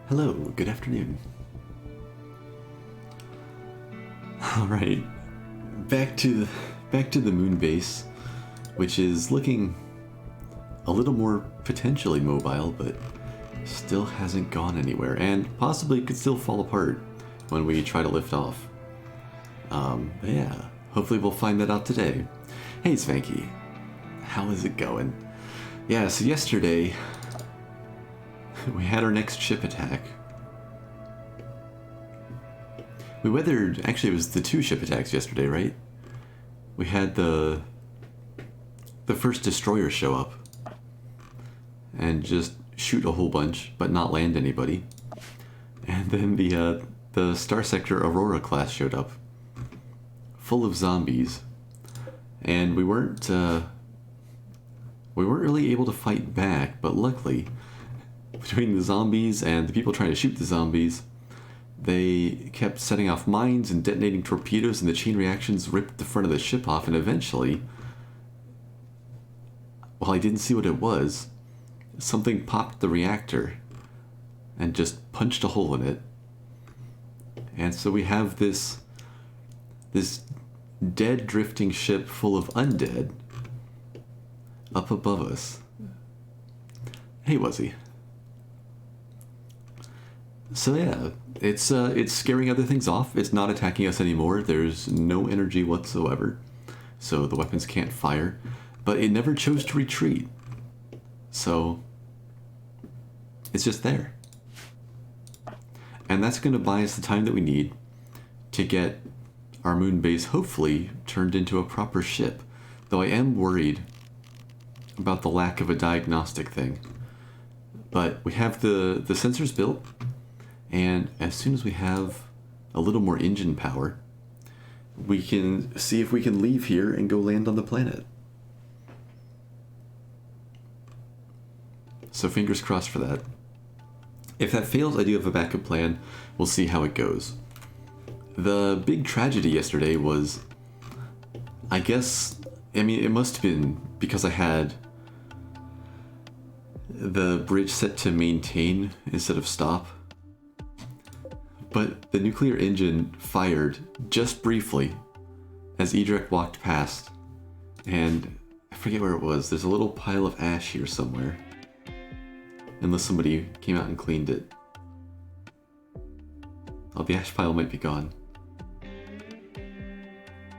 Hello, good afternoon. All right, back to the moon base, which is looking a little more potentially mobile, but still hasn't gone anywhere, and possibly could still fall apart when we try to lift off. But yeah, hopefully we'll find that out today. Hey Svanky, how is it going? Yeah, so yesterday we had our next ship attack. We weathered, actually it was the 2 ship attacks yesterday, right? We had the first destroyer show up and just shoot a whole bunch, but not land anybody. And then the Star Sector Aurora class showed up, full of zombies, and we weren't really able to fight back. But luckily, between the zombies and the people trying to shoot the zombies, they kept setting off mines and detonating torpedoes, and the chain reactions ripped the front of the ship off, and eventually, while I didn't see what it was, something popped the reactor and just punched a hole in it. And so we have this dead drifting ship full of undead up above us. Hey, Wuzzy. So yeah, it's scaring other things off. It's not attacking us anymore. There's no energy whatsoever, so the weapons can't fire. But it never chose to retreat, so it's just there. And that's going to buy us the time that we need to get our moon base hopefully turned into a proper ship. Though I am worried about the lack of a diagnostic thing. But we have the sensors built, and as soon as we have a little more engine power, we can see if we can leave here and go land on the planet. So fingers crossed for that. If that fails, I do have a backup plan. We'll see how it goes. The big tragedy yesterday was, I mean, it must have been because I had the bridge set to maintain instead of stop. But the nuclear engine fired just briefly as Edric walked past, and I forget where it was. There's a little pile of ash here somewhere. Unless somebody came out and cleaned it. Oh, the ash pile might be gone.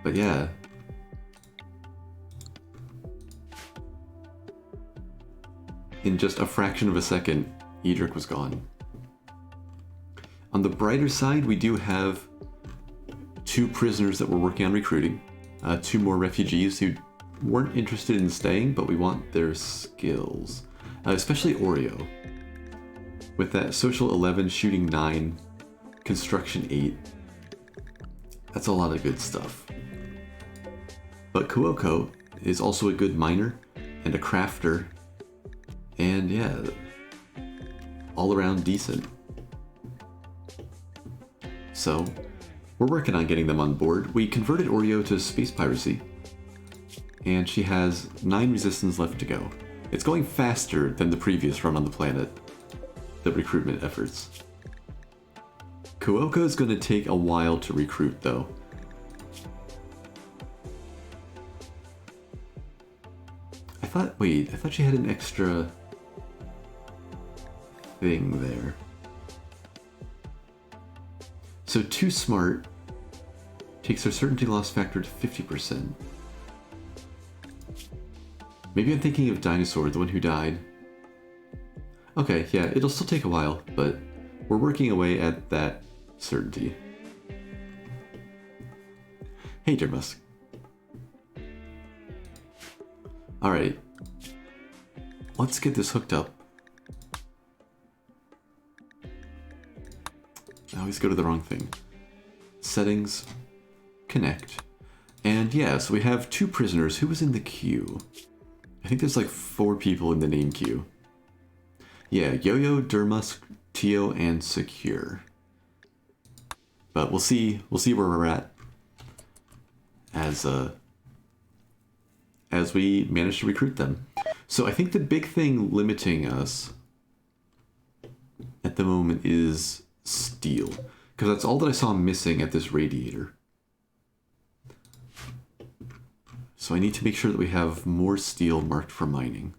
But yeah. In just a fraction of a second, Edric was gone. On the brighter side, we do have 2 prisoners that we're working on recruiting. 2 more refugees who weren't interested in staying, but we want their skills. Especially Oreo. With that social 11, shooting 9, construction 8. That's a lot of good stuff. But Kuoko is also a good miner and a crafter. And yeah, all around decent. So, we're working on getting them on board. We converted Oreo to space piracy, and she has 9 resistance left to go. It's going faster than the previous run on the planet, the recruitment efforts. Kuoko is going to take a while to recruit, though. I thought she had an extra thing there. So Too Smart takes her certainty loss factor to 50%. Maybe I'm thinking of Dinosaur, the one who died. Okay, yeah, it'll still take a while, but we're working away at that certainty. Hey, Dermusk. Alright. Let's get this hooked up. I always go to the wrong thing. Settings. Connect. And yeah, so we have 2 prisoners. Who was in the queue? I think there's like 4 people in the name queue. Yeah, Yo-Yo, Dermusk, Tio, and Secure. But we'll see where we're at as we manage to recruit them. So I think the big thing limiting us at the moment is steel, because that's all that I saw missing at this radiator. So I need to make sure that we have more steel marked for mining.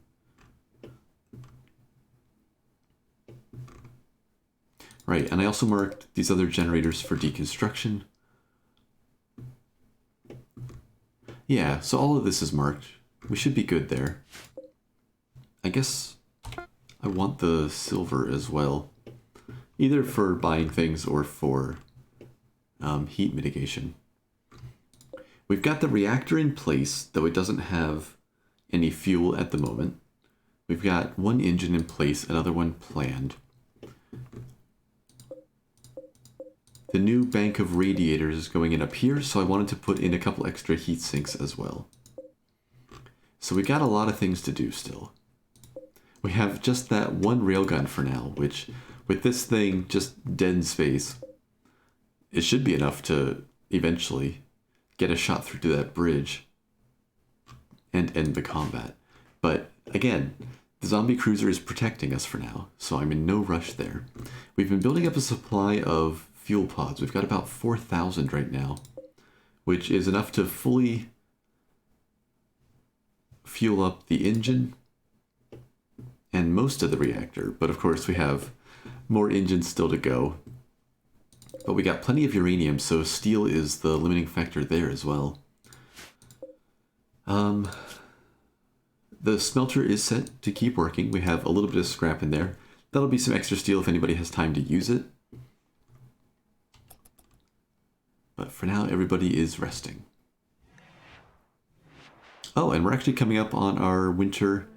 Right, and I also marked these other generators for deconstruction. Yeah, so all of this is marked. We should be good there. I guess I want the silver as well, either for buying things or for heat mitigation. We've got the reactor in place, though it doesn't have any fuel at the moment. We've got one engine in place, another one planned. The new bank of radiators is going in up here, so I wanted to put in a couple extra heat sinks as well. So we got a lot of things to do still. We have just that one railgun for now, which, with this thing just dead in space, it should be enough to eventually get a shot through to that bridge and end the combat. But again, the zombie cruiser is protecting us for now, so I'm in no rush there. We've been building up a supply of fuel pods. We've got about 4,000 right now, which is enough to fully fuel up the engine and most of the reactor. But of course we have more engines still to go. But we got plenty of uranium, so steel is the limiting factor there as well. The smelter is set to keep working. We have a little bit of scrap in there. That'll be some extra steel if anybody has time to use it. But for now, everybody is resting. Oh, and we're actually coming up on our winter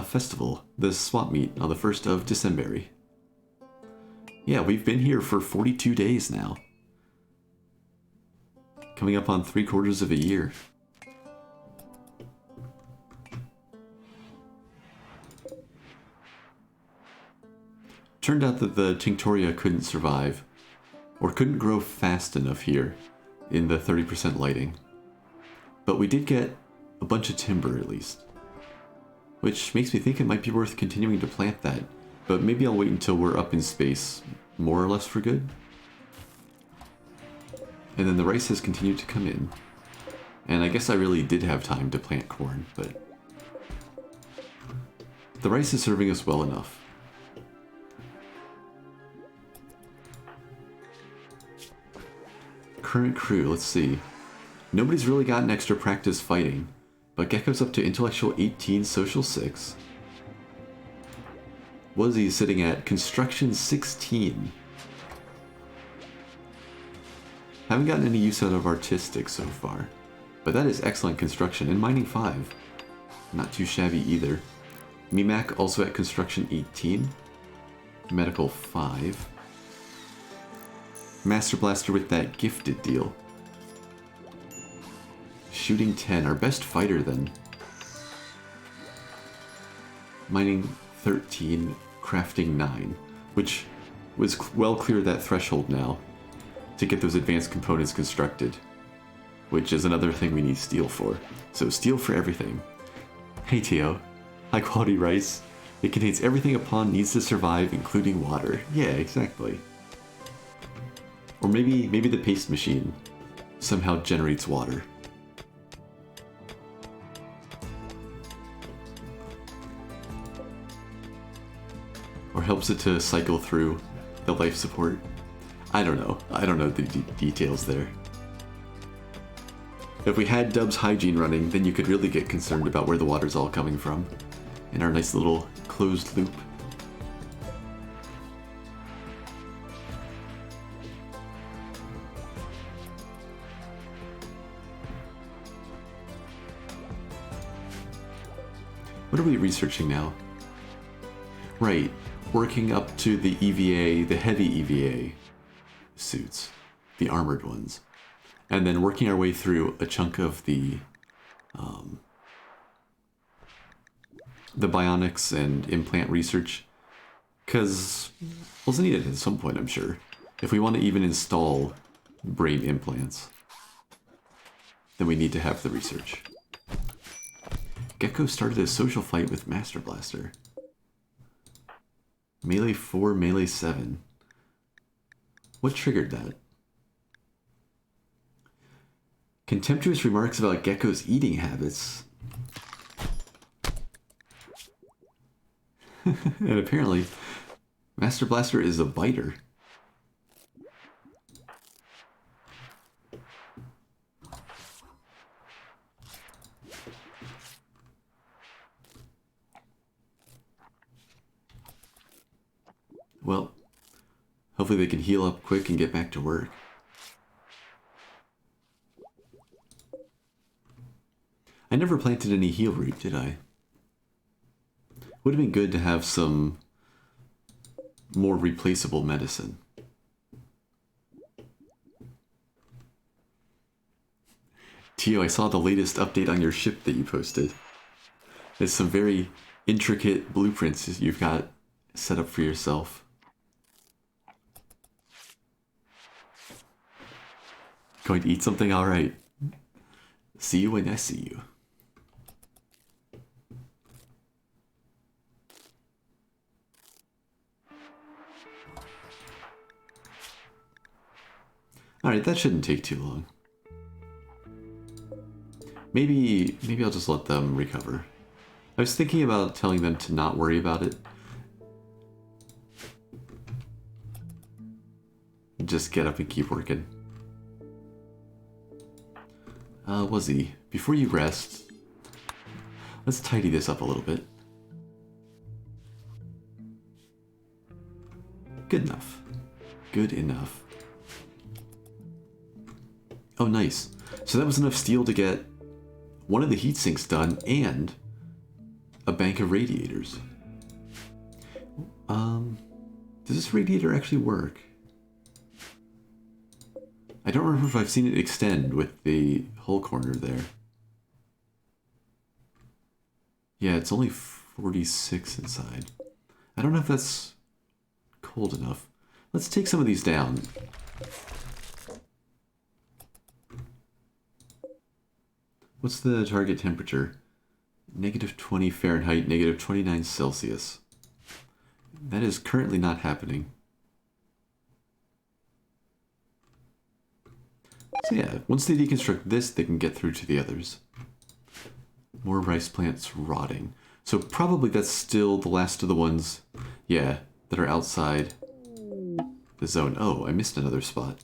festival, the swap meet on the 1st of December. Yeah, we've been here for 42 days now. Coming up on 3/4 of a year. Turned out that the Tinctoria couldn't survive, or couldn't grow fast enough here in the 30% lighting. But we did get a bunch of timber at least, which makes me think it might be worth continuing to plant that. But maybe I'll wait until we're up in space, more or less for good. And then the rice has continued to come in. And I guess I really did have time to plant corn, but the rice is serving us well enough. Current crew, let's see. Nobody's really gotten extra practice fighting, but Gecko's up to intellectual 18, social 6. Wuzzy's sitting at construction 16. Haven't gotten any use out of artistic so far, but that is excellent construction, and mining 5. Not too shabby either. Mimac also at construction 18. Medical 5. Master Blaster with that gifted deal. Shooting 10, our best fighter then. Mining 13, crafting 9, which was well clear that threshold now to get those advanced components constructed, which is another thing we need steel for. So steel for everything. Hey Tio, high quality rice. It contains everything a pawn needs to survive, including water. Yeah, exactly. Or maybe the paste machine somehow generates water. Or helps it to cycle through the life support. I don't know. I don't know the details there. If we had Dub's hygiene running, then you could really get concerned about where the water's all coming from in our nice little closed loop. What are we researching now? Right, working up to the EVA, the heavy EVA suits, the armored ones. And then working our way through a chunk of the bionics and implant research. Because we'll need it at some point, I'm sure. If we want to even install brain implants, then we need to have the research. Gecko started a social fight with Master Blaster. Melee 4, melee 7. What triggered that? Contemptuous remarks about Gecko's eating habits. And apparently, Master Blaster is a biter. Well, hopefully they can heal up quick and get back to work. I never planted any heal root, did I? Would have been good to have some more replaceable medicine. Tio, I saw the latest update on your ship that you posted. There's some very intricate blueprints you've got set up for yourself. Going to eat something? Alright. See you when I see you. Alright, that shouldn't take too long. Maybe I'll just let them recover. I was thinking about telling them to not worry about it. Just get up and keep working. Wuzzy, before you rest, let's tidy this up a little bit. Good enough. Good enough. Oh, nice. So that was enough steel to get one of the heat sinks done and a bank of radiators. Does this radiator actually work? I don't remember if I've seen it extend with the hull corner there. Yeah, it's only 46 inside. I don't know if that's cold enough. Let's take some of these down. What's the target temperature? -20 Fahrenheit, -29 Celsius. That is currently not happening. So yeah, once they deconstruct this, they can get through to the others. More rice plants rotting. So probably that's still the last of the ones, yeah, that are outside the zone. Oh, I missed another spot.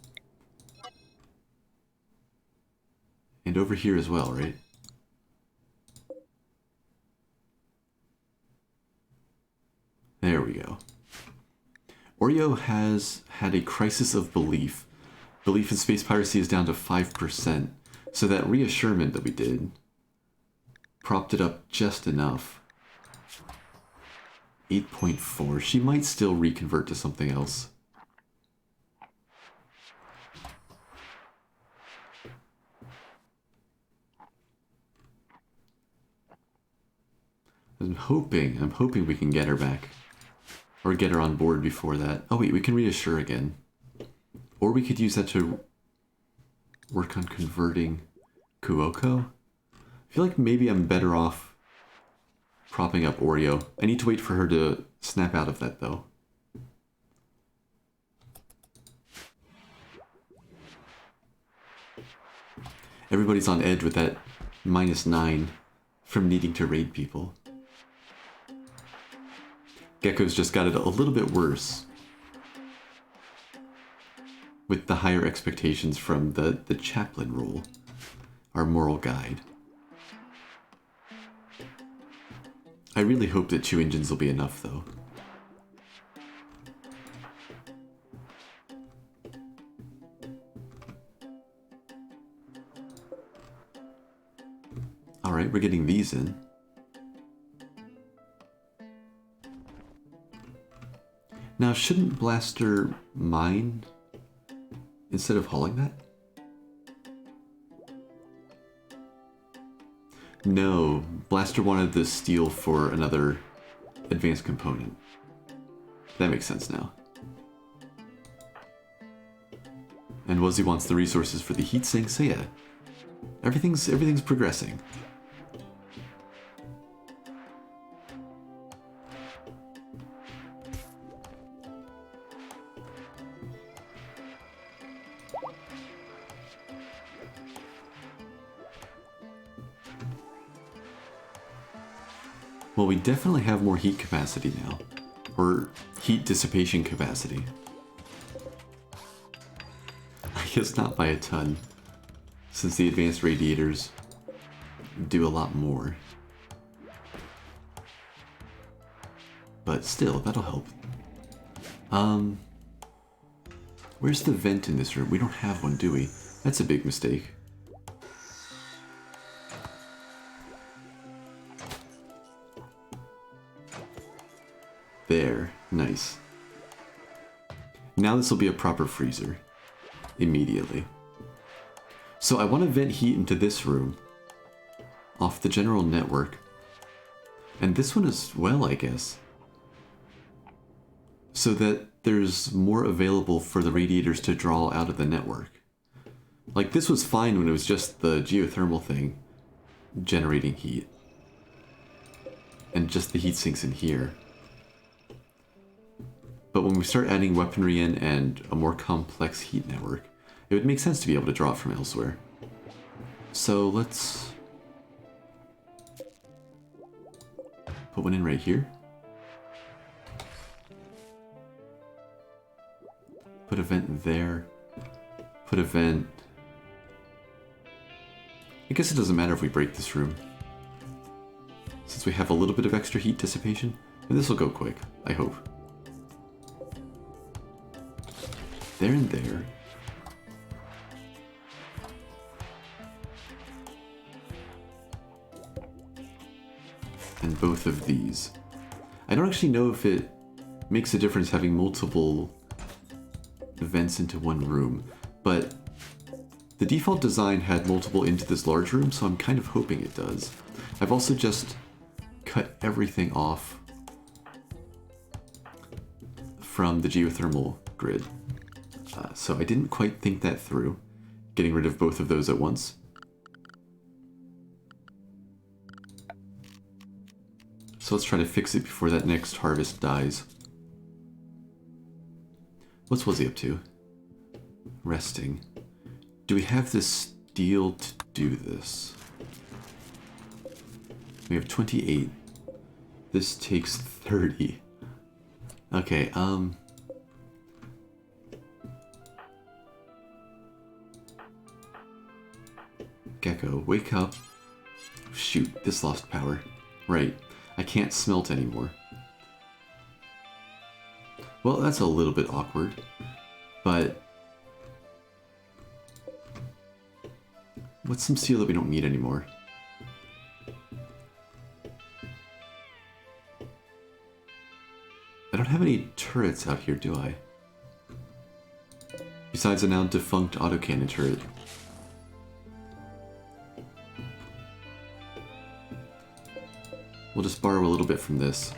And over here as well, right? There we go. Oreo has had a crisis of belief. Belief in space piracy is down to 5%. So that reassurement that we did propped it up just enough. 8.4. She might still reconvert to something else. I'm hoping we can get her back. Or get her on board before that. Oh wait, we can reassure again. Or we could use that to work on converting Kuoko. I feel like maybe I'm better off propping up Oreo. I need to wait for her to snap out of that though. Everybody's on edge with that -9 from needing to raid people. Gecko's just got it a little bit worse with the higher expectations from the chaplain role, our moral guide. I really hope that 2 engines will be enough though. Alright, we're getting these in. Now, shouldn't Blaster mine instead of hauling that? No, Blaster wanted the steel for another advanced component. That makes sense now. And Wuzzy wants the resources for the heatsink, so yeah. Everything's progressing. Well, we definitely have more heat capacity now. Or heat dissipation capacity. I guess not by a ton, since the advanced radiators do a lot more. But still, that'll help. Where's the vent in this room? We don't have one, do we? That's a big mistake. There, nice. Now this will be a proper freezer. Immediately. So I want to vent heat into this room. Off the general network. And this one as well, I guess. So that there's more available for the radiators to draw out of the network. Like, this was fine when it was just the geothermal thing generating heat. And just the heat sinks in here. But when we start adding weaponry in and a more complex heat network, it would make sense to be able to draw it from elsewhere. So let's put one in right here. Put a vent there. Put a vent... I guess it doesn't matter if we break this room, since we have a little bit of extra heat dissipation. And this will go quick, I hope. There and there. And both of these. I don't actually know if it makes a difference having multiple vents into one room, but the default design had multiple into this large room, so I'm kind of hoping it does. I've also just cut everything off from the geothermal grid. So I didn't quite think that through, getting rid of both of those at once. So let's try to fix it before that next harvest dies. What's Wuzzy up to? Resting. Do we have the steel to do this? We have 28. This takes 30. Okay, Gecko, wake up. Shoot, this lost power. Right, I can't smelt anymore. Well, that's a little bit awkward, but... what's some steel that we don't need anymore? I don't have any turrets out here, do I? Besides a now defunct autocannon turret. We'll just borrow a little bit from this.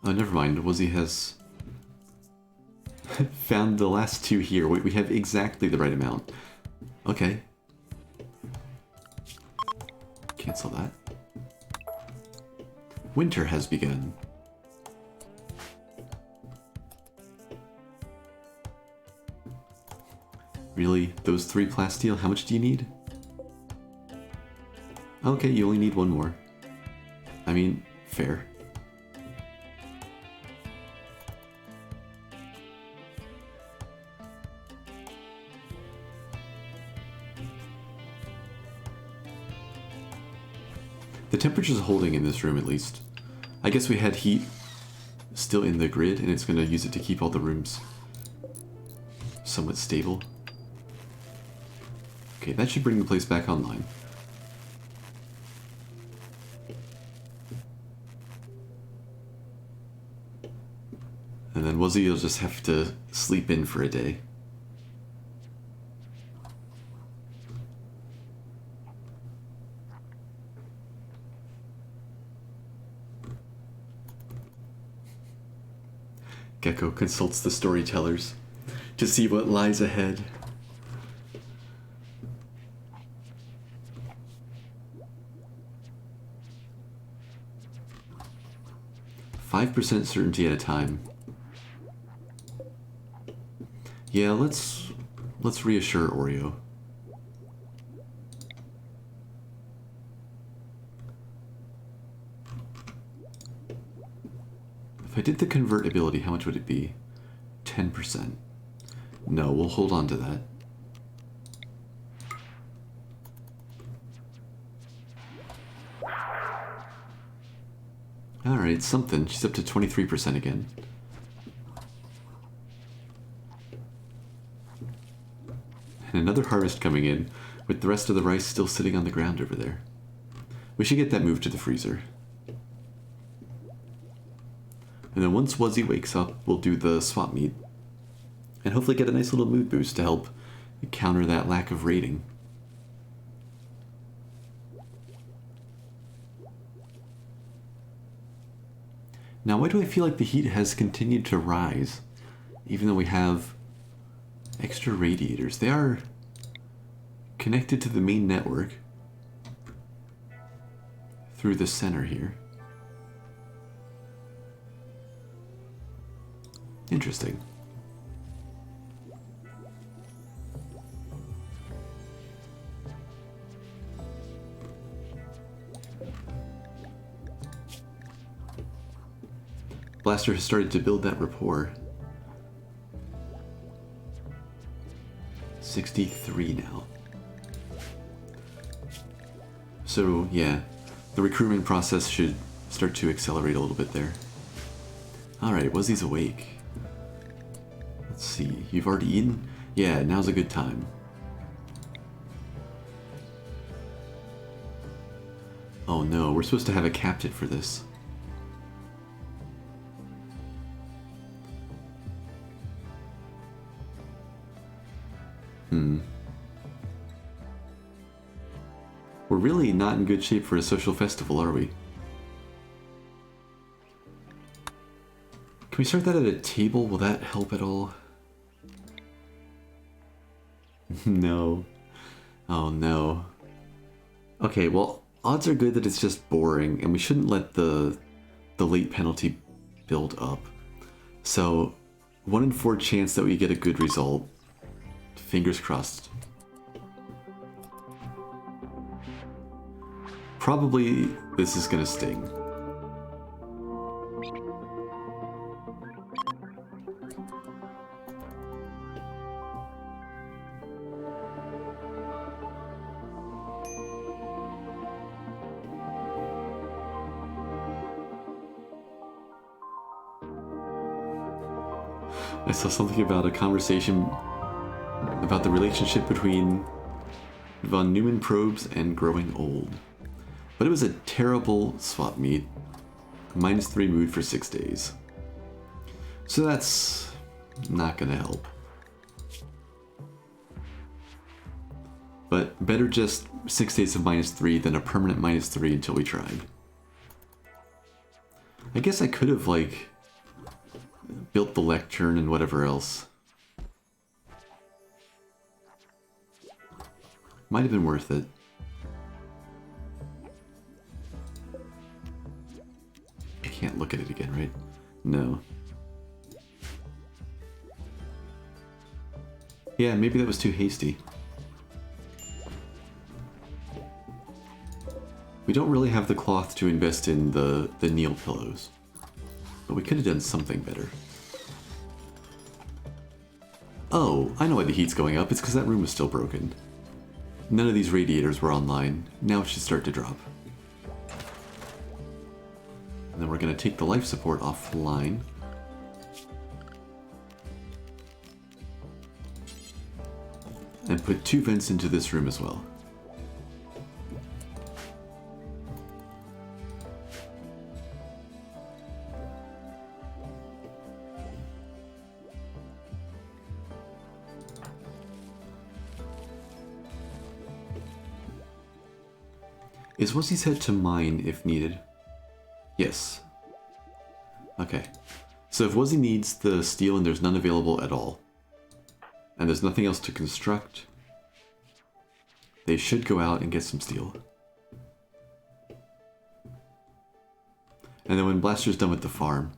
Oh, never mind. Wuzzy has found the last two here. We have exactly the right amount. Okay. Cancel that. Winter has begun. Really? Those 3 plasteel? How much do you need? Okay, you only need 1 more. I mean, fair. The temperature's holding in this room at least. I guess we had heat still in the grid and it's going to use it to keep all the rooms somewhat stable. Okay, that should bring the place back online. And then Wuzzy will just have to sleep in for a day. Gecko consults the storytellers to see what lies ahead. .5% certainty at a time. Yeah, let's reassure Oreo. If I did the convert ability, how much would it be? 10%. No, we'll hold on to that. Alright, something. She's up to 23% again. And another harvest coming in, with the rest of the rice still sitting on the ground over there. We should get that moved to the freezer. And then once Wuzzy wakes up, we'll do the swap meet. And hopefully get a nice little mood boost to help counter that lack of rating. Now, why do I feel like the heat has continued to rise, even though we have extra radiators? They are connected to the main network through the center here. Interesting. Blaster has started to build that rapport. 63 now. So, yeah, the recruitment process should start to accelerate a little bit there. Alright, Wuzzy's awake. Let's see, you've already eaten? Yeah, now's a good time. Oh no, we're supposed to have a captain for this. We're really not in good shape for a social festival, are we? Can we start that at a table? Will that help at all? No. Oh no. Okay, well, odds are good that it's just boring, and we shouldn't let the late penalty build up. So, 1 in 4 chance that we get a good result. Fingers crossed. Probably this is gonna sting. I saw something about a conversation about the relationship between von Neumann probes and growing old. But it was a terrible swap meet. -3 mood for 6 days. So that's not gonna help. But better just 6 days of -3 than a permanent -3 until we tried. I guess I could have, like, built the lectern and whatever else. Might have been worth it. I can't look at it again, right? No. Yeah, maybe that was too hasty. We don't really have the cloth to invest in the kneel pillows. But we could have done something better. Oh, I know why the heat's going up. It's because that room is still broken. None of these radiators were online. Now it should start to drop. And then we're going to take the life support offline. And put 2 vents into this room as well. Is Wuzzy's head to mine if needed? Yes. Okay. So if Wuzzy needs the steel and there's none available at all, and there's nothing else to construct, they should go out and get some steel. And then when Blaster's done with the farm,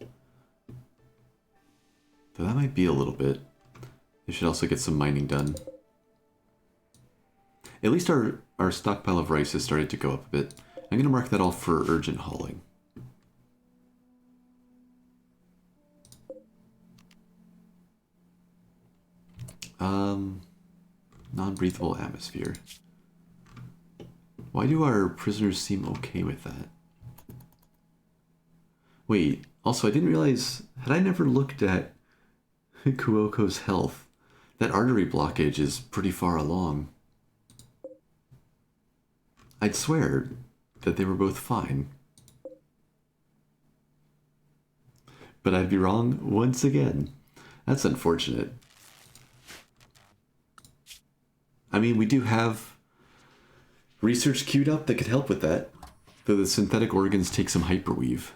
though that might be a little bit, They should also get some mining done. At least our stockpile of rice has started to go up a bit. I'm going to mark that off for urgent hauling. Non-breathable atmosphere. Why do our prisoners seem okay with that? Wait, also I didn't realize, had I never looked at Kuoko's health, that artery blockage is pretty far along. I'd swear that they were both fine. But I'd be wrong once again. That's unfortunate. I mean, we do have research queued up that could help with that, though the synthetic organs take some hyperweave.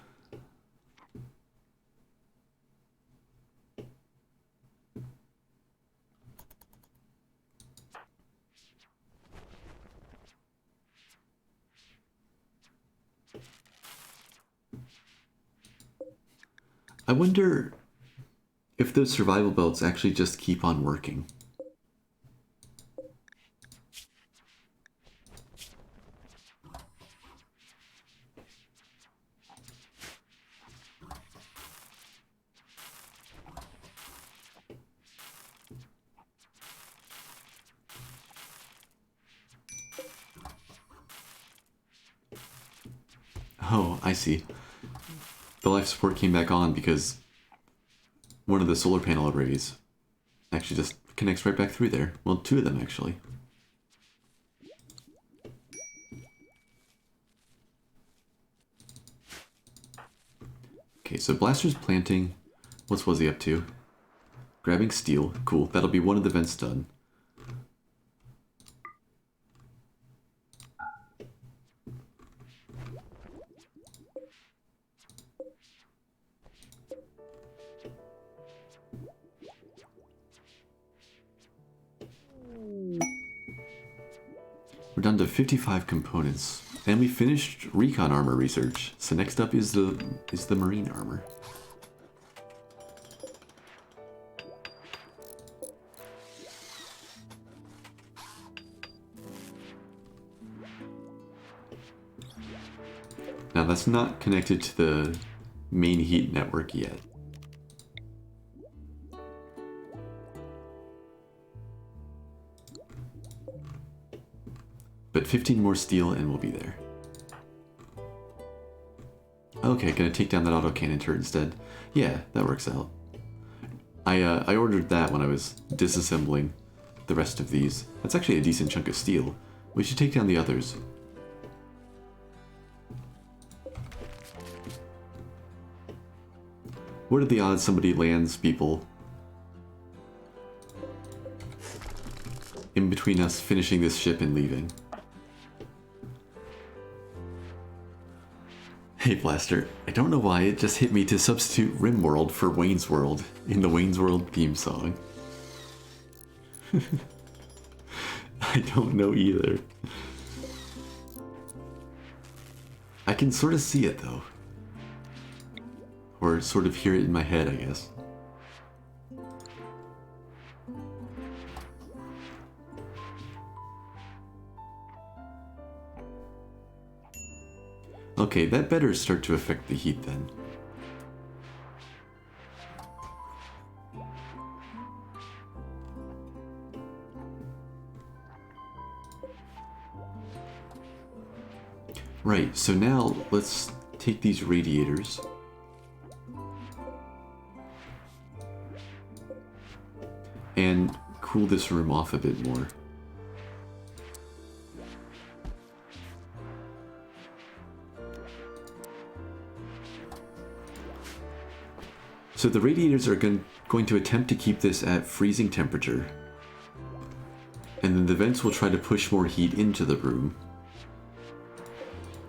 I wonder if those survival belts actually just keep on working. Oh, I see. The life support came back on because one of the solar panel arrays actually just connects right back through there. Well, two of them actually. Okay, so Blaster's planting. What was he up to? Grabbing steel. Cool. That'll be one of the vents done. We're down to 55 components, and we finished recon armor research. So next up is the marine armor. Now that's not connected to the main heat network yet. But 15 more steel and we'll be there. Okay, gonna take down that autocannon turret instead. Yeah, that works out. I ordered that when I was disassembling the rest of these. That's actually a decent chunk of steel. We should take down the others. What are the odds somebody lands people in between us finishing this ship and leaving? Hey Blaster, I don't know why it just hit me to substitute RimWorld for Wayne's World in the Wayne's World theme song. I don't know either. I can sort of see it though. Or sort of hear it in my head, I guess. Okay, that better start to affect the heat then. Right, so now let's take these radiators. And cool this room off a bit more. So the radiators are going to attempt to keep this at freezing temperature. And then the vents will try to push more heat into the room,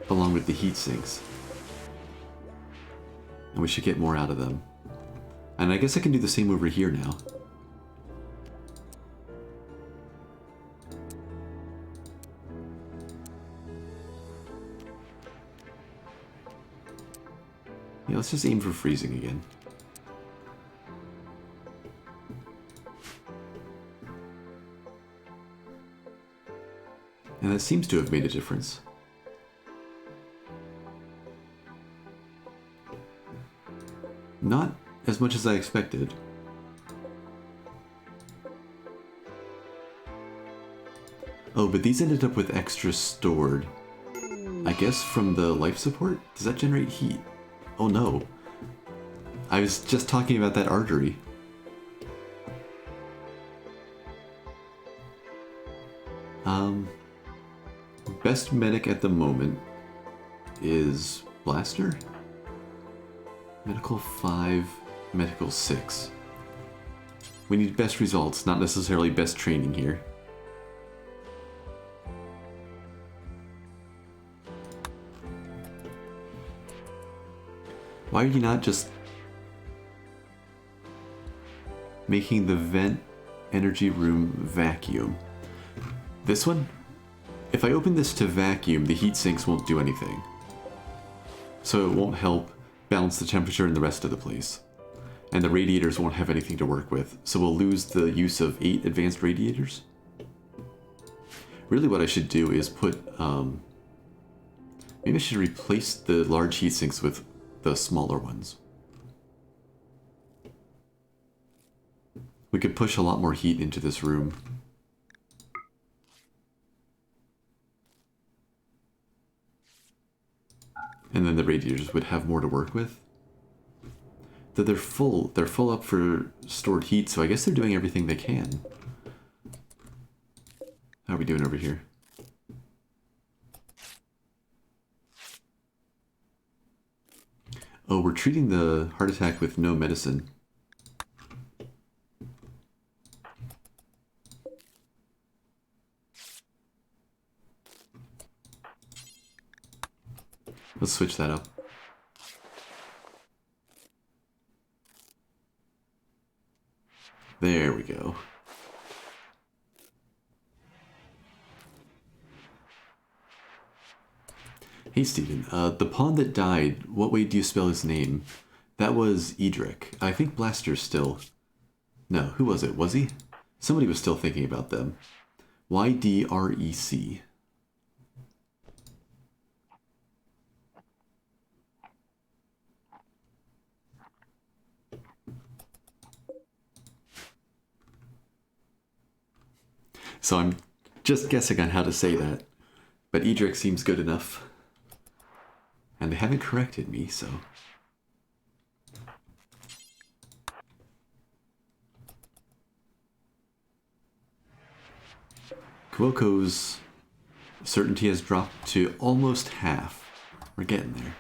along with the heat sinks. And we should get more out of them. And I guess I can do the same over here now. Yeah, let's just aim for freezing again. And that seems to have made a difference. Not as much as I expected. Oh, but these ended up with extra stored. I guess from the life support? Does that generate heat? Oh no. I was just talking about that artery. Best medic at the moment is Blaster? Medical 5, Medical 6. We need best results, not necessarily best training here. Why are you not just making the vent energy room vacuum? This one? If I open this to vacuum, the heat sinks won't do anything. So it won't help balance the temperature in the rest of the place. And the radiators won't have anything to work with, so we'll lose the use of 8 advanced radiators. Really what I should do is put, maybe I should replace the large heat sinks with the smaller ones. We could push a lot more heat into this room. And then the radiators would have more to work with. Though they're full up for stored heat, so I guess they're doing everything they can. How are we doing over here? Oh, we're treating the heart attack with no medicine. Let's switch that up. There we go. Hey Steven, the pawn that died, what way do you spell his name? That was Edric. I think Blaster's still... No, who was it? Was he? Somebody was still thinking about them. Y-D-R-E-C. So I'm just guessing on how to say that. But Edric seems good enough. And they haven't corrected me, so... Kwoko's certainty has dropped to almost half. We're getting there.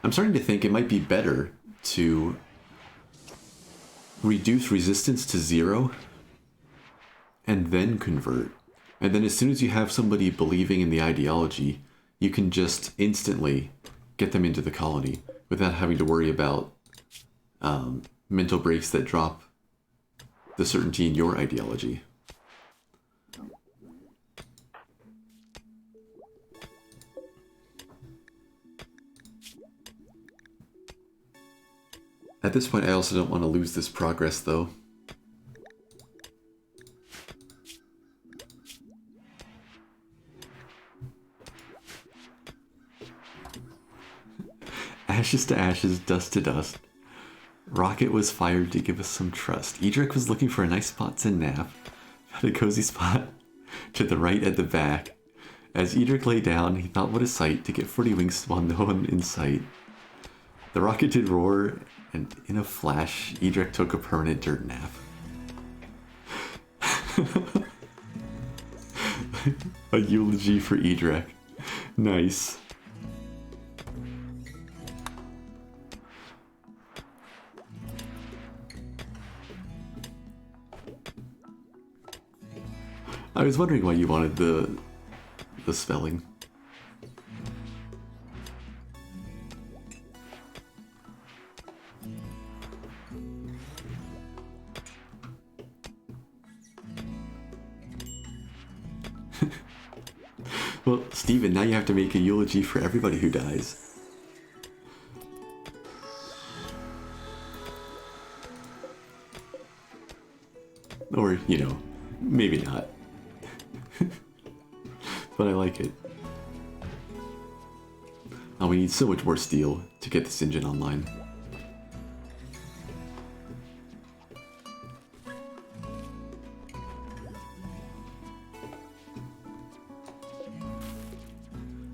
I'm starting to think it might be better to reduce resistance to 0 and then convert. And then as soon as you have somebody believing in the ideology, you can just instantly get them into the colony without having to worry about mental breaks that drop the certainty in your ideology. At this point, I also don't want to lose this progress, though. Ashes to ashes, dust to dust. Rocket was fired to give us some trust. Edric was looking for a nice spot to nap. Found a cozy spot to the right at the back. As Edric lay down, he thought what a sight to get 40 winks while no one in sight. The rocket did roar, and in a flash, Edric took a permanent dirt nap. A eulogy for Edric. Nice. I was wondering why you wanted the spelling. Well, Steven, now you have to make a eulogy for everybody who dies. Or, you know, Maybe not. But I like it. Oh, we need so much more steel to get this engine online.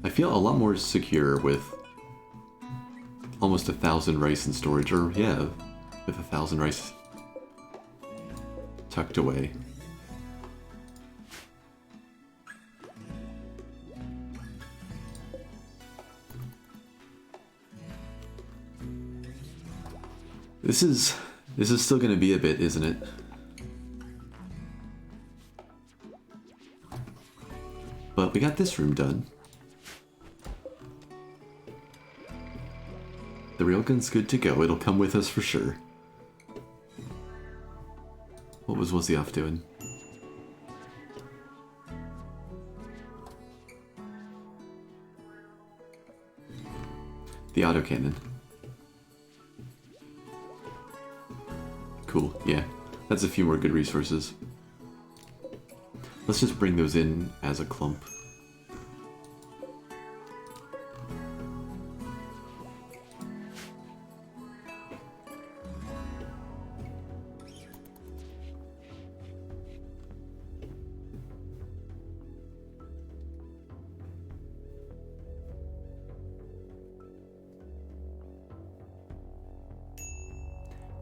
I feel a lot more secure with almost 1,000 rice in storage, or yeah, with 1,000 rice tucked away. This is still going to be a bit, isn't it? But we got this room done. The railgun's good to go. It'll come with us for sure. What was Wuzzy off doing? The autocannon. Cool, yeah. That's a few more good resources. Let's just bring those in as a clump.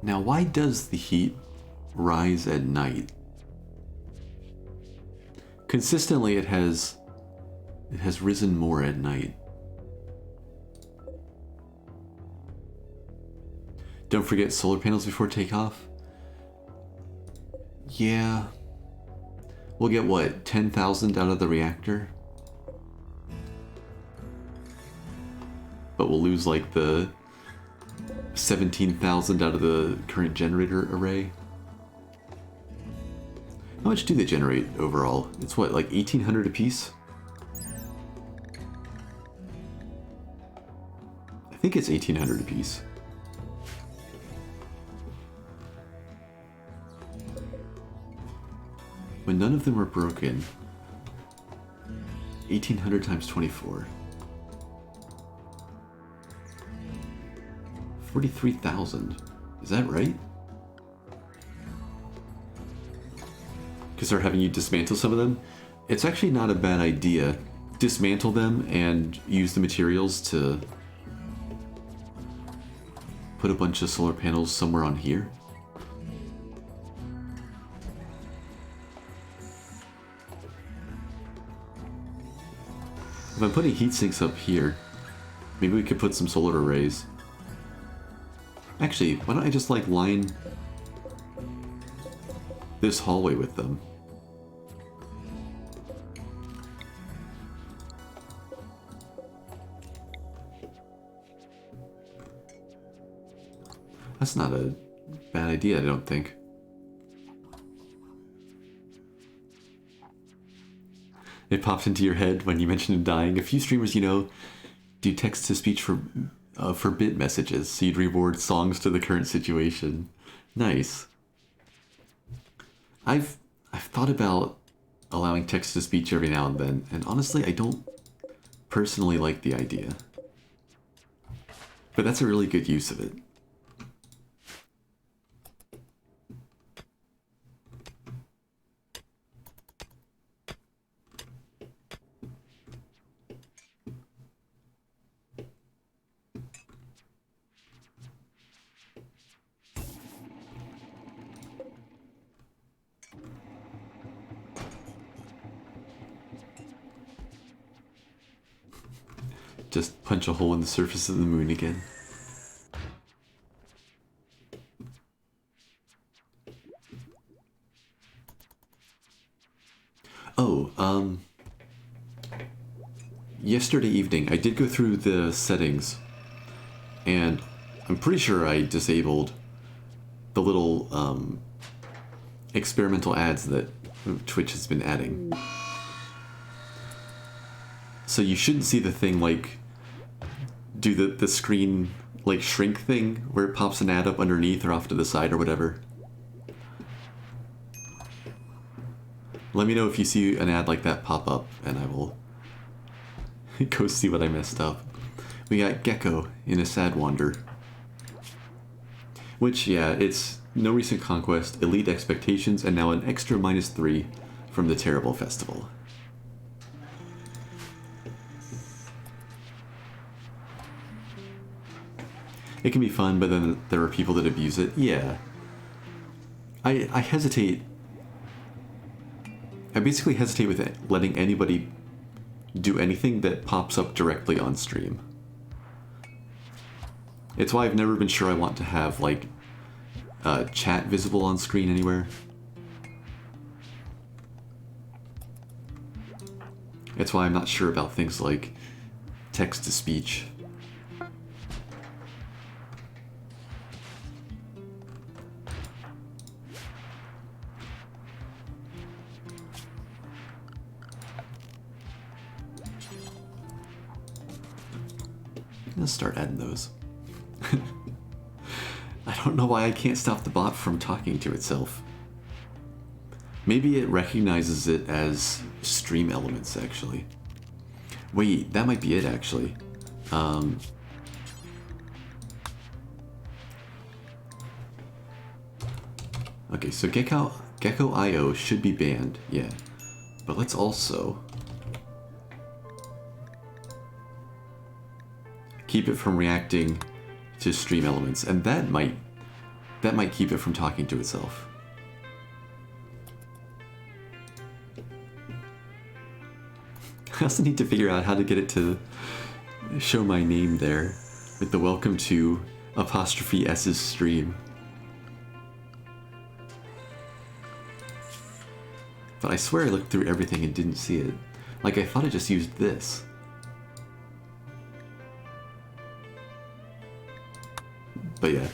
Now, why does the heat rise at night? Consistently, it has risen more at night. Don't forget solar panels before takeoff. Yeah. We'll get what, 10,000 out of the reactor? But we'll lose like the 17,000 out of the current generator array. How much do they generate overall? It's what, like 1,800 apiece? I think it's 1,800 apiece. When none of them were broken, 1,800 times 24. 43,000. Is that right? Because they're having you dismantle some of them? It's actually not a bad idea. Dismantle them and use the materials to put a bunch of solar panels somewhere on here. If I'm putting heat sinks up here, maybe we could put some solar arrays. Actually, why don't I just like line this hallway with them? That's not a bad idea, I don't think. It popped into your head when you mentioned dying. A few streamers, you know, do text-to-speech for bit messages, so you'd reward songs to the current situation. Nice. I've thought about allowing text-to-speech every now and then, and honestly, I don't personally like the idea. But that's a really good use of it. Just punch a hole in the surface of the moon again. Oh, yesterday evening I did go through the settings, and I'm pretty sure I disabled the little experimental ads that Twitch has been adding. So you shouldn't see the thing like do the screen like shrink thing where it pops an ad up underneath or off to the side or whatever. Let me know if you see an ad like that pop up, and I will go see what I messed up. We got Gecko in a Sad Wander. Which, yeah, it's no recent conquest, elite expectations, and now an extra -3 from the Terrible Festival. It can be fun, but then there are people that abuse it. Yeah. I hesitate. I basically hesitate with letting anybody do anything that pops up directly on stream. It's why I've never been sure I want to have, like, chat visible on screen anywhere. It's why I'm not sure about things like text-to-speech. Let's start adding those. I don't know why I can't stop the bot from talking to itself. Maybe it recognizes it as stream elements, actually. Wait, that might be it, actually. Okay, so Gecko.io should be banned, yeah. But let's also keep it from reacting to stream elements, and that might keep it from talking to itself. I also need to figure out how to get it to show my name there with the welcome to ''S's stream. But I swear I looked through everything and didn't see it. Like, I thought I just used this. But yeah,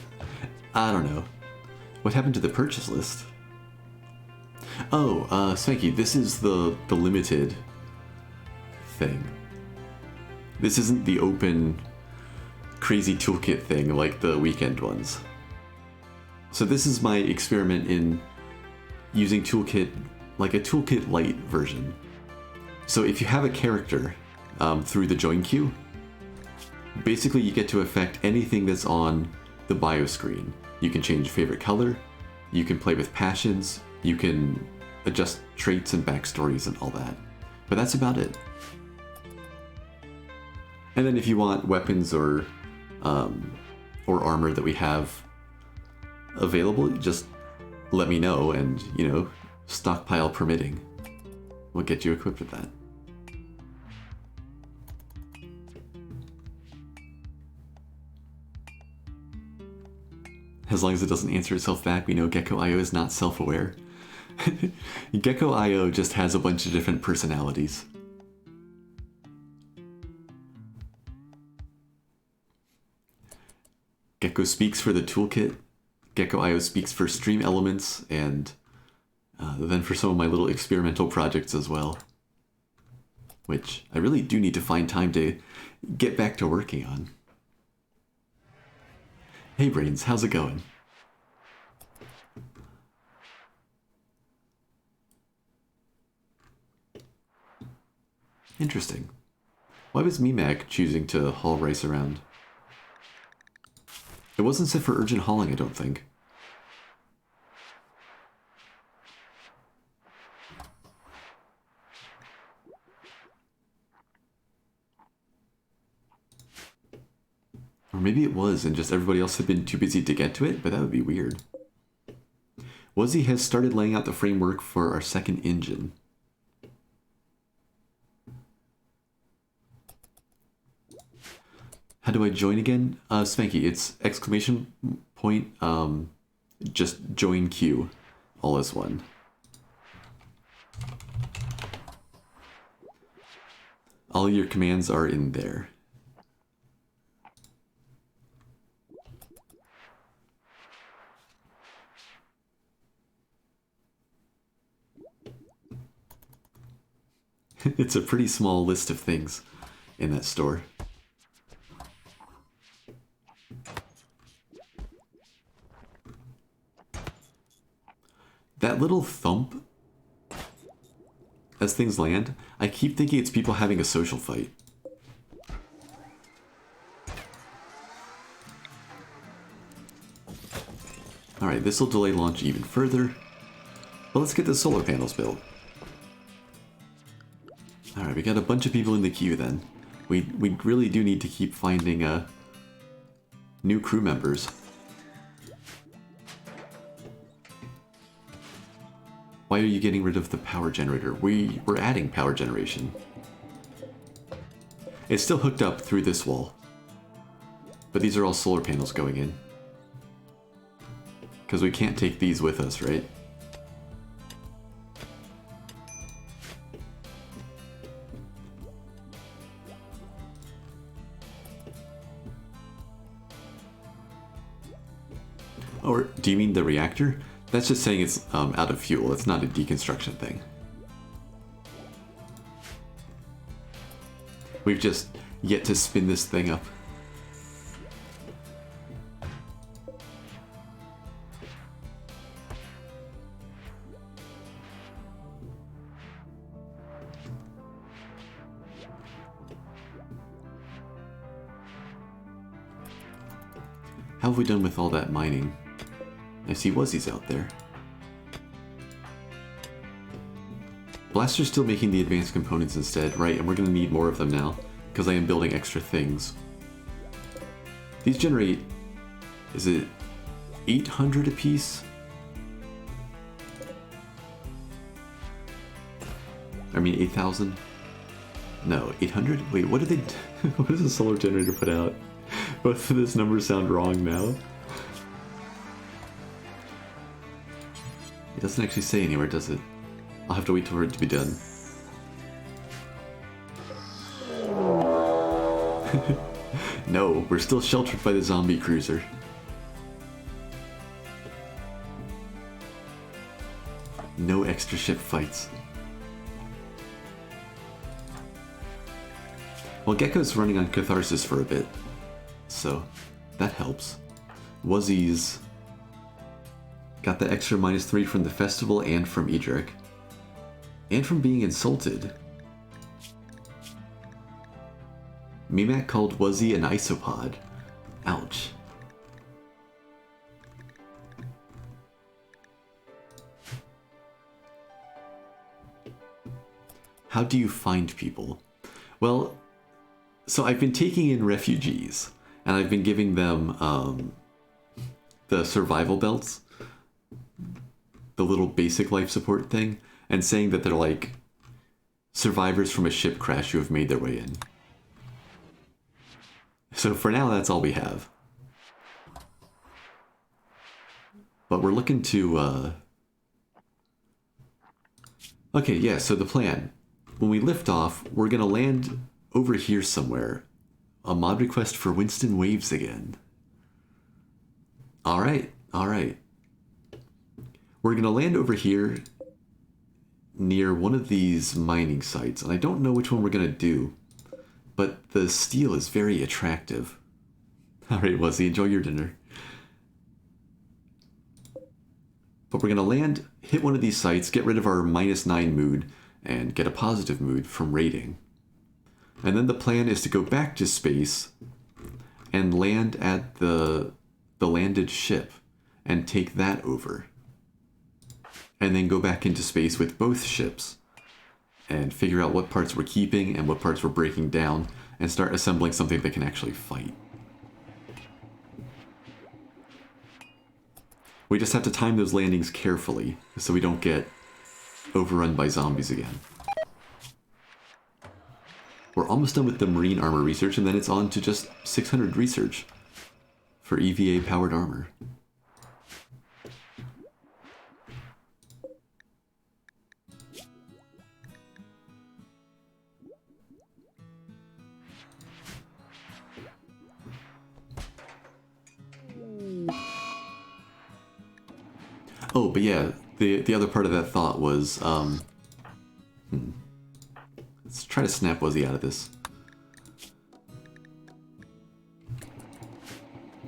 I don't know. What happened to the purchase list? Oh, Spanky, this is the limited thing. This isn't the open crazy toolkit thing like the weekend ones. So this is my experiment in using toolkit, like a toolkit light version. So if you have a character through the join queue, basically you get to affect anything that's on the bio screen. You can change favorite color, you can play with passions, you can adjust traits and backstories and all that. But that's about it. And then if you want weapons or armor that we have available, just let me know and, you know, stockpile permitting, we'll get you equipped with that. As long as it doesn't answer itself back, we know Gecko.io is not self-aware. Gecko.io just has a bunch of different personalities. Gecko speaks for the toolkit, Gecko.io speaks for stream elements, and then for some of my little experimental projects as well. Which I really do need to find time to get back to working on. Hey Brains, how's it going? Interesting. Why was Meemag choosing to haul rice around? It wasn't set for urgent hauling, I don't think. Or maybe it was, and just everybody else had been too busy to get to it, but that would be weird. Wuzzy has started laying out the framework for our second engine. How do I join again? Spanky, it's exclamation point, just join queue, all as one. All your commands are in there. It's a pretty small list of things in that store. That little thump as things land, I keep thinking it's people having a social fight. Alright, this will delay launch even further. But let's get the solar panels built. Alright, we got a bunch of people in the queue then. We really do need to keep finding new crew members. Why are you getting rid of the power generator? We're adding power generation. It's still hooked up through this wall. But these are all solar panels going in. Because we can't take these with us, right? Or do you mean the reactor? That's just saying it's out of fuel. It's not a deconstruction thing. We've just yet to spin this thing up. How have we done with all that mining? I see Wuzzy's out there. Blaster's still making the advanced components instead, right? And we're going to need more of them now, because I am building extra things. These generate... is it 800 apiece? I mean 8,000? No, 800? Wait, what did they... what does the solar generator put out? Both of those numbers sound wrong now. It doesn't actually say anywhere, does it? I'll have to wait for it to be done. No, we're still sheltered by the zombie cruiser. No extra ship fights. Well, Gecko's running on Catharsis for a bit, so that helps. Wuzzy's got the extra -3 from the festival and from Edric. And from being insulted. Mimak called Wuzzy an isopod. Ouch. How do you find people? Well, so I've been taking in refugees, and I've been giving them the survival belts, the little basic life support thing, and saying that they're like survivors from a ship crash who have made their way in. So for now, that's all we have. But we're looking to... Okay, yeah, so the plan. When we lift off, we're going to land over here somewhere. A mod request for Winston Waves again. Alright, alright. We're going to land over here near one of these mining sites, and I don't know which one we're going to do, but the steel is very attractive. Alright, Wuzzy, enjoy your dinner. But we're going to land, hit one of these sites, get rid of our -9 mood, and get a positive mood from raiding. And then the plan is to go back to space and land at the landed ship and take that over. And then go back into space with both ships and figure out what parts we're keeping and what parts we're breaking down and start assembling something that can actually fight. We just have to time those landings carefully so we don't get overrun by zombies again. We're almost done with the marine armor research, and then it's on to just 600 research for EVA powered armor. Oh, but yeah, the other part of that thought was, let's try to snap Wuzzy out of this.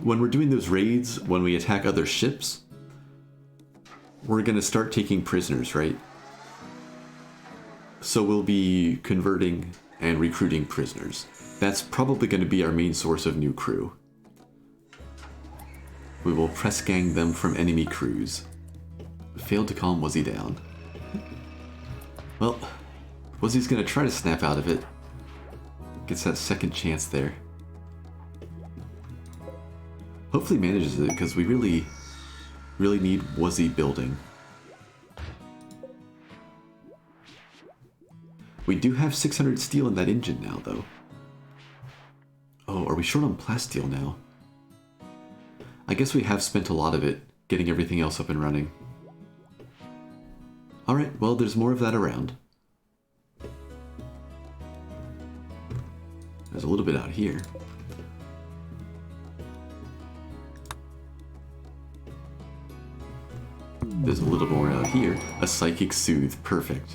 When we're doing those raids, when we attack other ships, we're going to start taking prisoners, right? So we'll be converting and recruiting prisoners. That's probably going to be our main source of new crew. We will press gang them from enemy crews. Failed to calm Wuzzy down. Well, Wuzzy's going to try to snap out of it. Gets that second chance there. Hopefully manages it, because we really need Wuzzy building. We do have 600 steel in that engine now, though. Oh, are we short on plasteel now? I guess we have spent a lot of it getting everything else up and running. Alright, well, there's more of that around. There's a little bit out here. There's a little more out here. A psychic soothe. Perfect.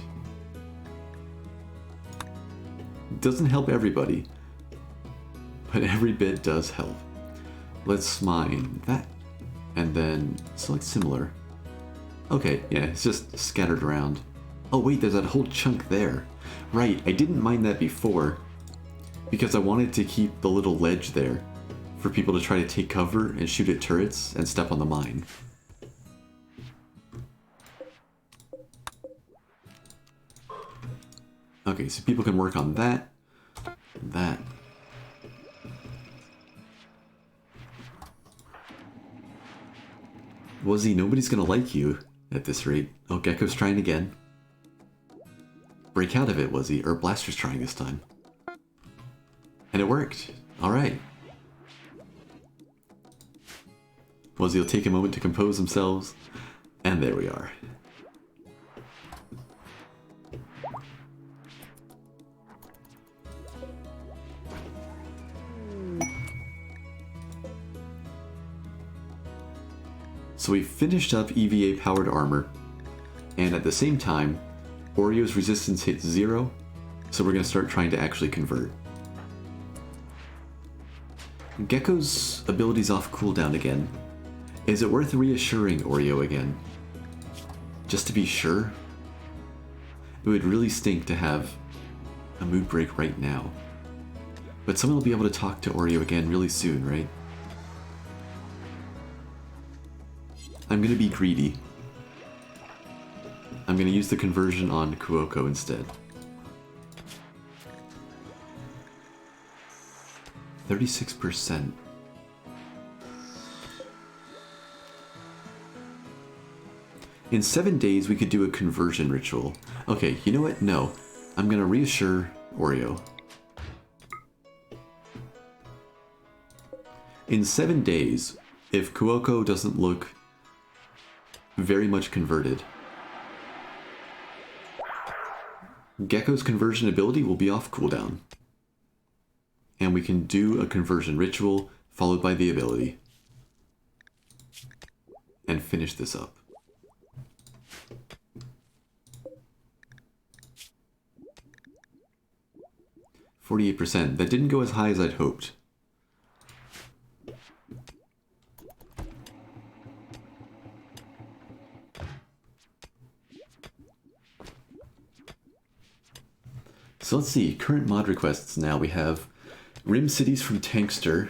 Doesn't help everybody, but every bit does help. Let's mine that, and then select similar. Okay, yeah, it's just scattered around. Oh wait, there's that whole chunk there. Right, I didn't mine that before, because I wanted to keep the little ledge there for people to try to take cover and shoot at turrets and step on the mine. Okay, so people can work on that, and that. Wuzzy, nobody's gonna like you at this rate. Oh, Gecko's trying again. Break out of it, Wuzzy, or Blaster's trying this time. And it worked. Alright. Wuzzy will take a moment to compose themselves, and there we are. So we finished up EVA powered armor, and at the same time, Oreo's resistance hit 0, so we're going to start trying to actually convert. Gecko's ability's off cooldown again. Is it worth reassuring Oreo again? Just to be sure? It would really stink to have a mood break right now. But someone will be able to talk to Oreo again really soon, right? I'm gonna be greedy. I'm gonna use the conversion on Kuoko instead. 36%. In 7 days, we could do a conversion ritual. Okay, you know what? No. I'm gonna reassure Oreo. In 7 days, if Kuoko doesn't look very much converted, Gecko's conversion ability will be off cooldown. And we can do a conversion ritual followed by the ability. And finish this up. %. That didn't go as high as I'd hoped. So let's see, current mod requests now. We have Rim Cities from Tankster,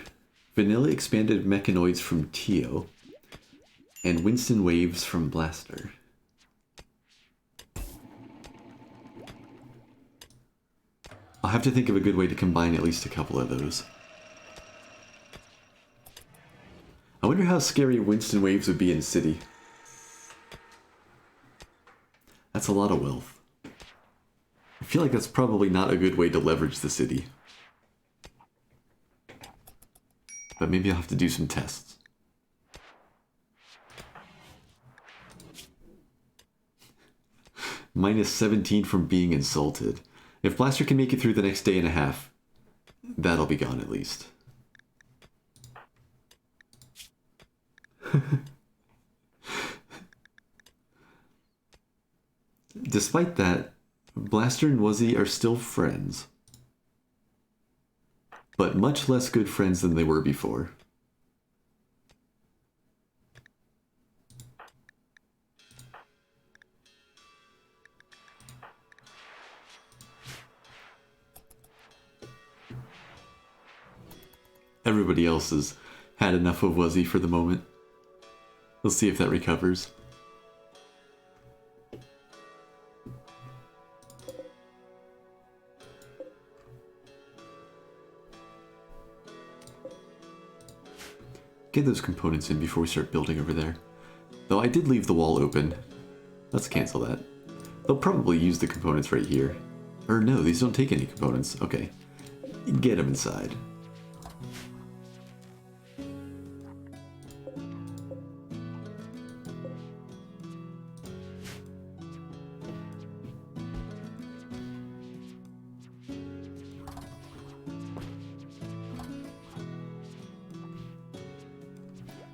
Vanilla Expanded Mechanoids from Tio, and Winston Waves from Blaster. I'll have to think of a good way to combine at least a couple of those. I wonder how scary Winston Waves would be in City. That's a lot of wealth. I feel like that's probably not a good way to leverage the city. But maybe I'll have to do some tests. Minus 17 from being insulted. If Blaster can make it through the next day and a half, that'll be gone at least. Despite that, Blaster and Wuzzy are still friends. But much less good friends than they were before. Everybody else has had enough of Wuzzy for the moment. We'll see if that recovers. Get those components in before we start building over there. Though I did leave the wall open. Let's cancel that. They'll probably use the components right here. Or no, these don't take any components. Okay. Get them inside.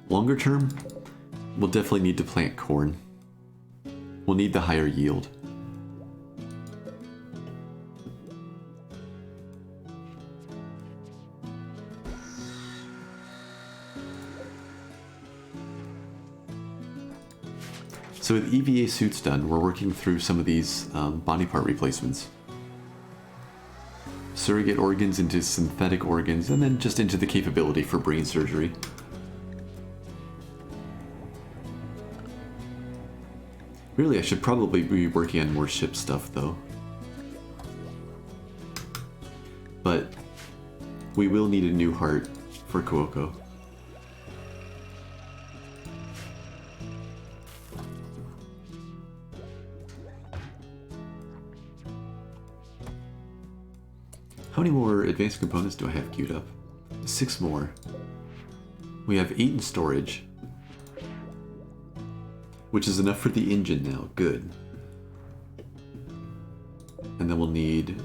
Longer term, we'll definitely need to plant corn. We'll need the higher yield. So with EVA suits done, we're working through some of these body part replacements. Surrogate organs into synthetic organs, and then just into the capability for brain surgery. Really, I should probably be working on more ship stuff, though. But we will need a new heart for Kuoko. How many more advanced components do I have queued up? 6 more. We have 8 in storage. Which is enough for the engine now. Good. And then we'll need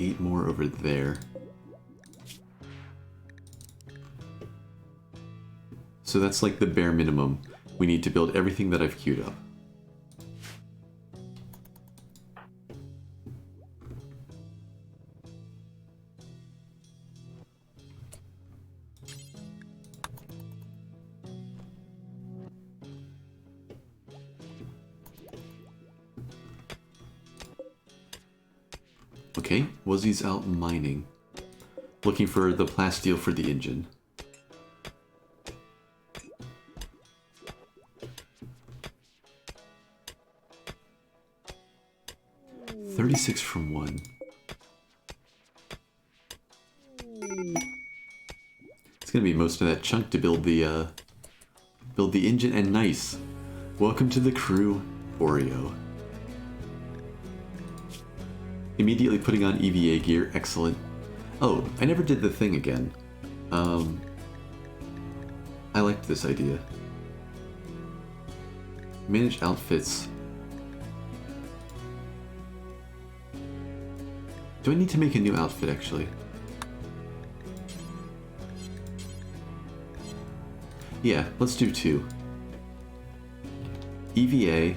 8 more over there. So that's like the bare minimum we need to build everything that I've queued up. Okay, Wuzzy's out mining. Looking for the plasteel for the engine. $36 from 1. It's gonna be most of that chunk to build the engine, and nice. Welcome to the crew, Oreo. Immediately putting on EVA gear, excellent. Oh, I never did the thing again. I liked this idea. Manage outfits. Do I need to make a new outfit, actually? Yeah, let's do 2. EVA.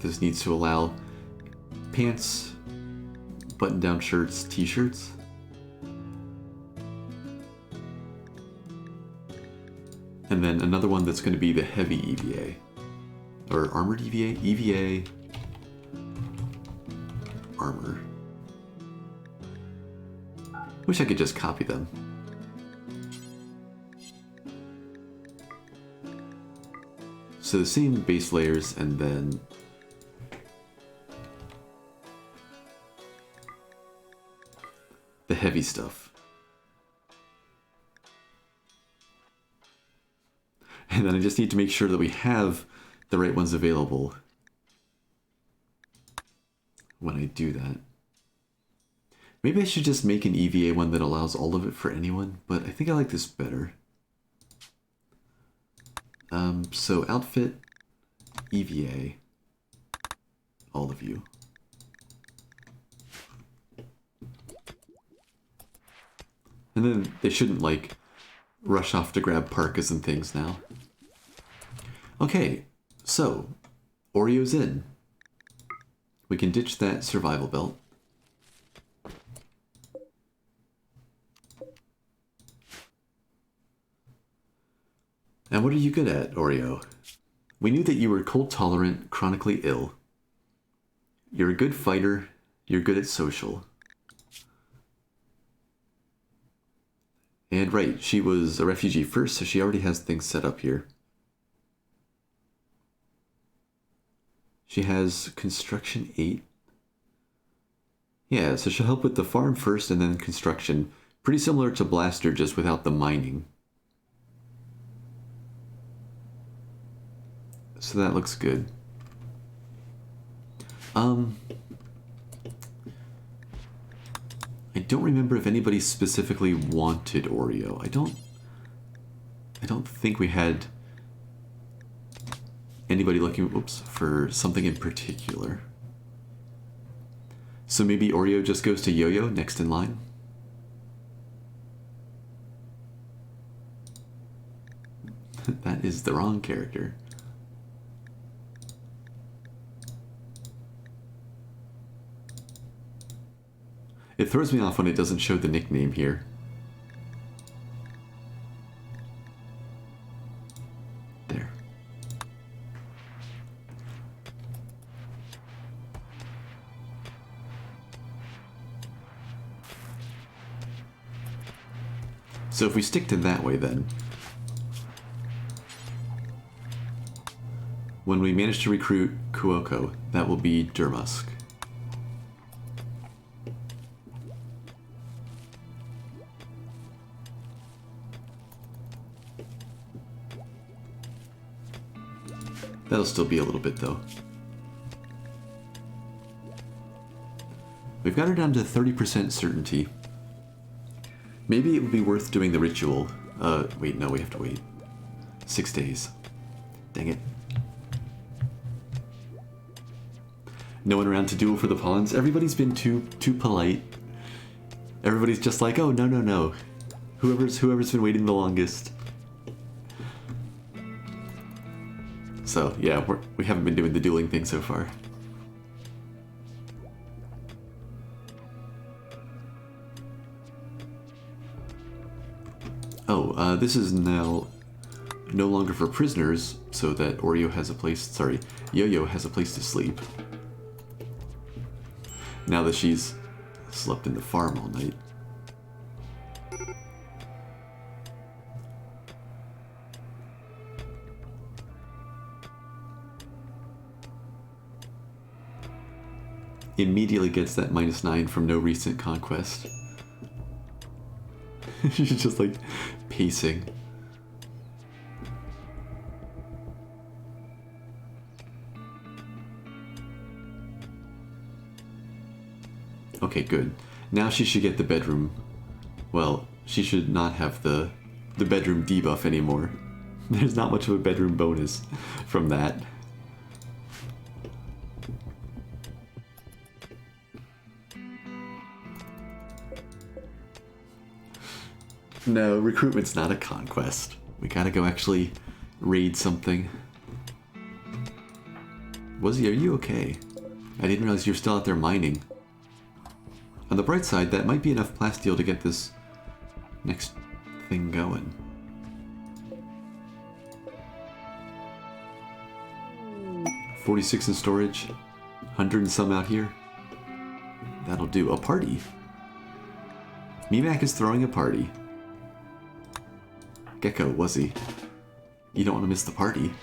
This needs to allow pants, button-down shirts, t-shirts. And then another one that's going to be the heavy EVA. Or armored EVA? EVA. Armor. Wish I could just copy them. So the same base layers, and then the heavy stuff. And then I just need to make sure that we have the right ones available when I do that. Maybe I should just make an EVA one that allows all of it for anyone, but I think I like this better. So outfit, EVA, all of you. And then they shouldn't, like, rush off to grab parkas and things now. Okay, so, Oreo's in. We can ditch that survival belt. Now, what are you good at, Oreo? We knew that you were cold tolerant, chronically ill. You're a good fighter. You're good at social. And right, she was a refugee first, so she already has things set up here. She has construction 8. Yeah, so she'll help with the farm first and then construction. Pretty similar to Blaster, just without the mining. So that looks good. I don't remember if anybody specifically wanted Oreo. I don't think we had anybody looking, for something in particular. So maybe Oreo just goes to Yo-Yo next in line? That is the wrong character. It throws me off when it doesn't show the nickname here. There. So if we stick to that way then, when we manage to recruit Kuoko, that will be Durmusk. That'll still be a little bit, though. We've got her down to 30% certainty. Maybe it would be worth doing the ritual. Wait, no, we have to wait. 6 days. Dang it. No one around to duel for the pawns. Everybody's been too polite. Everybody's just like, oh, no, no, no. Whoever's been waiting the longest. So, yeah, we haven't been doing the dueling thing so far. Oh, this is now no longer for prisoners, so that Oreo has a place, sorry, Yo-Yo has a place to sleep. Now that she's slept in the farm all night. Immediately gets that -9 from no recent conquest. She's just like pacing. Okay, good. Now she should get the bedroom. Well, she should not have the bedroom debuff anymore. There's not much of a bedroom bonus from that. No, recruitment's not a conquest. We gotta go actually raid something. Wuzzy, are you okay? I didn't realize you were still out there mining. On the bright side, that might be enough plasteel to get this next thing going. $46 in storage, 100 and some out here. That'll do. A party. Mimak is throwing a party. Gecko, Wuzzy. You don't want to miss the party.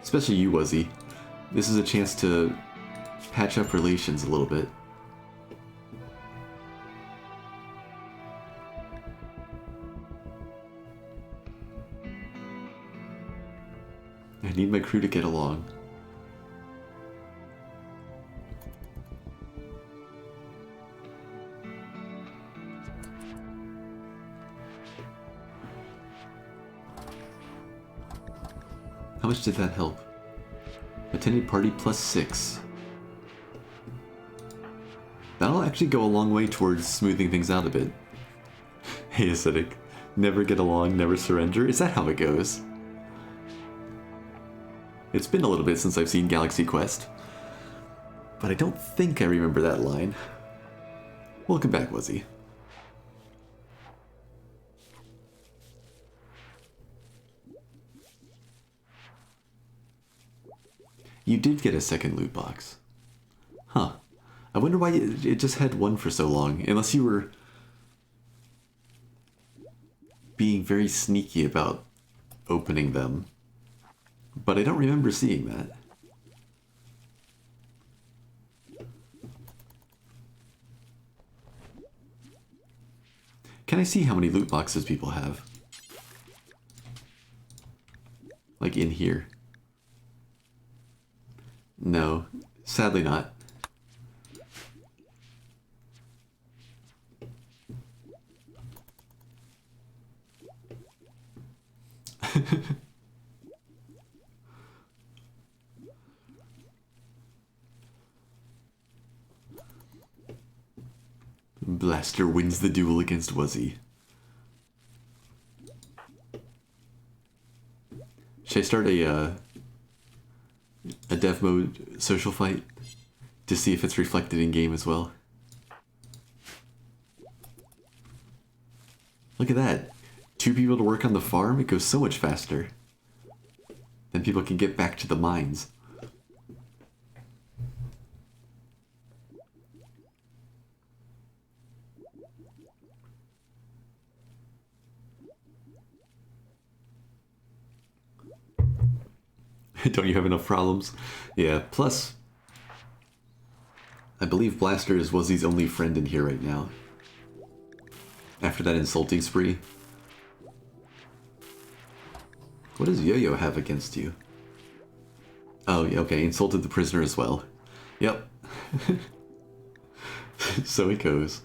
Especially you, Wuzzy. This is a chance to patch up relations a little bit. I need my crew to get along. How much did that help? Attended party +6. That'll actually go a long way towards smoothing things out a bit. Hey, Acidic. Never get along, never surrender? Is that how it goes? It's been a little bit since I've seen Galaxy Quest, but I don't think I remember that line. Welcome back, Wuzzy. You did get a second loot box. Huh. I wonder why it just had one for so long, unless you were being very sneaky about opening them. But I don't remember seeing that. Can I see how many loot boxes people have? Like in here? No, sadly not. Blaster wins the duel against Wuzzy. Should I start a dev mode social fight to see if it's reflected in game as well? Look at that. 2 people to work on the farm, it goes so much faster. Then people can get back to the mines. Don't you have enough problems? Yeah, plus, I believe Blaster is Wuzzy's only friend in here right now. After that insulting spree. What does Yo-Yo have against you? Oh, yeah, okay, insulted the prisoner as well. Yep. So it goes.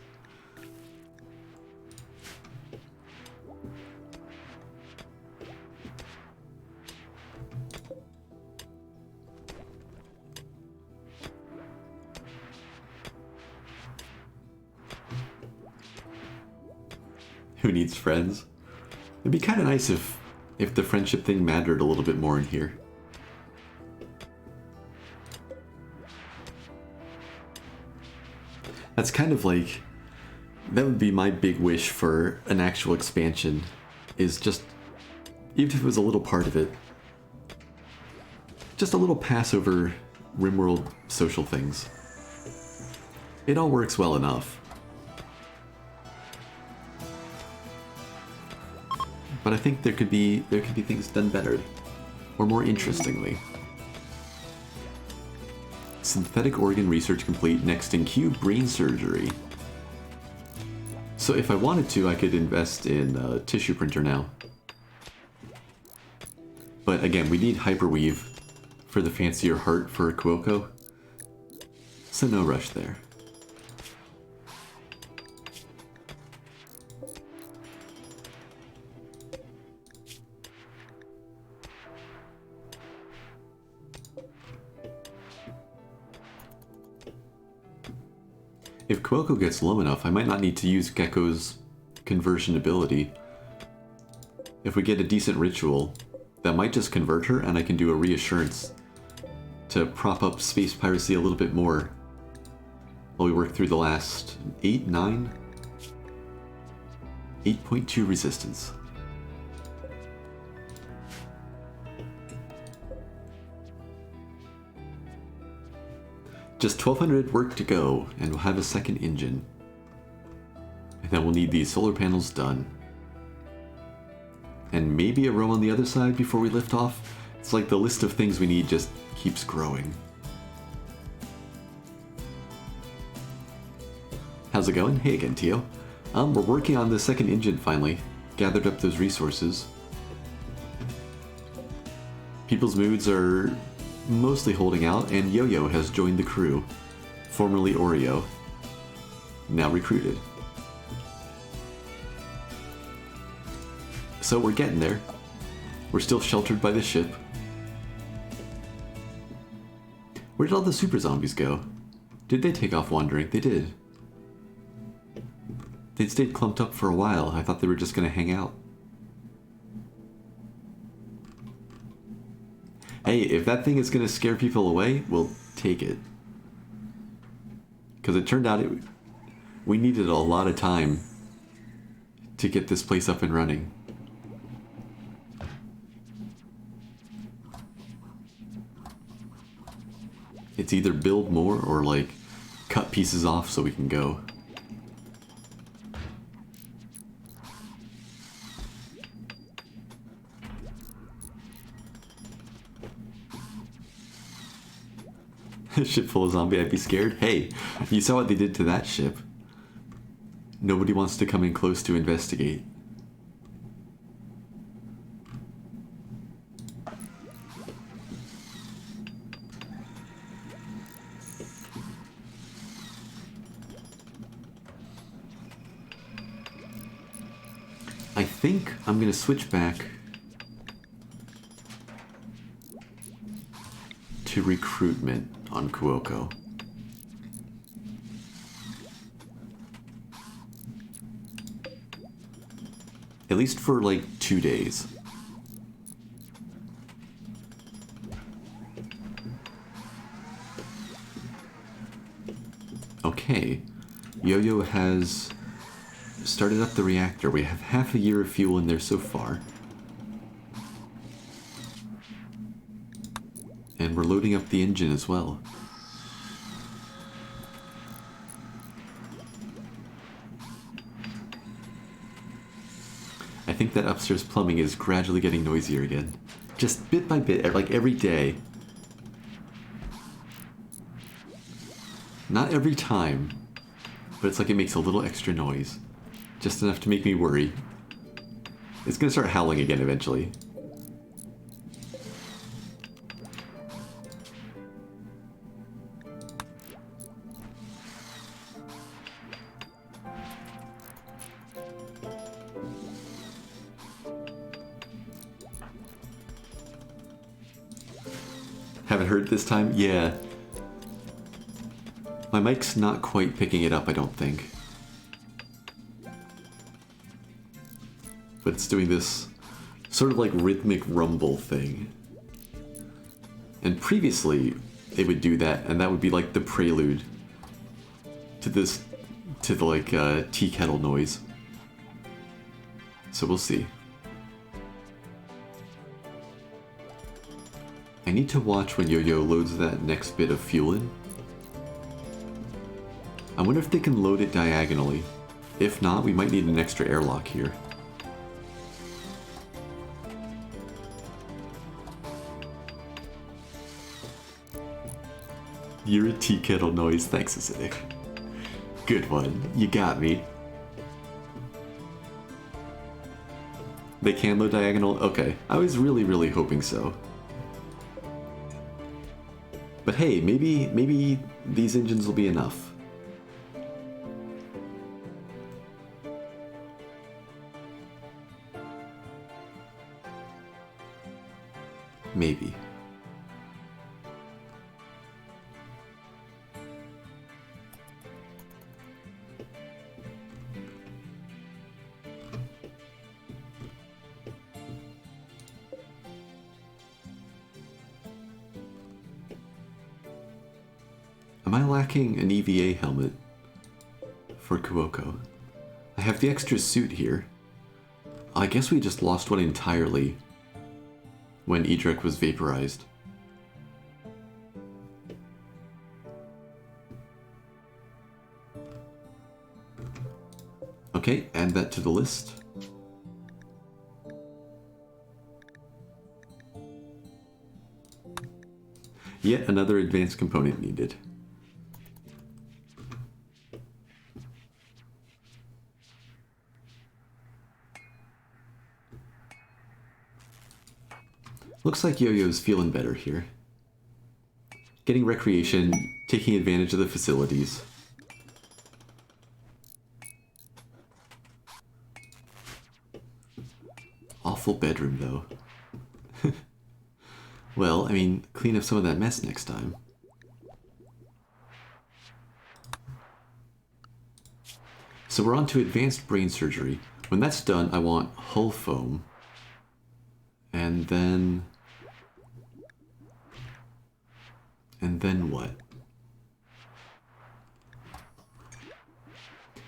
Who needs friends? It'd be kind of nice if the friendship thing mattered a little bit more in here. That's kind of like, that would be my big wish for an actual expansion, is just, even if it was a little part of it, just a little pass over RimWorld social things. It all works well enough. But I think there could be things done better, or more interestingly. Synthetic organ research complete. Next in queue, brain surgery. So if I wanted to, I could invest in a tissue printer now. But again, we need hyperweave for the fancier heart for Cuoco. So no rush there. If Cuoco gets low enough, I might not need to use Gecko's conversion ability. If we get a decent ritual, that might just convert her, and I can do a reassurance to prop up space piracy a little bit more while we work through the last 8, 9? 8.2 resistance. Just 1200 work to go, and we'll have a second engine. And then we'll need these solar panels done. And maybe a row on the other side before we lift off. It's like the list of things we need just keeps growing. How's it going? Hey again, Tio. We're working on the second engine finally. Gathered up those resources. People's moods are mostly holding out, and Yo-Yo has joined the crew, formerly Oreo, now recruited. So we're getting there. We're still sheltered by the ship. Where did all the super zombies go? Did they take off wandering? They did. They'd stayed clumped up for a while. I thought they were just gonna hang out. Hey, if that thing is gonna scare people away, we'll take it. Because it turned out We needed a lot of time to get this place up and running. It's either build more or like cut pieces off so we can go. A ship full of zombie, I'd be scared. Hey, you saw what they did to that ship. Nobody wants to come in close to investigate. I think I'm gonna switch back to recruitment on Cuoco. At least for like 2 days. Okay, Yo-Yo has started up the reactor. We have half a year of fuel in there so far. And we're loading up the engine as well. I think that upstairs plumbing is gradually getting noisier again. Just bit by bit, like every day. Not every time, but it's like it makes a little extra noise. Just enough to make me worry. It's gonna start howling again eventually. Haven't heard it this time? Yeah. My mic's not quite picking it up, I don't think. But it's doing this sort of like rhythmic rumble thing. And previously, it would do that, and that would be like the prelude to this, to the like tea kettle noise. So we'll see. I need to watch when Yo-Yo loads that next bit of fuel in. I wonder if they can load it diagonally. If not, we might need an extra airlock here. You're a tea kettle noise, thanks Acidic. Good one, you got me. They can load diagonal? Okay, I was really hoping so. But hey, maybe these engines will be enough. Maybe. Am I lacking an EVA helmet for Cuoco? I have the extra suit here. I guess we just lost one entirely when Edric was vaporized. Okay, add that to the list. Yet another advanced component needed. Looks like Yo-Yo's feeling better here. Getting recreation, taking advantage of the facilities. Awful bedroom, though. Well, I mean, clean up some of that mess next time. So we're on to advanced brain surgery. When that's done, I want hull foam. And then what?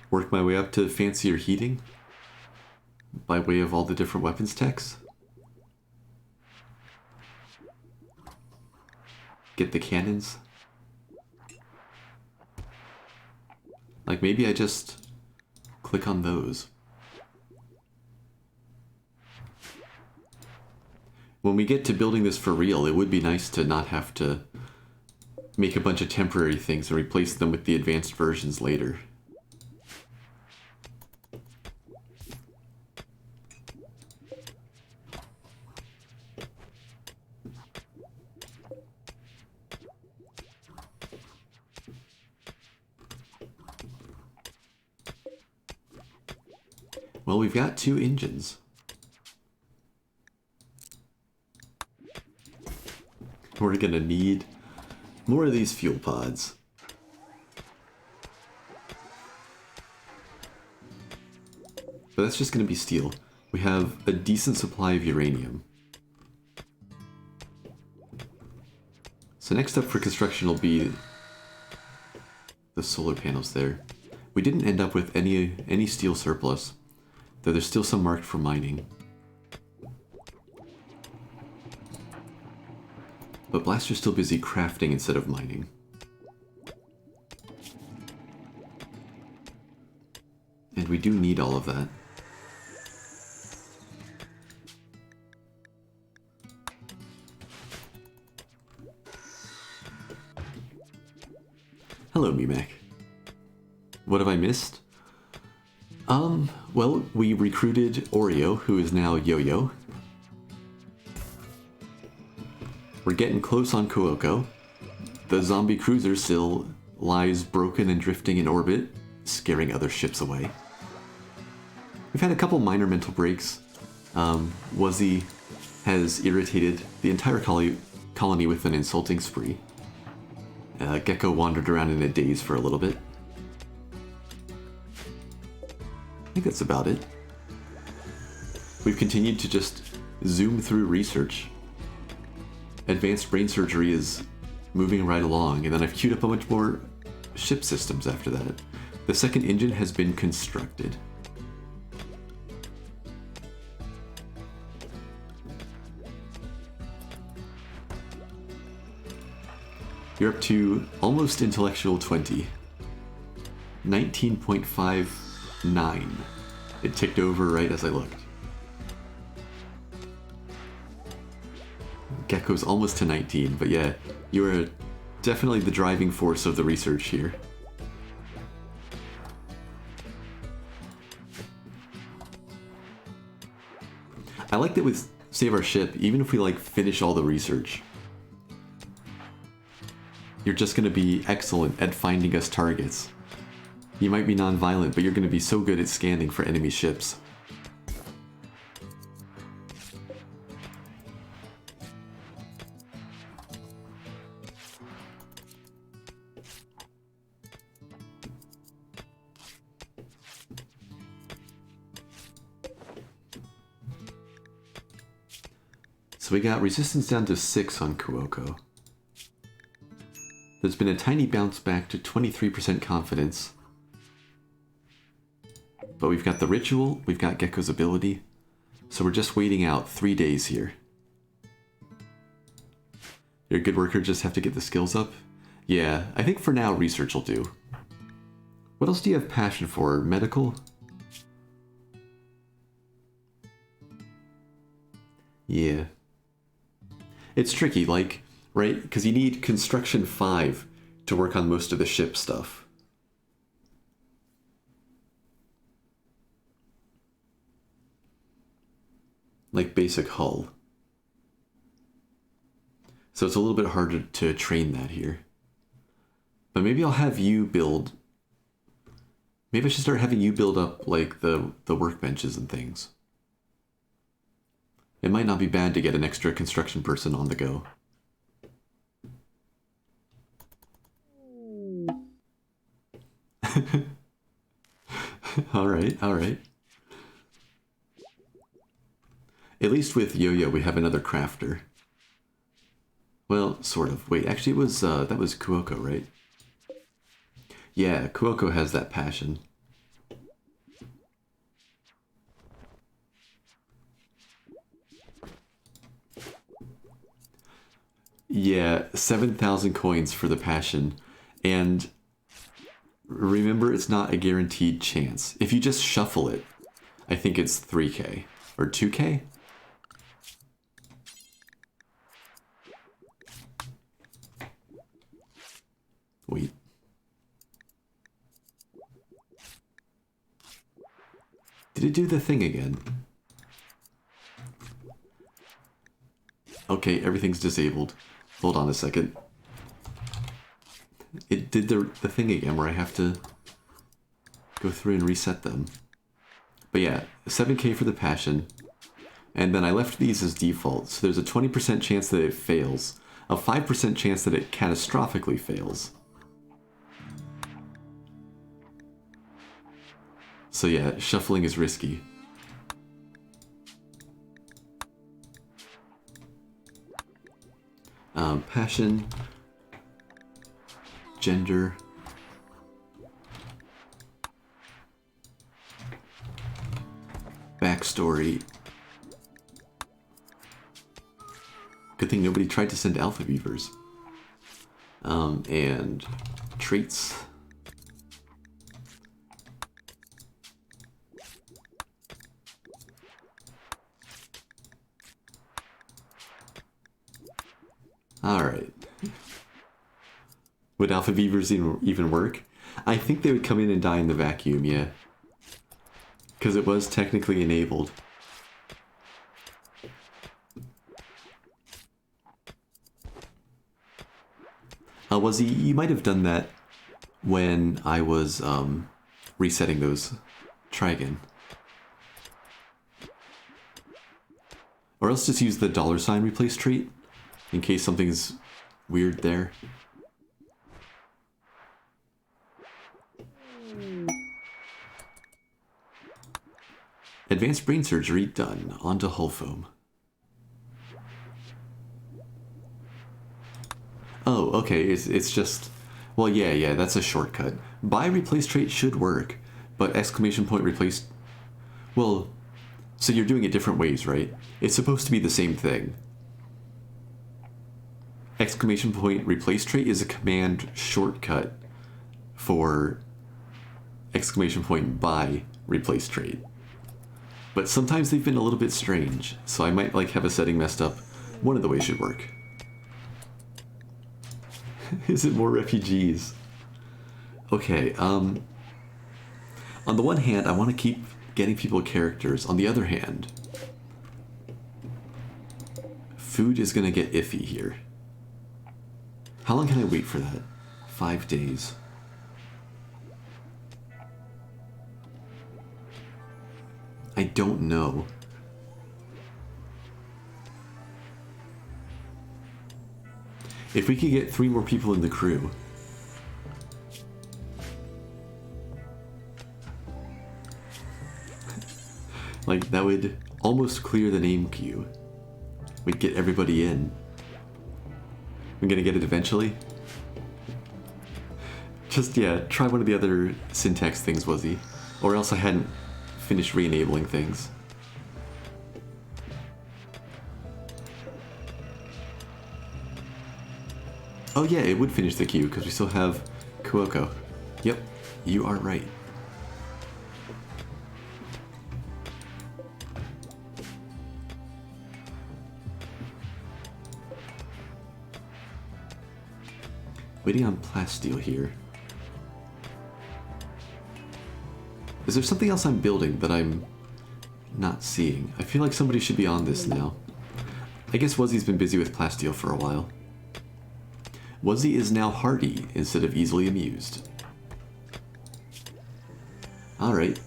work my way up to fancier heating by way of all the different weapons techs. Get the cannons. Like, maybe I just click on those. When we get to building this for real, it would be nice to not have to make a bunch of temporary things and replace them with the advanced versions later. Well, we've got 2 engines. We're gonna need more of these fuel pods. But that's just gonna be steel. We have a decent supply of uranium. So next up for construction will be the solar panels there. We didn't end up with any steel surplus, though there's still some marked for mining. But Blaster's still busy crafting instead of mining. And we do need all of that. Hello, Mimek. What have I missed? Well, we recruited Oreo, who is now Yo-Yo. We're getting close on Kuoko. The zombie cruiser still lies broken and drifting in orbit, scaring other ships away. We've had a couple minor mental breaks. Wuzzy has irritated the entire colony with an insulting spree. Gecko wandered around in a daze for a little bit. I think that's about it. We've continued to just zoom through research. Advanced brain surgery is moving right along, and then I've queued up a bunch more ship systems after that. The second engine has been constructed. You're up to almost intellectual 20. 19.59. It ticked over right as I looked. Gecko's almost to 19, but yeah, you are definitely the driving force of the research here. I like that with Save Our Ship, even if we like finish all the research, you're just going to be excellent at finding us targets. You might be non-violent, but you're going to be so good at scanning for enemy ships. So we got resistance down to 6 on Kuoko. There's been a tiny bounce back to 23% confidence. But we've got the ritual, we've got Gecko's ability, so we're just waiting out 3 days here. You're a good worker, just have to get the skills up? Yeah, I think for now research will do. What else do you have passion for? Medical? Yeah. It's tricky, like, right? Because you need construction 5 to work on most of the ship stuff. Like basic hull. So it's a little bit harder to train that here. But maybe I'll have you build... Maybe I should start having you build up, like, the workbenches and things. It might not be bad to get an extra construction person on the go. Alright, alright. At least with Yo-Yo we have another crafter. Well, sort of. Wait, actually it was, that was Kuoko, right? Yeah, Kuoko has that passion. Yeah, 7,000 coins for the passion. And remember, it's not a guaranteed chance. If you just shuffle it, I think it's 3k or 2k. Wait. Did it do the thing again? Okay, everything's disabled. Hold on a second. It did the thing again where I have to go through and reset them. But yeah, 7k for the passion. And then I left these as default, so there's a 20% chance that it fails, a 5% chance that it catastrophically fails. So yeah, shuffling is risky. Passion, gender, backstory. Good thing nobody tried to send alpha beavers. And traits. Alright. Would alpha beavers even work? I think they would come in and die in the vacuum, yeah. Because it was technically enabled. Was he? You might have done that when I was resetting those. Try again. Or else just use the $sign replace trait in case something's weird there. Advanced brain surgery done. On to hull foam. Oh, okay, it's just... Well, yeah, that's a shortcut. Buy replace trait should work, but exclamation point replace... Well, so you're doing it different ways, right? It's supposed to be the same thing. Exclamation point replace trait is a command shortcut for exclamation point buy replace trait. But sometimes they've been a little bit strange, so I might like have a setting messed up. One of the ways should work. Is it more refugees? Okay, on the one hand, I want to keep getting people characters. On the other hand, food is going to get iffy here. How long can I wait for that? 5 days. I don't know. If we could get 3 more people in the crew. Like, that would almost clear the name queue. We'd get everybody in. We're gonna get it eventually? Just, yeah, try one of the other syntax things, was he? Or else I hadn't finished re-enabling things. Oh yeah, it would finish the queue because we still have Kuoko. Yep, you are right. Waiting on plasteel here. Is there something else I'm building that I'm not seeing? I feel like somebody should be on this now. I guess Wuzzy's been busy with plasteel for a while. Wuzzy is now hardy instead of easily amused. Alright.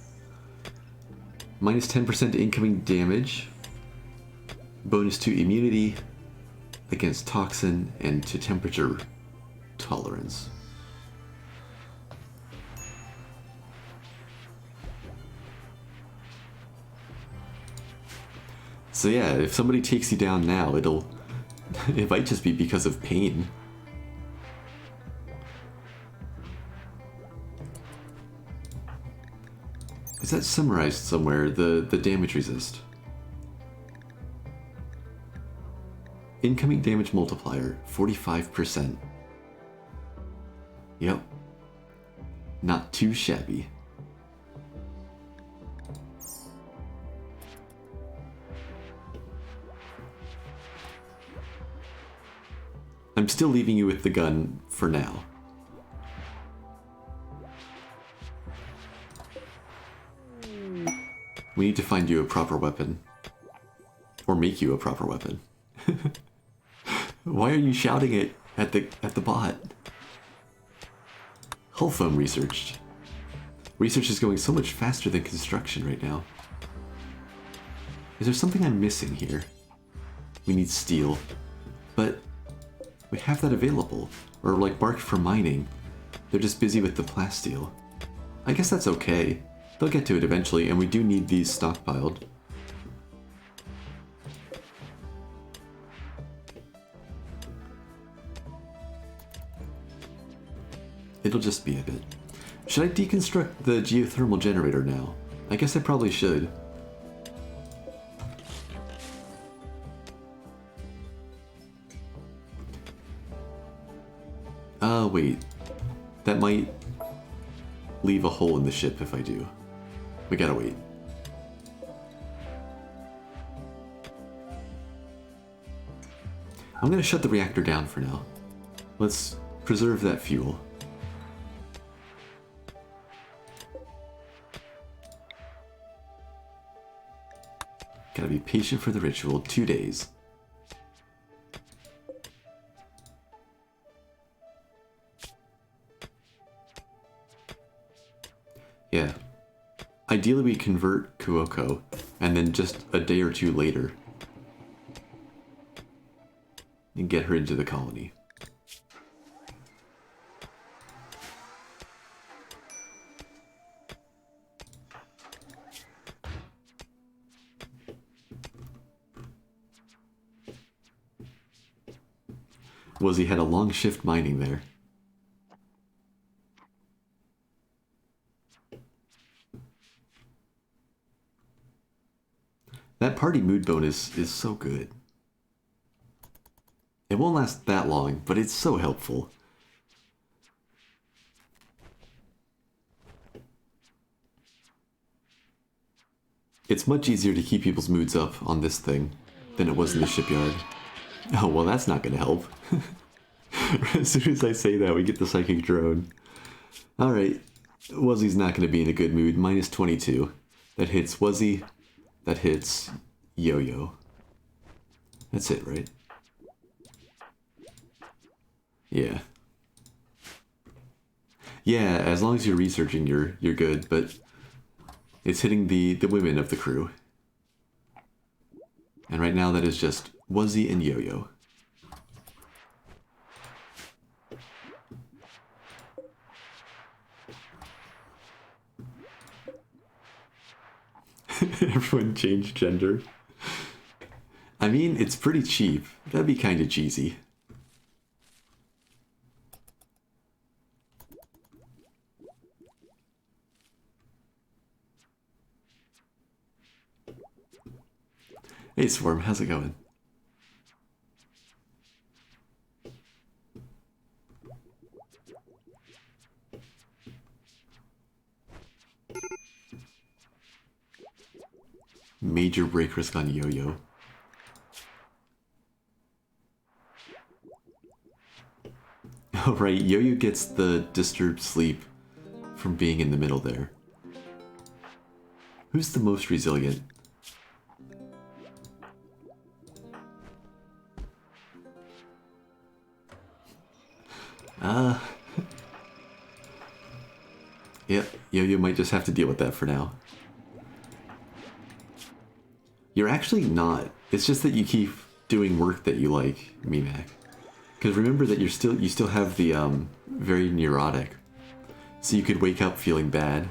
Minus 10% incoming damage. Bonus to immunity against toxin and to temperature tolerance. So yeah, if somebody takes you down now, it might just be because of pain. Is that summarized somewhere, the damage resist? Incoming damage multiplier, 45%. Yep. Not too shabby. I'm still leaving you with the gun for now. We need to find you a proper weapon. Or make you a proper weapon. Why are you shouting it at the bot? Hull foam researched. Research is going so much faster than construction right now. Is there something I'm missing here? We need steel. But we have that available. Or like marked for mining. They're just busy with the plasteel. I guess that's okay. They'll get to it eventually, and we do need these stockpiled. It'll just be a bit. Should I deconstruct the geothermal generator now? I guess I probably should. Wait. That might leave a hole in the ship if I do. We gotta wait. I'm gonna shut the reactor down for now. Let's preserve that fuel. Gotta be patient for the ritual. 2 days. Yeah. Ideally we convert Kuoko, and then just a day or two later, and get her into the colony. Wuzzy had a long shift mining there. That party mood bonus is so good. It won't last that long, but it's so helpful. It's much easier to keep people's moods up on this thing than it was in the shipyard. Oh, well, that's not going to help. As soon as I say that, we get the psychic drone. Alright, Wuzzy's not going to be in a good mood. Minus 22. That hits Wuzzy. That hits Yo-Yo. That's it, right? Yeah. Yeah, as long as you're researching, you're good, but it's hitting the women of the crew. And right now that is just Wuzzy and Yo-Yo. Everyone changed gender. I mean, it's pretty cheap. That'd be kind of cheesy. Hey Swarm, how's it going? Major break risk on Yo-Yo. Oh right, Yo-Yo gets the disturbed sleep from being in the middle there. Who's the most resilient? Yep, Yo-Yo might just have to deal with that for now. You're actually not. It's just that you keep doing work that you like, Mimak. Because remember that you still have the very neurotic. So you could wake up feeling bad.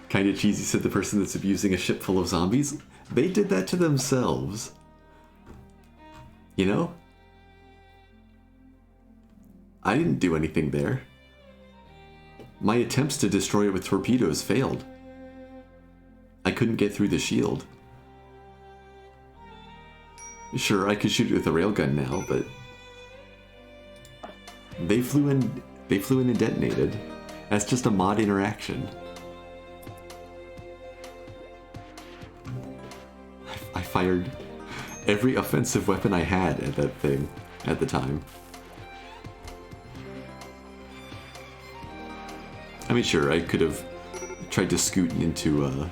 Kinda cheesy, said the person that's abusing a ship full of zombies. They did that to themselves. You know? I didn't do anything there. My attempts to destroy it with torpedoes failed. I couldn't get through the shield. Sure, I could shoot it with a railgun now, but they flew in and detonated. That's just a mod interaction. I fired every offensive weapon I had at that thing at the time. I mean, sure, I could have tried to scoot into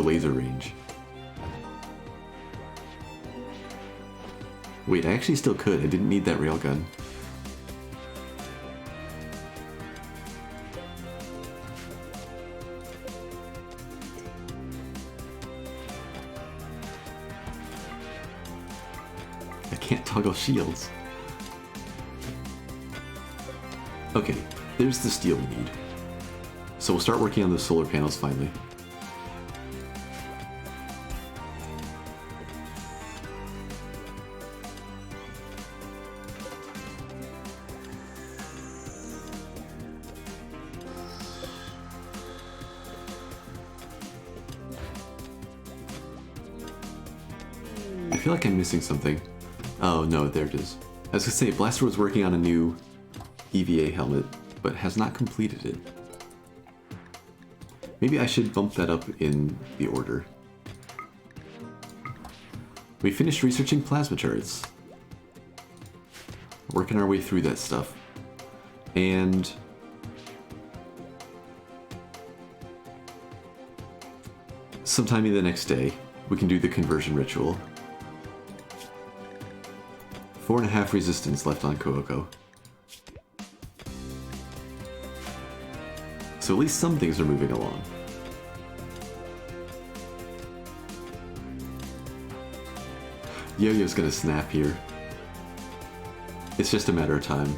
laser range. Wait, I actually still could. I didn't need that railgun. I can't toggle shields. Okay, there's the steel we need. So we'll start working on those solar panels finally. I feel like I'm missing something. Oh no, there it is. I was gonna say, Blaster was working on a new EVA helmet, but has not completed it. Maybe I should bump that up in the order. We finished researching plasma turrets. Working our way through that stuff. And sometime in the next day, we can do the conversion ritual. 4.5 resistance left on Kuoko. So at least some things are moving along. Yo-Yo's gonna snap here. It's just a matter of time.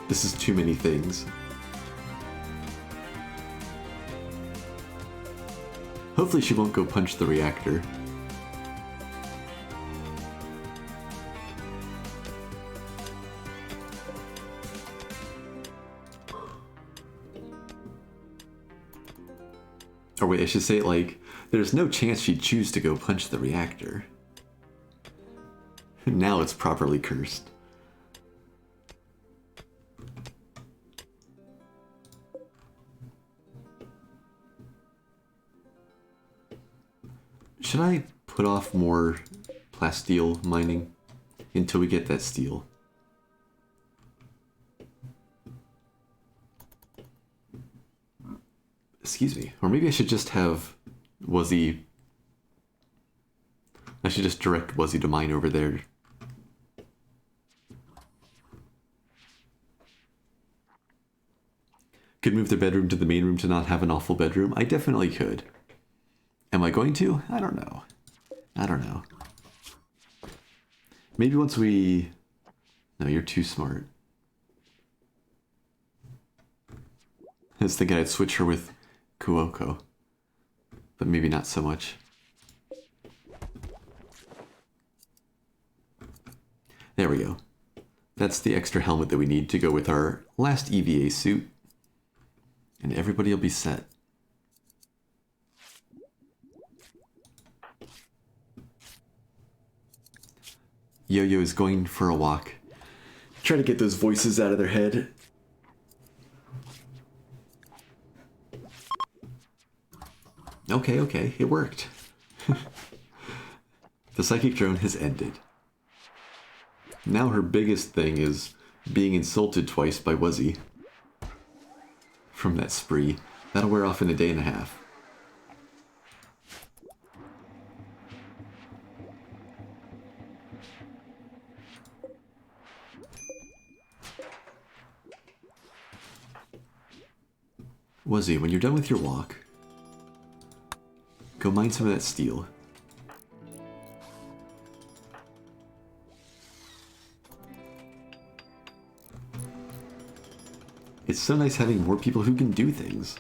This is too many things. Hopefully she won't go punch the reactor. Or wait, I should say it like, there's no chance she'd choose to go punch the reactor. Now it's properly cursed. Should I put off more plasteel mining until we get that steel? Excuse me. Or maybe I should just have Wuzzy... I should just direct Wuzzy to mine over there. Could move the bedroom to the main room to not have an awful bedroom? I definitely could. Am I going to? I don't know. I don't know. Maybe once we... No, you're too smart. I was thinking I'd switch her with Kuoko. But maybe not so much. There we go. That's the extra helmet that we need to go with our last EVA suit. And everybody will be set. Yo-Yo is going for a walk. Try to get those voices out of their head. Okay, it worked. The psychic drone has ended. Now her biggest thing is being insulted twice by Wuzzy. From that spree. That'll wear off in a day and a half. Wuzzy, when you're done with your walk, go mine some of that steel. It's so nice having more people who can do things.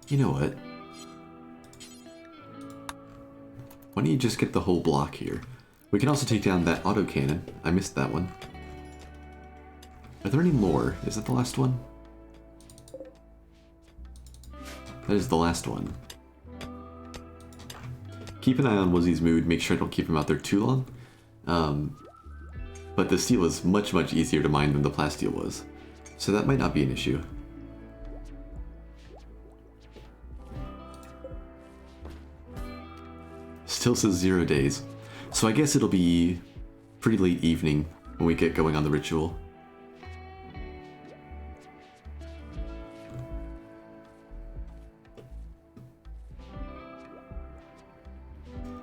You know what? Why don't you just get the whole block here? We can also take down that autocannon. I missed that one. Are there any more? Is that the last one? That is the last one. Keep an eye on Woozie's mood, make sure I don't keep him out there too long. But the steel is much, much easier to mine than the plasteel was. So that might not be an issue. Still says 0 days. So I guess it'll be pretty late evening when we get going on the ritual.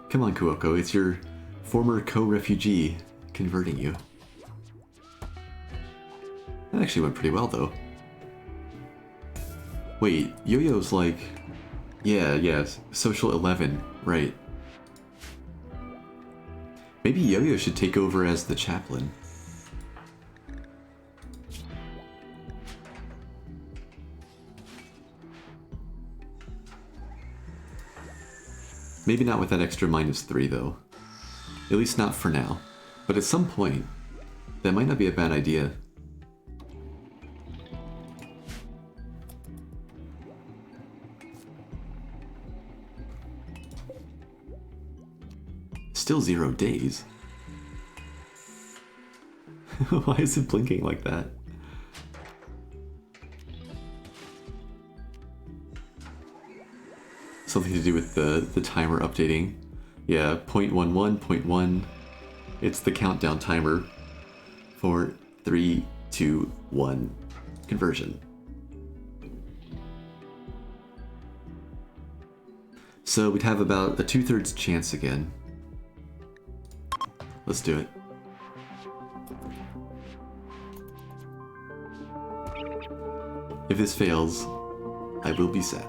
Come on, Kuoko, it's your former co-refugee converting you. That actually went pretty well, though. Wait, Yo-Yo's like... Yeah, social 11, right. Maybe Yo-Yo should take over as the chaplain. Maybe not with that extra -3, though. At least not for now. But at some point, that might not be a bad idea. Still 0 days. Why is it blinking like that? Something to do with the timer updating. Yeah, 0.11, 0.1. It's the countdown timer for 3, 2, 1 conversion. So we'd have about a 2/3 chance again. Let's do it. If this fails, I will be sad.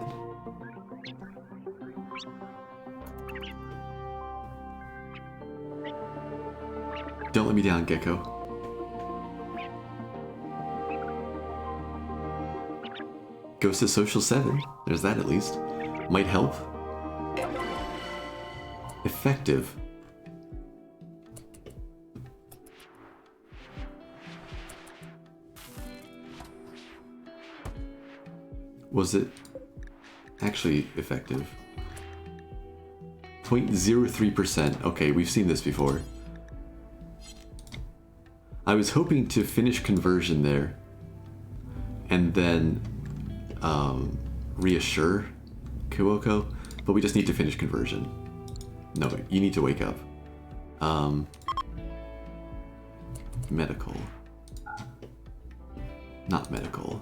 Don't let me down, Gecko. Goes to social 7. There's that at least. Might help. Effective. Was it actually effective? 0.03%. Okay, we've seen this before. I was hoping to finish conversion there and then reassure Kuoko, but we just need to finish conversion. No, you need to wake up. Medical. Not medical.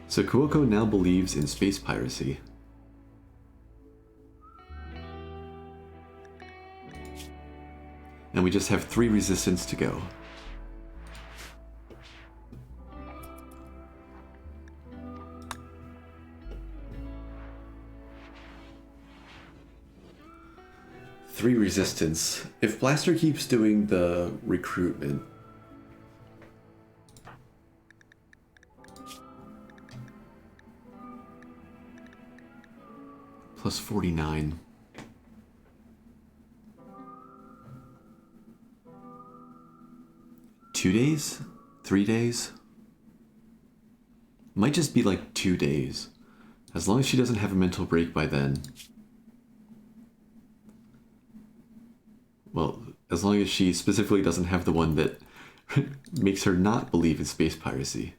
So Kuoko now believes in space piracy. And we just have 3 resistance to go. Three resistance. If Blaster keeps doing the recruitment, plus 49. Two days? 3 days? Might just be like 2 days. As long as she doesn't have a mental break by then. Well, as long as she specifically doesn't have the one that makes her not believe in space piracy.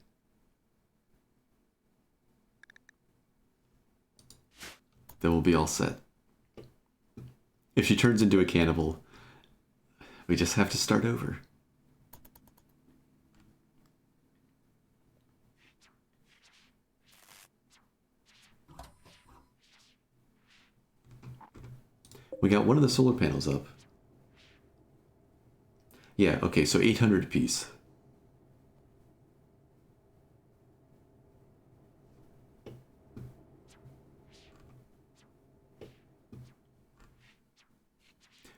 Then we'll be all set. If she turns into a cannibal, we just have to start over. We got one of the solar panels up. Yeah, okay, so 800 apiece.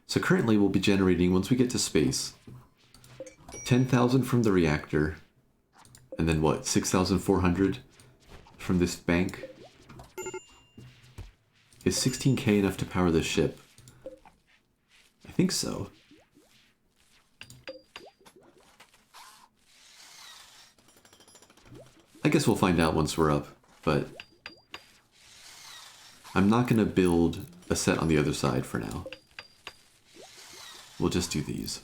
So currently we'll be generating, once we get to space, 10,000 from the reactor, and then what, 6,400 from this bank? Is 16k enough to power the ship? I think so. I guess we'll find out once we're up, but I'm not going to build a set on the other side for now. We'll just do these.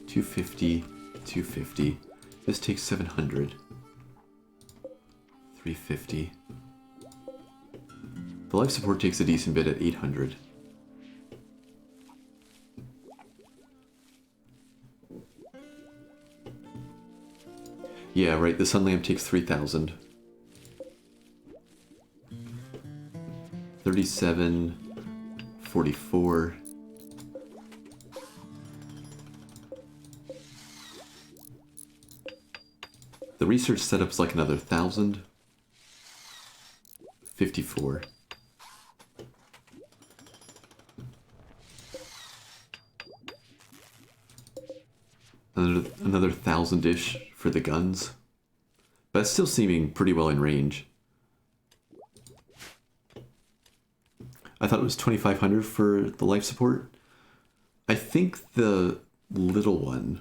$250, $250. This takes 700. $350. The life support takes a decent bit at 800. Yeah, right, the sun lamp takes 3,000. 37, 44. The research setup's like another 1,000. 54. Another 1,000-ish for the guns. But it's still seeming pretty well in range. I thought it was 2,500 for the life support. I think the little one...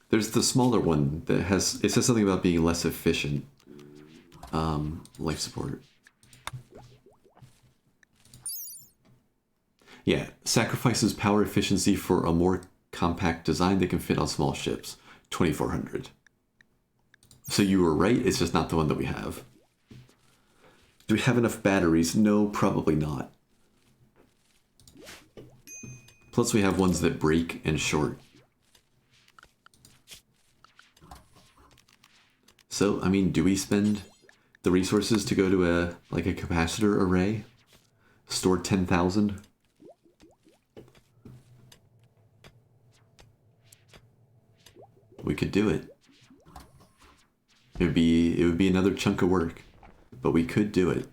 There's the smaller one that has... It says something about being less efficient. Life support. Yeah, sacrifices power efficiency for a more compact design that can fit on small ships. 2,400. So you were right, it's just not the one that we have. Do we have enough batteries? No, probably not. Plus we have ones that break and short. So, I mean, do we spend the resources to go to a capacitor array? Store 10,000? We could do it. It would be another chunk of work, but we could do it.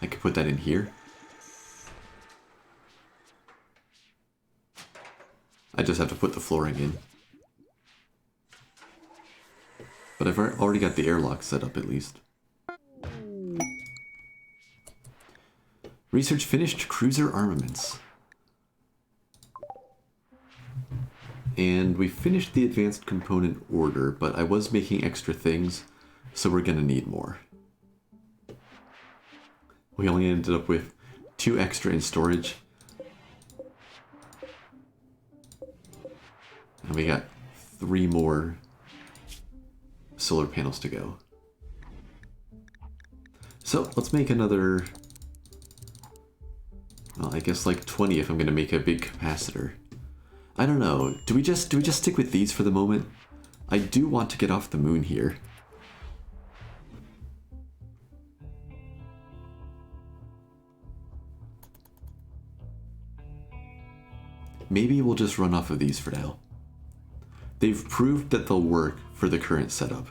I could put that in here. I just have to put the flooring in. But I've already got the airlock set up at least. Research finished. Cruiser armaments. And we finished the advanced component order, but I was making extra things, so we're gonna need more. We only ended up with 2 extra in storage. And we got 3 more solar panels to go. So let's make another, well, I guess like 20 if I'm gonna make a big capacitor. I don't know, do we just stick with these for the moment? I do want to get off the moon here. Maybe we'll just run off of these for now. They've proved that they'll work for the current setup.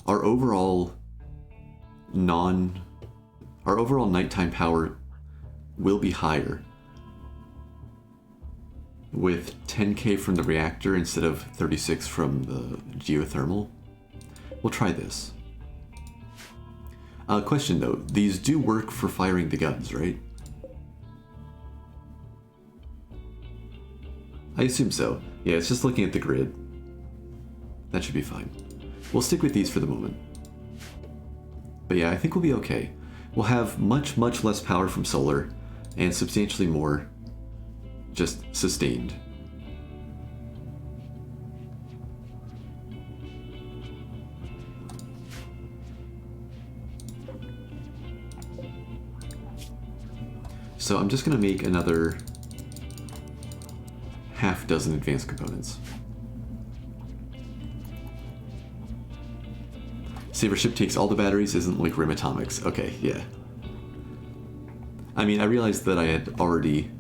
Our overall nighttime power will be higher with 10k from the reactor instead of 36 from the geothermal. We'll try this. Question though, these do work for firing the guns, right? I assume so. Yeah, it's just looking at the grid. That should be fine. We'll stick with these for the moment. But yeah, I think we'll be okay. We'll have much, much less power from solar and substantially more just sustained. So I'm just gonna make another half dozen advanced components. Saber ship takes all the batteries, isn't like Rim Atomics. Okay, yeah. I mean, I realized that I had already...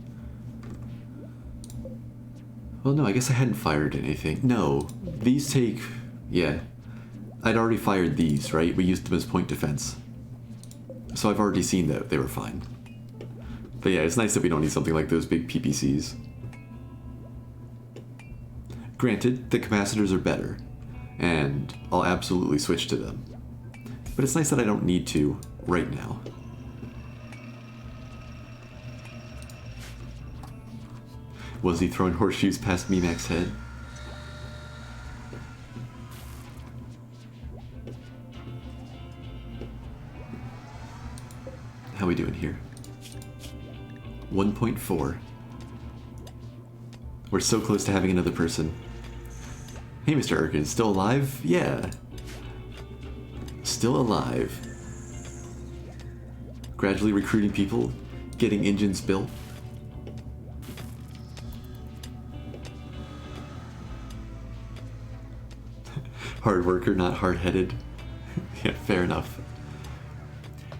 Well, no, I guess I hadn't fired anything. No, these take... Yeah. I'd already fired these, right? We used them as point defense. So I've already seen that they were fine. But yeah, it's nice that we don't need something like those big PPCs. Granted, the capacitors are better, and I'll absolutely switch to them. But it's nice that I don't need to right now. Was he throwing horseshoes past Mimac's head? How we doing here? 1.4. We're so close to having another person. Hey, Mr. Erkin, still alive? Yeah. Still alive. Gradually recruiting people, getting engines built. Hard worker, not hard-headed. Yeah, fair enough.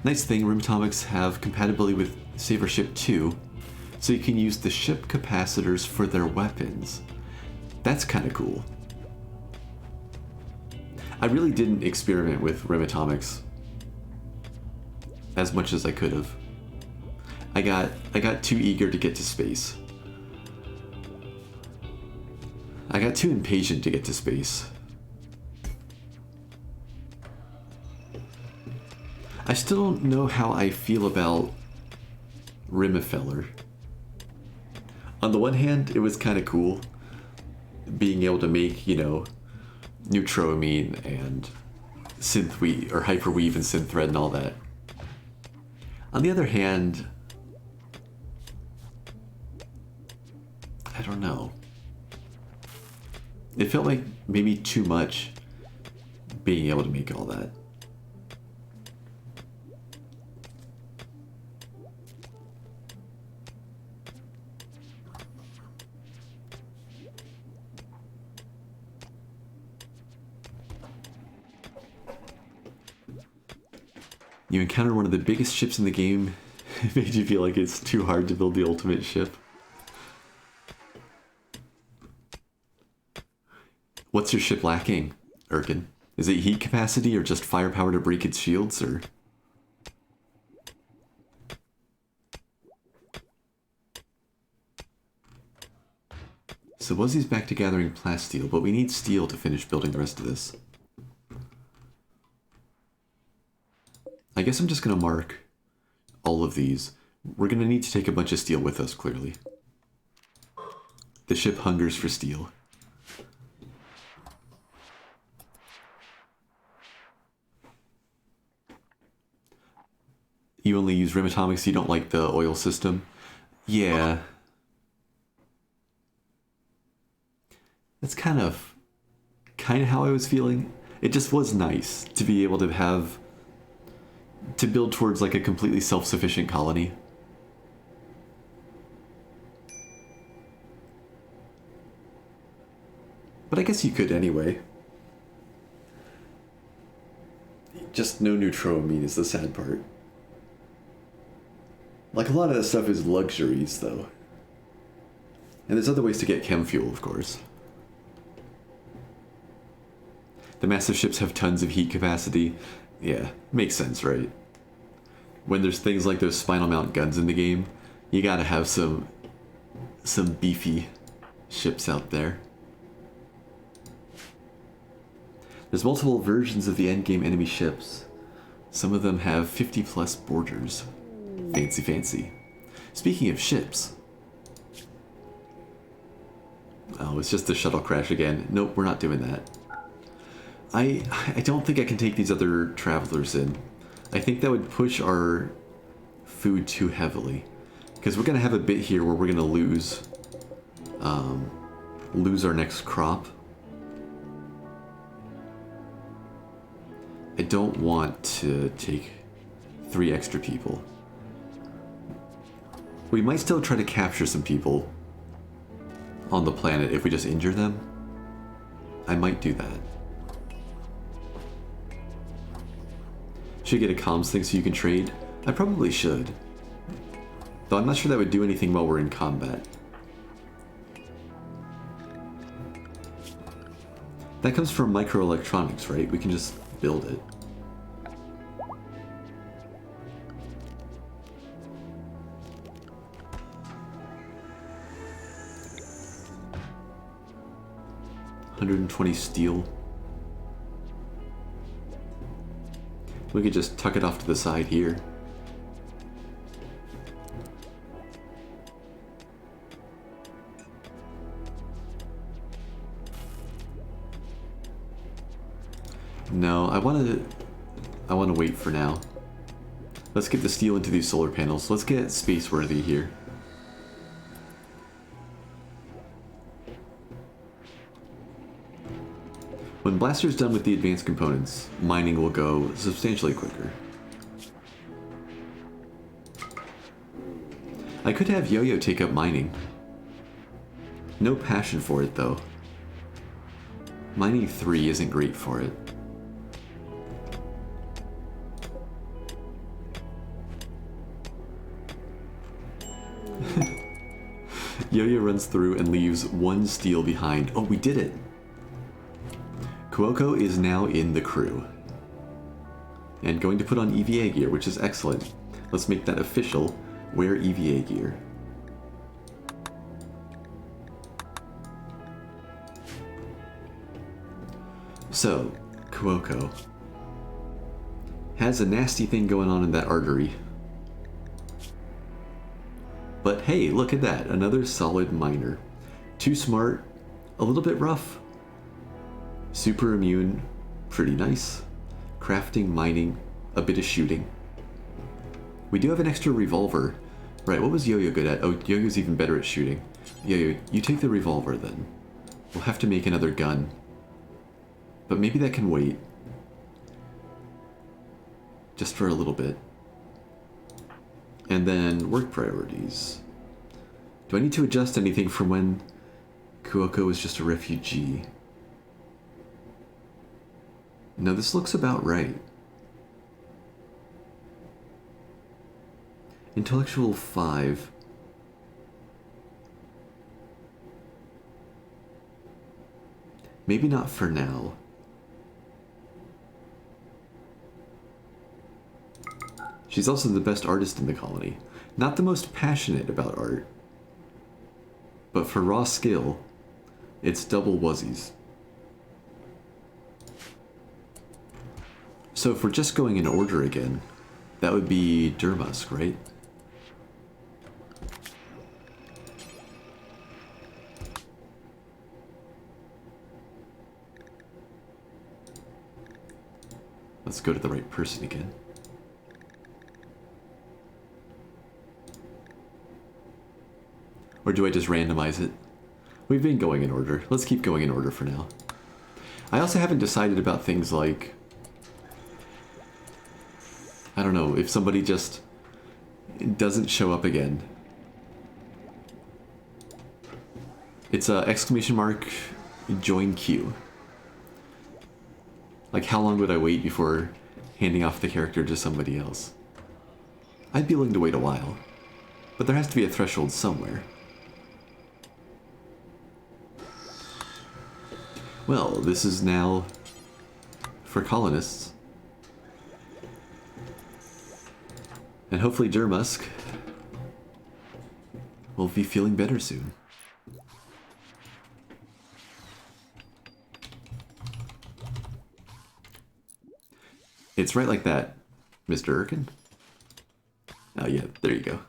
Nice thing, Rim Atomics have compatibility with Saver Ship 2, so you can use the ship capacitors for their weapons. That's kind of cool. I really didn't experiment with Rim Atomics as much as I could have. I got too eager to get to space. I got too impatient to get to space. I still don't know how I feel about Rimifeller. On the one hand, it was kind of cool being able to make, you know, neutroamine and synthweave or hyperweave and synthread and all that. On the other hand, I don't know. It felt like maybe too much being able to make all that. You encounter one of the biggest ships in the game. It made you feel like it's too hard to build the ultimate ship. What's your ship lacking, Erkin? Is it heat capacity or just firepower to break its shields, or...? So Wuzzy's back to gathering plasteel, but we need steel to finish building the rest of this. I guess I'm just going to mark all of these. We're going to need to take a bunch of steel with us, clearly. The ship hungers for steel. You only use Rim Atomics, you don't like the oil system? Yeah. That's kind of how I was feeling. It just was nice to be able to build towards like a completely self-sufficient colony. But I guess you could anyway. Just no neutroamine is the sad part. Like, a lot of that stuff is luxuries, though. And there's other ways to get chem fuel, of course. The massive ships have tons of heat capacity. Yeah, makes sense, right? When there's things like those spinal mount guns in the game, you gotta have some beefy ships out there. There's multiple versions of the endgame enemy ships. Some of them have 50 plus boarders. Fancy, fancy. Speaking of ships. Oh, it's just the shuttle crash again. Nope, we're not doing that. I don't think I can take these other travelers in. I think that would push our food too heavily. Because we're going to have a bit here where we're going to lose our next crop. I don't want to take 3 extra people. We might still try to capture some people on the planet if we just injure them. I might do that. Should get a comms thing so you can trade? I probably should. Though I'm not sure that would do anything while we're in combat. That comes from microelectronics, right? We can just build it. $120 steel. We could just tuck it off to the side here. No, I want to wait for now. Let's get the steel into these solar panels. Let's get space-worthy here. When Blaster's done with the advanced components, mining will go substantially quicker. I could have Yo-Yo take up mining. No passion for it, though. Mining 3 isn't great for it. Yo-Yo runs through and leaves 1 steel behind. Oh, we did it! Cuoco is now in the crew. And going to put on EVA gear, which is excellent. Let's make that official. Wear EVA gear. So, Cuoco has a nasty thing going on in that artery. But hey, look at that. Another solid miner. Too smart, a little bit rough. Super immune, pretty nice. Crafting, mining, a bit of shooting. We do have an extra revolver. Right, what was Yo-Yo good at? Oh, Yo-Yo's even better at shooting. Yo-Yo, you take the revolver then. We'll have to make another gun. But maybe that can wait. Just for a little bit. And then work priorities. Do I need to adjust anything from when Cuoco was just a refugee? No, this looks about right. Intellectual 5. Maybe not for now. She's also the best artist in the colony. Not the most passionate about art. But for raw skill, it's double wuzzies. So if we're just going in order again, that would be Durmusk, right? Let's go to the right person again. Or do I just randomize it? We've been going in order. Let's keep going in order for now. I also haven't decided about things like, I don't know, if somebody just doesn't show up again. It's a exclamation mark join queue. Like, how long would I wait before handing off the character to somebody else? I'd be willing to wait a while, but there has to be a threshold somewhere. Well, this is now for colonists. And hopefully Durmusk will be feeling better soon. It's right like that, Mr. Erkin. Oh yeah, there you go.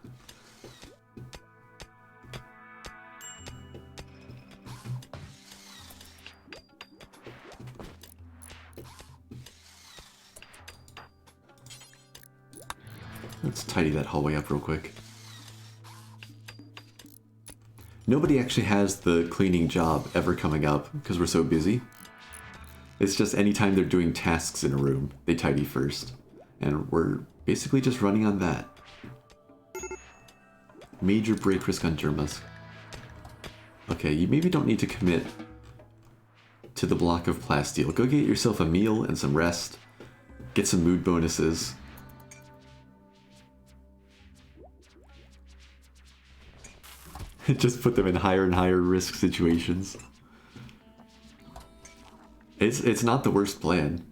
Let's tidy that hallway up real quick. Nobody actually has the cleaning job ever coming up because we're so busy. It's just anytime they're doing tasks in a room, they tidy first. And we're basically just running on that. Major break risk on Durmusk. Okay, you maybe don't need to commit to the block of plasteel. Go get yourself a meal and some rest. Get some mood bonuses. Just put them in higher and higher risk situations. It's not the worst plan.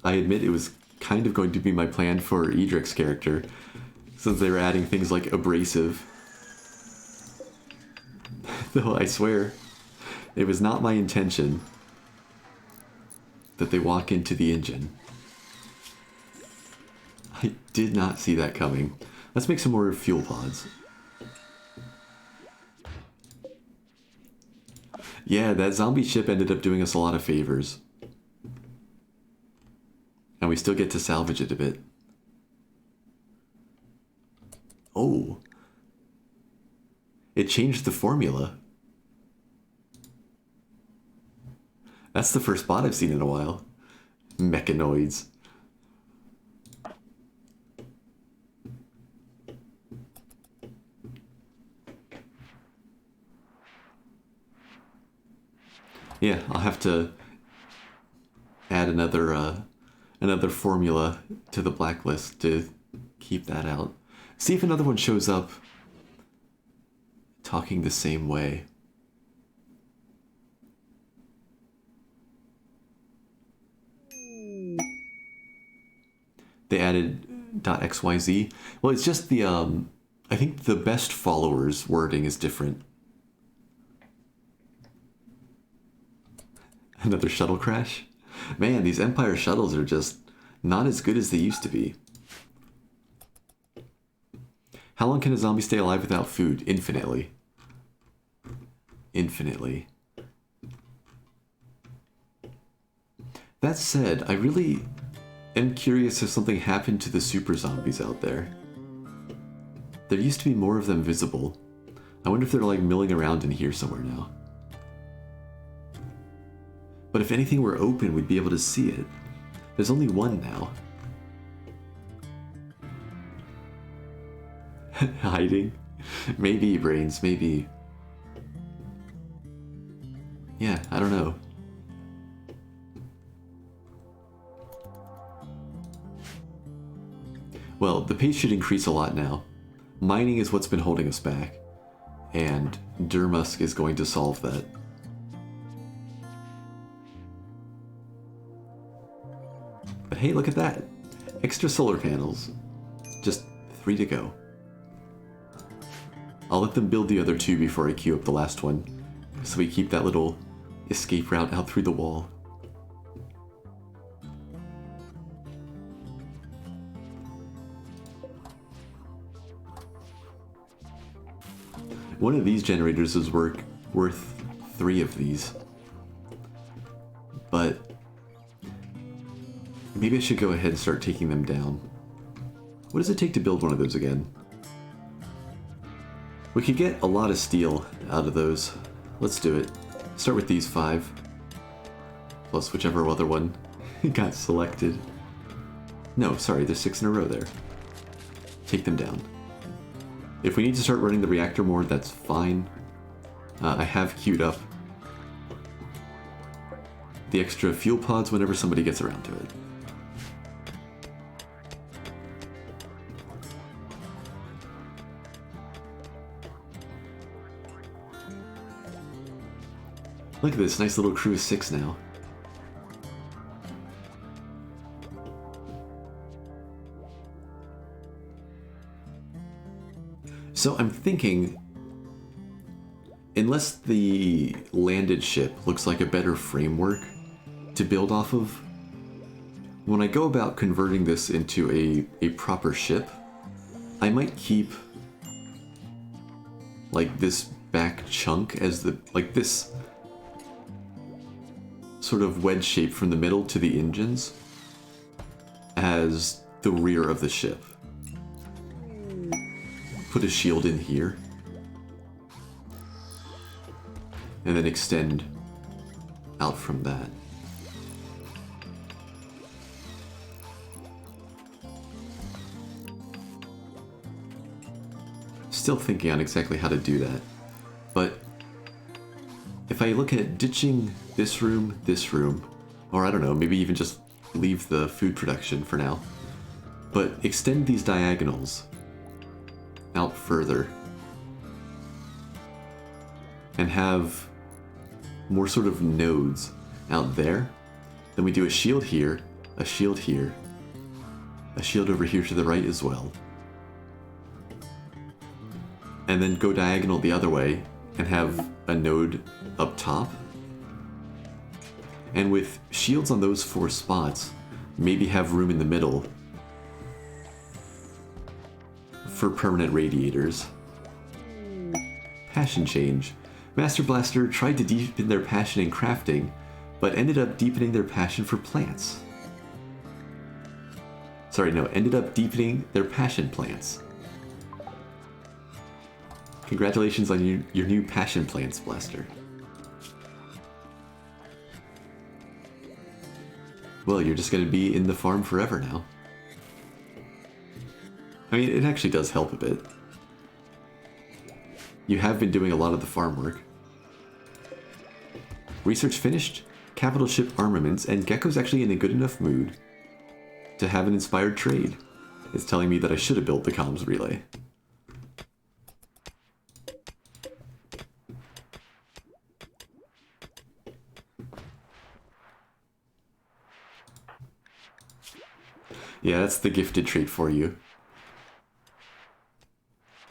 I admit it was kind of going to be my plan for Edric's character, since they were adding things like abrasive. Though I swear, it was not my intention that they walk into the engine. I did not see that coming. Let's make some more fuel pods. Yeah, that zombie ship ended up doing us a lot of favors. And we still get to salvage it a bit. Oh. It changed the formula. That's the first bot I've seen in a while. Mechanoids. Yeah, I'll have to add another formula to the blacklist to keep that out. See if another one shows up talking the same way. They added .xyz. Well, it's just the, I think the best followers wording is different. Another shuttle crash? Man, these Empire shuttles are just not as good as they used to be. How long can a zombie stay alive without food? Infinitely. Infinitely. That said, I really am curious if something happened to the super zombies out there. There used to be more of them visible. I wonder if they're like milling around in here somewhere now. But if anything were open, we'd be able to see it. There's only one now. Hiding? Maybe, brains, maybe. Yeah, I don't know. Well, the pace should increase a lot now. Mining is what's been holding us back. And Durmusk is going to solve that. But hey, look at that. Extra solar panels. Just 3 to go. I'll let them build the other 2 before I queue up the last one, so we keep that little escape route out through the wall. One of these generators is worth 3 of these. But maybe I should go ahead and start taking them down. What does it take to build one of those again? We could get a lot of steel out of those. Let's do it. Start with these 5. Plus whichever other one got selected. No, sorry, there's 6 in a row there. Take them down. If we need to start running the reactor more, that's fine. I have queued up the extra fuel pods whenever somebody gets around to it. Look at this, nice little crew of 6 now. So I'm thinking, unless the landed ship looks like a better framework to build off of, when I go about converting this into a proper ship, I might keep like this back chunk as the, like this sort of wedge shape from the middle to the engines as the rear of the ship. Put a shield in here. And then extend out from that. Still thinking on exactly how to do that. But if I look at ditching this room, or I don't know, maybe even just leave the food production for now. But extend these diagonals out further. And have more sort of nodes out there. Then we do a shield here, a shield here, a shield over here to the right as well. And then go diagonal the other way and have a node up top. And with shields on those 4 spots, maybe have room in the middle for permanent radiators. Passion change. Master Blaster tried to deepen their passion in crafting, but ended up deepening their passion for plants. Sorry, no, ended up deepening their passion plants. Congratulations on your new passion plants, Blaster. Well, you're just going to be in the farm forever now. I mean, it actually does help a bit. You have been doing a lot of the farm work. Research finished, capital ship armaments, and Gecko's actually in a good enough mood to have an inspired trade. It's telling me that I should have built the comms relay. Yeah, that's the gifted trait for you.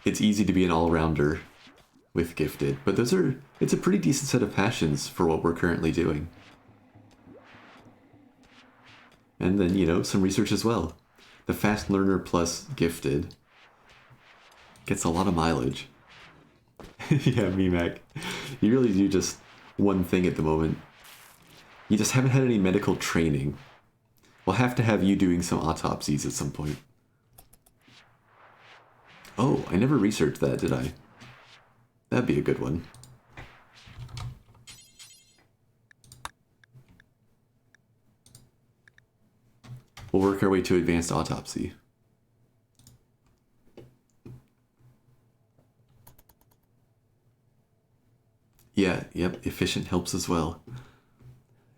It's easy to be an all-rounder with gifted, but it's a pretty decent set of passions for what we're currently doing. And then, you know, some research as well. The fast learner plus gifted gets a lot of mileage. Yeah, me, Mac. You really do just one thing at the moment. You just haven't had any medical training. We'll have to have you doing some autopsies at some point. Oh, I never researched that, did I? That'd be a good one. We'll work our way to advanced autopsy. Yeah, yep, efficient helps as well.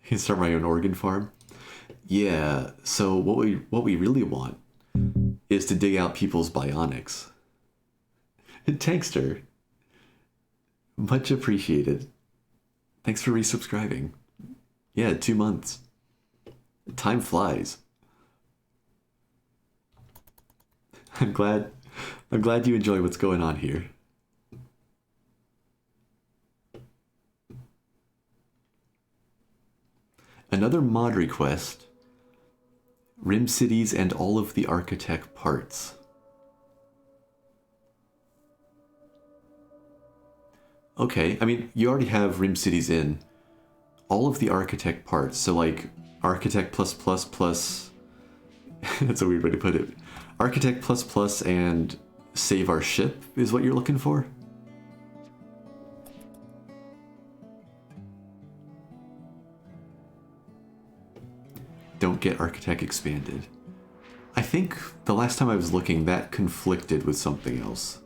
I can start my own organ farm. Yeah, so what we really want is to dig out people's bionics. Tankster, much appreciated. Thanks for resubscribing. Yeah, 2 months. Time flies. I'm glad you enjoy what's going on here. Another mod request. Rim cities and all of the architect parts. Okay, I mean, you already have Rim cities in. All of the architect parts, so like architect plus plus plus. That's a weird way to put it. Architect plus plus and save our ship is what you're looking for? Don't get architect expanded. I think the last time I was looking, that conflicted with something else.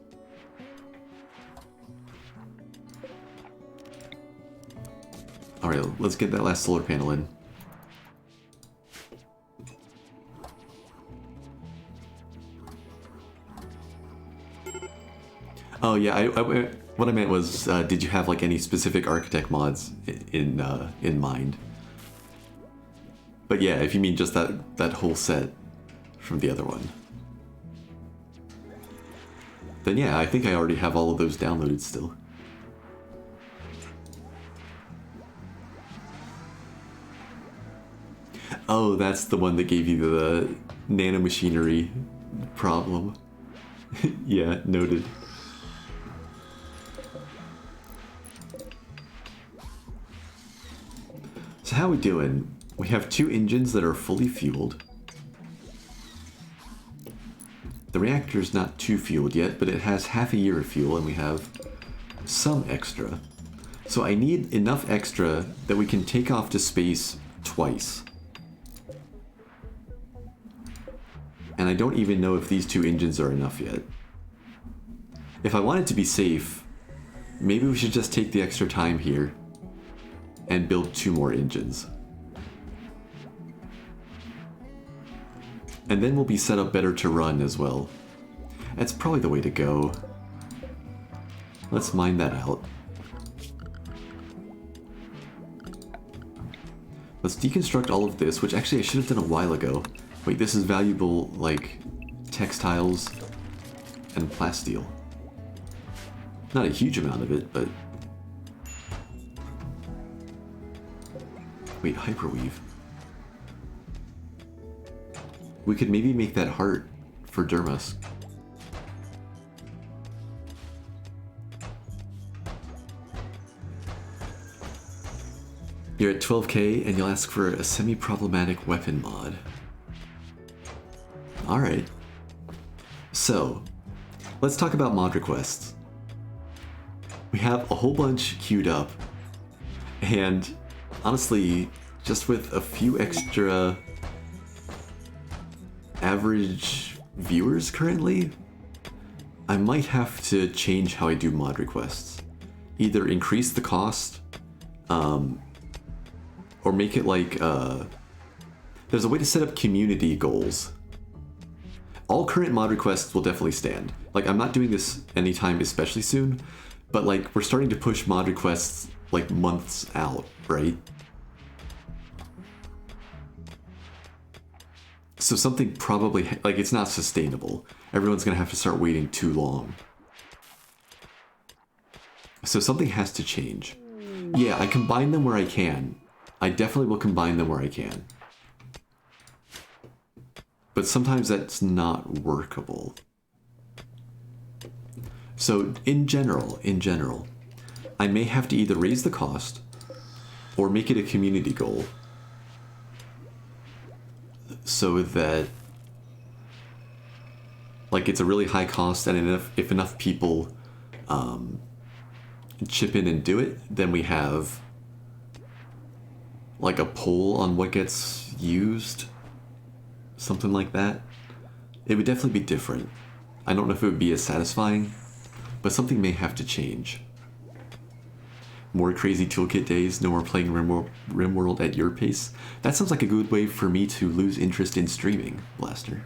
Alright, let's get that last solar panel in. Oh yeah, what I meant was, did you have like any specific architect mods in mind? But yeah, if you mean just that whole set from the other one, then yeah, I think I already have all of those downloaded still. Oh, that's the one that gave you the nanomachinery problem. Yeah, noted. So how we doing? We have 2 engines that are fully fueled. The reactor's not too fueled yet, but it has half a year of fuel, and we have some extra. So I need enough extra that we can take off to space twice. And I don't even know if these 2 engines are enough yet. If I wanted to be safe, maybe we should just take the extra time here and build 2 more engines. And then we'll be set up better to run as well. That's probably the way to go. Let's mine that out. Let's deconstruct all of this, which actually I should have done a while ago. Wait, this is valuable, like, textiles and plasteel. Not a huge amount of it, but... Wait, hyperweave. We could maybe make that heart for Dermus. You're at 12k and you'll ask for a semi-problematic weapon mod. Alright. So, let's talk about mod requests. We have a whole bunch queued up, and honestly, just with a few extra average viewers currently, I might have to change how I do mod requests. Either increase the cost, or make it like, there's a way to set up community goals. All current mod requests will definitely stand. Like, I'm not doing this anytime especially soon, but like, we're starting to push mod requests like months out, right? So something probably, like, it's not sustainable. Everyone's gonna have to start waiting too long. So something has to change. Yeah, I combine them where I can. I definitely will combine them where I can. But sometimes that's not workable. So in general, I may have to either raise the cost or make it a community goal so that, like, it's a really high cost, and if enough people chip in and do it, then we have like a poll on what gets used, something like that. It would definitely be different. I don't know if it would be as satisfying, but something may have to change. More crazy toolkit days, no more playing RimWorld at your pace. That sounds like a good way for me to lose interest in streaming, Blaster.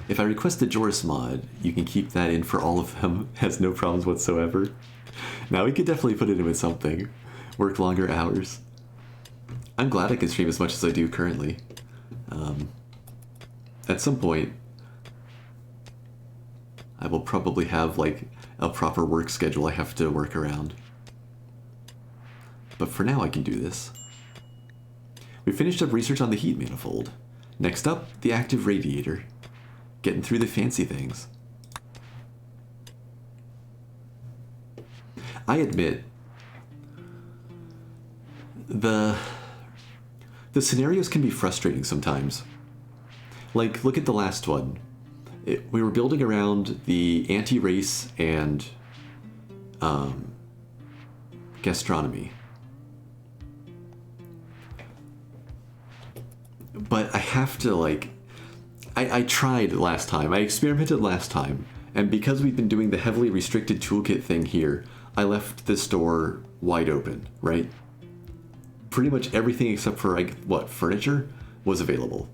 If I request the Joris mod, you can keep that in for all of them, has no problems whatsoever. Now we could definitely put it in with something. Work longer hours. I'm glad I can stream as much as I do currently. At some point, I will probably have like a proper work schedule I have to work around. But for now I can do this. We finished up research on the heat manifold. Next up, the active radiator. Getting through the fancy things. I admit, the scenarios can be frustrating sometimes. Like, look at the last one. We were building around the anti-race and gastronomy. But I have to, like, I tried last time, I experimented last time, and because we've been doing the heavily restricted toolkit thing here, I left this door wide open, right? Pretty much everything except for, like, what, furniture was available.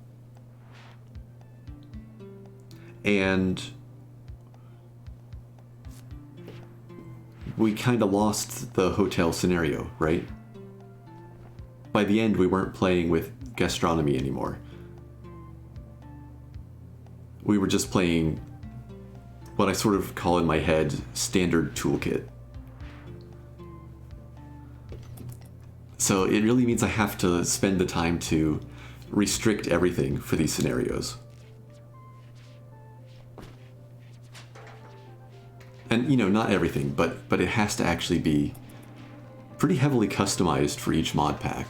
And we kind of lost the hotel scenario, right? By the end, we weren't playing with gastronomy anymore. We were just playing what I sort of call in my head standard toolkit. So it really means I have to spend the time to restrict everything for these scenarios. And, you know, not everything, but it has to actually be pretty heavily customized for each mod pack.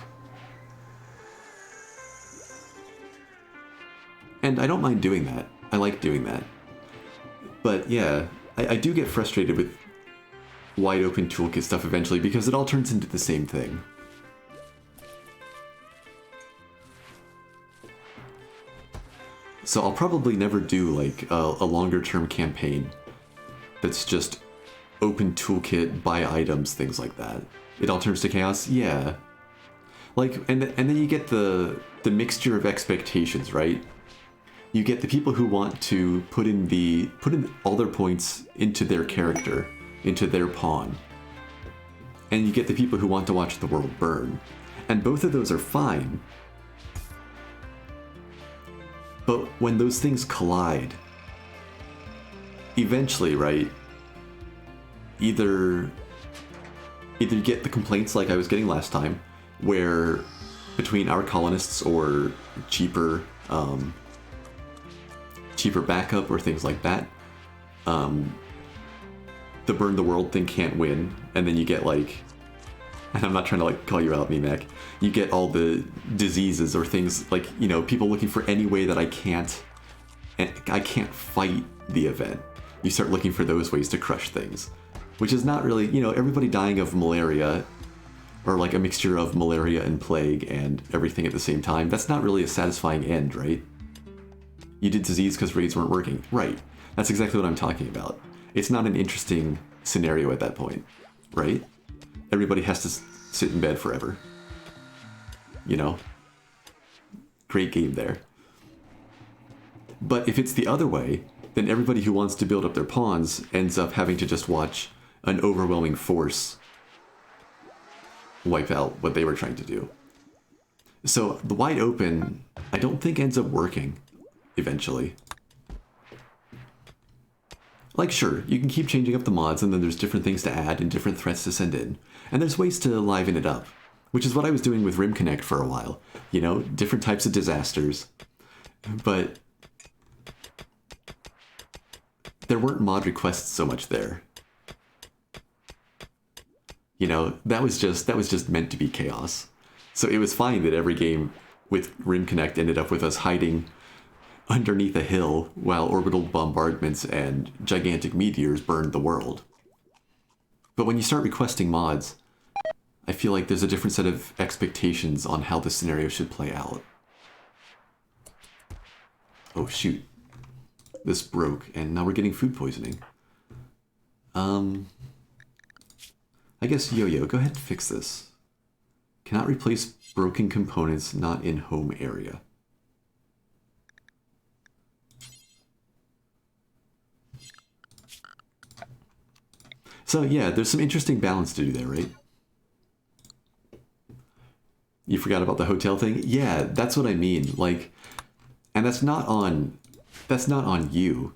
And I don't mind doing that. I like doing that. But yeah, I do get frustrated with wide open toolkit stuff eventually because it all turns into the same thing. So I'll probably never do like a longer term campaign that's just open toolkit, buy items, things like that. It all turns to chaos? Yeah. Like, and then you get the mixture of expectations, right? You get the people who want to put in all their points into their character, into their pawn. And you get the people who want to watch the world burn. And both of those are fine. But when those things collide, eventually, right, either you get the complaints like I was getting last time, where between our colonists or cheaper backup or things like that, the burn the world thing can't win, and then you get like, and I'm not trying to like call you out, Mac, you get all the diseases or things like, you know, people looking for any way that I can't fight the event. You start looking for those ways to crush things, which is not really, you know, everybody dying of malaria, or like a mixture of malaria and plague and everything at the same time. That's not really a satisfying end, right? You did disease because raids weren't working. Right. That's exactly what I'm talking about. It's not an interesting scenario at that point, right? Everybody has to sit in bed forever. You know? Great game there. But if it's the other way, then everybody who wants to build up their pawns ends up having to just watch an overwhelming force wipe out what they were trying to do. So the wide open, I don't think ends up working eventually. Like, sure, you can keep changing up the mods, and then there's different things to add and different threats to send in. And there's ways to liven it up, which is what I was doing with Rim Connect for a while. You know, different types of disasters. But there weren't mod requests so much there. You know, that was just meant to be chaos. So it was fine that every game with Rim Connect ended up with us hiding underneath a hill while orbital bombardments and gigantic meteors burned the world. But when you start requesting mods, I feel like there's a different set of expectations on how the scenario should play out. Oh shoot. This broke, and now we're getting food poisoning. I guess Yo-Yo, go ahead and fix this. Cannot replace broken components not in home area. So yeah, there's some interesting balance to do there, right? You forgot about the hotel thing? Yeah, that's what I mean. Like, and that's not on you.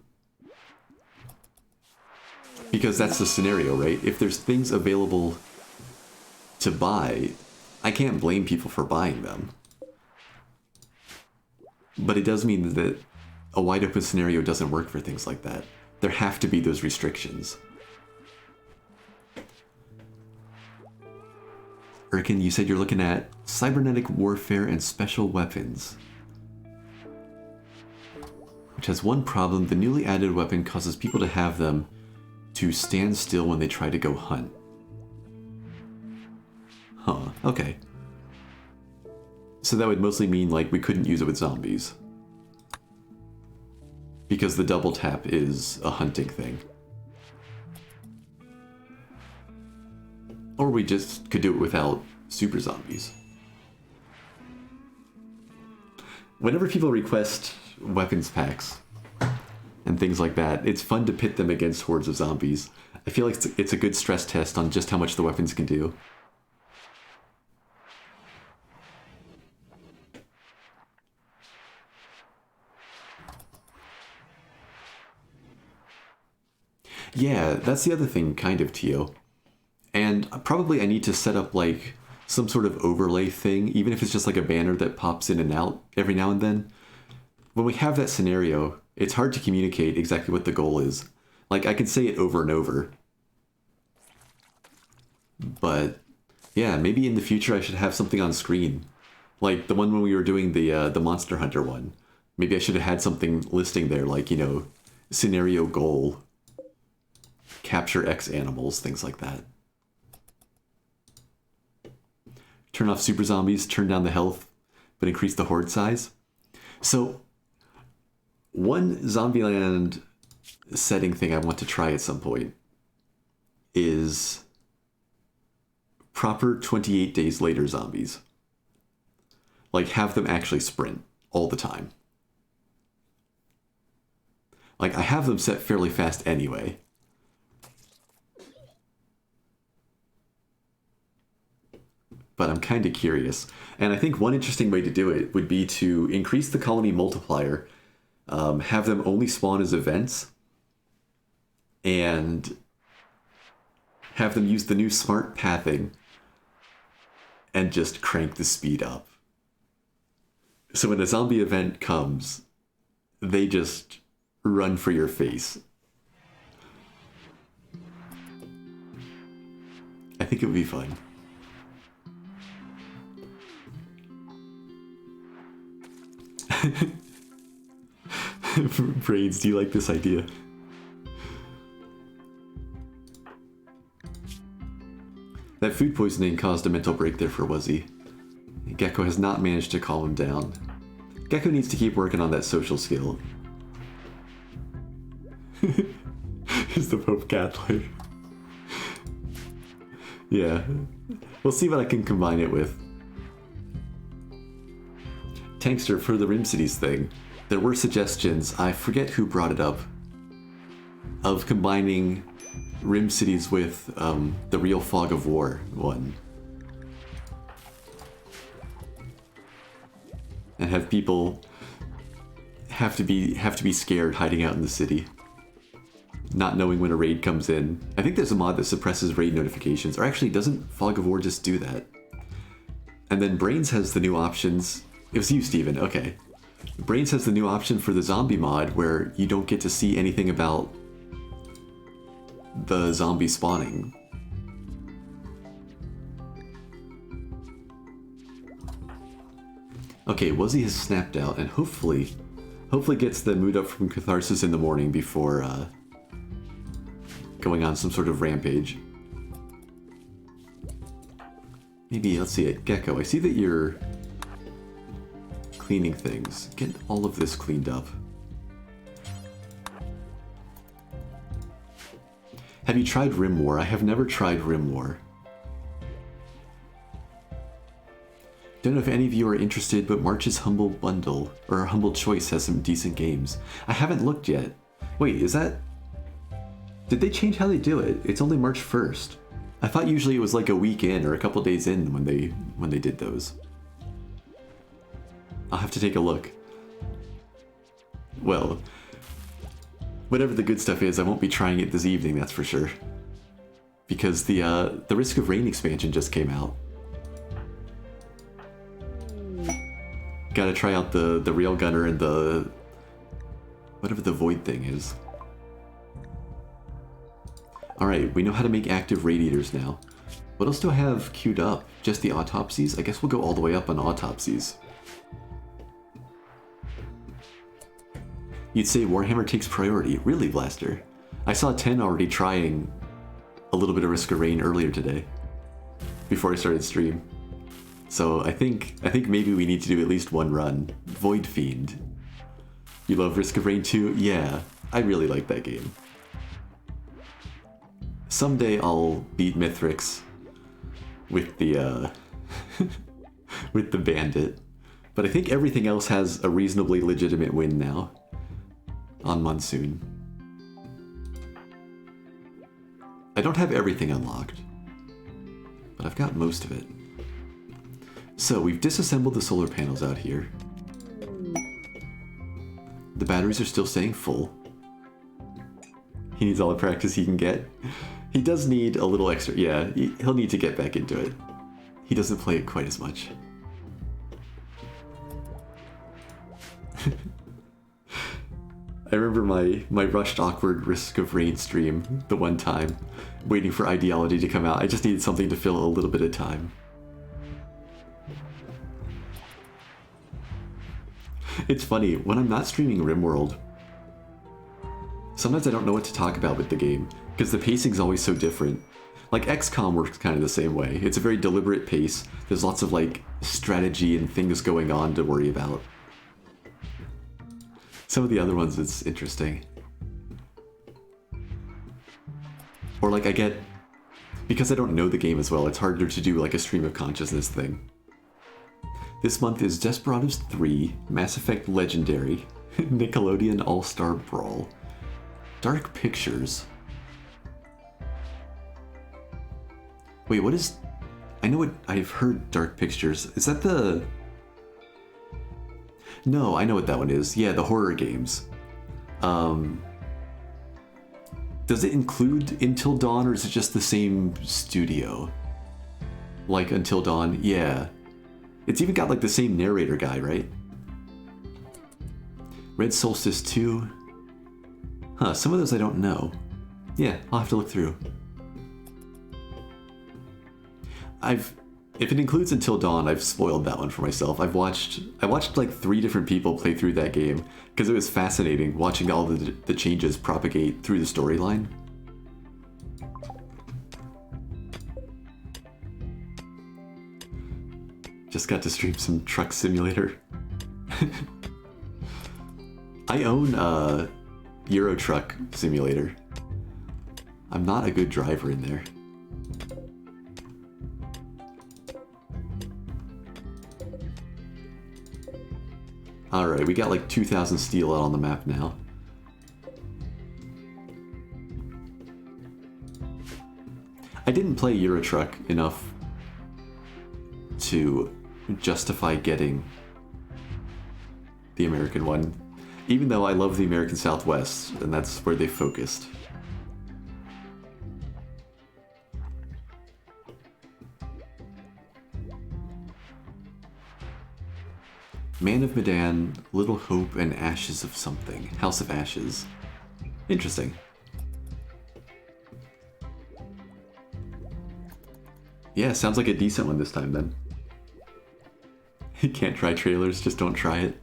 Because that's the scenario, right? If there's things available to buy, I can't blame people for buying them. But it does mean that a wide open scenario doesn't work for things like that. There have to be those restrictions. Erkin, you said you're looking at cybernetic warfare and special weapons, which has one problem. The newly added weapon causes people to have them to stand still when they try to go hunt. Huh, okay. So that would mostly mean, like, we couldn't use it with zombies. Because the double tap is a hunting thing. Or we just could do it without super zombies. Whenever people request weapons packs and things like that, it's fun to pit them against hordes of zombies. I feel like it's a good stress test on just how much the weapons can do. Yeah, that's the other thing, kind of, Tio. And probably I need to set up, like, some sort of overlay thing, even if it's just like a banner that pops in and out every now and then. When we have that scenario, it's hard to communicate exactly what the goal is. Like, I can say it over and over. But, yeah, maybe in the future I should have something on screen. Like, the one when we were doing the Monster Hunter one. Maybe I should have had something listing there, like, you know, scenario goal, capture X animals, things like that. Turn off super zombies, turn down the health, but increase the horde size. So, one Zombieland setting thing I want to try at some point is proper 28 days later zombies. Like, have them actually sprint all the time. Like, I have them set fairly fast anyway. But I'm kind of curious. And I think one interesting way to do it would be to increase the colony multiplier, have them only spawn as events, and have them use the new smart pathing and just crank the speed up. So when a zombie event comes, they just run for your face. I think it would be fun. Brains, do you like this idea? That food poisoning caused a mental break there for Wuzzy. Gecko has not managed to calm him down. Gecko needs to keep working on that social skill. Is the Pope Catholic? Yeah. We'll see what I can combine it with. Tankster, for the Rim Cities thing, there were suggestions, I forget who brought it up, of combining Rim Cities with the real Fog of War one. And have people have to be scared hiding out in the city, not knowing when a raid comes in. I think there's a mod that suppresses raid notifications, or actually doesn't Fog of War just do that? And then Brains has the new options. It was you, Steven, okay. Brains has the new option for the zombie mod where you don't get to see anything about the zombie spawning. Okay, Wuzzy has snapped out and hopefully gets the mood up from Catharsis in the morning before going on some sort of rampage. Maybe, let's see it, Gecko, I see that you're cleaning things. Get all of this cleaned up. Have you tried Rim War? I have never tried Rim War. Don't know if any of you are interested, but March's Humble Bundle, or Humble Choice, has some decent games. I haven't looked yet. Wait, is that... Did they change how they do it? It's only March 1st. I thought usually it was like a week in or a couple days in when they did those. I'll have to take a look. Well, whatever the good stuff is, I won't be trying it this evening, that's for sure. Because the Risk of Rain expansion just came out. Gotta try out the Railgunner and the... whatever the Void thing is. Alright, we know how to make active radiators now. What else do I have queued up? Just the autopsies? I guess we'll go all the way up on autopsies. You'd say Warhammer takes priority. Really, Blaster? I saw 10 already trying a little bit of Risk of Rain earlier today, before I started stream. So I think maybe we need to do at least one run. Void Fiend. You love Risk of Rain 2? Yeah, I really like that game. Someday I'll beat Mithrix with the with the Bandit, but I think everything else has a reasonably legitimate win now on Monsoon. I don't have everything unlocked, but I've got most of it. So we've disassembled the solar panels out here. The batteries are still staying full. He needs all the practice he can get. He does need a little extra, yeah, he'll need to get back into it. He doesn't play it quite as much. I remember my rushed awkward Risk of Rain stream the one time, waiting for Ideology to come out. I just needed something to fill a little bit of time. It's funny, when I'm not streaming RimWorld, sometimes I don't know what to talk about with the game, because the pacing's always so different. Like, XCOM works kind of the same way. It's a very deliberate pace. There's lots of, like, strategy and things going on to worry about. Some of the other ones, it's interesting. Or, like, because I don't know the game as well, it's harder to do, like, a stream of consciousness thing. This month is Desperados 3, Mass Effect Legendary, Nickelodeon All-Star Brawl, Dark Pictures. Wait, what is... I know what... I've heard Dark Pictures. Is that the... No, I know what that one is. Yeah, the horror games. Does it include Until Dawn, or is it just the same studio? Like Until Dawn? Yeah. It's even got like the same narrator guy, right? Red Solstice 2. Huh, some of those I don't know. Yeah, I'll have to look through. If it includes Until Dawn, I've spoiled that one for myself. I watched like 3 different people play through that game because it was fascinating watching all the changes propagate through the storyline. Just got to stream some Truck Simulator. I own Euro Truck Simulator. I'm not a good driver in there. Alright, we got like 2,000 steel out on the map now. I didn't play Euro Truck enough to justify getting the American one, even though I love the American Southwest, and that's where they focused. Man of Medan, Little Hope, and Ashes of Something. House of Ashes. Interesting. Yeah, sounds like a decent one this time then. You can't try trailers, just don't try it.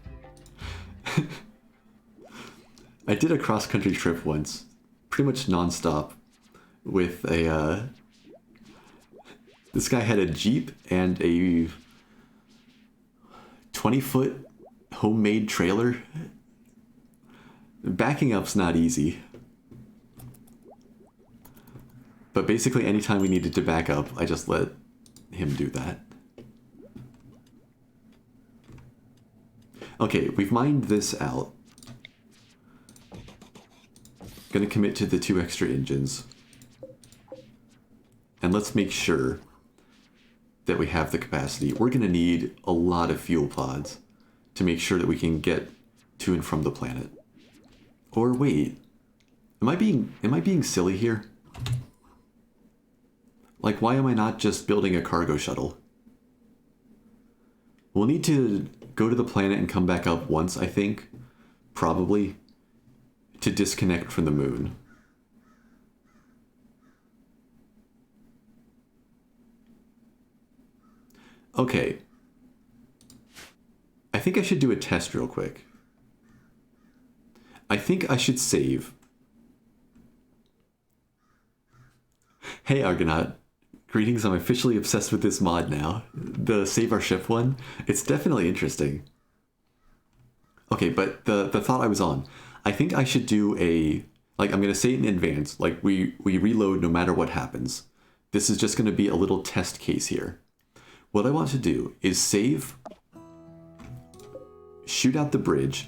I did a cross-country trip once, pretty much non-stop, with a, this guy had a Jeep and a 20-foot homemade trailer. Backing up's not easy. But basically anytime we needed to back up, I just let him do that. Okay, we've mined this out. Gonna commit to the 2 extra engines. And let's make sure that we have the capacity. We're gonna need a lot of fuel pods to make sure that we can get to and from the planet. Or wait, am I being silly here? Like, why am I not just building a cargo shuttle? We'll need to go to the planet and come back up once, I think, probably, to disconnect from the moon. Okay. I think I should do a test real quick. I think I should save. Hey Argonaut. Greetings, I'm officially obsessed with this mod now. The Save Our Ship one. It's definitely interesting. Okay, but the thought I was on. I think I should do a... Like, I'm going to say it in advance. Like, we reload no matter what happens. This is just going to be a little test case here. What I want to do is save, shoot out the bridge,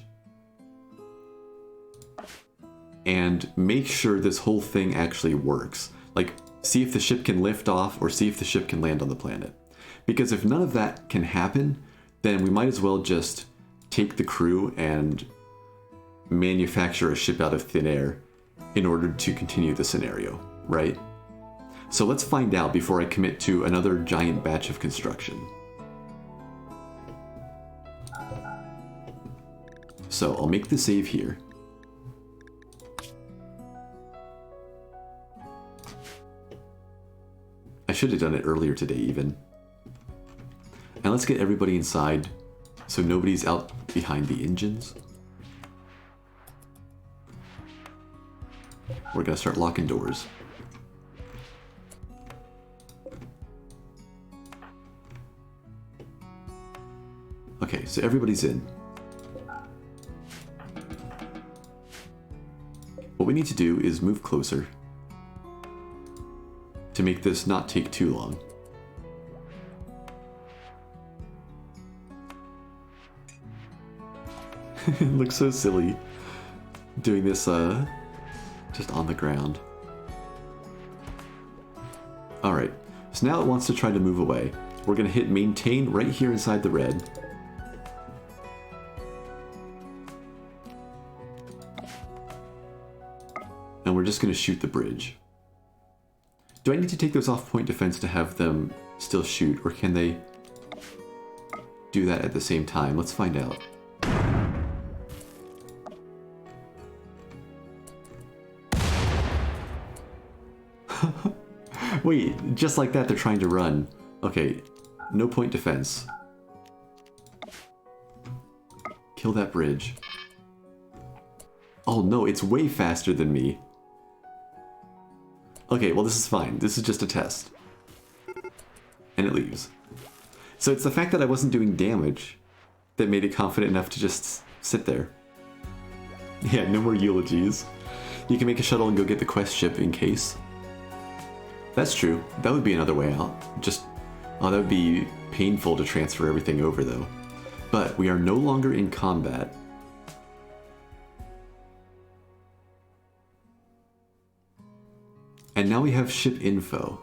and make sure this whole thing actually works. Like, see if the ship can lift off or see if the ship can land on the planet. Because if none of that can happen, then we might as well just take the crew and manufacture a ship out of thin air in order to continue the scenario, right? So let's find out before I commit to another giant batch of construction. So I'll make the save here. I should have done it earlier today even. And let's get everybody inside so nobody's out behind the engines. We're gonna start locking doors. Okay, so everybody's in. What we need to do is move closer to make this not take too long. It looks so silly doing this just on the ground. Alright, so now it wants to try to move away. We're going to hit maintain right here inside the red. And we're just going to shoot the bridge. Do I need to take those off point defense to have them still shoot, or can they do that at the same time? Let's find out. Wait, just like that they're trying to run. Okay, no point defense. Kill that bridge. Oh no, it's way faster than me. Okay, well this is fine. This is just a test. And it leaves. So it's the fact that I wasn't doing damage that made it confident enough to just sit there. Yeah, no more eulogies. You can make a shuttle and go get the quest ship in case. That's true. That would be another way out. Just, oh, that would be painful to transfer everything over though. But we are no longer in combat. And now we have ship info.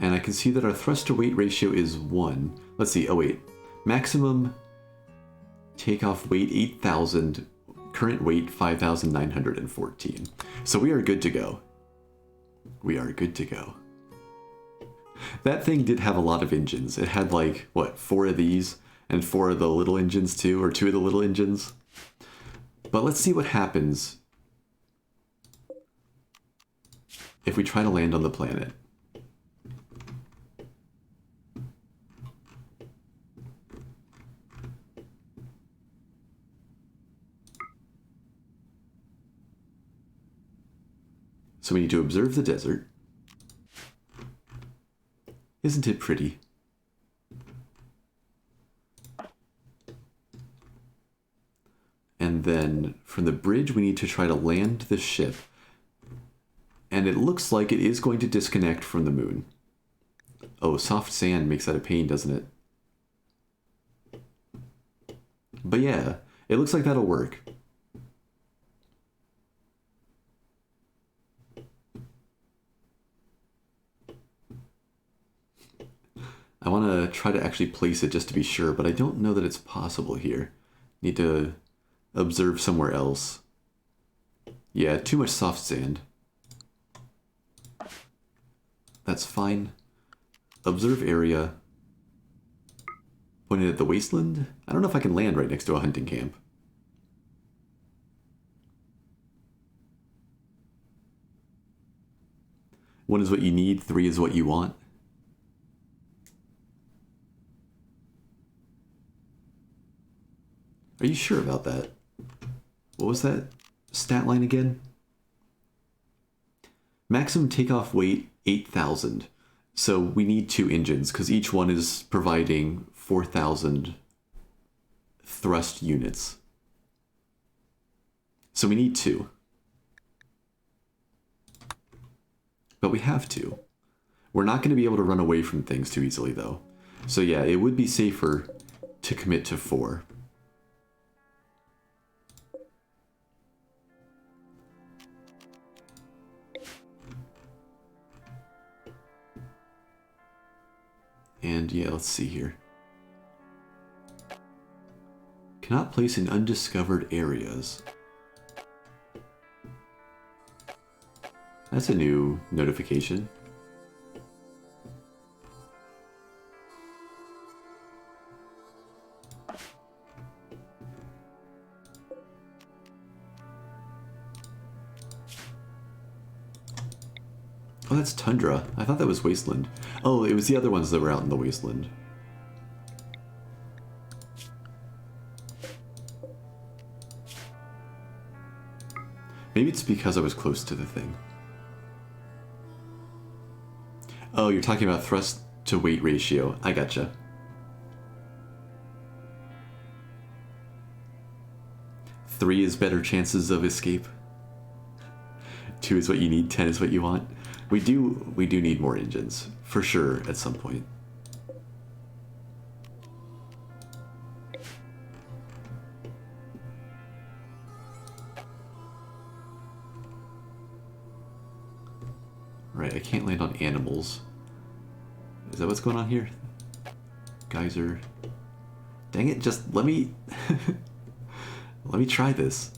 And I can see that our thrust to weight ratio is 1. Let's see, oh wait. Maximum takeoff weight 8,000, current weight 5,914. So we are good to go. We are good to go. That thing did have a lot of engines. It had like, what, 4 of these and 4 of the little engines too, or 2 of the little engines. But let's see what happens if we try to land on the planet. So we need to observe the desert. Isn't it pretty? And then from the bridge we need to try to land the ship. And it looks like it is going to disconnect from the moon. Oh, soft sand makes that a pain, doesn't it? But yeah, it looks like that'll work. I want to try to actually place it just to be sure, but I don't know that it's possible here. Need to observe somewhere else. Yeah, too much soft sand. That's fine. Observe area. Pointed at the wasteland? I don't know if I can land right next to a hunting camp. One is what you need, 3 is what you want. Are you sure about that? What was that stat line again? Maximum takeoff weight, 8,000. So we need 2 engines, because each one is providing 4,000 thrust units. So we need 2. But we have to. We're not going to be able to run away from things too easily, though. So yeah, it would be safer to commit to 4. And yeah, let's see here. Cannot place in undiscovered areas. That's a new notification. Oh, that's tundra. I thought that was wasteland. Oh, it was the other ones that were out in the wasteland. Maybe it's because I was close to the thing. Oh, you're talking about thrust to weight ratio. I gotcha. Three is better chances of escape. 2 is what you need, 10 is what you want. We do need more engines, for sure, at some point. Right, I can't land on animals. Is that what's going on here? Geyser. Dang it, just let me... let me try this.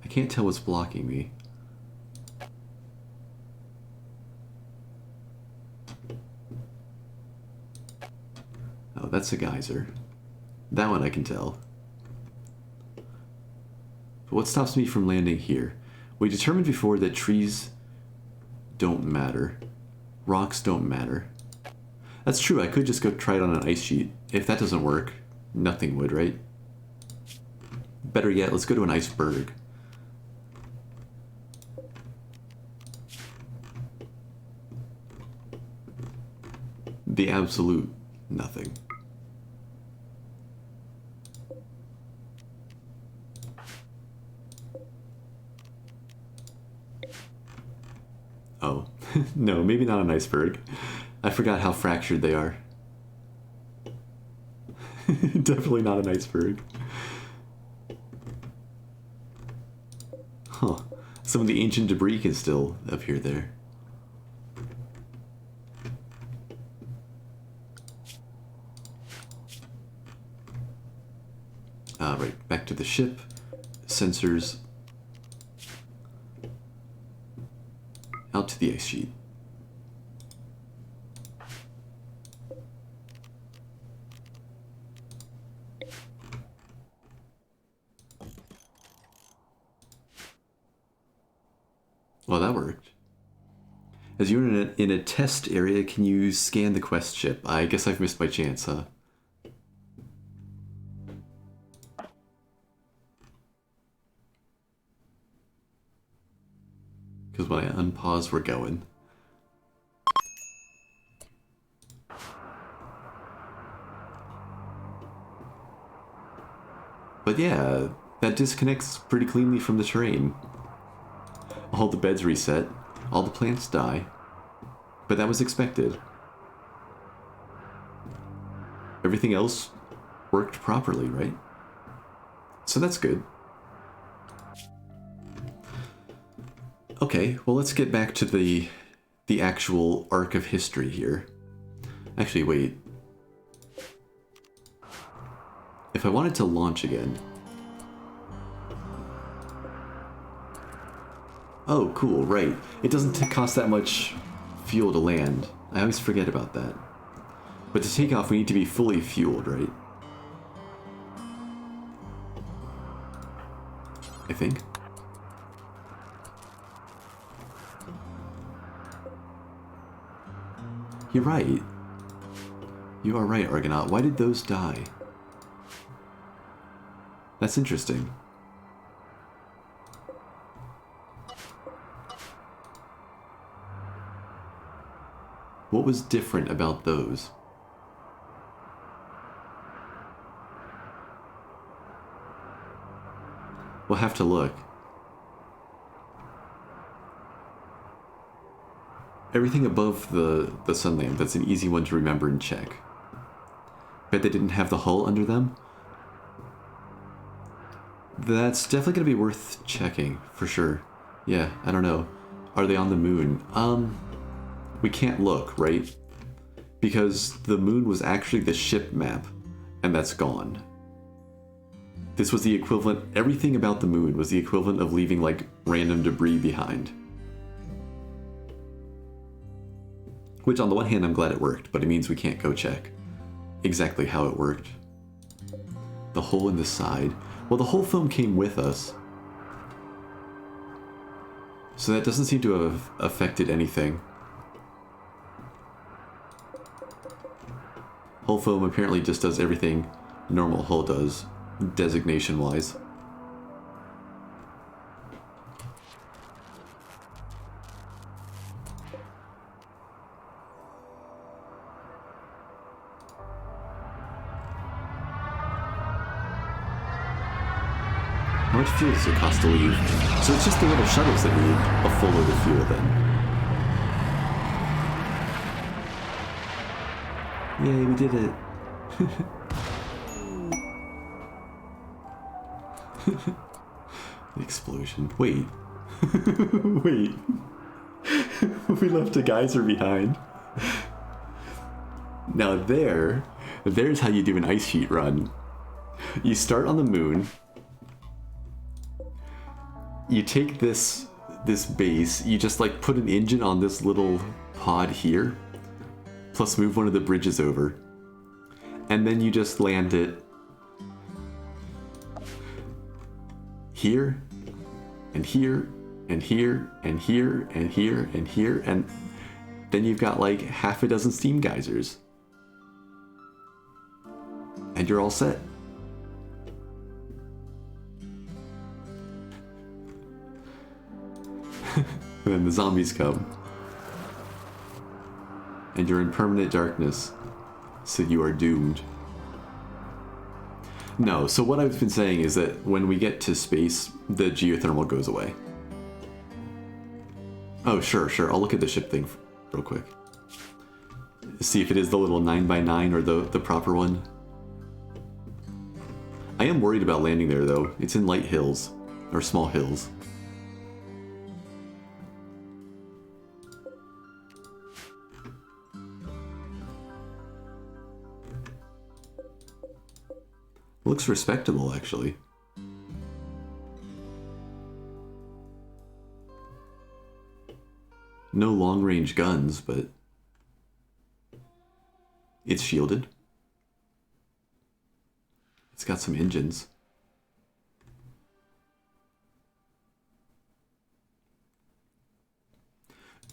I can't tell what's blocking me. Oh, that's a geyser. That one I can tell. But what stops me from landing here? We determined before that trees don't matter. Rocks don't matter. That's true, I could just go try it on an ice sheet. If that doesn't work, nothing would, right? Better yet, let's go to an iceberg. The absolute nothing. Oh, no, maybe not an iceberg. I forgot how fractured they are. Definitely not an iceberg. Huh. Some of the ancient debris can still appear there. Right, back to the ship. Sensors. Out to the ice sheet. Well, that worked. As you're in a test area, can you scan the quest ship? I guess I've missed my chance, huh? Because when I unpause, we're going. But yeah, that disconnects pretty cleanly from the terrain. All the beds reset, all the plants die. But that was expected. Everything else worked properly, right? So that's good. Okay, well let's get back to the actual arc of history here. Actually, wait. If I wanted to launch again... Oh, cool, right. It doesn't cost that much fuel to land. I always forget about that. But to take off, we need to be fully fueled, right? I think. You're right. You are right, Argonaut. Why did those die? That's interesting. What was different about those? We'll have to look. Everything above the sun lamp, that's an easy one to remember and check. Bet they didn't have the hull under them? That's definitely going to be worth checking, for sure. Yeah, I don't know. Are they on the moon? We can't look, right? Because the moon was actually the ship map, and that's gone. This was the equivalent, everything about the moon was the equivalent of leaving, like, random debris behind. Which, on the one hand, I'm glad it worked, but it means we can't go check exactly how it worked. The hole in the side. Well, the whole film came with us. So that doesn't seem to have affected anything. Hull foam apparently just does everything normal hull does, designation-wise. How much fuel does it cost to leave? So it's just the little shuttles that need a full load of fuel then. Yay, we did it. The explosion. Wait. Wait. We left a geyser behind. Now there's how you do an ice sheet run. You start on the moon. You take this base, you just like put an engine on this little pod here, plus move one of the bridges over. And then you just land it here, and here, and here, and here, and here, and here, and then you've got like half a dozen steam geysers. And you're all set. And then the zombies come. And you're in permanent darkness. So you are doomed. No, so what I've been saying is that when we get to space, the geothermal goes away. Oh, sure. I'll look at the ship thing real quick. See if it is the little 9x9 or the proper one. I am worried about landing there, though. It's in light hills. Or small hills. Looks respectable, actually. No long-range guns, but it's shielded. It's got some engines.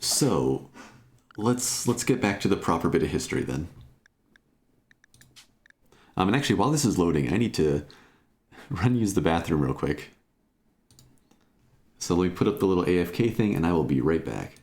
So, let's get back to the proper bit of history then. And actually, while this is loading, I need to use the bathroom real quick. So let me put up the little AFK thing, and I will be right back.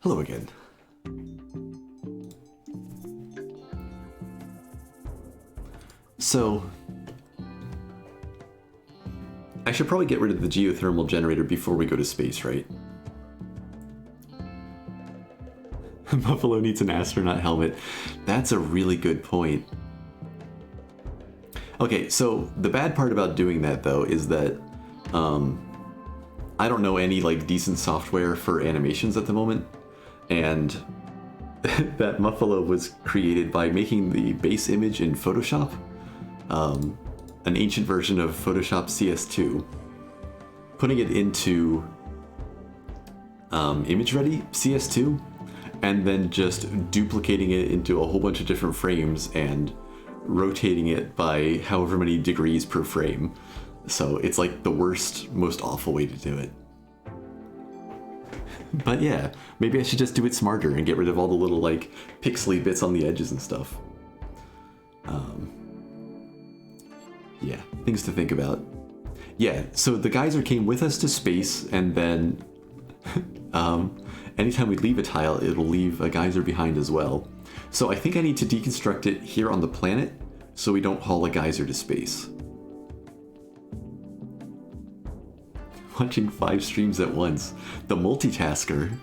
Hello again. So, I should probably get rid of the geothermal generator before we go to space, right? Buffalo needs an astronaut helmet. That's a really good point. Okay, so the bad part about doing that, though, is that I don't know any like decent software for animations at the moment, and that Muffalo was created by making the base image in Photoshop, an ancient version of Photoshop CS2, putting it into ImageReady CS2, and then just duplicating it into a whole bunch of different frames and rotating it by however many degrees per frame. So it's like the worst, most awful way to do it. But yeah, maybe I should just do it smarter and get rid of all the little like pixely bits on the edges and stuff. Yeah, things to think about. Yeah, so the geyser came with us to space, and then anytime we leave a tile, it'll leave a geyser behind as well. So I think I need to deconstruct it here on the planet so we don't haul a geyser to space. Watching 5 streams at once. The multitasker.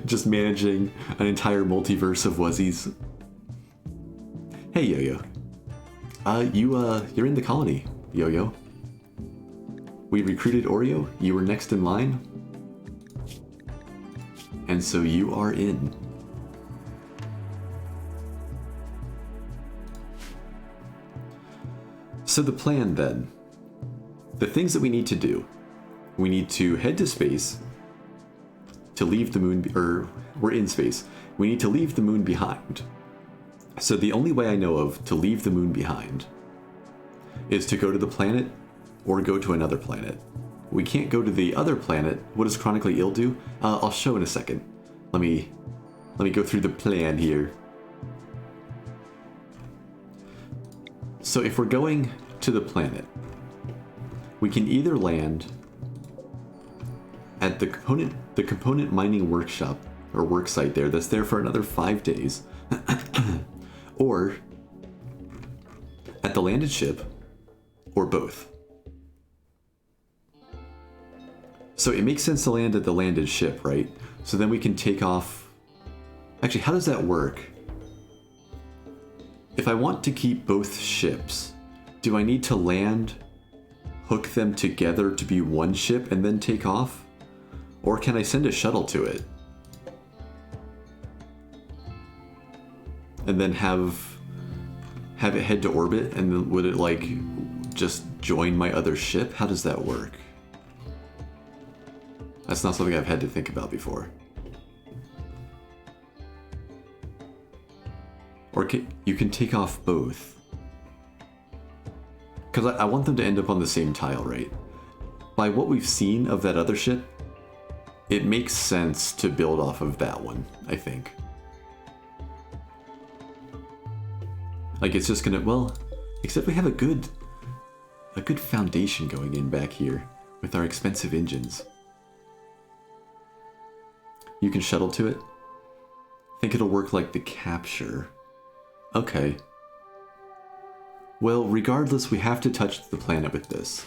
Just managing an entire multiverse of Wuzzies. Hey, Yo-Yo. You're in the colony, Yo-Yo. We recruited Oreo, you were next in line. And so you are in. So the plan then. The things that we need to do. We need to head to space to leave the moon, or we're in space. We need to leave the moon behind. So the only way I know of to leave the moon behind is to go to the planet or go to another planet. We can't go to the other planet. What does chronically ill do? I'll show in a second. Let me go through the plan here. So if we're going to the planet, we can either land at the component mining workshop or work site there that's there for another 5 days, or at the landed ship, or both. So it makes sense to land at the landed ship, right? So then we can take off. Actually, how does that work? If I want to keep both ships, do I need to land, hook them together to be one ship, and then take off? Or can I send a shuttle to it? And then have it head to orbit, and then would it like just join my other ship? How does that work? That's not something I've had to think about before. Or you can take off both. Because I want them to end up on the same tile, right? By what we've seen of that other ship, it makes sense to build off of that one, I think. Like it's just gonna, well, except we have a good foundation going in back here with our expensive engines. You can shuttle to it. Think it'll work like the capture. Okay. Well, regardless, we have to touch the planet with this.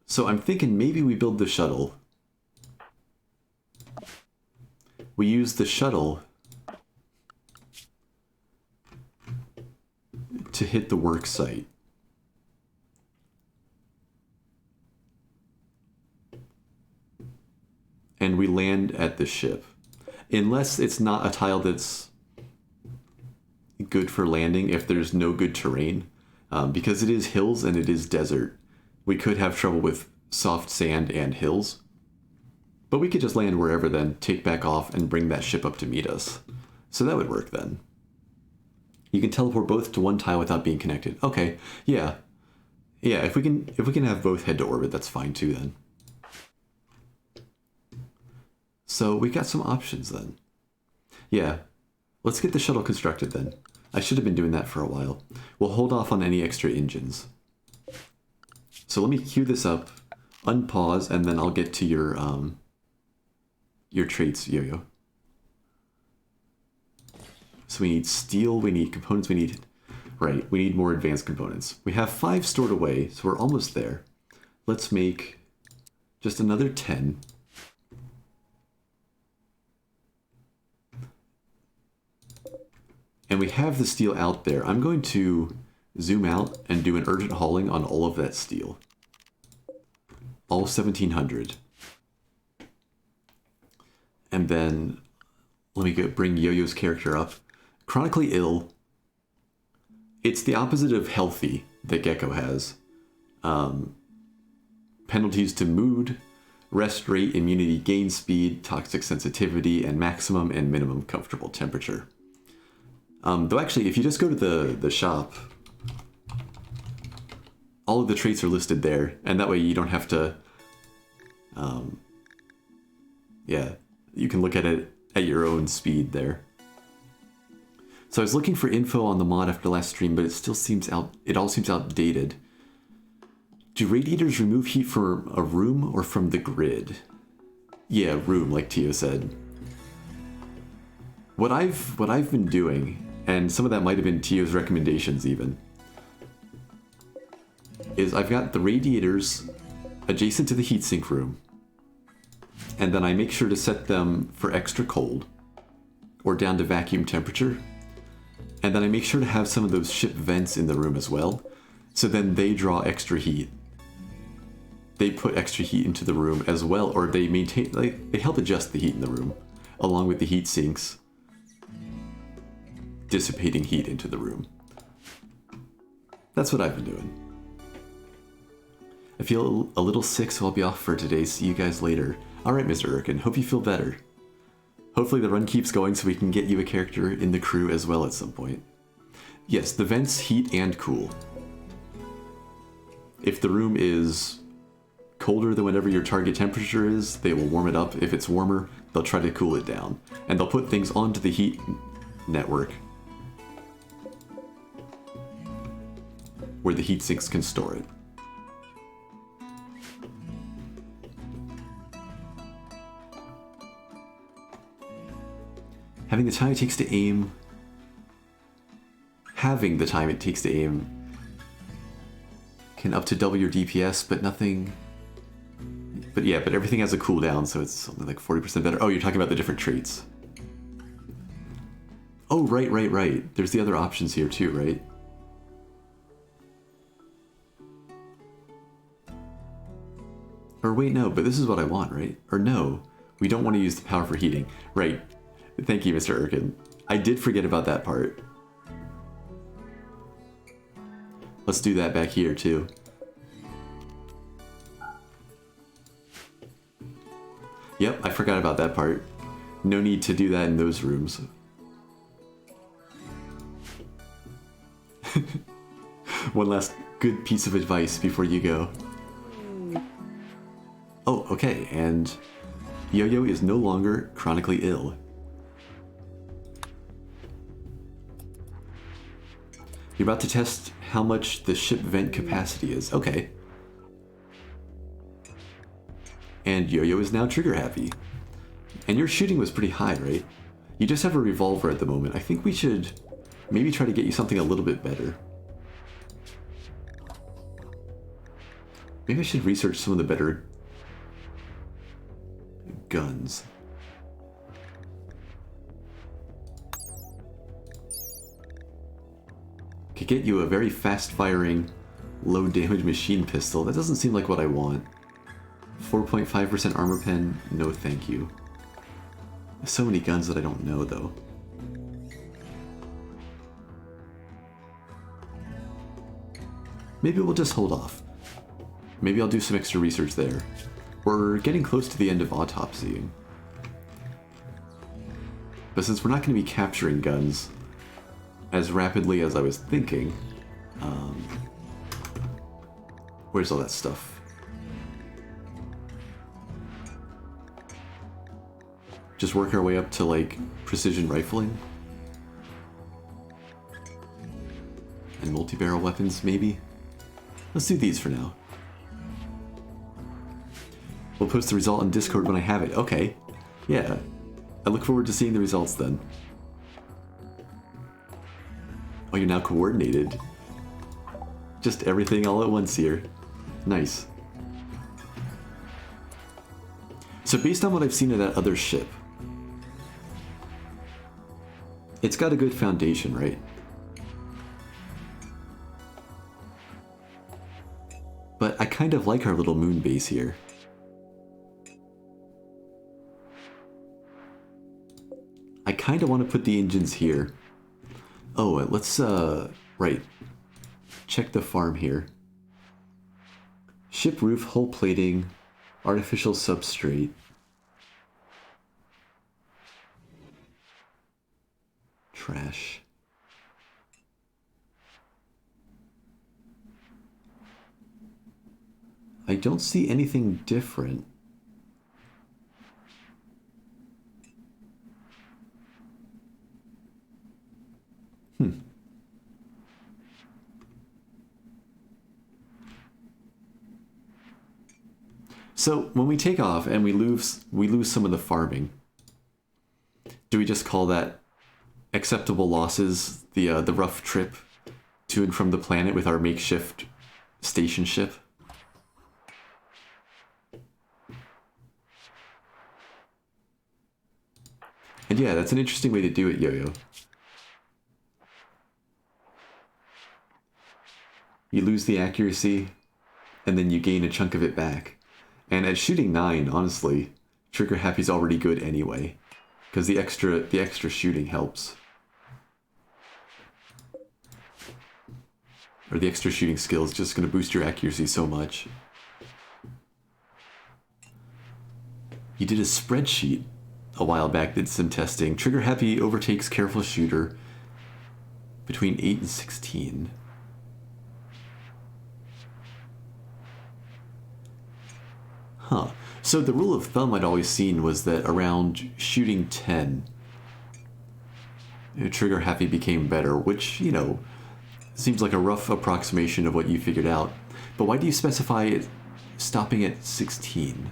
So I'm thinking maybe we build the shuttle. We use the shuttle to hit the work site. And we land at the ship. Unless it's not a tile that's good for landing if there's no good terrain. Because it is hills and it is desert. We could have trouble with soft sand and hills. But we could just land wherever then, take back off, and bring that ship up to meet us. So that would work then. You can teleport both to one tile without being connected. Okay, yeah. Yeah, if we can have both head to orbit, that's fine too then. So we got some options then. Yeah, let's get the shuttle constructed then. I should have been doing that for a while. We'll hold off on any extra engines. So let me queue this up, unpause, and then I'll get to your traits, Yo-Yo. So we need steel, we need components, we need more advanced components. We have 5 stored away, so we're almost there. Let's make just another 10. And we have the steel out there. I'm going to zoom out and do an urgent hauling on all of that steel. All 1,700. And then, let me bring Yo-Yo's character up. Chronically ill. It's the opposite of healthy that Gecko has. Penalties to mood, rest rate, immunity gain speed, toxic sensitivity, and maximum and minimum comfortable temperature. Though actually, if you just go to the shop, all of the traits are listed there, and that way you don't have to, yeah, you can look at it at your own speed there. So I was looking for info on the mod after the last stream, but it all seems outdated. Do radiators remove heat from a room or from the grid? Yeah, room, like Tio said. What I've been doing, and some of that might have been Tio's recommendations even, is I've got the radiators adjacent to the heatsink room, and then I make sure to set them for extra cold, or down to vacuum temperature, and then I make sure to have some of those ship vents in the room as well, so then they draw extra heat. They put extra heat into the room as well, or they maintain, like, they help adjust the heat in the room, along with the heat sinks, dissipating heat into the room. That's what I've been doing. I feel a little sick, so I'll be off for today. See you guys later. Alright, Mr. Irkin, hope you feel better. Hopefully the run keeps going so we can get you a character in the crew as well at some point. Yes, the vents heat and cool. If the room is colder than whatever your target temperature is, they will warm it up. If it's warmer, they'll try to cool it down. And they'll put things onto the heat network where the heat sinks can store it. Having the time it takes to aim can up to double your DPS, but nothing... But yeah, but everything has a cooldown, so it's something like 40% better. Oh, you're talking about the different traits. Oh, right. There's the other options here too, right? Or wait, no, but this is what I want, right? Or no, we don't want to use the power for heating. Right. Thank you, Mr. Irkin. I did forget about that part. Let's do that back here too. Yep, I forgot about that part. No need to do that in those rooms. One last good piece of advice before you go. Oh, okay, and Yo-Yo is no longer chronically ill. You're about to test how much the ship vent capacity is. Okay. And Yo-Yo is now trigger happy. And your shooting was pretty high, right? You just have a revolver at the moment. I think we should maybe try to get you something a little bit better. Maybe I should research some of the better guns. Could get you a very fast-firing, low-damage machine pistol. That doesn't seem like what I want. 4.5% armor pen, no thank you. There's so many guns that I don't know, though. Maybe we'll just hold off. Maybe I'll do some extra research there. We're getting close to the end of autopsying. But since we're not going to be capturing guns as rapidly as I was thinking, where's all that stuff? Just work our way up to, like, precision rifling? And multi-barrel weapons, maybe? Let's do these for now. We'll post the result on Discord when I have it. Okay. Yeah. I look forward to seeing the results then. Oh, you're now coordinated. Just everything all at once here. Nice. So based on what I've seen of that other ship, it's got a good foundation, right? But I kind of like our little moon base here. I kind of want to put the engines here. Oh, let's, right. Check the farm here. Ship roof, hull plating, artificial substrate. Trash. I don't see anything different. So when we take off and we lose some of the farming, do we just call that acceptable losses, the rough trip to and from the planet with our makeshift station ship? And yeah, that's an interesting way to do it, Yo-Yo. You lose the accuracy, and then you gain a chunk of it back. And at shooting 9, honestly, Trigger Happy's already good anyway, because the extra shooting helps. Or the extra shooting skill is just going to boost your accuracy so much. You did a spreadsheet a while back, did some testing. Trigger Happy overtakes Careful Shooter between 8 and 16. Huh. So the rule of thumb I'd always seen was that around shooting 10, Trigger Happy became better, which, you know, seems like a rough approximation of what you figured out. But why do you specify it stopping at 16?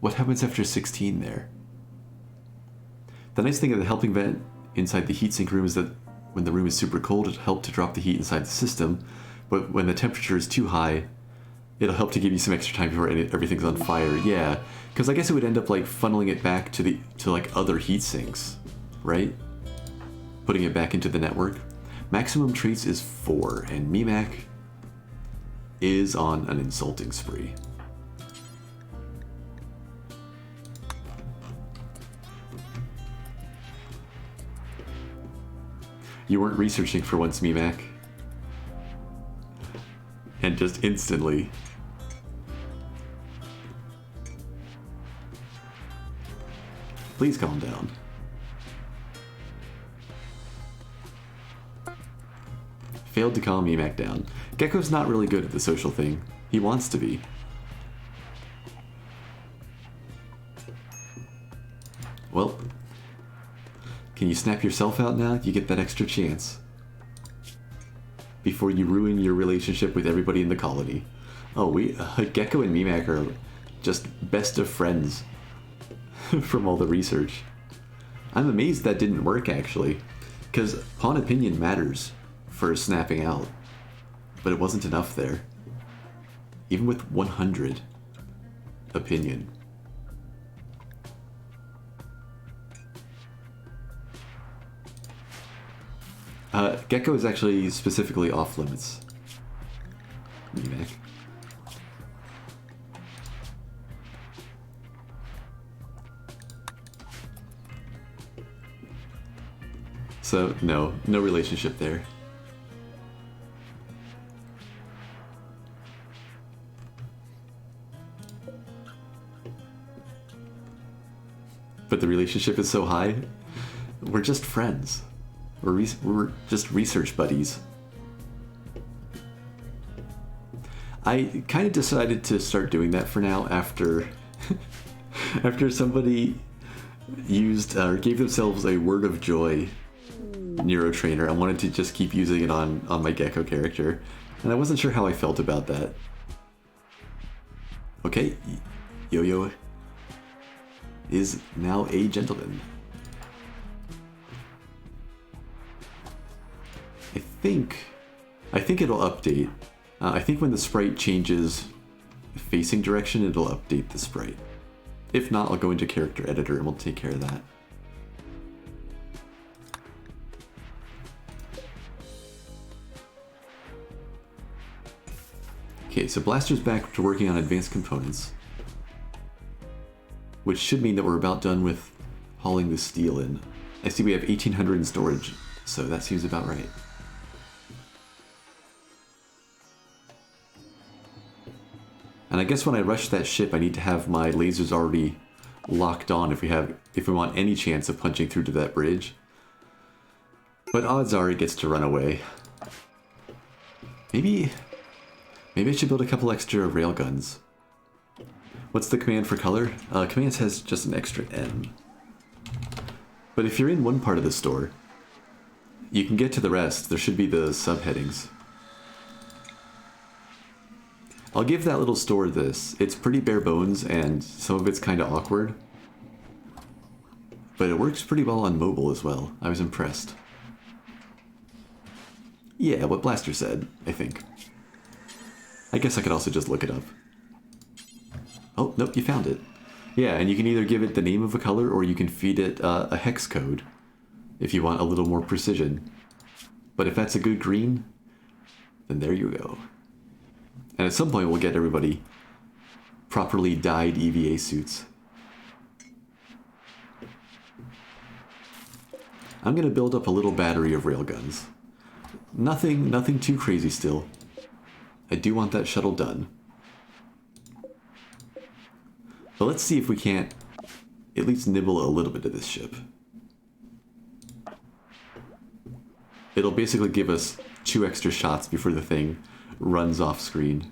What happens after 16 there? The nice thing of the helping vent inside the heatsink room is that when the room is super cold, it'll help to drop the heat inside the system. But when the temperature is too high, it'll help to give you some extra time before everything's on fire. Yeah, because I guess it would end up like funneling it back to like other heat sinks, right? Putting it back into the network. Maximum traits is 4, and Mimac is on an insulting spree. You weren't researching for once, Mimac. And just instantly. Please calm down. Failed to calm Mimac down. Gecko's not really good at the social thing. He wants to be. Well, can you snap yourself out now? You get that extra chance. Before you ruin your relationship with everybody in the colony. Oh, Gecko and Mimac are just best of friends from all the research. I'm amazed that didn't work, actually, because pawn opinion matters for snapping out, but it wasn't enough there. Even with 100 opinion. Gecko is actually specifically off limits. Mimac. So, no relationship there. But the relationship is so high, we're just friends. We're just research buddies. I kind of decided to start doing that for now after after somebody used or gave themselves a word of joy neurotrainer. I wanted to just keep using it on my Gecko character, and I wasn't sure how I felt about that. Okay, Yo-Yo is now a gentleman. I think it'll update. I think when the sprite changes facing direction, it'll update the sprite. If not, I'll go into character editor and we'll take care of that. Okay, so Blaster's back to working on advanced components, which should mean that we're about done with hauling the steel in. I see we have 1,800 in storage, so that seems about right. And I guess when I rush that ship, I need to have my lasers already locked on if we want any chance of punching through to that bridge. But odds are it gets to run away. Maybe I should build a couple extra railguns. What's the command for color? Commands has just an extra N. But if you're in one part of the store, you can get to the rest. There should be the subheadings. I'll give that little store this. It's pretty bare bones and some of it's kind of awkward. But it works pretty well on mobile as well. I was impressed. Yeah, what Blaster said, I think. I guess I could also just look it up. Oh, nope, you found it. Yeah, and you can either give it the name of a color or you can feed it a hex code if you want a little more precision. But if that's a good green, then there you go. And at some point we'll get everybody properly dyed EVA suits. I'm going to build up a little battery of railguns. Nothing too crazy still. I do want that shuttle done. But let's see if we can't at least nibble a little bit of this ship. It'll basically give us 2 extra shots before the thing runs off screen.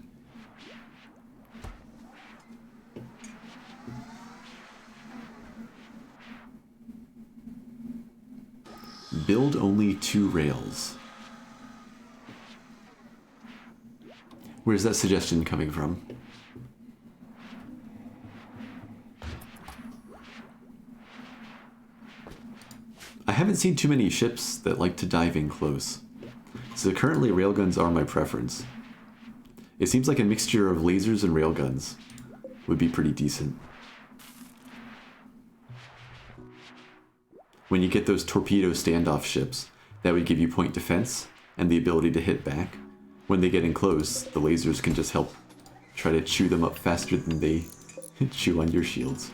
Build only 2 rails. Where's that suggestion coming from? I haven't seen too many ships that like to dive in close, so currently railguns are my preference. It seems like a mixture of lasers and railguns would be pretty decent. When you get those torpedo standoff ships, that would give you point defense and the ability to hit back. When they get in close, the lasers can just help try to chew them up faster than they chew on your shields.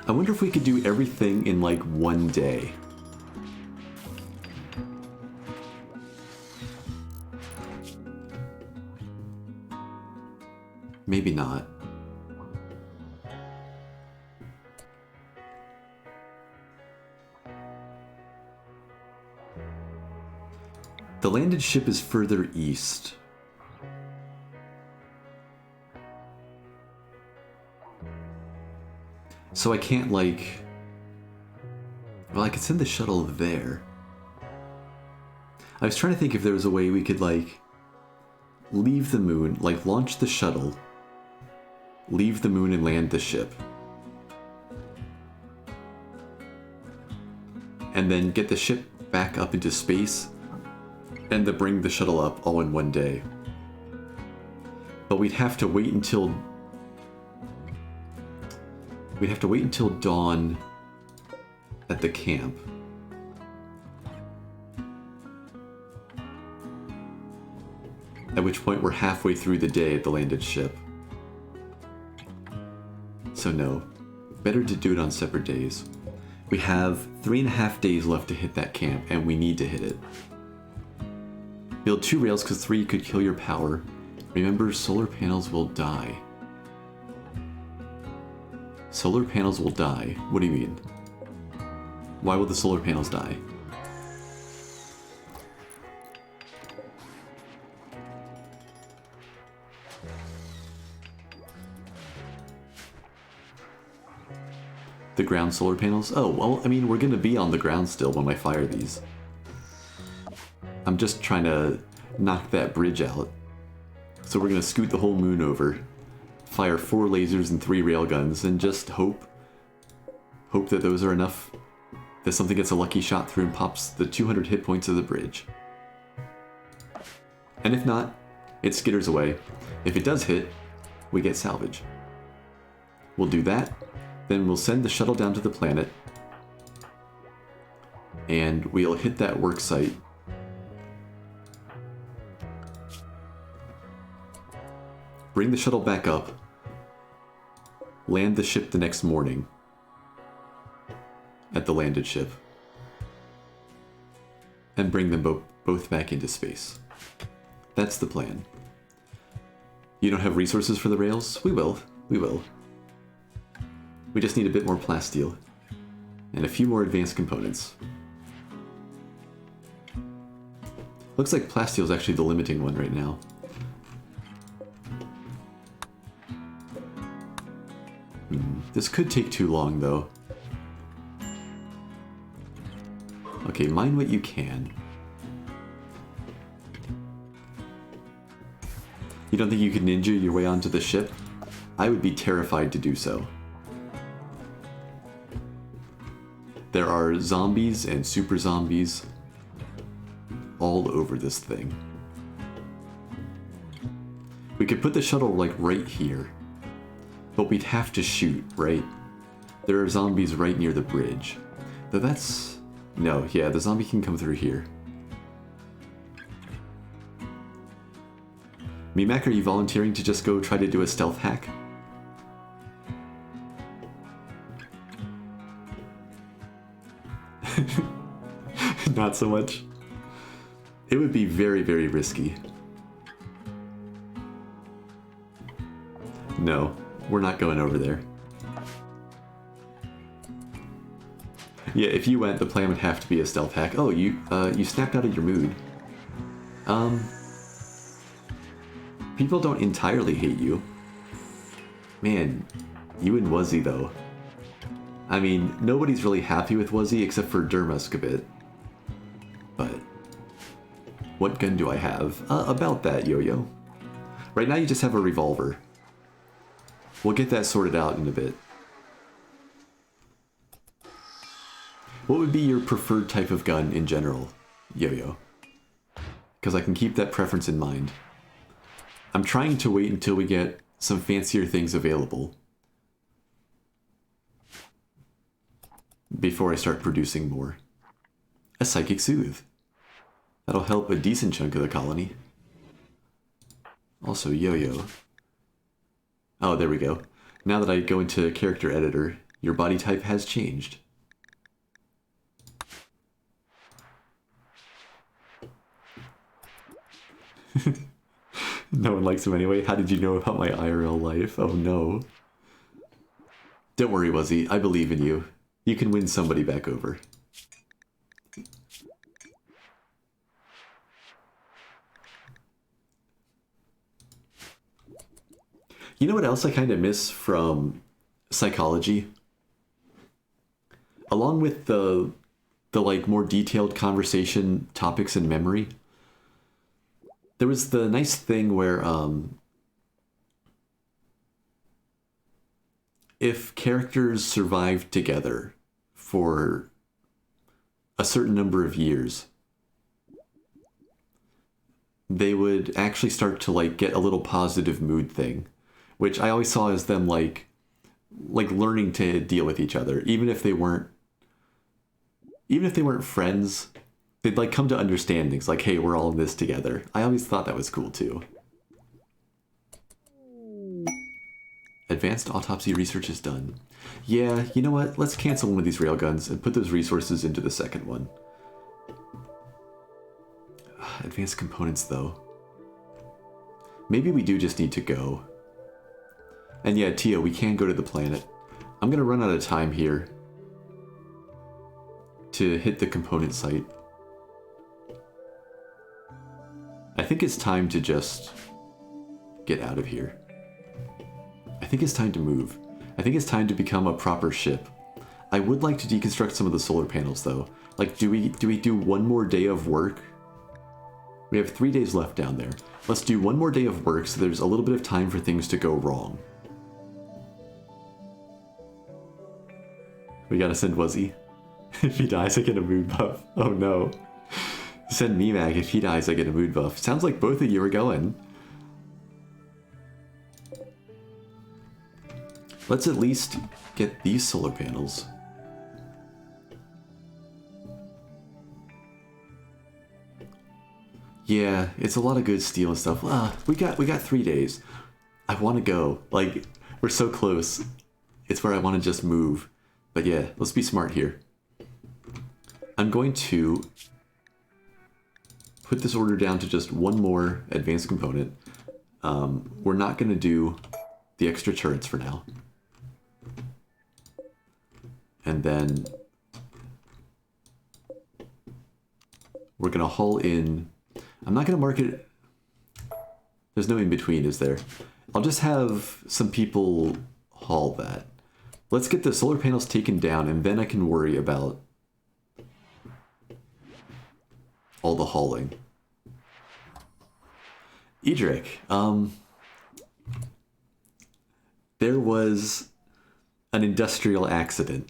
I wonder if we could do everything in like one day. Maybe not. The landed ship is further east. So I can't, like... Well, I could send the shuttle there. I was trying to think if there was a way we could, like, leave the moon, like, launch the shuttle, leave the moon and land the ship. And then get the ship back up into space, and then bring the shuttle up all in one day. But we'd have to wait until... We'd have to wait until dawn at the camp. At which point we're halfway through the day at the landed ship. So no, better to do it on separate days. We have 3.5 days left to hit that camp, and we need to hit it. Build 2 rails because 3 could kill your power. Remember, solar panels will die. Solar panels will die? What do you mean? Why will the solar panels die? The ground solar panels? Oh, well, I mean, we're gonna be on the ground still when I fire these. I'm just trying to knock that bridge out. So we're gonna scoot the whole moon over, fire 4 lasers and 3 railguns, and just hope that those are enough, that something gets a lucky shot through and pops the 200 hit points of the bridge. And if not, it skitters away. If it does hit, we get salvage. We'll do that, then we'll send the shuttle down to the planet, and we'll hit that work site. Bring the shuttle back up, land the ship the next morning at the landed ship, and bring them both back into space. That's the plan. You don't have resources for the rails? We will. We will. We just need a bit more plasteel. And a few more advanced components. Looks like plasteel is actually the limiting one right now. This could take too long, though. Okay, mine what you can. You don't think you could ninja your way onto the ship? I would be terrified to do so. There are zombies and super zombies all over this thing. We could put the shuttle like right here, but we'd have to shoot, right? There are zombies right near the bridge. Though that's... no, yeah, the zombie can come through here. Mimak, are you volunteering to just go try to do a stealth hack? Not so much. It would be very, very risky. No, we're not going over there. Yeah, if you went, the plan would have to be a stealth hack. Oh, you snapped out of your mood. People don't entirely hate you. Man, you and Wuzzy, though. I mean, nobody's really happy with Wuzzy except for Durmusk a bit. But what gun do I have? About that, Yo-Yo. Right now you just have a revolver. We'll get that sorted out in a bit. What would be your preferred type of gun in general, Yo-Yo? Because I can keep that preference in mind. I'm trying to wait until we get some fancier things available before I start producing more. A Psychic Soothe. That'll help a decent chunk of the colony. Also, Yo-Yo. Oh, there we go. Now that I go into character editor, your body type has changed. No one likes him anyway. How did you know about my IRL life? Oh no. Don't worry, Wuzzy. I believe in you. You can win somebody back over. You know what else I kind of miss from psychology? Along with the like more detailed conversation topics in memory, there was the nice thing where if characters survived together for a certain number of years, they would actually start to like get a little positive mood thing, which I always saw as them like learning to deal with each other, even if they weren't friends. They'd like come to understandings, like, hey, we're all in this together. I always thought that was cool too. Advanced autopsy research is done. Yeah, you know what? Let's cancel one of these railguns and put those resources into the second one. Advanced components, though. Maybe we do just need to go. And yeah, Tio, we can go to the planet. I'm gonna run out of time here to hit the component site. I think it's time to just get out of here. I think it's time to move. I think it's time to become a proper ship. I would like to deconstruct some of the solar panels, though. Like, do we do one more day of work? We have 3 days left down there. Let's do one more day of work so there's a little bit of time for things to go wrong. We gotta send Wuzzy. If he dies, I get a mood buff. Oh no. Send Mimak. If he dies, I get a mood buff. Sounds like both of you are going. Let's at least get these solar panels. Yeah, it's a lot of good steel and stuff. We got 3 days. I want to go. Like, we're so close. It's where I want to just move. But yeah, let's be smart here. I'm going to put this order down to just one more advanced component. We're not going to do the extra turrets for now. And then we're going to haul in... I'm not going to mark it... There's no in-between, is there? I'll just have some people haul that. Let's get the solar panels taken down, and then I can worry about all the hauling. Edric, there was an industrial accident.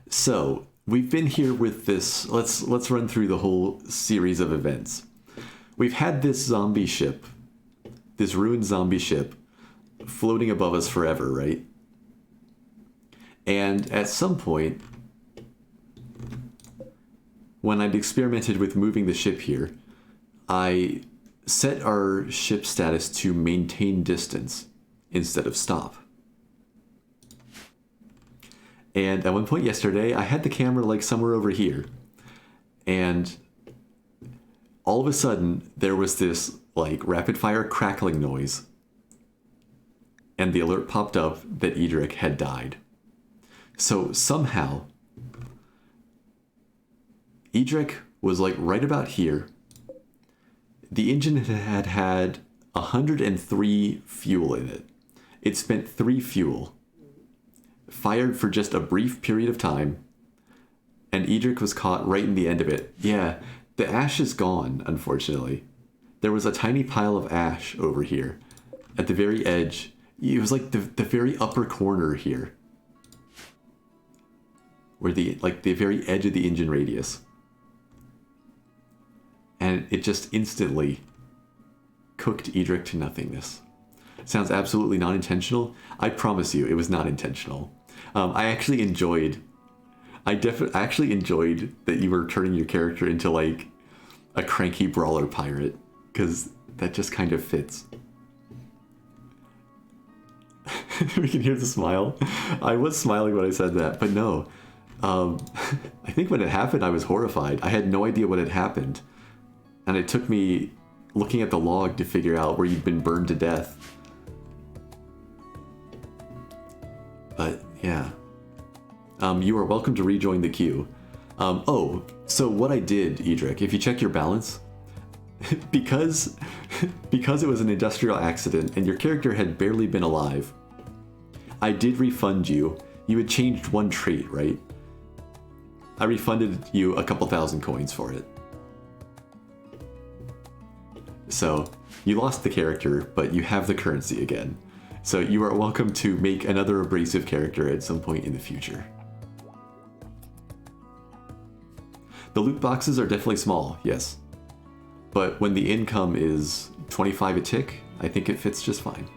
So, we've been here with this, let's run through the whole series of events. We've had this zombie ship, this ruined zombie ship, floating above us forever, right? And at some point, when I'd experimented with moving the ship here, I set our ship status to maintain distance instead of stop. And at one point yesterday, I had the camera like somewhere over here. And all of a sudden, there was this like rapid fire crackling noise. And the alert popped up that Edric had died. So somehow, Edric was like right about here. The engine had 103 fuel in it. It spent 3 fuel, fired for just a brief period of time, and Edric was caught right in the end of it. Yeah, the ash is gone, unfortunately. There was a tiny pile of ash over here at the very edge. It was like the very upper corner here, where the very edge of the engine radius. And it just instantly cooked Edric to nothingness. Sounds absolutely non-intentional. I promise you, it was not intentional. I actually enjoyed that you were turning your character into like a cranky brawler pirate, because that just kind of fits. We can hear the smile. I was smiling when I said that, but no. I think when it happened, I was horrified. I had no idea what had happened. And it took me looking at the log to figure out where you'd been burned to death. But, yeah. You are welcome to rejoin the queue. Oh, so what I did, Edric, if you check your balance, because it was an industrial accident and your character had barely been alive, I did refund you. You had changed 1 trait, right? I refunded you a couple thousand coins for it. So, you lost the character, but you have the currency again. So you are welcome to make another abrasive character at some point in the future. The loot boxes are definitely small, yes. But when the income is 25 a tick, I think it fits just fine.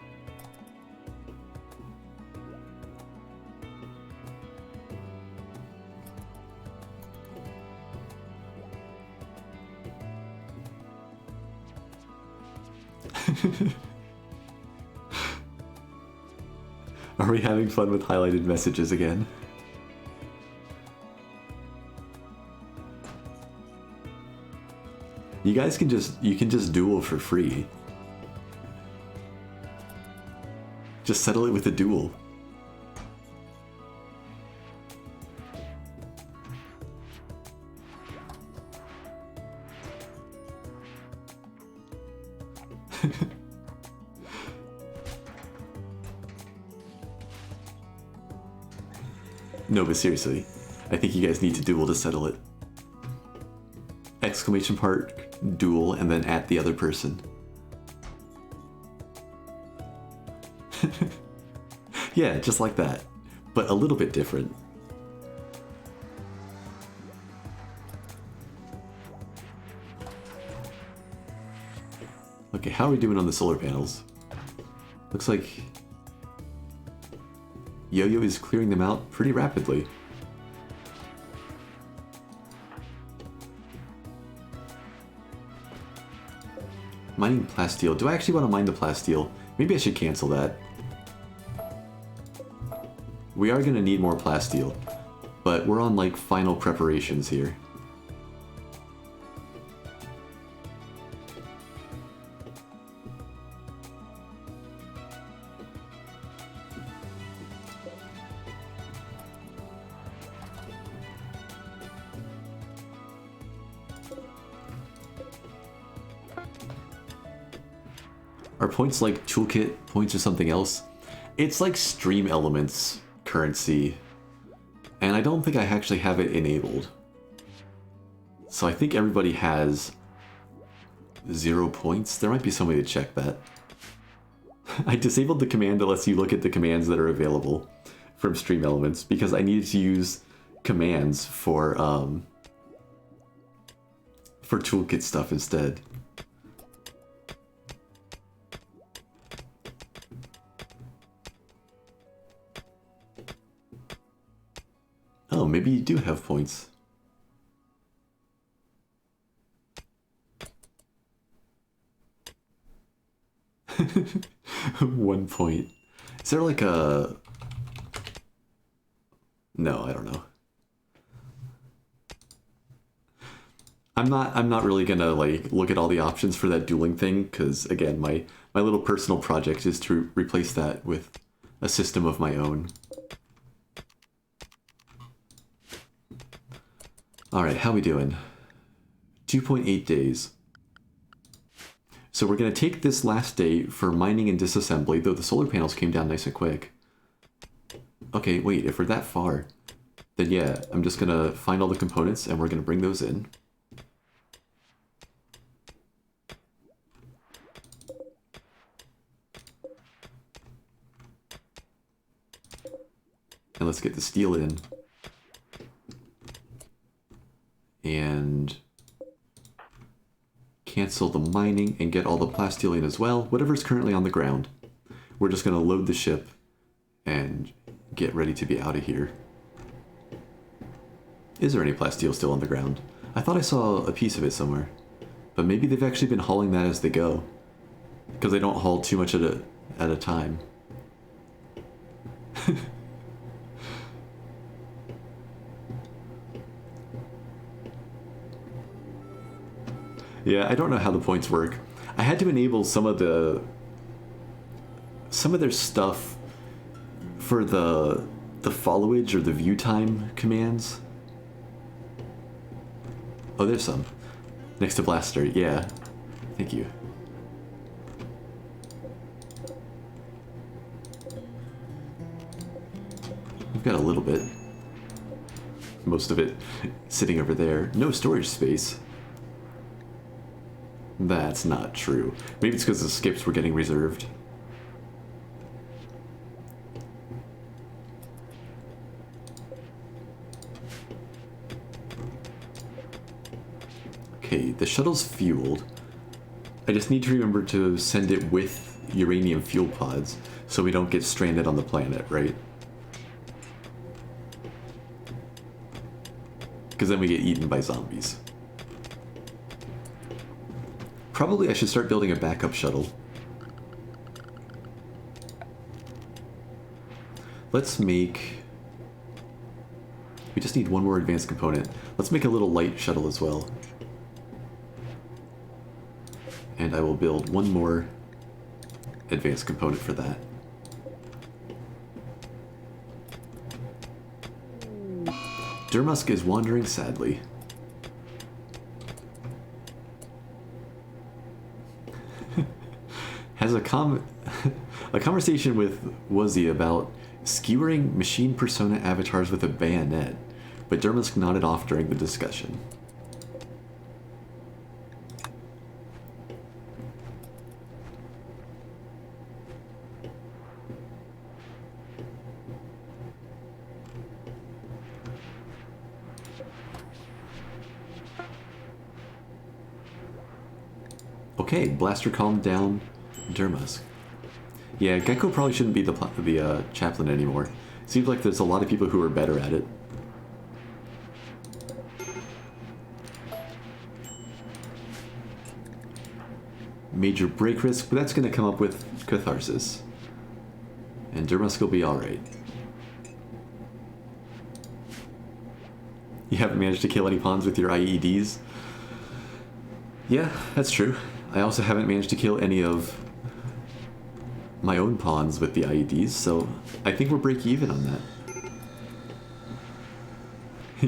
Are we having fun with highlighted messages again? You guys can just duel for free. Just settle it with a duel. No, but seriously, I think you guys need to duel to settle it. Exclamation part, duel, and then at the other person. Yeah, just like that, but a little bit different. Okay, how are we doing on the solar panels? Looks like Yo-Yo is clearing them out pretty rapidly. Mining plasteel. Do I actually want to mine the plasteel? Maybe I should cancel that. We are going to need more plasteel, but we're on like final preparations here. Are points like toolkit points or something else? It's like stream elements currency. And I don't think I actually have it enabled. So I think everybody has 0 points. There might be some way to check that. I disabled the command that lets you look at the commands that are available from stream elements because I needed to use commands for toolkit stuff instead. Oh, maybe you do have points. One point. Is there like a... No, I don't know. I'm not really gonna like look at all the options for that dueling thing, because again, my little personal project is to replace that with a system of my own. Alright, how we doing? 2.8 days. So we're going to take this last day for mining and disassembly, though the solar panels came down nice and quick. Okay, wait, if we're that far, then yeah, I'm just going to find all the components and we're going to bring those in. And let's get the steel in. And cancel the mining and get all the plasteel in as well. Whatever's currently on the ground. We're just going to load the ship and get ready to be out of here. Is there any plasteel still on the ground? I thought I saw a piece of it somewhere. But maybe they've actually been hauling that as they go. Because they don't haul too much at a time. Yeah, I don't know how the points work. I had to enable some of their stuff for the followage or the view time commands. Oh, there's some. Next to Blaster, yeah. Thank you. We've got a little bit. Most of it sitting over there. No storage space. That's not true. Maybe it's because the skips were getting reserved. Okay, the shuttle's fueled. I just need to remember to send it with uranium fuel pods so we don't get stranded on the planet, right? Because then we get eaten by zombies. Probably I should start building a backup shuttle. Let's make... We just need one more advanced component. Let's make a little light shuttle as well. And I will build one more advanced component for that. Durmusk is wandering sadly. Has a conversation with Wuzzy about skewering machine persona avatars with a bayonet, but Durmusk nodded off during the discussion. Okay, Blaster calmed down Durmusk. Yeah, Gecko probably shouldn't be the chaplain anymore. Seems like there's a lot of people who are better at it. Major break risk, but that's going to come up with Catharsis. And Durmusk will be alright. You haven't managed to kill any pawns with your IEDs? Yeah, that's true. I also haven't managed to kill any of my own pawns with the IEDs, so I think we're break even on that.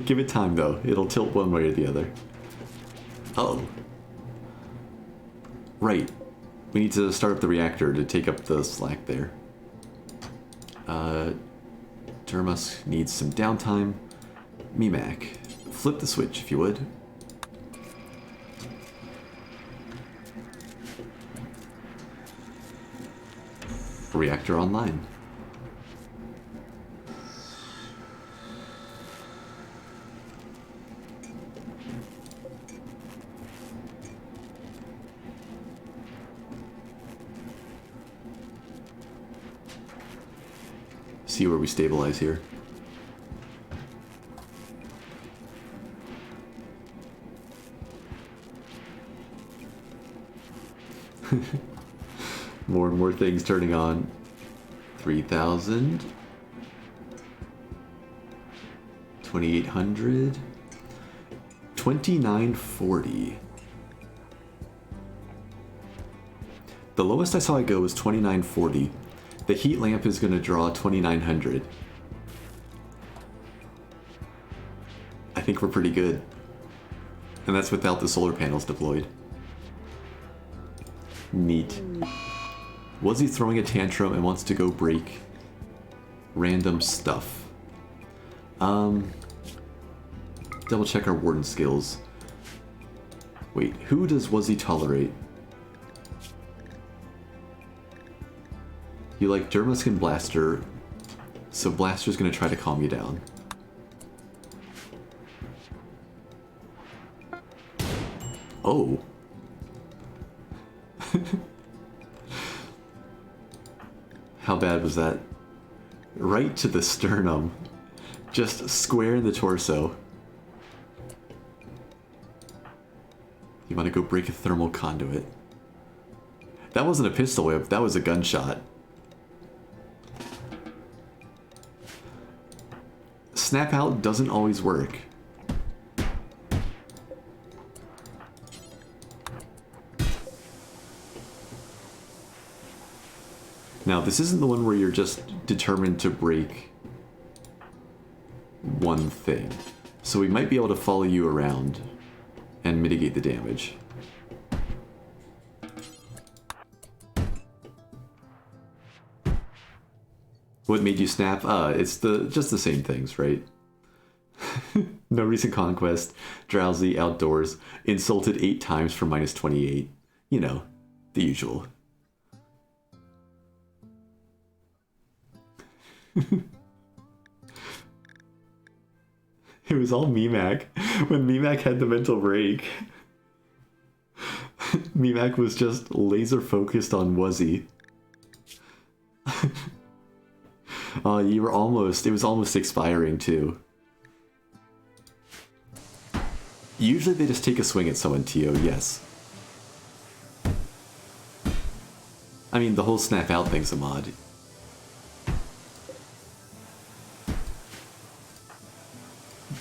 Give it time, though. It'll tilt one way or the other. Uh-oh. Right. We need to start up the reactor to take up the slack there. Dermus needs some downtime. Mimac, flip the switch if you would. Reactor online. See where we stabilize here. More and more things turning on. 3,000. 2,800. 2,940. The lowest I saw it go was 2,940. The heat lamp is going to draw 2,900. I think we're pretty good. And that's without the solar panels deployed. Neat. Was he throwing a tantrum and wants to go break random stuff? Double check our warden skills. Wait, who was he tolerate? You like Dermus and Blaster, so Blaster's gonna try to calm you down. Oh. How bad was that? Right to the sternum. Just square in the torso. You want to go break a thermal conduit. That wasn't a pistol whip, that was a gunshot. Snap out doesn't always work. Now, this isn't the one where you're just determined to break one thing. So we might be able to follow you around and mitigate the damage. What made you snap? It's just the same things, right? No recent conquest, drowsy, outdoors, insulted 8 times for minus 28. You know, the usual. It was all Mimac. When Mimac had the mental break, Mimac was just laser focused on Wuzzy. You were almost, it was almost expiring too. Usually they just take a swing at someone, Tio, yes. I mean, the whole snap out thing's a mod.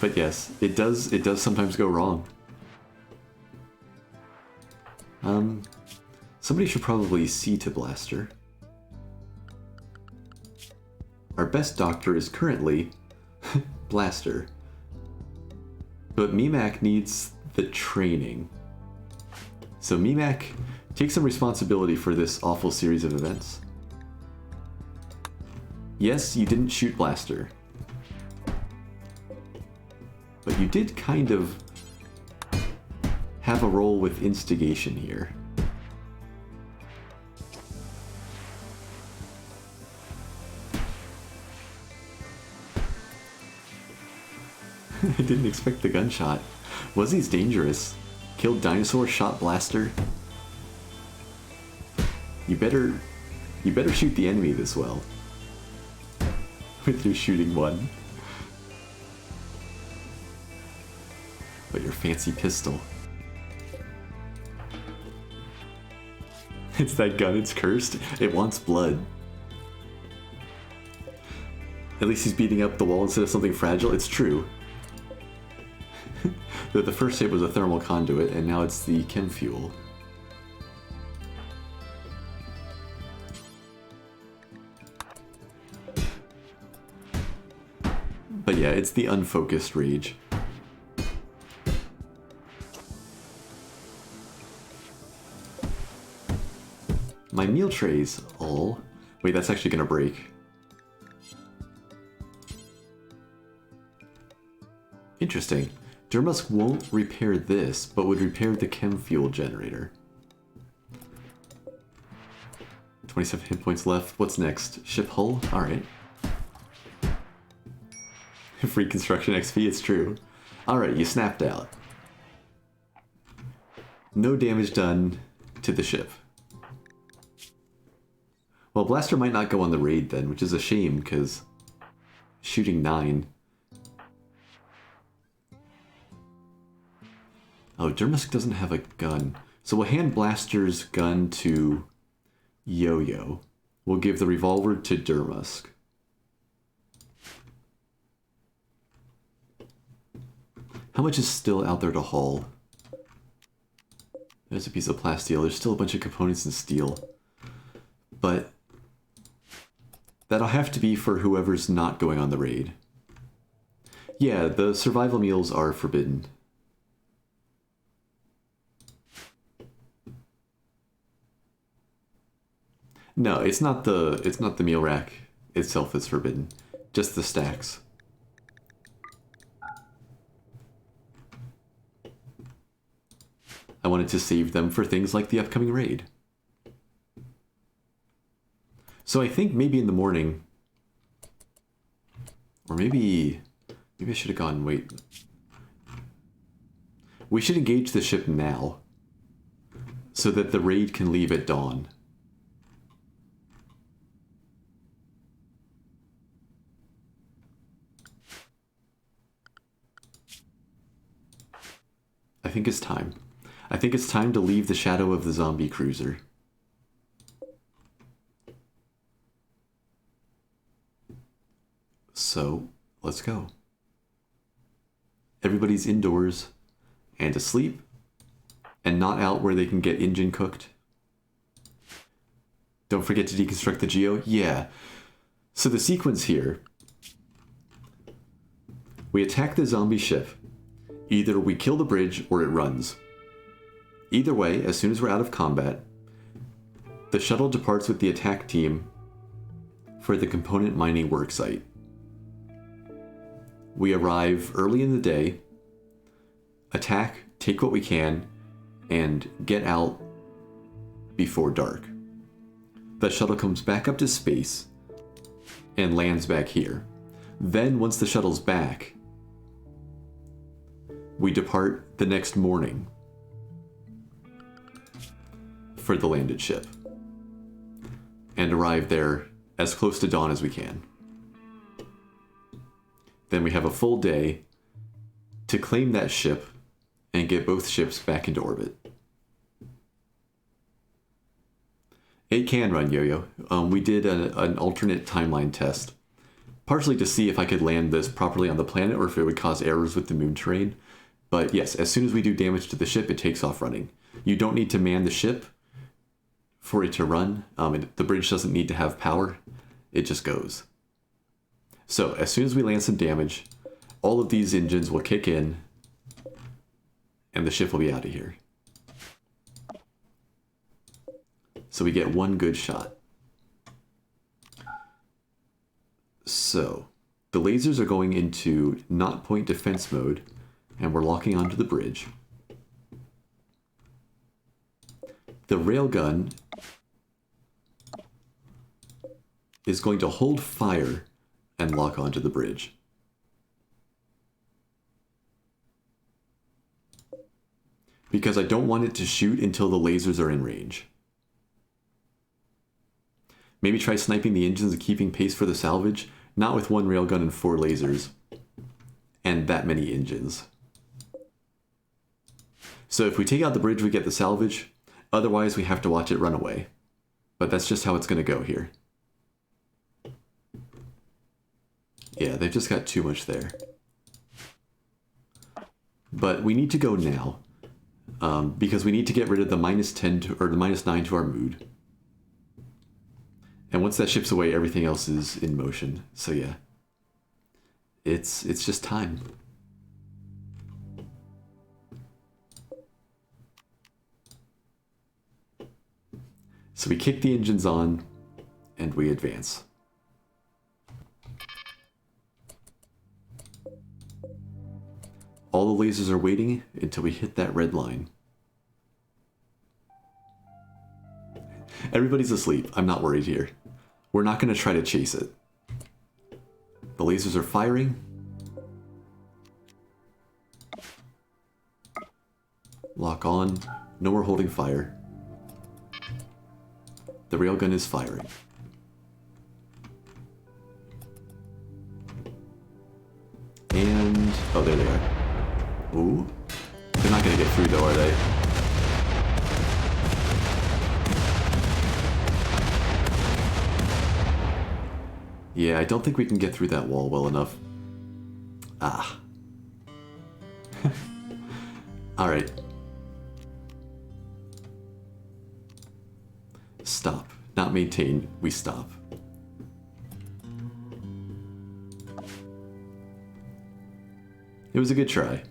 But yes, it does sometimes go wrong. Somebody should probably see to Blaster. Our best doctor is currently Blaster. But Mimac needs the training. So Mimac, take some responsibility for this awful series of events. Yes, you didn't shoot Blaster. But you did kind of have a role with instigation here. I didn't expect the gunshot. Wuzzy's dangerous. Killed dinosaur, shot Blaster. You better shoot the enemy this well. With your shooting one. But your fancy pistol. It's that gun, it's cursed. It wants blood. At least he's beating up the wall instead of something fragile. It's true. The first hit was a thermal conduit, and now it's the chem fuel. But yeah, it's the unfocused rage. My meal trays all... Wait, that's actually gonna break. Interesting. Durmusk won't repair this, but would repair the chem fuel generator. 27 hit points left. What's next? Ship hull? Alright. Free construction XP, it's true. Alright, you snapped out. No damage done to the ship. Well, Blaster might not go on the raid then, which is a shame, because shooting 9. Oh, Durmusk doesn't have a gun. So we'll hand Blaster's gun to Yo-Yo. We'll give the revolver to Durmusk. How much is still out there to haul? There's a piece of plasteel. There's still a bunch of components in steel. But that'll have to be for whoever's not going on the raid. Yeah, the survival meals are forbidden. No, it's not the meal rack itself that's forbidden. Just the stacks. I wanted to save them for things like the upcoming raid. So I think maybe in the morning, or maybe I should have gone, wait. We should engage the ship now, so that the raid can leave at dawn. I think it's time. I think it's time to leave the shadow of the zombie cruiser. So, let's go. Everybody's indoors and asleep and not out where they can get engine cooked. Don't forget to deconstruct the geo. Yeah. So the sequence here, we attack the zombie ship. Either we kill the bridge or it runs. Either way, as soon as we're out of combat, the shuttle departs with the attack team for the component mining worksite. We arrive early in the day, attack, take what we can, and get out before dark. The shuttle comes back up to space and lands back here. Then, once the shuttle's back, we depart the next morning for the landed ship and arrive there as close to dawn as we can. Then we have a full day to claim that ship and get both ships back into orbit. It can run, Yo-Yo. We did an alternate timeline test, partially to see if I could land this properly on the planet or if it would cause errors with the moon terrain. But yes, as soon as we do damage to the ship, it takes off running. You don't need to man the ship for it to run. The bridge doesn't need to have power. It just goes. So as soon as we land some damage, all of these engines will kick in and the ship will be out of here. So we get one good shot. So the lasers are going into not point defense mode and we're locking onto the bridge. The railgun is going to hold fire and lock onto the bridge. Because I don't want it to shoot until the lasers are in range. Maybe try sniping the engines and keeping pace for the salvage, not with one railgun and 4 lasers, and that many engines. So if we take out the bridge, we get the salvage. Otherwise, we have to watch it run away. But that's just how it's going to go here. Yeah, they've just got too much there. But we need to go now, because we need to get rid of the -10 to, or the -9 to our mood. And once that ship's away, everything else is in motion. So yeah, it's just time. So we kick the engines on, and we advance. All the lasers are waiting until we hit that red line. Everybody's asleep. I'm not worried here. We're not going to try to chase it. The lasers are firing. Lock on. No more holding fire. The railgun is firing. And... oh, there they are. Ooh. They're not going to get through though, are they? Yeah, I don't think we can get through that wall well enough. Ah. Alright. Stop. Not maintain. We stop. It was a good try.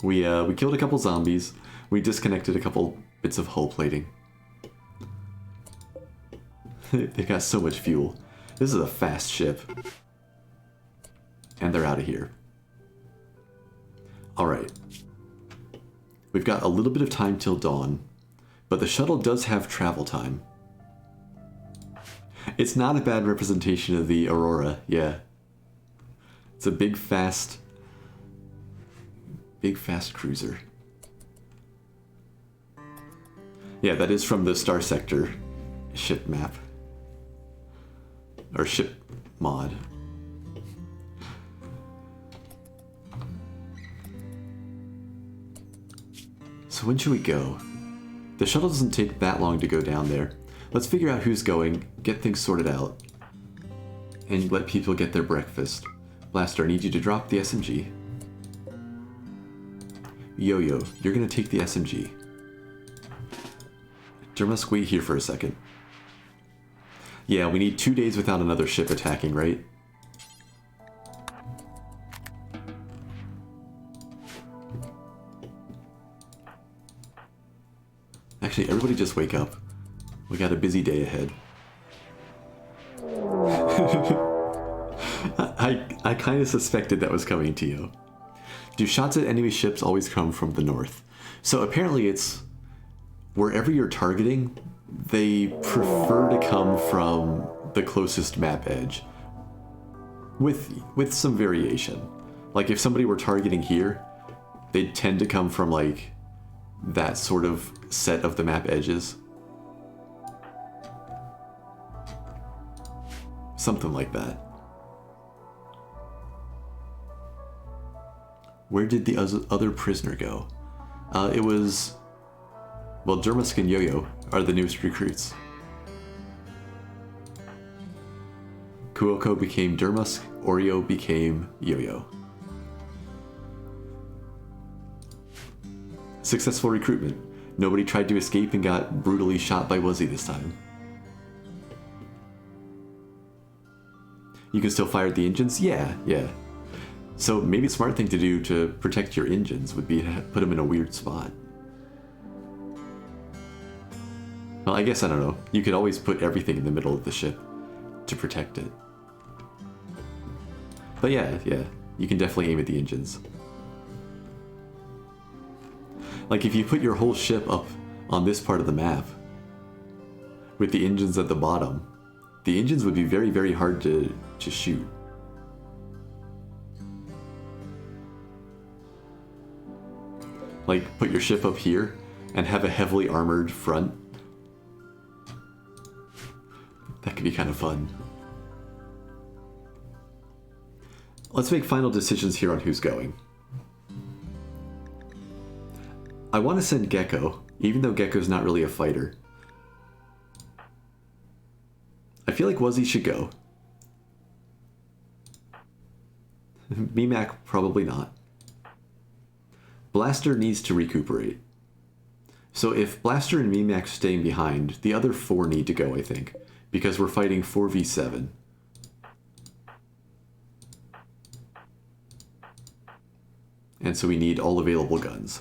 We killed a couple zombies. We disconnected a couple bits of hull plating. They got so much fuel. This is a fast ship. And they're out of here. Alright. We've got a little bit of time till dawn, but the shuttle does have travel time. It's not a bad representation of the Aurora, yeah. It's a big, fast cruiser. Yeah, that is from the Star Sector ship map. Or ship mod. So when should we go? The shuttle doesn't take that long to go down there. Let's figure out who's going, get things sorted out, and let people get their breakfast. Blaster, I need you to drop the SMG. Yo-Yo, you're gonna take the SMG. Dermusk, wait here for a second. Yeah, we need 2 days without another ship attacking, right? Actually, everybody just wake up. We got a busy day ahead. I kind of suspected that was coming to you. Do shots at enemy ships always come from the north? So apparently it's wherever you're targeting, they prefer to come from the closest map edge, with some variation. Like if somebody were targeting here, they'd tend to come from like that sort of set of the map edges. Something like that. Where did the other prisoner go? It was... well, Dermusk and Yo-Yo are the newest recruits. Kuoko became Dermusk, Oreo became Yo-Yo. Successful recruitment. Nobody tried to escape and got brutally shot by Wuzzy this time. You can still fire at the engines? Yeah. So maybe a smart thing to do to protect your engines would be to put them in a weird spot. Well, I guess, I don't know. You could always put everything in the middle of the ship to protect it. But yeah, you can definitely aim at the engines. Like if you put your whole ship up on this part of the map, with the engines at the bottom, the engines would be very, very hard to shoot. Like, put your ship up here and have a heavily armored front. That could be kind of fun. Let's make final decisions here on who's going. I want to send Gecko, even though Gecko's not really a fighter. I feel like Wuzzy should go. Mimak, probably not. Blaster needs to recuperate. So if Blaster and Mimak staying behind, the other 4 need to go, I think. Because we're fighting 4v7. And so we need all available guns.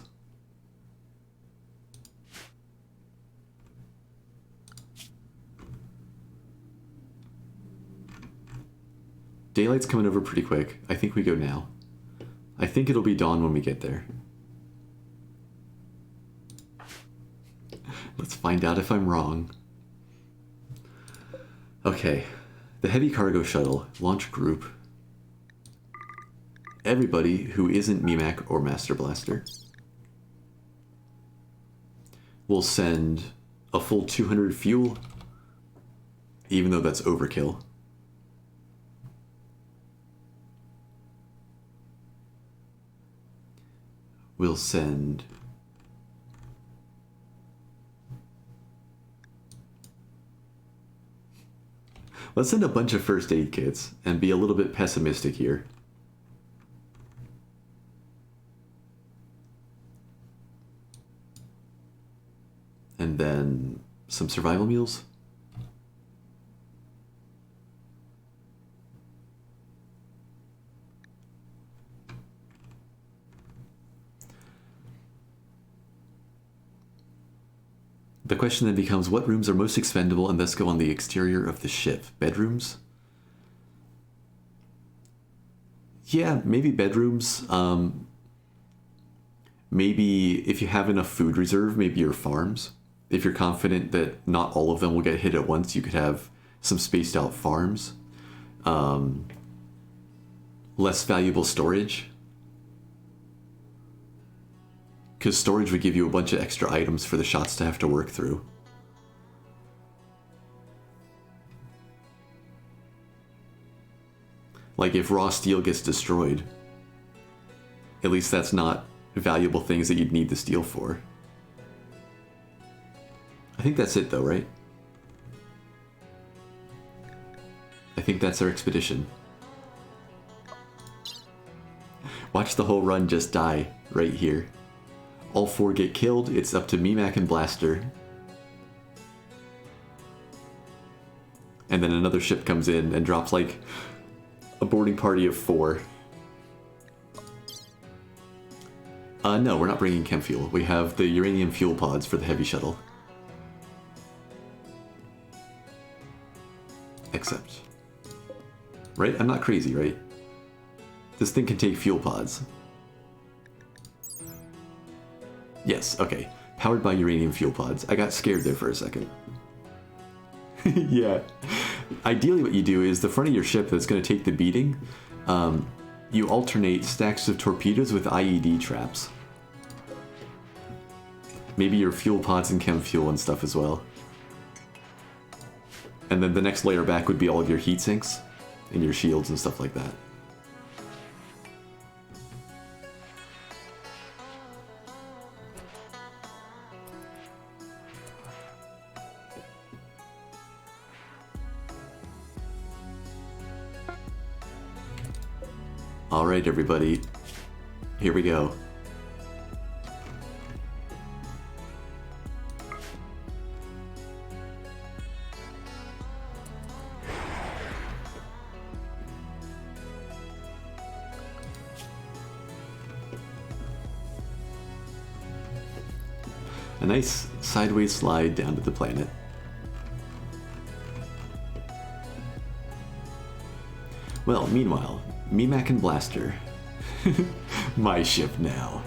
Daylight's coming over pretty quick. I think we go now. I think it'll be dawn when we get there. Let's find out if I'm wrong. Okay. The heavy cargo shuttle. Launch group. Everybody who isn't Mimak or Master Blaster. We'll send a full 200 fuel, even though that's overkill. We'll send... Let's send a bunch of first aid kits and be a little bit pessimistic here. And then some survival meals. The question then becomes, what rooms are most expendable and thus go on the exterior of the ship? Bedrooms? Yeah, maybe bedrooms. Maybe if you have enough food reserve, maybe your farms. If you're confident that not all of them will get hit at once, you could have some spaced out farms. Less valuable storage. Because storage would give you a bunch of extra items for the shots to have to work through. Like if raw steel gets destroyed, at least that's not valuable things that you'd need the steel for. I think that's it though, right? I think that's our expedition. Watch the whole run just die right here. All 4 get killed, it's up to Mimak and Blaster. And then another ship comes in and drops like a boarding party of 4. No, we're not bringing chem fuel. We have the uranium fuel pods for the heavy shuttle. Except... Right? I'm not crazy, right? This thing can take fuel pods. Yes, okay. Powered by uranium fuel pods. I got scared there for a second. Yeah. Ideally what you do is the front of your ship that's going to take the beating, you alternate stacks of torpedoes with IED traps. Maybe your fuel pods and chem fuel and stuff as well. And then the next layer back would be all of your heat sinks and your shields and stuff like that. Alright everybody, here we go. A nice sideways slide down to the planet. Well, meanwhile, Mimak and Blaster. My ship now.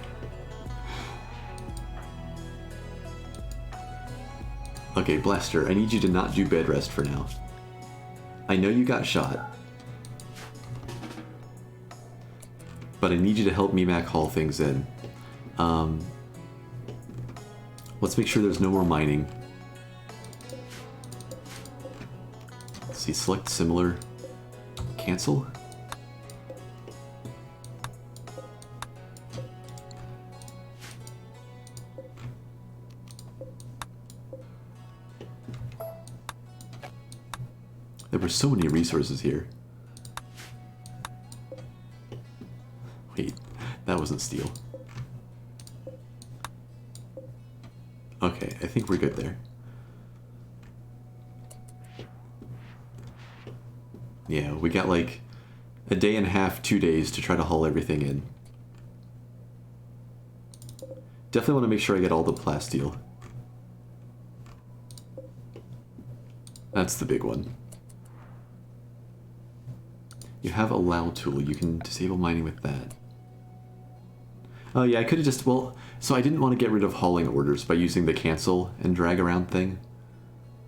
Okay, Blaster, I need you to not do bed rest for now. I know you got shot. But I need you to help Mimak haul things in. Let's make sure there's no more mining. Let's see, select similar. Cancel? There were so many resources here. Wait, that wasn't steel. Okay, I think we're good there. Yeah, we got like a day and a half, 2 days to try to haul everything in. Definitely want to make sure I get all the plasteel. That's the big one. You have allow tool. You can disable mining with that. Oh yeah, I could have just, well, so I didn't want to get rid of hauling orders by using the cancel and drag around thing.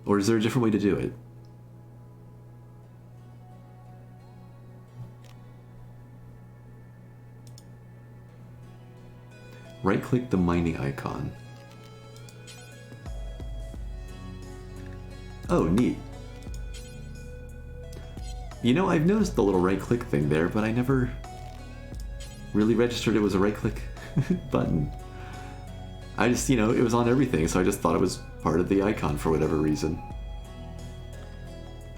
Or is there a different way to do it? Right-click the mining icon. Oh, neat. You know, I've noticed the little right-click thing there, but I never really registered it was a right-click button. I just, you know, it was on everything, so I just thought it was part of the icon for whatever reason.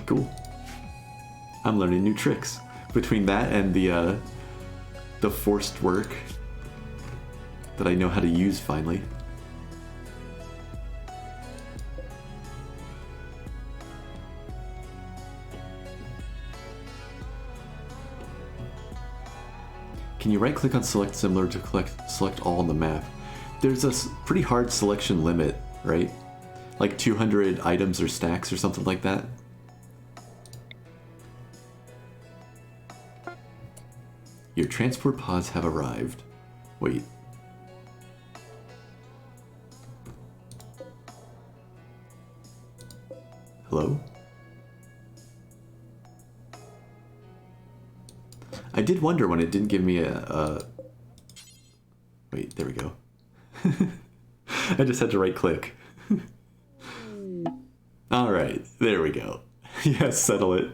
Cool. I'm learning new tricks. Between that and the forced work that I know how to use finally. Can you right-click on select similar to select all on the map? There's a pretty hard selection limit, right? Like 200 items or stacks or something like that. Your transport pods have arrived. Wait. Hello? I did wonder when it didn't give me a... Wait, there we go. I just had to right-click. Alright, there we go. Yes, settle it.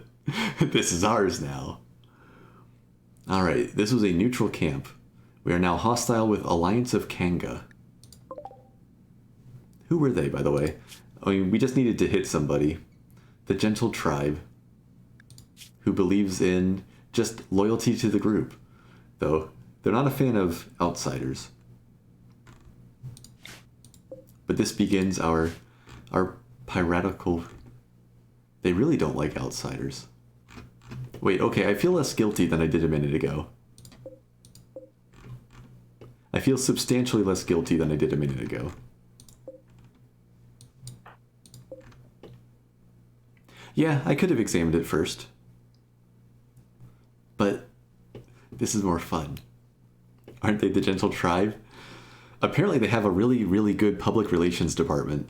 This is ours now. Alright, this was a neutral camp. We are now hostile with Alliance of Kanga. Who were they, by the way? I mean, we just needed to hit somebody. The Gentle Tribe, who believes in just loyalty to the group, though they're not a fan of outsiders. But this begins our piratical... They really don't like outsiders. Wait, okay, I feel less guilty than I did a minute ago. I feel substantially less guilty than I did a minute ago. Yeah, I could have examined it first. But this is more fun. Aren't they the Gentle Tribe? Apparently they have a really, really good public relations department.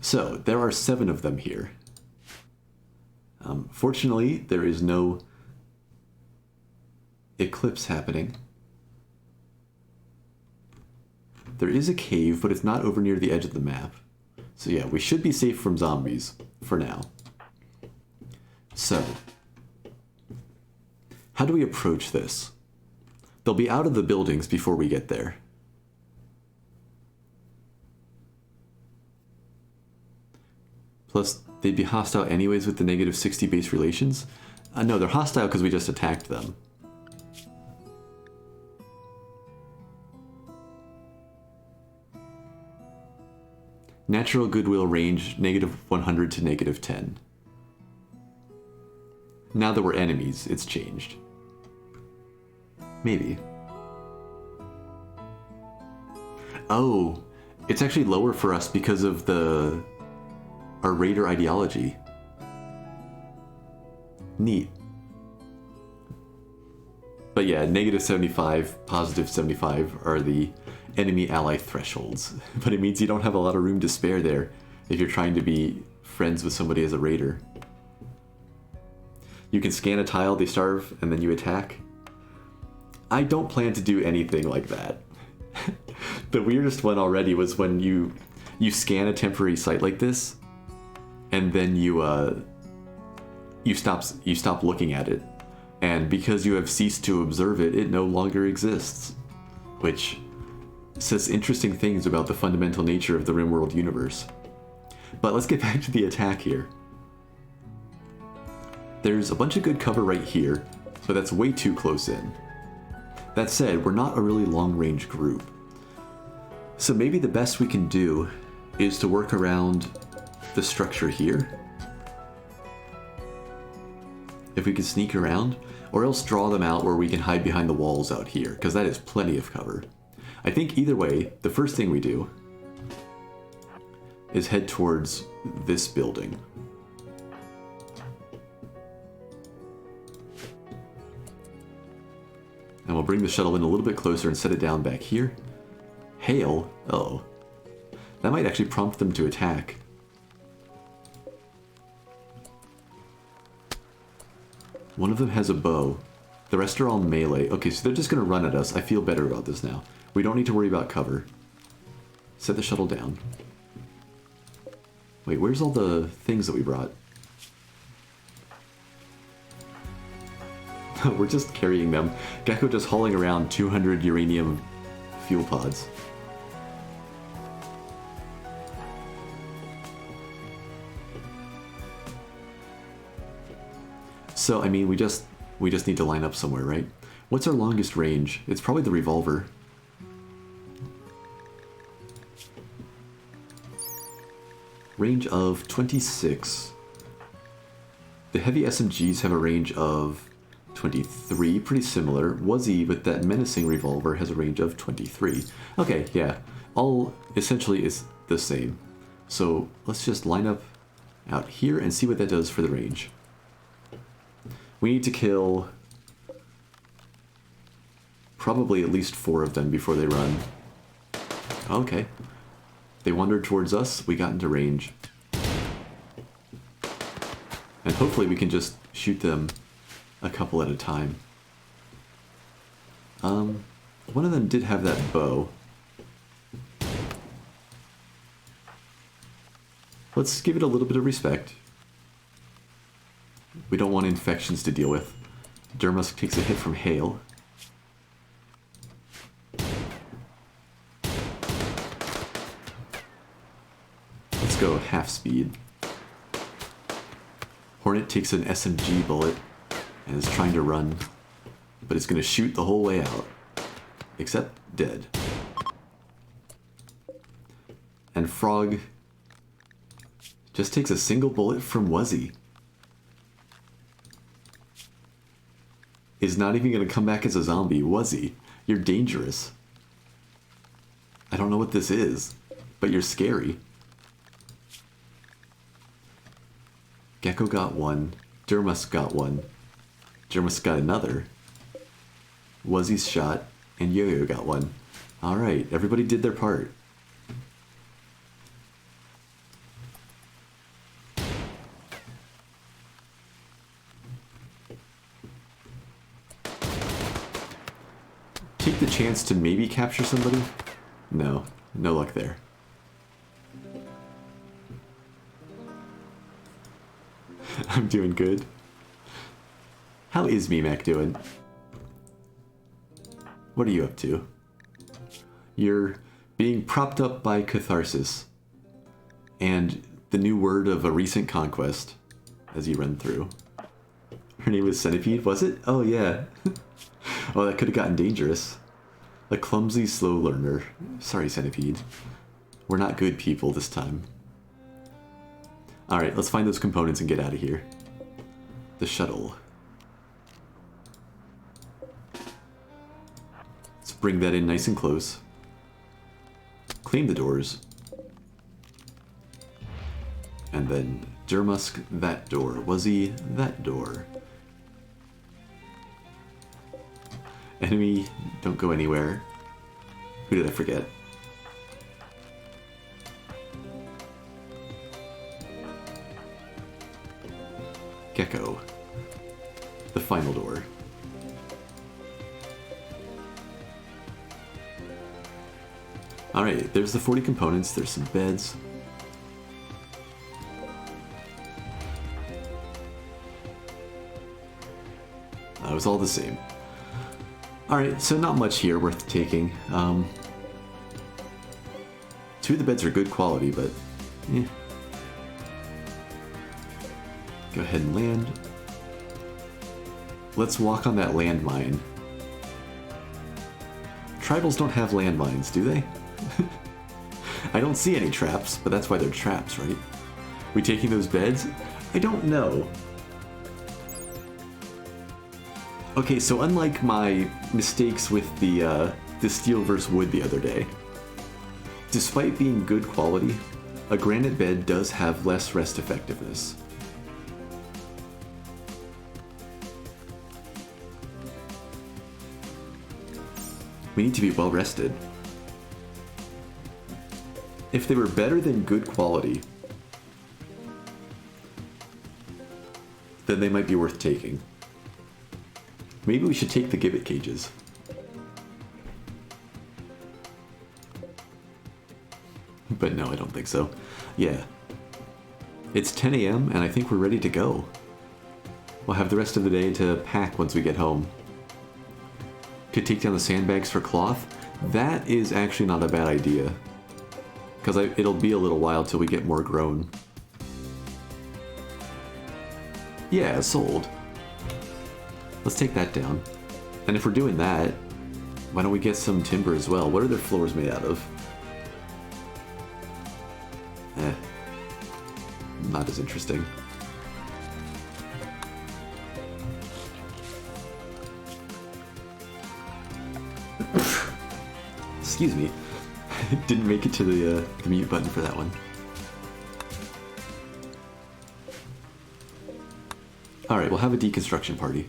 So, there are 7 of them here. Fortunately, there is no eclipse happening. There is a cave, but it's not over near the edge of the map. So yeah, we should be safe from zombies, for now. So, how do we approach this? They'll be out of the buildings before we get there. Plus, they'd be hostile anyways with the -60 base relations? No, they're hostile because we just attacked them. Natural goodwill range, -100 to -10. Now that we're enemies, it's changed. Maybe. Oh, it's actually lower for us because of our raider ideology. Neat. But yeah, -75, +75 are the enemy-ally thresholds. But it means you don't have a lot of room to spare there if you're trying to be friends with somebody as a raider. You can scan a tile, they starve, and then you attack. I don't plan to do anything like that. The weirdest one already was when you scan a temporary site like this, and then you stop looking at it, and because you have ceased to observe it, it no longer exists, which says interesting things about the fundamental nature of the RimWorld universe. But let's get back to the attack here. There's a bunch of good cover right here, but that's way too close in. That said, we're not a really long-range group. So maybe the best we can do is to work around the structure here. If we can sneak around, or else draw them out where we can hide behind the walls out here, because that is plenty of cover. I think either way, the first thing we do is head towards this building. we'll bring the shuttle in a little bit closer and set it down back here. Hail? Oh. That might actually prompt them to attack. One of them has a bow. The rest are all melee. Okay, so they're just going to run at us. I feel better about this now. We don't need to worry about cover. Set the shuttle down. Wait, where's all the things that we brought? We're just carrying them. Gecko just hauling around 200 uranium fuel pods. So, I mean, we just need to line up somewhere, right? What's our longest range? It's probably the revolver. Range of 26. The heavy SMGs have a range of 23, pretty similar. Wuzzy with that menacing revolver has a range of 23. Okay, yeah, all essentially is the same. So let's just line up out here and see what that does for the range. We need to kill probably at least 4 of them before they run. Okay. They wandered towards us, we got into range. And hopefully we can just shoot them a couple at a time. One of them did have that bow. Let's give it a little bit of respect. We don't want infections to deal with. Dermusk takes a hit from hail. Let's go half speed. Hornet takes an SMG bullet and is trying to run, but it's going to shoot the whole way out. Except dead. And Frog just takes a single bullet from Wuzzy. Is not even going to come back as a zombie. Wuzzy, you're dangerous. I don't know what this is, but you're scary. Gecko got one. Dermusk got one. Dermusk got another. Wuzzy's shot, and Yo-Yo got one. Alright, everybody did their part. Take the chance to maybe capture somebody? No, no luck there. I'm doing good. How is Meemac doing? What are you up to? You're being propped up by catharsis and the new word of a recent conquest as you run through. Her name was Centipede, was it? Oh yeah. Oh, that could have gotten dangerous. A clumsy, slow learner. Sorry, Centipede. We're not good people this time. Alright, let's find those components and get out of here. The shuttle. Let's bring that in nice and close. Clean the doors. And then Dermusk, that door. Wuzzy, that door. Enemy, don't go anywhere. Who did I forget? Gecko. The final door. Alright, there's the 40 components, there's some beds. It was all the same. Alright, so not much here worth taking. 2 of the beds are good quality, but eh. Go ahead and land. Let's walk on that landmine. Tribals don't have landmines, do they? I don't see any traps, but that's why they're traps, right? We taking those beds? I don't know. Okay, so unlike my mistakes with the steel versus wood the other day, despite being good quality, a granite bed does have less rest effectiveness. We need to be well rested. If they were better than good quality, then they might be worth taking. Maybe we should take the gibbet cages. But no, I don't think so. Yeah. It's 10 a.m. and I think we're ready to go. We'll have the rest of the day to pack once we get home. Could take down the sandbags for cloth. That is actually not a bad idea. Because it'll be a little while till we get more grown. Yeah, sold. Let's take that down. And if we're doing that, why don't we get some timber as well? What are their floors made out of? Not as interesting. Excuse me. Didn't make it to the mute button for that one. Alright, we'll have a deconstruction party.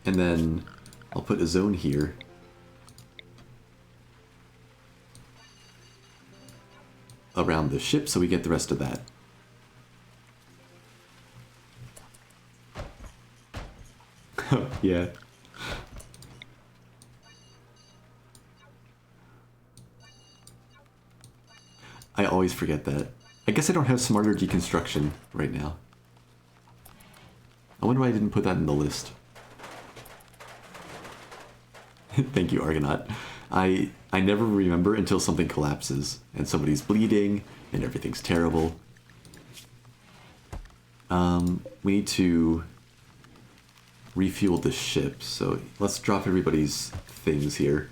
And then I'll put a zone here. Around the ship so we get the rest of that. Yeah. I always forget that. I guess I don't have smarter deconstruction right now. I wonder why I didn't put that in the list. Thank you, Argonaut. I never remember until something collapses and somebody's bleeding and everything's terrible. We need to refuel the ship, so let's drop everybody's things here.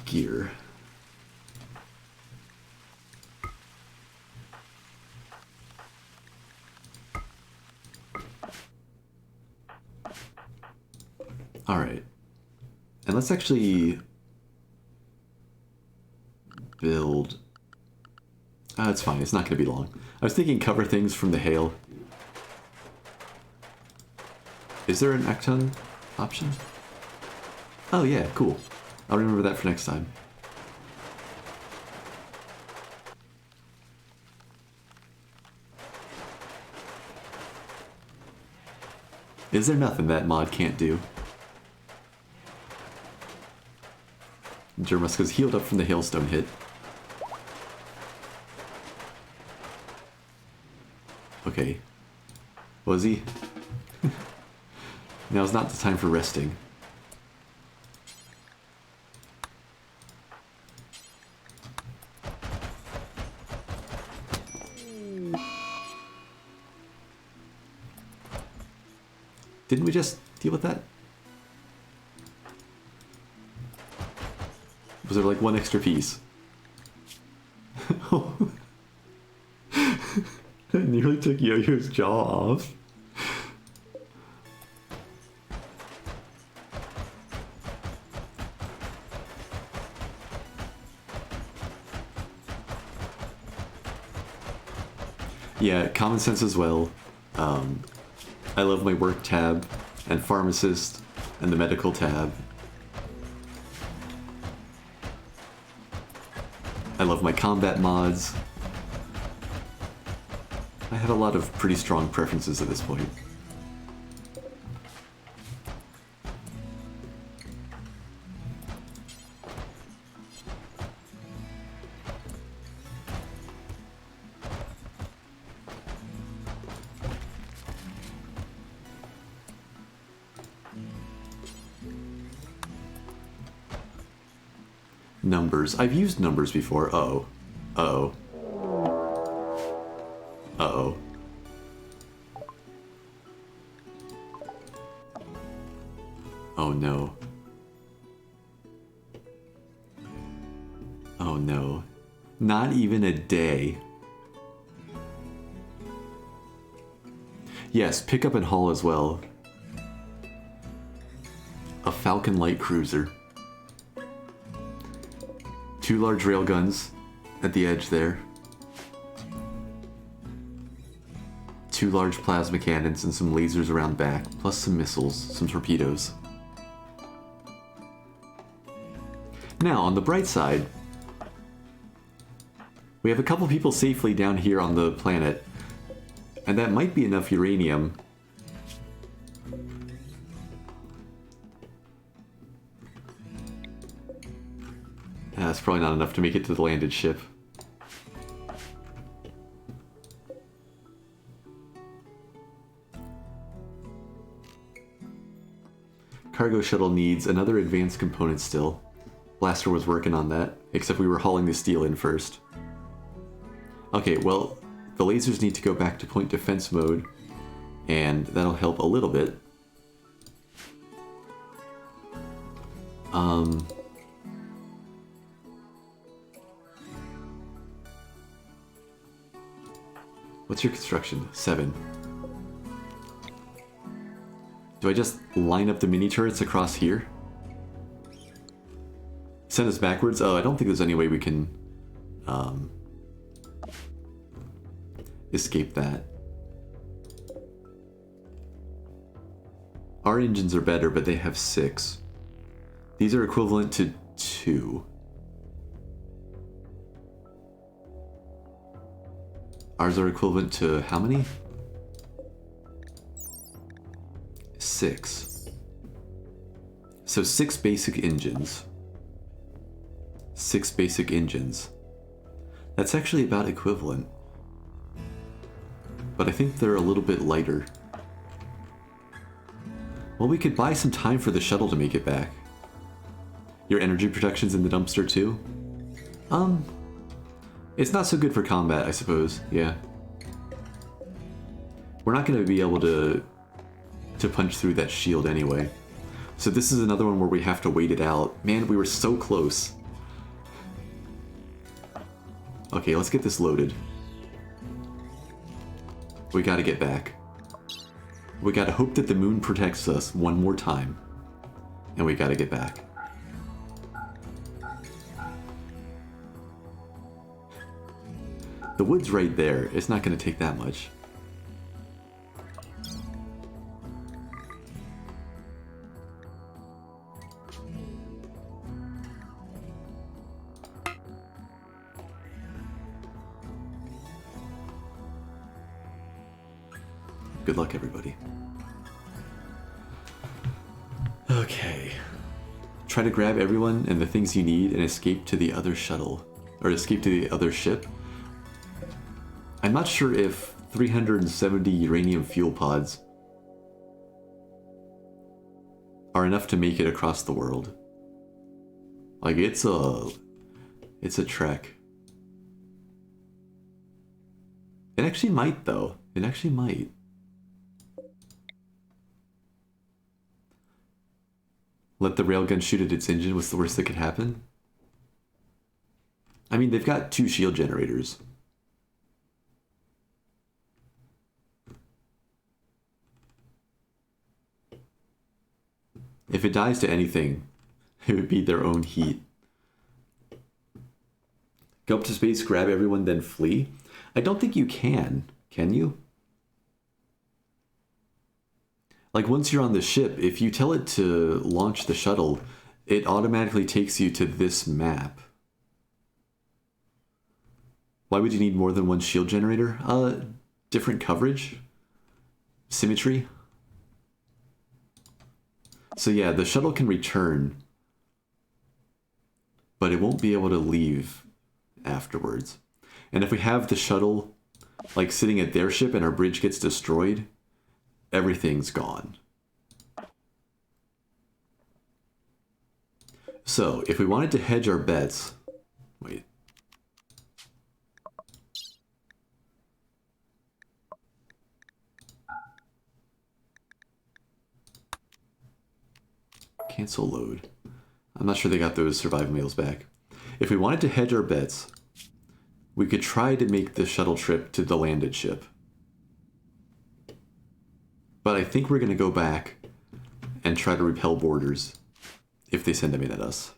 Gear. Alright. And let's actually build... it's fine, it's not going to be long. I was thinking cover things from the hail. Is there an Acton option? Oh yeah, cool. I'll remember that for next time. Is there nothing that mod can't do? Jermuska's healed up from the hailstone hit. Okay. Was he? Now's not the time for resting. Didn't we just deal with that? Was there like one extra piece? That nearly took Yo-Yo's jaw off. Yeah, common sense as well. I love my work tab and pharmacist and the medical tab. I love my combat mods. I have a lot of pretty strong preferences at this point. Numbers. I've used numbers before. Uh-oh. Uh-oh. Uh-oh. Oh no. Oh no. Not even a day. Yes, pick up and haul as well. A Falcon light cruiser. 2 large railguns at the edge there. 2 2 large plasma cannons and some lasers around back, plus some missiles, some torpedoes. Now, on the bright side, we have a couple people safely down here on the planet, and that might be enough uranium. That's probably not enough to make it to the landed ship. Cargo shuttle needs another advanced component still. Blaster was working on that, except we were hauling the steel in first. Okay, well, the lasers need to go back to point defense mode, and that'll help a little bit. What's your construction? 7. Do I just line up the mini turrets across here? Send us backwards? Oh, I don't think there's any way we can escape that. Our engines are better, but they have 6. These are equivalent to 2. Ours are equivalent to how many? 6. So 6 basic engines. 6 basic engines. That's actually about equivalent. But I think they're a little bit lighter. Well, we could buy some time for the shuttle to make it back. Your energy protection's in the dumpster too? It's not so good for combat, I suppose, yeah. We're not going to be able to punch through that shield anyway. So this is another one where we have to wait it out. Man, we were so close. Okay, let's get this loaded. We gotta get back. We gotta hope that the moon protects us one more time. And we gotta get back. The wood's right there. It's not gonna take that much. Good luck, everybody. Okay. Try to grab everyone and the things you need and escape to the other shuttle. Or escape to the other ship. I'm not sure if 370 uranium fuel pods are enough to make it across the world. Like, it's a trek. It actually might, though. It actually might. Let the railgun shoot at its engine. What's the worst that could happen? I mean, they've got 2 shield generators. If it dies to anything, it would be their own heat. Go up to space, grab everyone, then flee? I don't think you can you? Like, once you're on the ship, if you tell it to launch the shuttle, it automatically takes you to this map. Why would you need more than one shield generator? Different coverage? Symmetry? So yeah, the shuttle can return, but it won't be able to leave afterwards. And if we have the shuttle, like, sitting at their ship and our bridge gets destroyed, everything's gone. So, if we wanted to hedge our bets... Wait. Cancel load. I'm not sure they got those survival meals back. If we wanted to hedge our bets, we could try to make the shuttle trip to the landed ship. But I think we're going to go back and try to repel boarders if they send them in at us.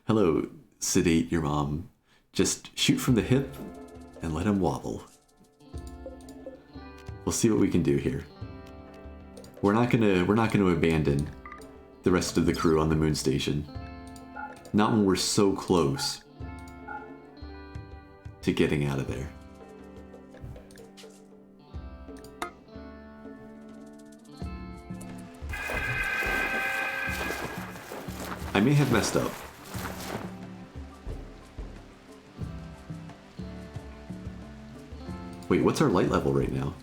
Hello, sedate your mom. Just shoot from the hip and let him wobble. We'll see what we can do here. We're not gonna abandon the rest of the crew on the moon station. Not when we're so close to getting out of there. I may have messed up. Wait, what's our light level right now?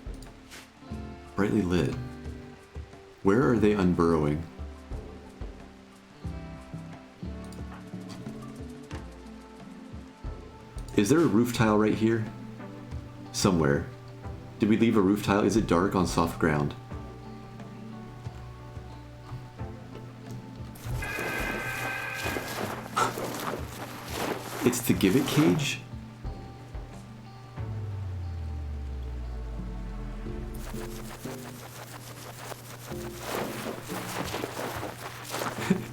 Brightly lit. Where are they unburrowing? Is there a roof tile right here? Somewhere. Did we leave a roof tile? Is it dark on soft ground? It's the gibbet cage?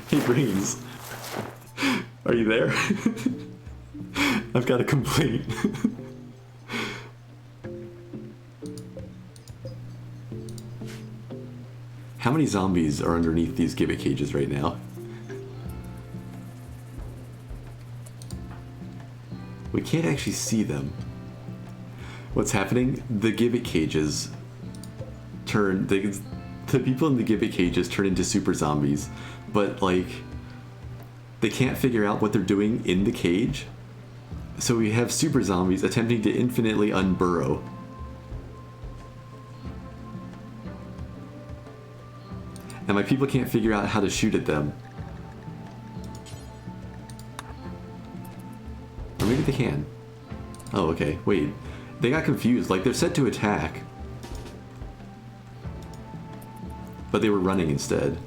Hey, Brains. Are you there? I've got a complaint. How many zombies are underneath these gibbet cages right now? We can't actually see them. What's happening? The gibbet cages turn... The people in the gibbet cages turn into super zombies, but, like, they can't figure out what they're doing in the cage. So we have super zombies attempting to infinitely unburrow. And my people can't figure out how to shoot at them. Or maybe they can. Oh, okay. Wait. They got confused. Like, they're set to attack. But they were running instead.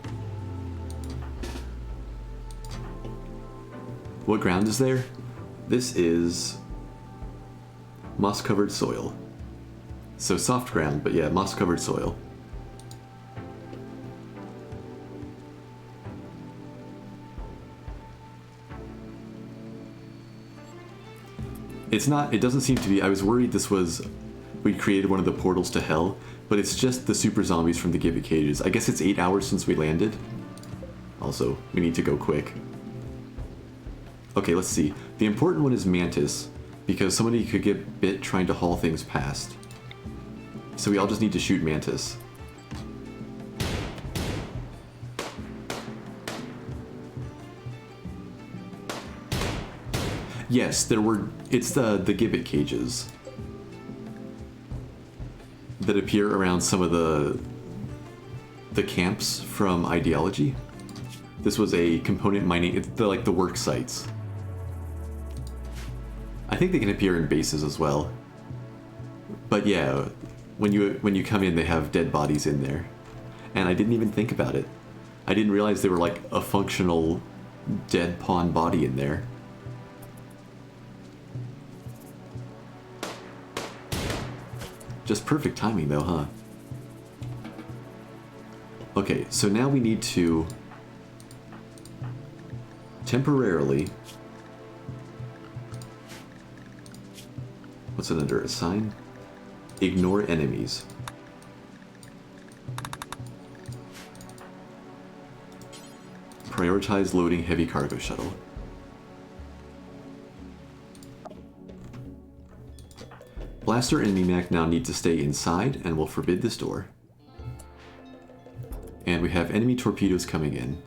What ground is there? This is moss-covered soil. So soft ground, but yeah, moss-covered soil. It doesn't seem to be. I was worried this was, we created one of the portals to hell, but it's just the super zombies from the gibbet cages. I guess it's 8 hours since we landed. Also, we need to go quick. Okay, let's see. The important one is Mantis, because somebody could get bit trying to haul things past. So we all just need to shoot Mantis. Yes, it's the gibbet cages that appear around some of the camps from Ideology. This was a component mining, it's like the work sites. I think they can appear in bases as well. But yeah, when you come in, they have dead bodies in there. And I didn't even think about it. I didn't realize they were like a functional dead pawn body in there. Just perfect timing though, huh? Okay, so now we need to temporarily... What's it under? Assign? Ignore enemies. Prioritize loading heavy cargo shuttle. Blaster and Mimic now need to stay inside and will forbid this door. And we have enemy torpedoes coming in.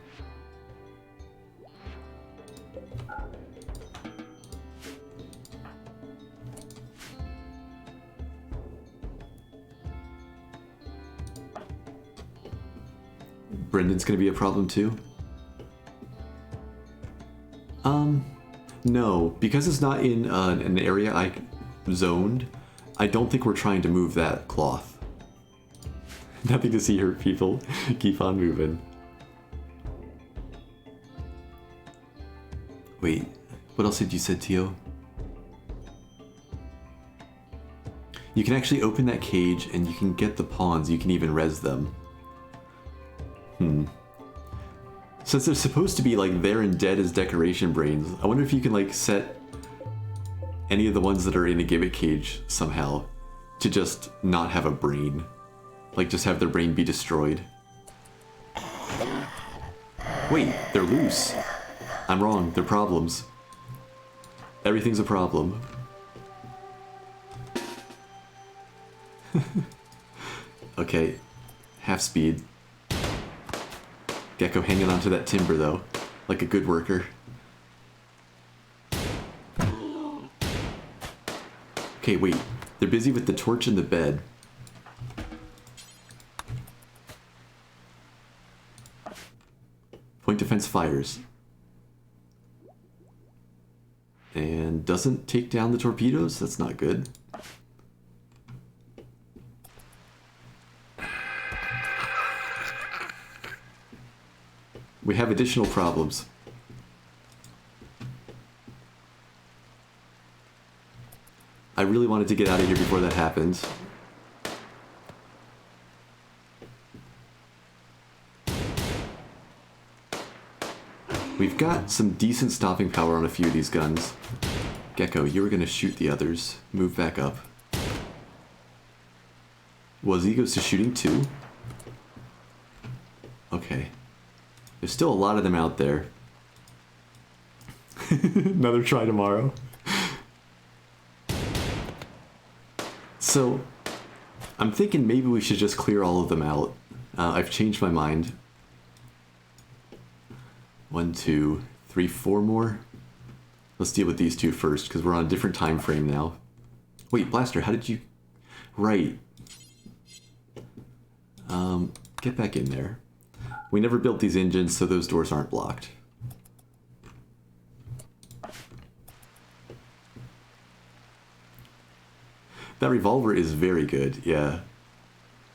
Brendan's gonna be a problem too? No, because it's not in an area I zoned, I don't think we're trying to move that cloth. Nothing to see here, people. Keep on moving. Wait, what else had you said, Tio? You can actually open that cage and you can get the pawns, you can even res them. Since they're supposed to be like there and dead as decoration brains, I wonder if you can like set any of the ones that are in a gimmick cage somehow to just not have a brain. Like, just have their brain be destroyed. Wait, they're loose. I'm wrong, they're problems. Everything's a problem. Okay, half speed. Gecko hanging onto that timber though, like a good worker. Okay, wait, they're busy with the torch in the bed. Point defense fires. And doesn't take down the torpedoes? That's not good. We have additional problems. I really wanted to get out of here before that happened. We've got some decent stopping power on a few of these guns. Gecko, you were going to shoot the others. Move back up. Was he goes to shooting too? Okay. There's still a lot of them out there. Another try tomorrow. So, I'm thinking maybe we should just clear all of them out. I've changed my mind. 1, 2, 3, 4 more. Let's deal with these two first, because we're on a different time frame now. Wait, Blaster, how did you... Right. Get back in there. We never built these engines, so those doors aren't blocked. That revolver is very good, yeah.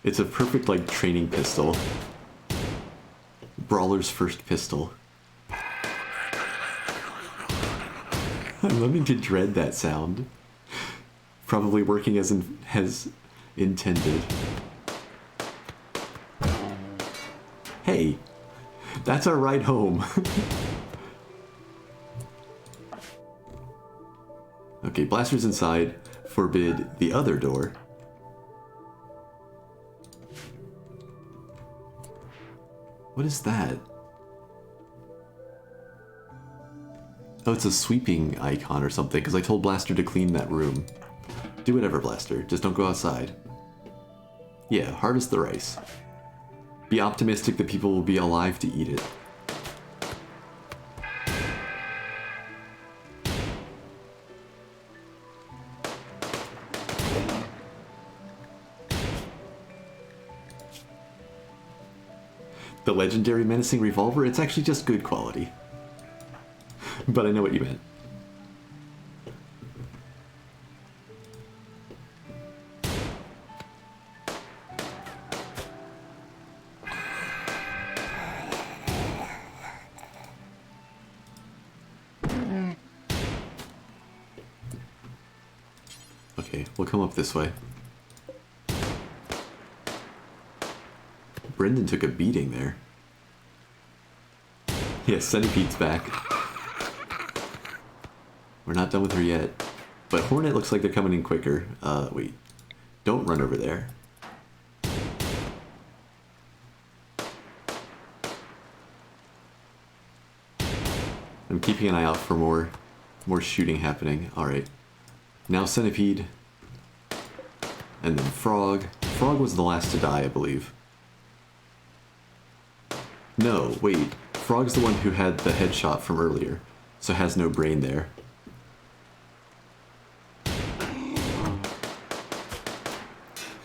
It's a perfect, like, training pistol. Brawler's first pistol. I'm learning to dread that sound. Probably working as intended. Hey, that's our ride home. Okay, Blaster's inside. Forbid the other door. What is that? Oh, it's a sweeping icon or something, because I told Blaster to clean that room. Do whatever, Blaster. Just don't go outside. Yeah, harvest the rice. Be optimistic that people will be alive to eat it. The legendary menacing revolver, it's actually just good quality. But I know what you meant. Okay, we'll come up this way. Brendan took a beating there. Yes, Centipede's back. We're not done with her yet. But Hornet looks like they're coming in quicker. Wait. Don't run over there. I'm keeping an eye out for more shooting happening. Alright. Now Centipede. And then Frog. Frog was the last to die, I believe. No, wait. Frog's the one who had the headshot from earlier, so has no brain there.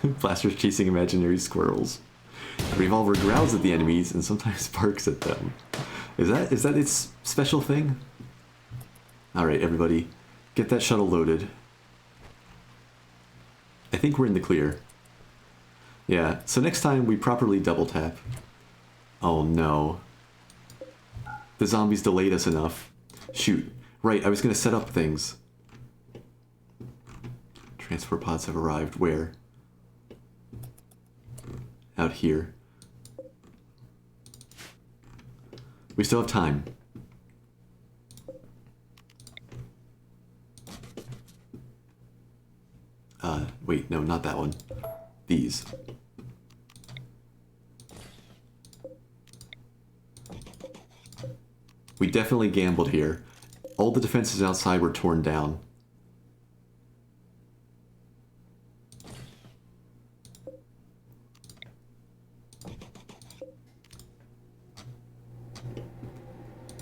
Blaster's chasing imaginary squirrels. The revolver growls at the enemies and sometimes barks at them. Is that its special thing? Alright, everybody. Get that shuttle loaded. I think we're in the clear. Yeah, so next time we properly double tap. Oh no. The zombies delayed us enough. Shoot. Right, I was gonna set up things. Transport pods have arrived. Where? Out here. We still have time. Wait, no, not that one. These. We definitely gambled here. All the defenses outside were torn down.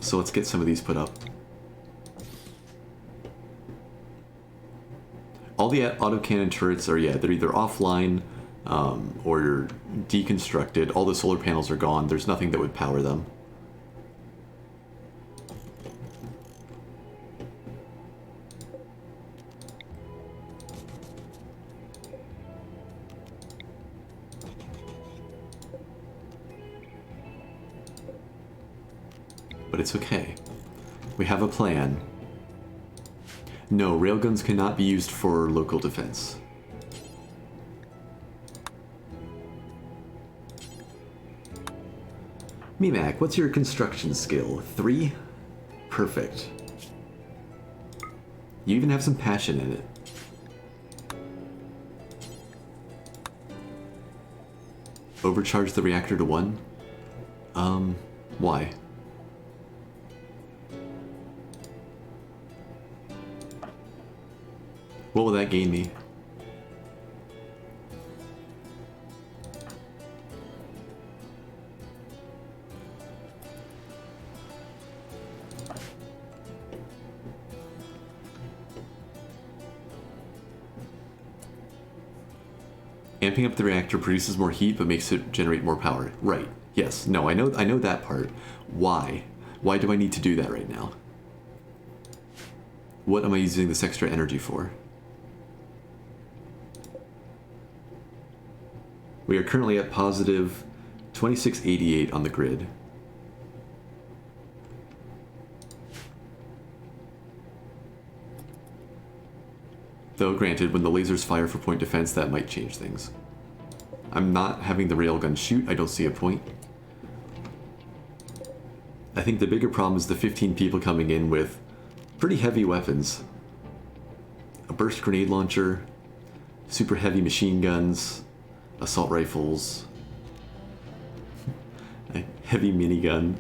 So let's get some of these put up. All the autocannon turrets are, yeah, they're either offline or deconstructed. All the solar panels are gone. There's nothing that would power them. But it's okay. We have a plan. No, railguns cannot be used for local defense. Mimak, what's your construction skill? 3? Perfect. You even have some passion in it. Overcharge the reactor to 1? Why? What will that gain me? Amping up the reactor produces more heat but makes it generate more power. Right. Yes. No, I know that part. Why? Why do I need to do that right now? What am I using this extra energy for? We are currently at positive 2688 on the grid. Though, granted, when the lasers fire for point defense, that might change things. I'm not having the railgun shoot. I don't see a point. I think the bigger problem is the 15 people coming in with pretty heavy weapons. A burst grenade launcher, super heavy machine guns, assault rifles, a heavy minigun.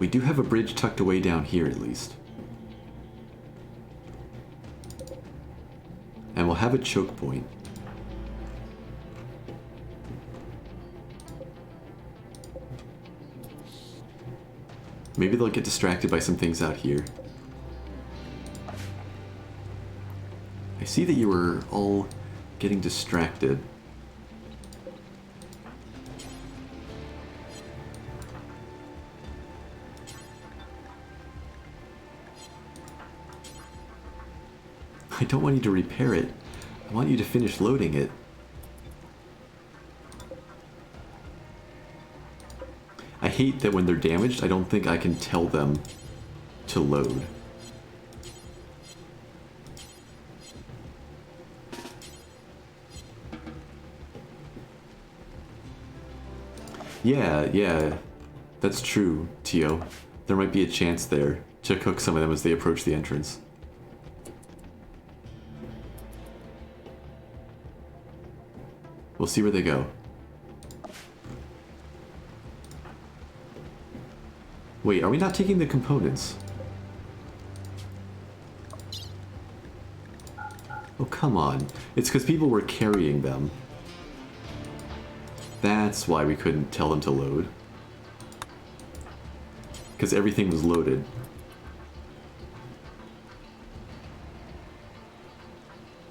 We do have a bridge tucked away down here at least. And we'll have a choke point. Maybe they'll get distracted by some things out here. I see that you were all getting distracted. I don't want you to repair it. I want you to finish loading it. I hate that when they're damaged, I don't think I can tell them to load. Yeah, that's true, Tio. There might be a chance there to cook some of them as they approach the entrance. We'll see where they go. Wait, are we not taking the components? Oh, come on. It's because people were carrying them. That's why we couldn't tell them to load. Because everything was loaded.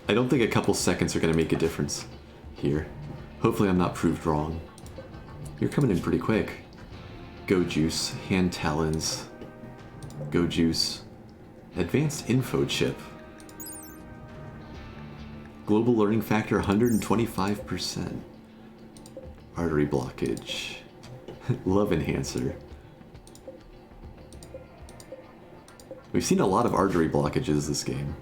I don't think a couple seconds are going to make a difference here. Hopefully I'm not proved wrong. You're coming in pretty quick. Go Juice, Hand Talons, Go Juice, Advanced Info Chip, Global Learning Factor 125%, Artery Blockage, Love Enhancer. We've seen a lot of artery blockages this game.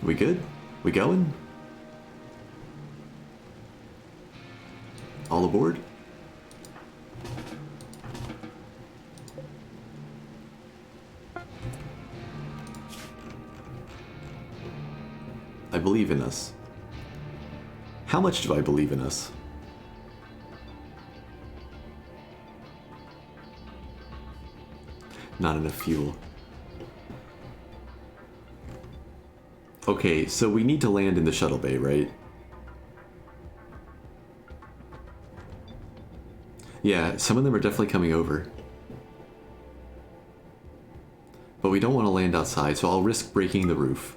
We good? We going? All aboard? I believe in us. How much do I believe in us? Not enough fuel. Okay, so we need to land in the shuttle bay, right? Yeah, some of them are definitely coming over. But we don't want to land outside, so I'll risk breaking the roof.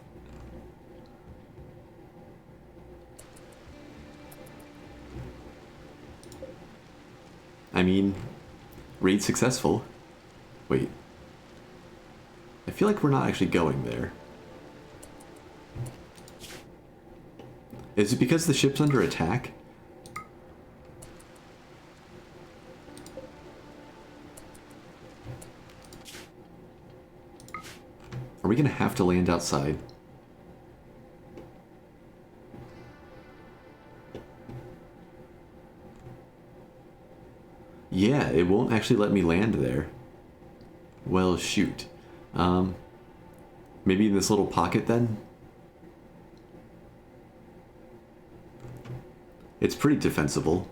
I mean, raid successful. Wait. I feel like we're not actually going there. Is it because the ship's under attack? Are we gonna have to land outside? Yeah, it won't actually let me land there. Well, shoot. Maybe in this little pocket then? It's pretty defensible.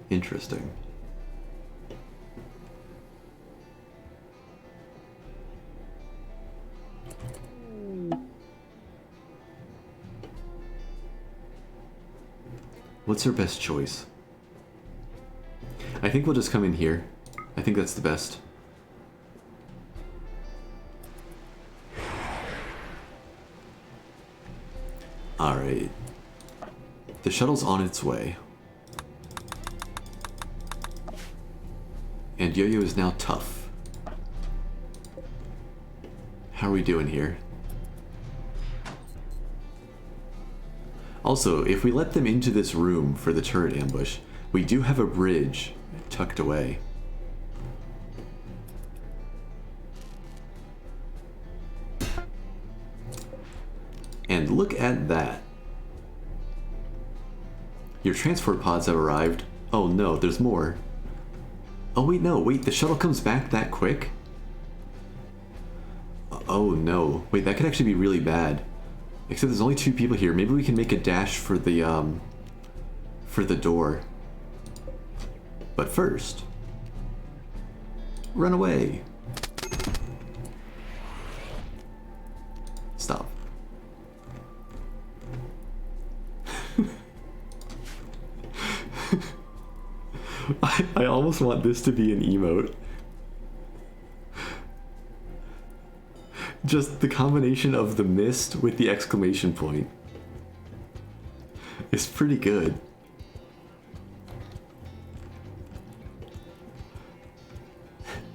Interesting. What's our best choice? I think we'll just come in here. I think that's the best. Alright. The shuttle's on its way. And Yo-Yo is now tough. How are we doing here? Also, if we let them into this room for the turret ambush, we do have a bridge tucked away. And look at that. Your transport pods have arrived. Oh no, there's more. Oh wait, no, wait, the shuttle comes back that quick? Oh no, wait, that could actually be really bad. Except there's only 2 people here. Maybe we can make a dash for the door. But first, run away. Stop. I almost want this to be an emote. Just the combination of the mist with the exclamation point is pretty good.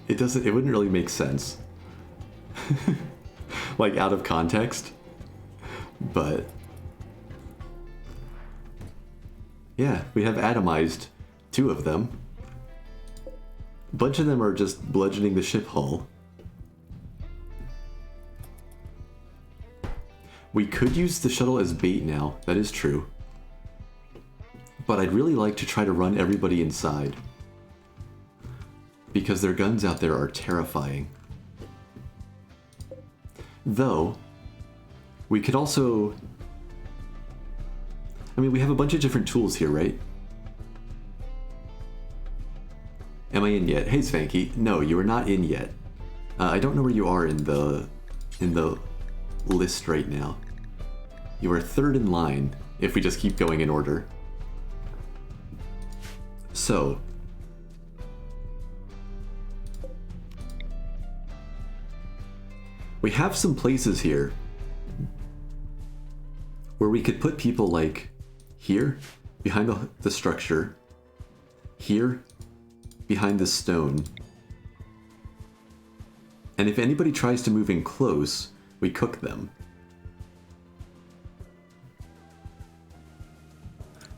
It wouldn't really make sense. Like out of context. But yeah, we have atomized 2 of them. A bunch of them are just bludgeoning the ship hull. We could use the shuttle as bait now, that is true. But I'd really like to try to run everybody inside. Because their guns out there are terrifying. Though, we could also... I mean, we have a bunch of different tools here, right? Am I in yet? Hey, Svanky. No, you are not in yet. I don't know where you are in the list right now. You are 3rd in line, if we just keep going in order. So, we have some places here where we could put people like here, behind the structure, here, behind the stone. And if anybody tries to move in close, we cook them.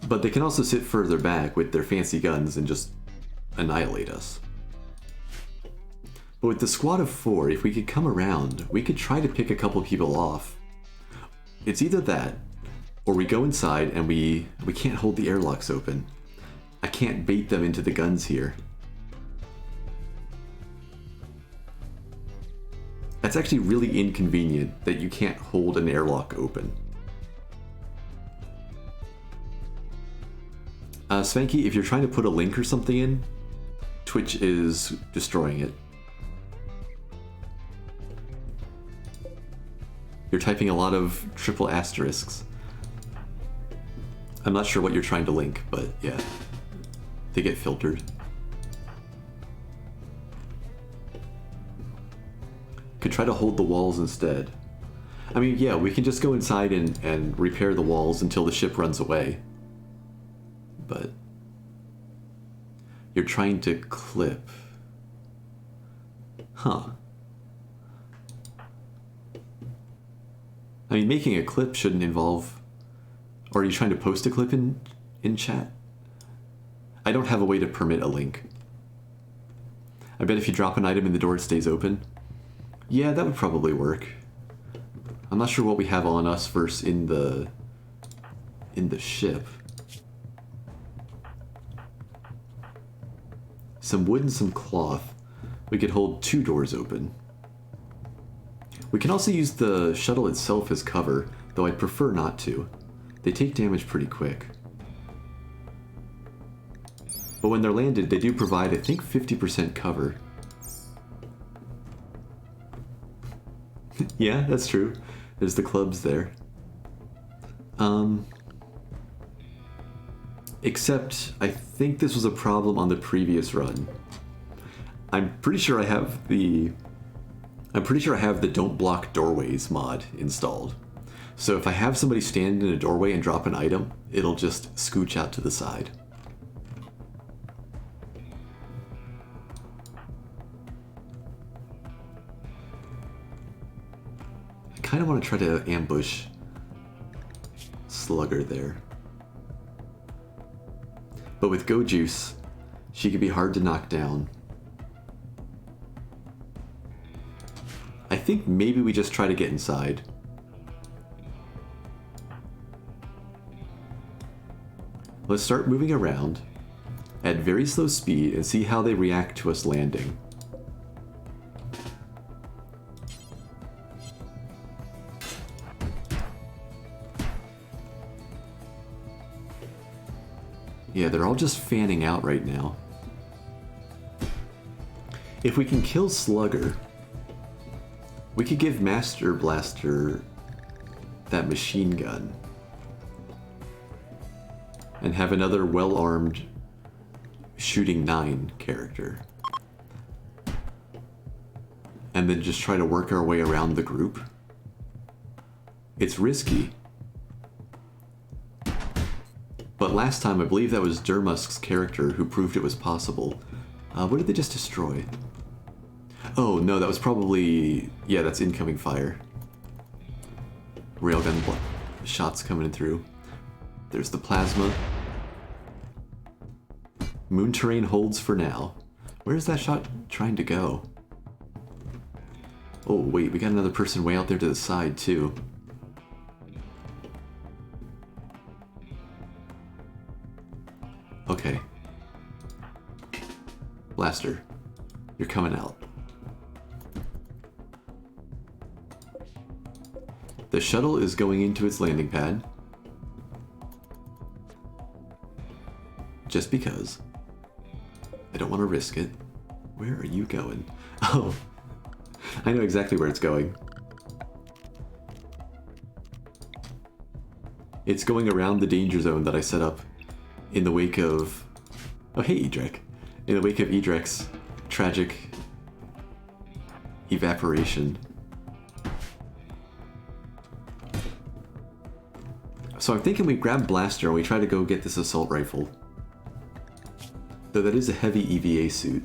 But they can also sit further back with their fancy guns and just annihilate us. But with the squad of 4, if we could come around, we could try to pick a couple people off. It's either that, or we go inside and we can't hold the airlocks open. I can't bait them into the guns here. That's actually really inconvenient that you can't hold an airlock open. Svanky, if you're trying to put a link or something in, Twitch is destroying it. You're typing a lot of triple asterisks. I'm not sure what you're trying to link, but yeah, they get filtered. Could try to hold the walls instead. I mean, yeah, we can just go inside and repair the walls until the ship runs away. But you're trying to clip. Huh. I mean, making a clip shouldn't involve... Or are you trying to post a clip in chat? I don't have a way to permit a link. I bet if you drop an item in the door, it stays open. Yeah, that would probably work. I'm not sure what we have on us versus in the ship. Some wood and some cloth. We could hold 2 doors open. We can also use the shuttle itself as cover, though I'd prefer not to. They take damage pretty quick. But when they're landed, they do provide, I think, 50% cover. Yeah, that's true. There's the clubs there. Except, I think this was a problem on the previous run. I'm pretty sure I have the Don't Block Doorways mod installed. So if I have somebody stand in a doorway and drop an item, it'll just scooch out to the side. I kind of want to try to ambush Slugger there. But with Go Juice, she could be hard to knock down. I think maybe we just try to get inside. Let's start moving around at very slow speed and see how they react to us landing. Yeah, they're all just fanning out right now. If we can kill Slugger, we could give Master Blaster that machine gun and have another well-armed shooting 9 character. And then just try to work our way around the group. It's risky. But last time, I believe that was Durmusk's character who proved it was possible. What did they just destroy? Oh, no, that was probably... Yeah, that's incoming fire. Railgun shots coming through. There's the plasma. Moon terrain holds for now. Where's that shot trying to go? Oh, wait, we got another person way out there to the side, too. Okay. Blaster, you're coming out. The shuttle is going into its landing pad. Just because. I don't want to risk it. Where are you going? Oh, I know exactly where it's going. It's going around the danger zone that I set up in the wake of... Oh, hey, Edrek. In the wake of Edrek's tragic evaporation. So I'm thinking we grab Blaster and we try to go get this assault rifle. Though that is a heavy EVA suit.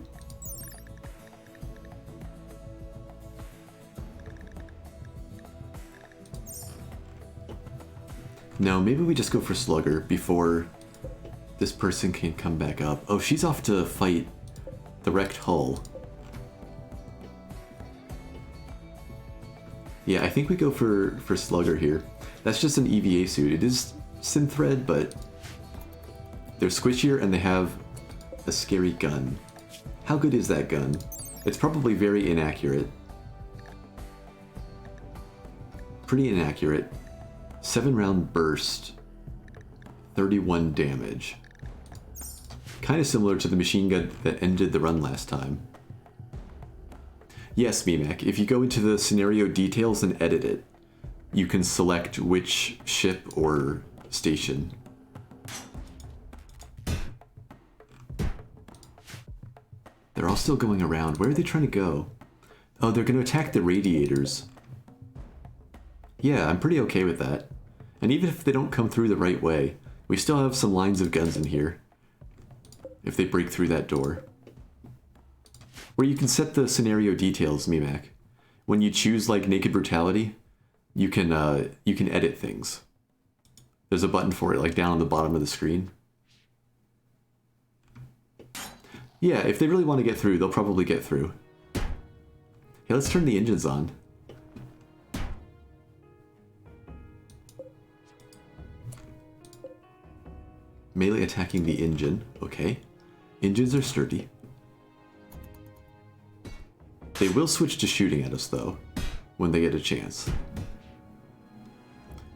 No, maybe we just go for Slugger before this person can come back up. Oh, she's off to fight The wrecked hull. Yeah, I think we go for Slugger here. That's just an EVA suit. It is synthread, but they're squishier and they have a scary gun. How good is that gun? It's probably very inaccurate. Pretty inaccurate. 7-round burst. 31 damage. Kind of similar to the machine gun that ended the run last time. Yes, Mimek, if you go into the scenario details and edit it, you can select which ship or station. They're all still going around. Where are they trying to go? Oh, they're going to attack the radiators. Yeah, I'm pretty okay with that. And even if they don't come through the right way, we still have some lines of guns in here. If they break through that door. Where you can set the scenario details, Mimek. When you choose like Naked Brutality, you can edit things. There's a button for it like down on the bottom of the screen. Yeah, if they really want to get through, they'll probably get through. Hey, let's turn the engines on. Melee attacking the engine. Okay. Engines are sturdy. They will switch to shooting at us, though, when they get a chance.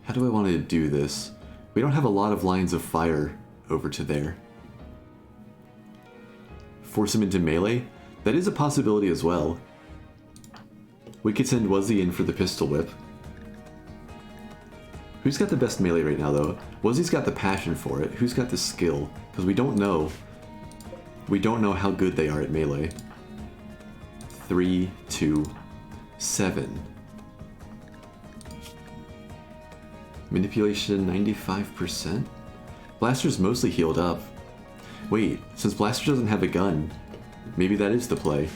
How do I want to do this? We don't have a lot of lines of fire over to there. Force him into melee? That is a possibility as well. We could send Wuzzy in for the pistol whip. Who's got the best melee right now, though? Wuzzy's got the passion for it. Who's got the skill? Because we don't know. We don't know how good they are at melee. 3, 2, 7. Manipulation 95%? Blaster's mostly healed up. Wait, since Blaster doesn't have a gun, maybe that is the play.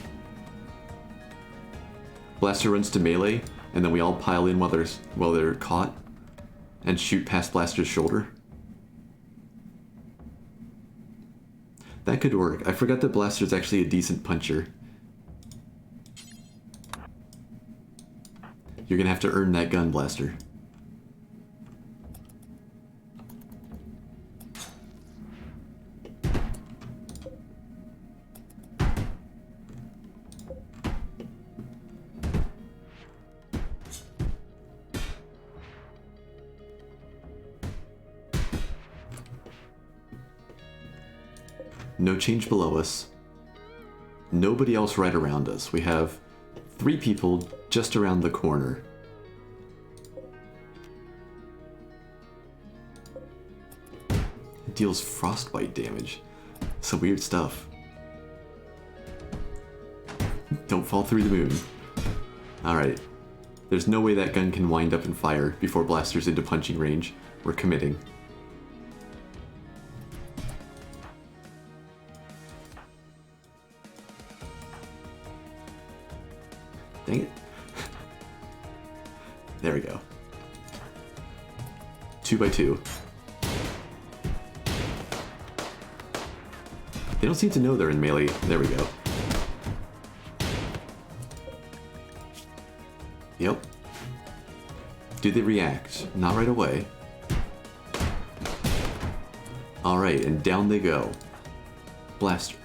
Blaster runs to melee, and then we all pile in while they're caught, and shoot past Blaster's shoulder. That could work. I forgot that Blaster's actually a decent puncher. You're gonna have to earn that gun, Blaster. No change below us. Nobody else right around us. We have 3 people just around the corner. It deals frostbite damage. Some weird stuff. Don't fall through the moon. Alright. There's no way that gun can wind up and fire before Blaster's into punching range. We're committing. Dang it. There we go. 2 by 2. They don't seem to know they're in melee. There we go. Yep. Do they react? Not right away. Alright, and down they go. Blaster.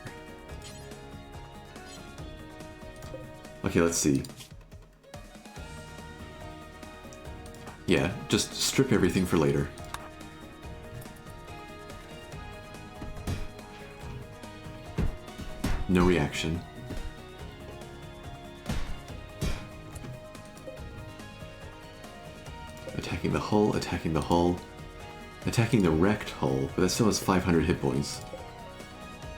Okay, let's see. Yeah, just strip everything for later. No reaction. Attacking the hull, attacking the hull. Attacking the wrecked hull, but that still has 500 hit points.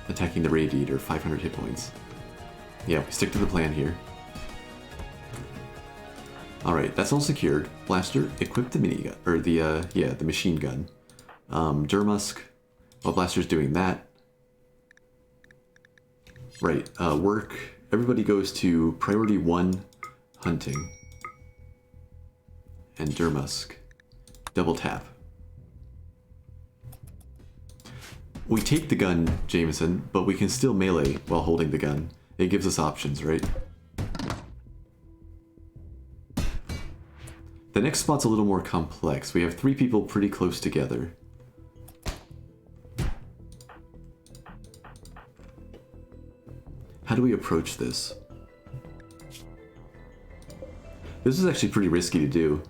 Attacking the radiator, 500 hit points. Yeah, we stick to the plan here. Alright, that's all secured. Blaster, equip the minigun, or the machine gun. Durmusk, while Blaster's doing that. Right, work. Everybody goes to priority 1, hunting. And Durmusk, double tap. We take the gun, Jameson, but we can still melee while holding the gun. It gives us options, right? The next spot's a little more complex. We have 3 people pretty close together. How do we approach this? This is actually pretty risky to do.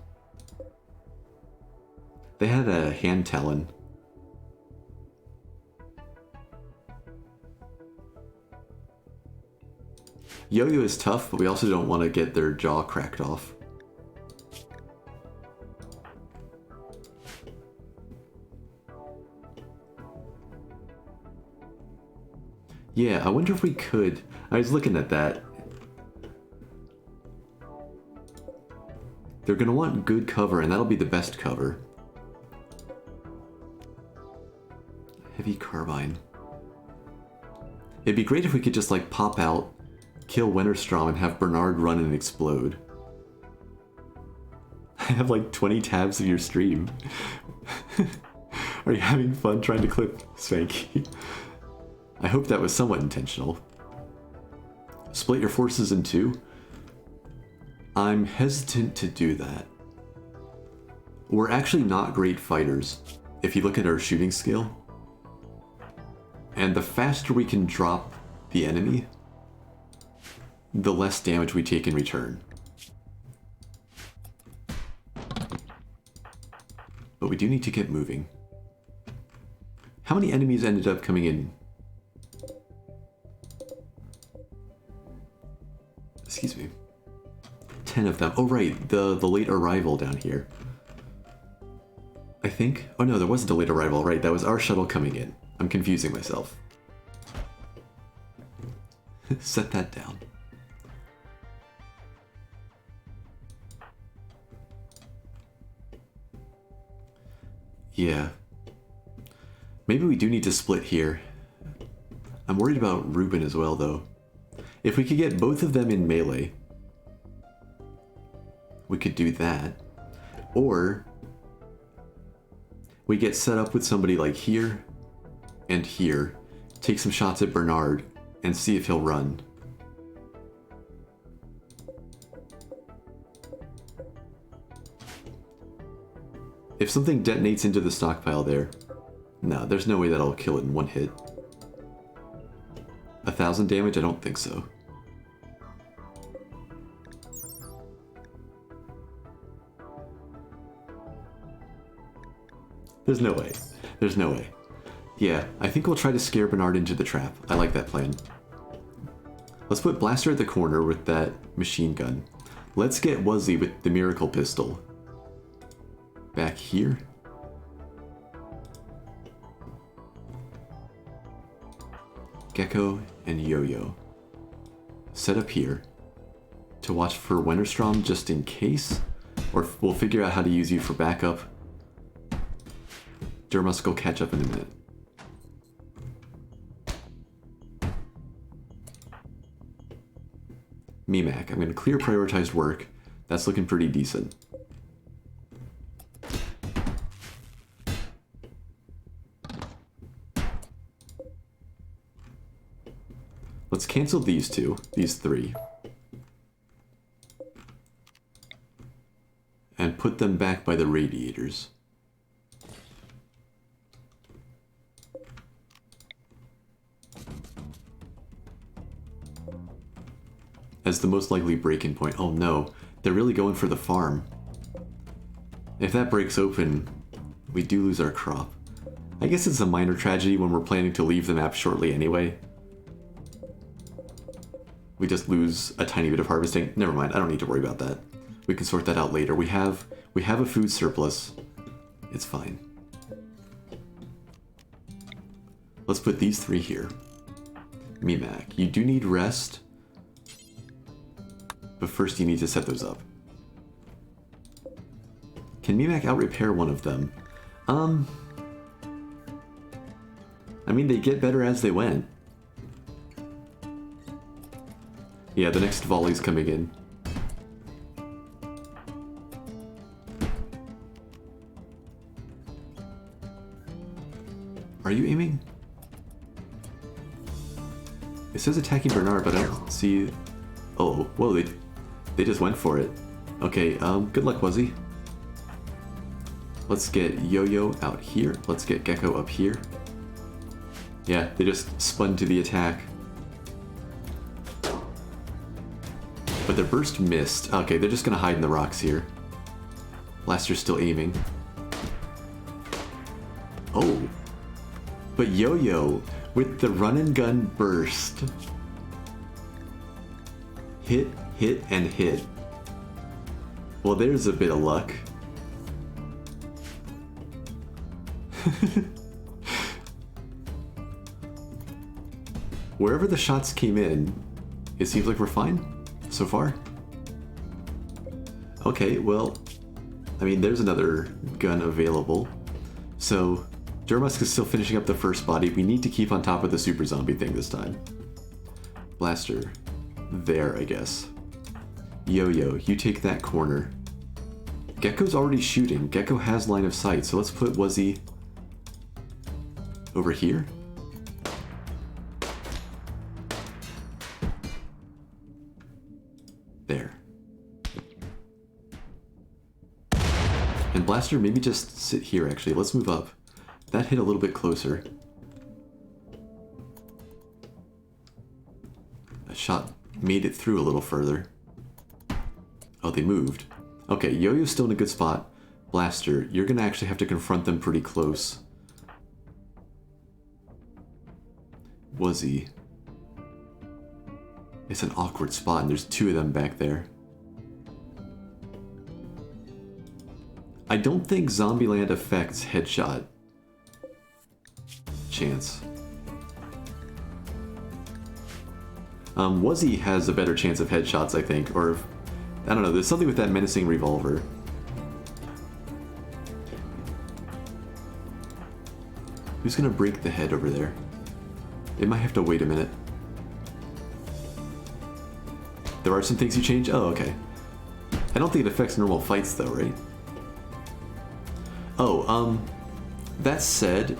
They had a hand talon. Yo-Yo is tough, but we also don't want to get their jaw cracked off. Yeah, I wonder if we could. I was looking at that. They're gonna want good cover, and that'll be the best cover. Heavy carbine. It'd be great if we could just like pop out, kill Winterstrom, and have Bernard run and explode. I have like 20 tabs of your stream. Are you having fun trying to clip Spanky? I hope that was somewhat intentional. Split your forces in 2? I'm hesitant to do that. We're actually not great fighters, if you look at our shooting skill. And the faster we can drop the enemy, the less damage we take in return. But we do need to get moving. How many enemies ended up coming in? Excuse me. 10 of them. Oh right, the late arrival down here. I think? Oh no, there wasn't a late arrival, right? That was our shuttle coming in. I'm confusing myself. Set that down. Yeah. Maybe we do need to split here. I'm worried about Ruben as well, though. If we could get both of them in melee, we could do that. Or we get set up with somebody like here and here, take some shots at Bernard, and see if he'll run. If something detonates into the stockpile there, no, there's no way that'll kill it in one hit. 1,000 damage? I don't think so. There's no way. There's no way. Yeah, I think we'll try to scare Bernard into the trap. I like that plan. Let's put Blaster at the corner with that machine gun. Let's get Wuzzy with the miracle pistol. Back here. Gecko and Yo-Yo. Set up here to watch for Winterstrom just in case, or we'll figure out how to use you for backup. Durmusk will catch up in a minute. Mimak, I'm going to clear prioritized work. That's looking pretty decent. Let's cancel these 2, these 3. And put them back by the radiators. As the most likely break-in point. Oh no, they're really going for the farm. If that breaks open, we do lose our crop. I guess it's a minor tragedy when we're planning to leave the map shortly anyway. We just lose a tiny bit of harvesting. Never mind, I don't need to worry about that. We can sort that out later. We have a food surplus. It's fine. Let's put these 3 here. Mimak, you do need rest. But first you need to set those up. Can Mimak out-repair one of them? I mean, they get better as they went. Yeah, the next volley's coming in. Are you aiming? It says attacking Bernard, but I don't see... Oh, whoa, they just went for it. Okay, good luck, Wuzzy. Let's get Yo-Yo out here. Let's get Gecko up here. Yeah, they just spun to the attack. But their burst missed. Okay, they're just gonna hide in the rocks here. Blaster's still aiming. Oh. But Yo-Yo, with the run and gun burst. Hit, hit, and hit. Well, there's a bit of luck. Wherever the shots came in, it seems like we're fine so far. Okay, well, I mean, there's another gun available. So, Durmusk is still finishing up the first body. We need to keep on top of the super zombie thing this time. Blaster. There, I guess. Yo-Yo, you take that corner. Gecko's already shooting. Gecko has line of sight, so let's put Wuzzy over here. There. And Blaster, maybe just sit here, actually. Let's move up. That hit a little bit closer. That shot made it through a little further. Oh, they moved. Okay, Yo-Yo's still in a good spot. Blaster, you're gonna actually have to confront them pretty close. Wuzzy. It's an awkward spot, and there's two of them back there. I don't think Zombieland affects headshot chance. Wuzzy has a better chance of headshots, I think, or I don't know, there's something with that menacing revolver. Who's gonna break the head over there? It might have to wait a minute. There are some things you change? Oh, okay. I don't think it affects normal fights though, right? Oh, that said,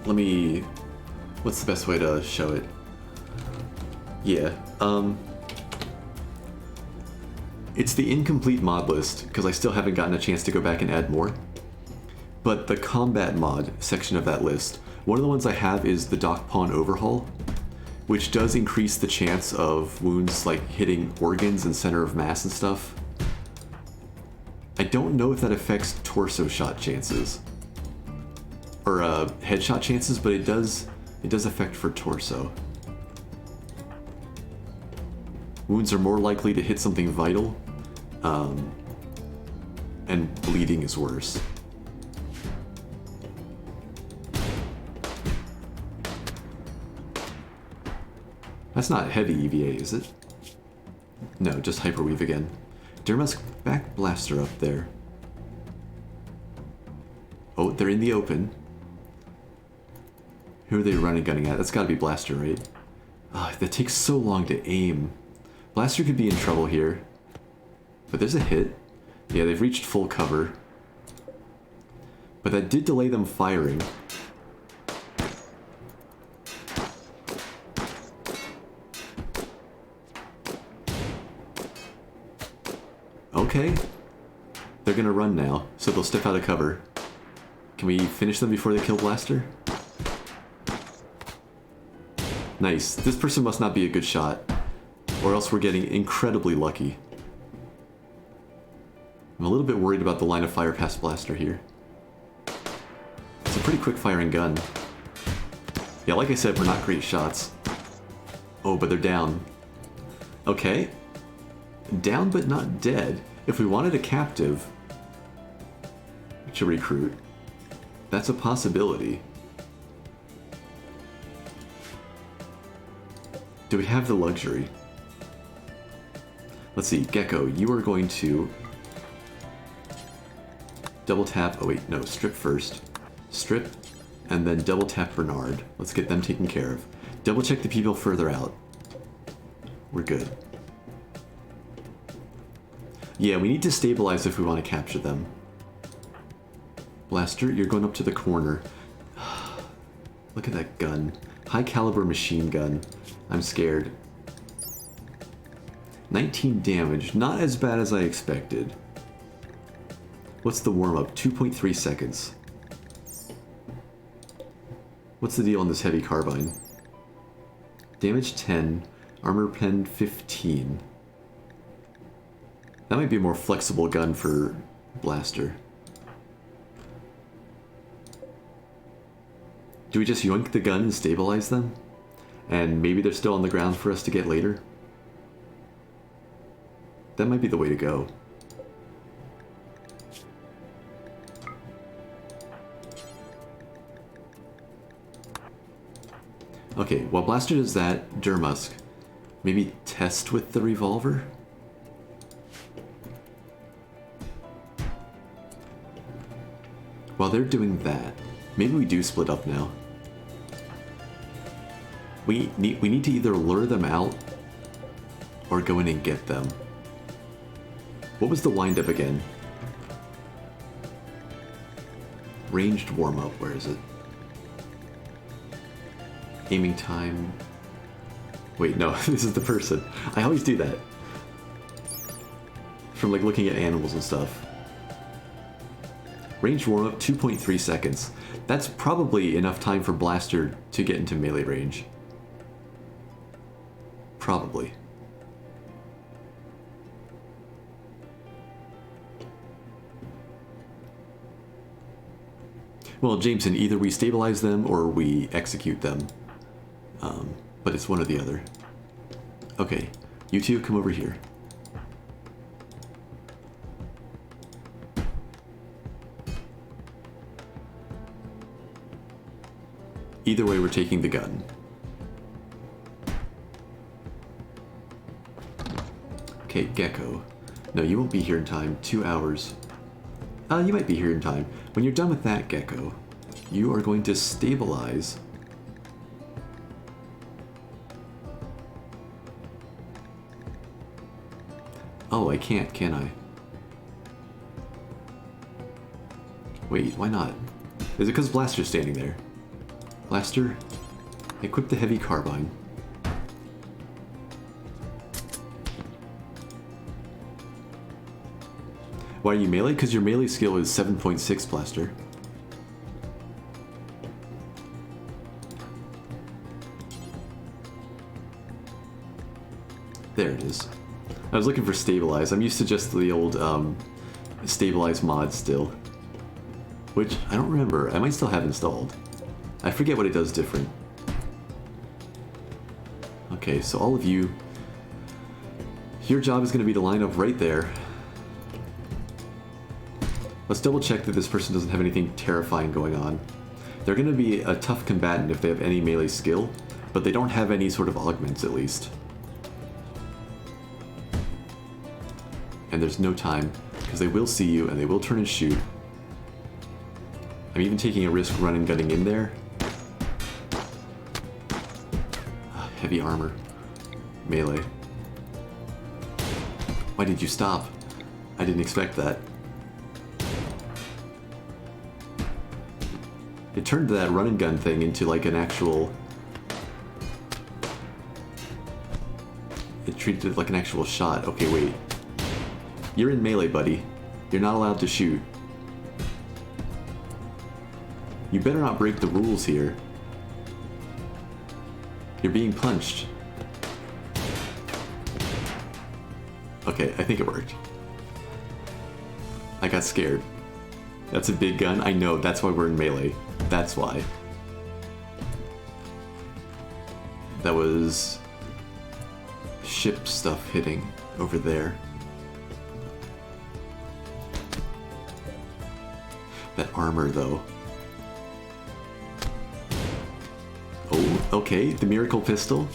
let me... What's the best way to show it? Yeah, it's the incomplete mod list, because I still haven't gotten a chance to go back and add more. But the combat mod section of that list, one of the ones I have is the Doc Pawn Overhaul, which does increase the chance of wounds like hitting organs and center of mass and stuff. I don't know if that affects torso shot chances. Or headshot chances, but it does affect for torso. Wounds are more likely to hit something vital, and bleeding is worse. That's not heavy EVA, is it? No, just hyperweave again. Durmusk, back Blaster up there. Oh, they're in the open. Who are they running gunning at? That's gotta be Blaster, right? Ah, that takes so long to aim. Blaster could be in trouble here. But there's a hit. Yeah, they've reached full cover. But that did delay them firing. Okay. They're gonna run now, so they'll step out of cover. Can we finish them before they kill Blaster? Nice. This person must not be a good shot, or else we're getting incredibly lucky. I'm a little bit worried about the line of fire past Blaster here. It's a pretty quick firing gun. Yeah, like I said, we're not great shots. Oh, but they're down. Okay. Down but not dead. If we wanted a captive to recruit, that's a possibility. Do we have the luxury? Let's see, Gecko, you are going to double tap, oh wait, no, strip first. Strip, and then double tap Bernard. Let's get them taken care of. Double check the people further out. We're good. Yeah, we need to stabilize if we want to capture them. Blaster, you're going up to the corner. Look at that gun. High caliber machine gun. I'm scared. 19 damage. Not as bad as I expected. What's the warm-up? 2.3 seconds. What's the deal on this heavy carbine? Damage 10. Armor pen 15. That might be a more flexible gun for blaster. Do we just yoink the gun and stabilize them? And maybe they're still on the ground for us to get later? That might be the way to go. Okay, while Blaster does that, Durmusk, maybe test with the revolver? While they're doing that, maybe we do split up now. We need to either lure them out or go in and get them. What was the wind-up again? Ranged warm-up, where is it? Aiming time... Wait, no, this is the person. I always do that. From like looking at animals and stuff. Ranged warm-up, 2.3 seconds. That's probably enough time for Blaster to get into melee range. Probably. Well, Jameson, either we stabilize them or we execute them. But it's one or the other. Okay, you two come over here. Either way, we're taking the gun. Okay, Gecko. No, you won't be here in time. 2 hours. You might be here in time. When you're done with that, Gecko, you are going to stabilize. Oh, I can't, can I? Wait, why not? Is it because Blaster's standing there? Blaster, equip the heavy carbine. Why are you melee? Because your melee skill is 7.6, Blaster. There it is. I was looking for stabilize. I'm used to just the old stabilize mod still. Which, I don't remember. I might still have installed. I forget what it does different. Okay, so all of you, your job is going to be to line up right there. Let's double check that this person doesn't have anything terrifying going on. They're going to be a tough combatant if they have any melee skill, but they don't have any sort of augments at least. And there's no time, because they will see you and they will turn and shoot. I'm even taking a risk run and gunning in there. Heavy armor. Melee. Why did you stop? I didn't expect that. It turned that run and gun thing into like an actual... It treated it like an actual shot. Okay, wait. You're in melee, buddy. You're not allowed to shoot. You better not break the rules here. You're being punched. Okay, I think it worked. I got scared. That's a big gun. I know, that's why we're in melee. That's why. That was... ship stuff hitting over there. That armor, though. Oh, okay, the miracle pistol.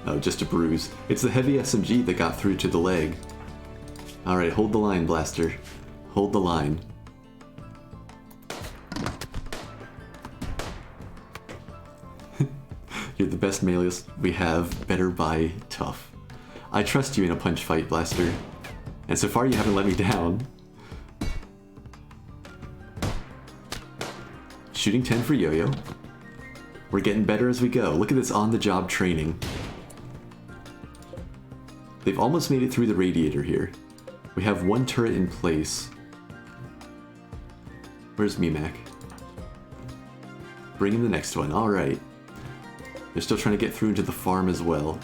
Oh, just a bruise. It's the heavy SMG that got through to the leg. Alright, hold the line, Blaster. Hold the line. You're the best meleeist we have. Better by tough. I trust you in a punch fight, Blaster. And so far you haven't let me down. Shooting 10 for Yo-Yo. We're getting better as we go. Look at this on-the-job training. They've almost made it through the radiator here. We have one turret in place. Where's Mimak? Bring in the next one. Alright. They're still trying to get through into the farm as well.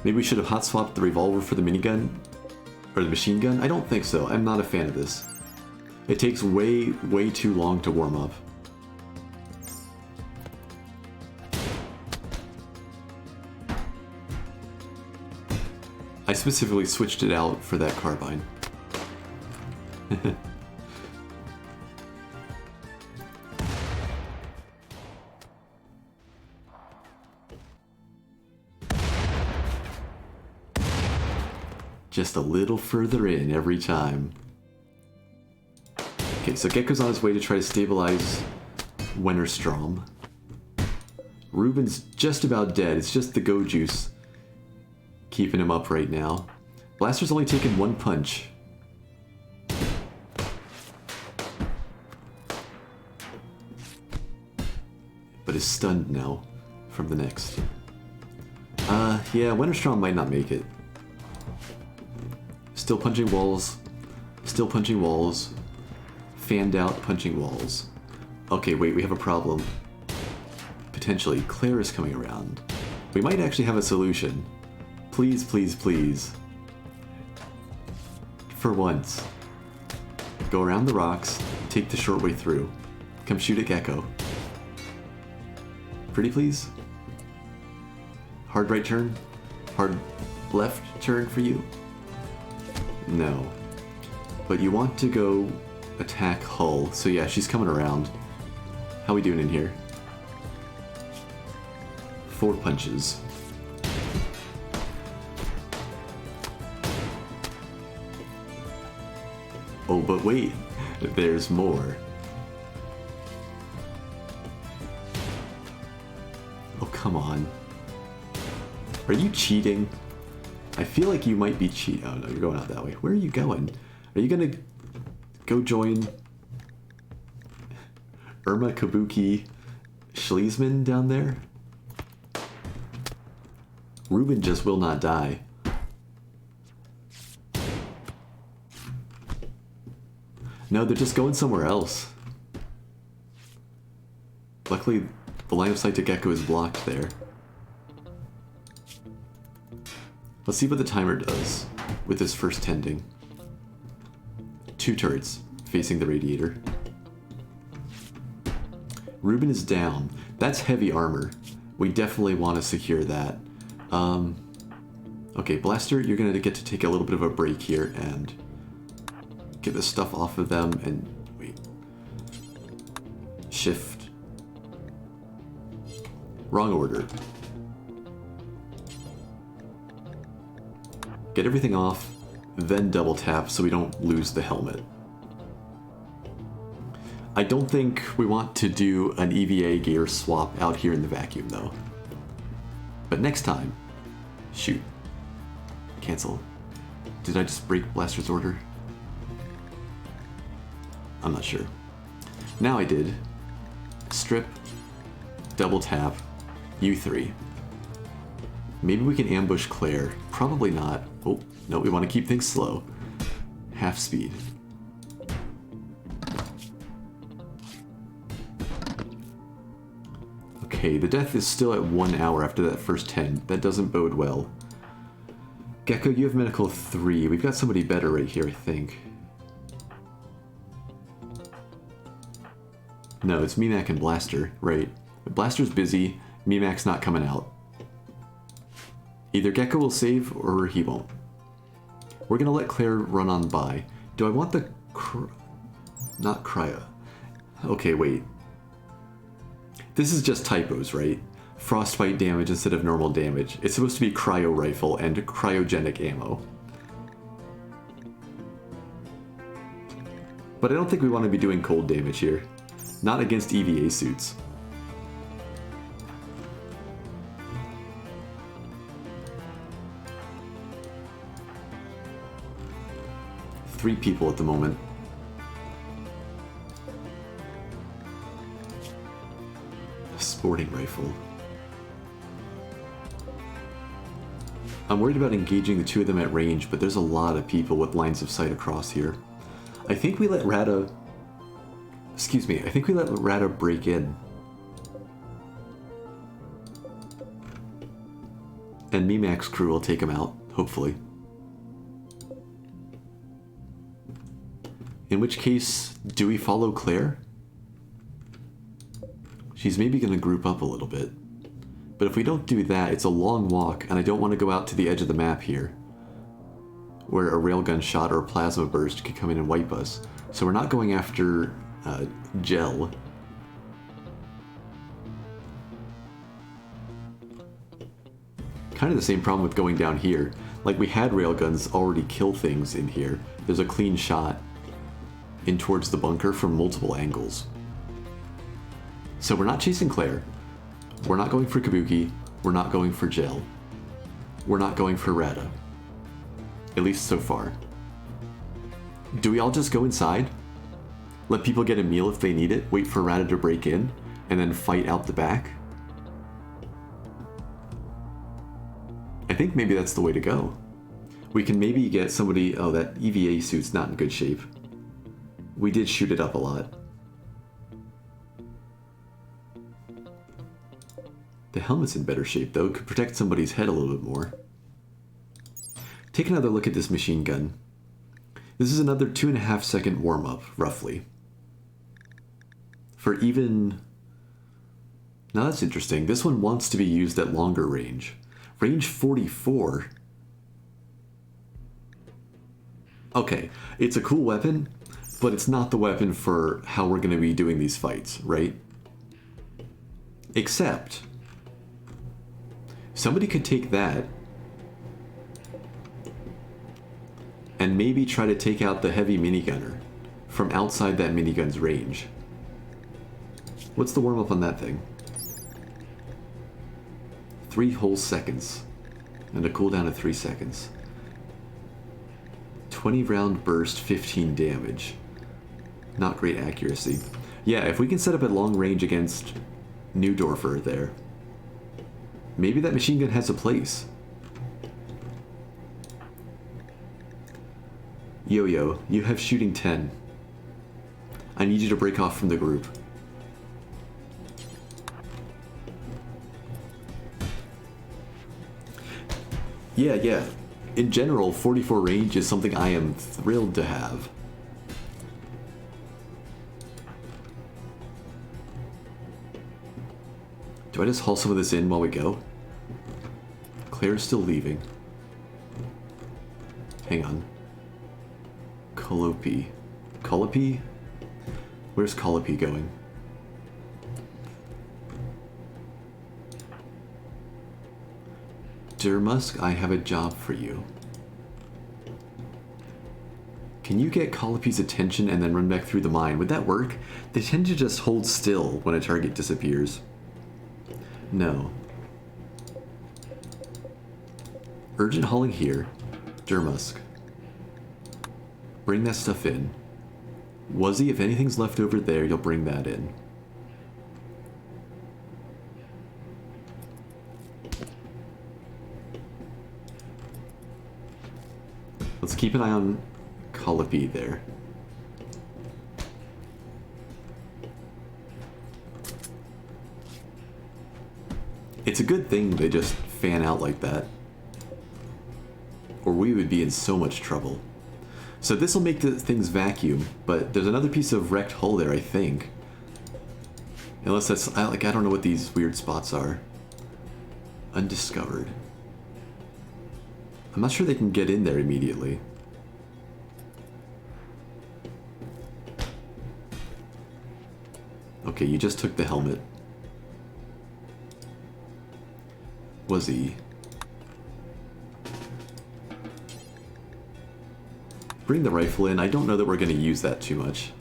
Maybe we should have hot swapped the revolver for the minigun? Or the machine gun? I don't think so. I'm not a fan of this. It takes way, way too long to warm up. I specifically switched it out for that carbine. Just a little further in every time. Okay, so Gecko's on his way to try to stabilize Wennerstrom. Ruben's just about dead. It's just the go juice keeping him up right now. Blaster's only taken one punch. But is stunned now from the next. Yeah, Wennerstrom might not make it. Still punching walls. Still punching walls. Fanned out punching walls. Okay, wait, we have a problem. Potentially, Claire is coming around. We might actually have a solution. Please, please, please. For once. Go around the rocks, take the short way through. Come shoot at Gecko. Pretty please? Hard right turn? Hard left turn for you? No. But you want to go attack Hull. So yeah, she's coming around. How we doing in here? 4 punches. Oh, but wait. There's more. Oh, come on. Are you cheating? I feel like you might be cheating. Oh no, you're going out that way. Where are you going? Are you gonna go join Irma Kabuki Schliesman down there? Ruben just will not die. No, they're just going somewhere else. Luckily, the line of sight to Gecko is blocked there. Let's see what the timer does with this first tending. 2 turrets facing the radiator. Ruben is down. That's heavy armor. We definitely want to secure that. Okay, Blaster, you're going to get to take a little bit of a break here and get the stuff off of them and... wait. Shift. Wrong order. Get everything off, then double tap so we don't lose the helmet. I don't think we want to do an EVA gear swap out here in the vacuum though. But next time, shoot. Cancel. Did I just break Blaster's order? I'm not sure. Now I did. Strip, double tap, U3. Maybe we can ambush Claire. Probably not. Oh, no, we want to keep things slow. Half speed. Okay, the death is still at 1 hour after that first 10. That doesn't bode well. Gecko, you have medical 3. We've got somebody better right here, I think. No, it's Mimak and Blaster, right? Blaster's busy, Mimak's not coming out. Either Gecko will save or he won't. We're gonna let Claire run on by. Do I want the not cryo? Okay, wait. This is just typos, right? Frostbite damage instead of normal damage. It's supposed to be cryo rifle and cryogenic ammo. But I don't think we want to be doing cold damage here. Not against EVA suits. Three people at the moment. Sporting rifle. I'm worried about engaging the two of them at range, but there's a lot of people with lines of sight across here. I think we let Rada... Excuse me, I think we let Rada break in. And Mimac's crew will take him out, hopefully. In which case, do we follow Claire? She's maybe going to group up a little bit. But if we don't do that, it's a long walk, and I don't want to go out to the edge of the map here, where a railgun shot or a plasma burst could come in and wipe us. So we're not going after Gel. Kind of the same problem with going down here. Like, we had railguns already kill things in here. There's a clean shot in towards the bunker from multiple angles. So we're not chasing Claire. We're not going for Kabuki. We're not going for Gel. We're not going for Rada. At least so far. Do we all just go inside? Let people get a meal if they need it, wait for Rada to break in, and then fight out the back? I think maybe that's the way to go. We can maybe get somebody... Oh, that EVA suit's not in good shape. We did shoot it up a lot. The helmet's in better shape, though. It could protect somebody's head a little bit more. Take another look at this machine gun. This is another 2.5 second warm-up, roughly. For even... Now that's interesting. This one wants to be used at longer range. Range 44? Okay, it's a cool weapon, but it's not the weapon for how we're going to be doing these fights, right? Except... somebody could take that and maybe try to take out the heavy minigunner from outside that minigun's range. What's the warm-up on that thing? 3 whole seconds. And a cooldown of 3 seconds. 20 round burst, 15 damage. Not great accuracy. Yeah, if we can set up at long range against Neudorfer there, maybe that machine gun has a place. Yo-Yo, you have shooting 10. I need you to break off from the group. Yeah. In general, 44 range is something I am thrilled to have. Do I just haul some of this in while we go? Claire's still leaving. Hang on. Colopi. Colopi? Where's Colopi going? Durmusk, I have a job for you. Can you get Colopi's attention and then run back through the mine? Would that work? They tend to just hold still when a target disappears. No. Urgent hauling here. Durmusk. Bring that stuff in. Wuzzy, if anything's left over there, you'll bring that in. Let's keep an eye on Colopi there. It's a good thing they just fan out like that, or we would be in so much trouble. So this will make the things vacuum, but there's another piece of wrecked hull there, I think. Unless that's... I don't know what these weird spots are. Undiscovered. I'm not sure they can get in there immediately. Okay, you just took the helmet. Was he? Bring the rifle in. I don't know that we're going to use that too much.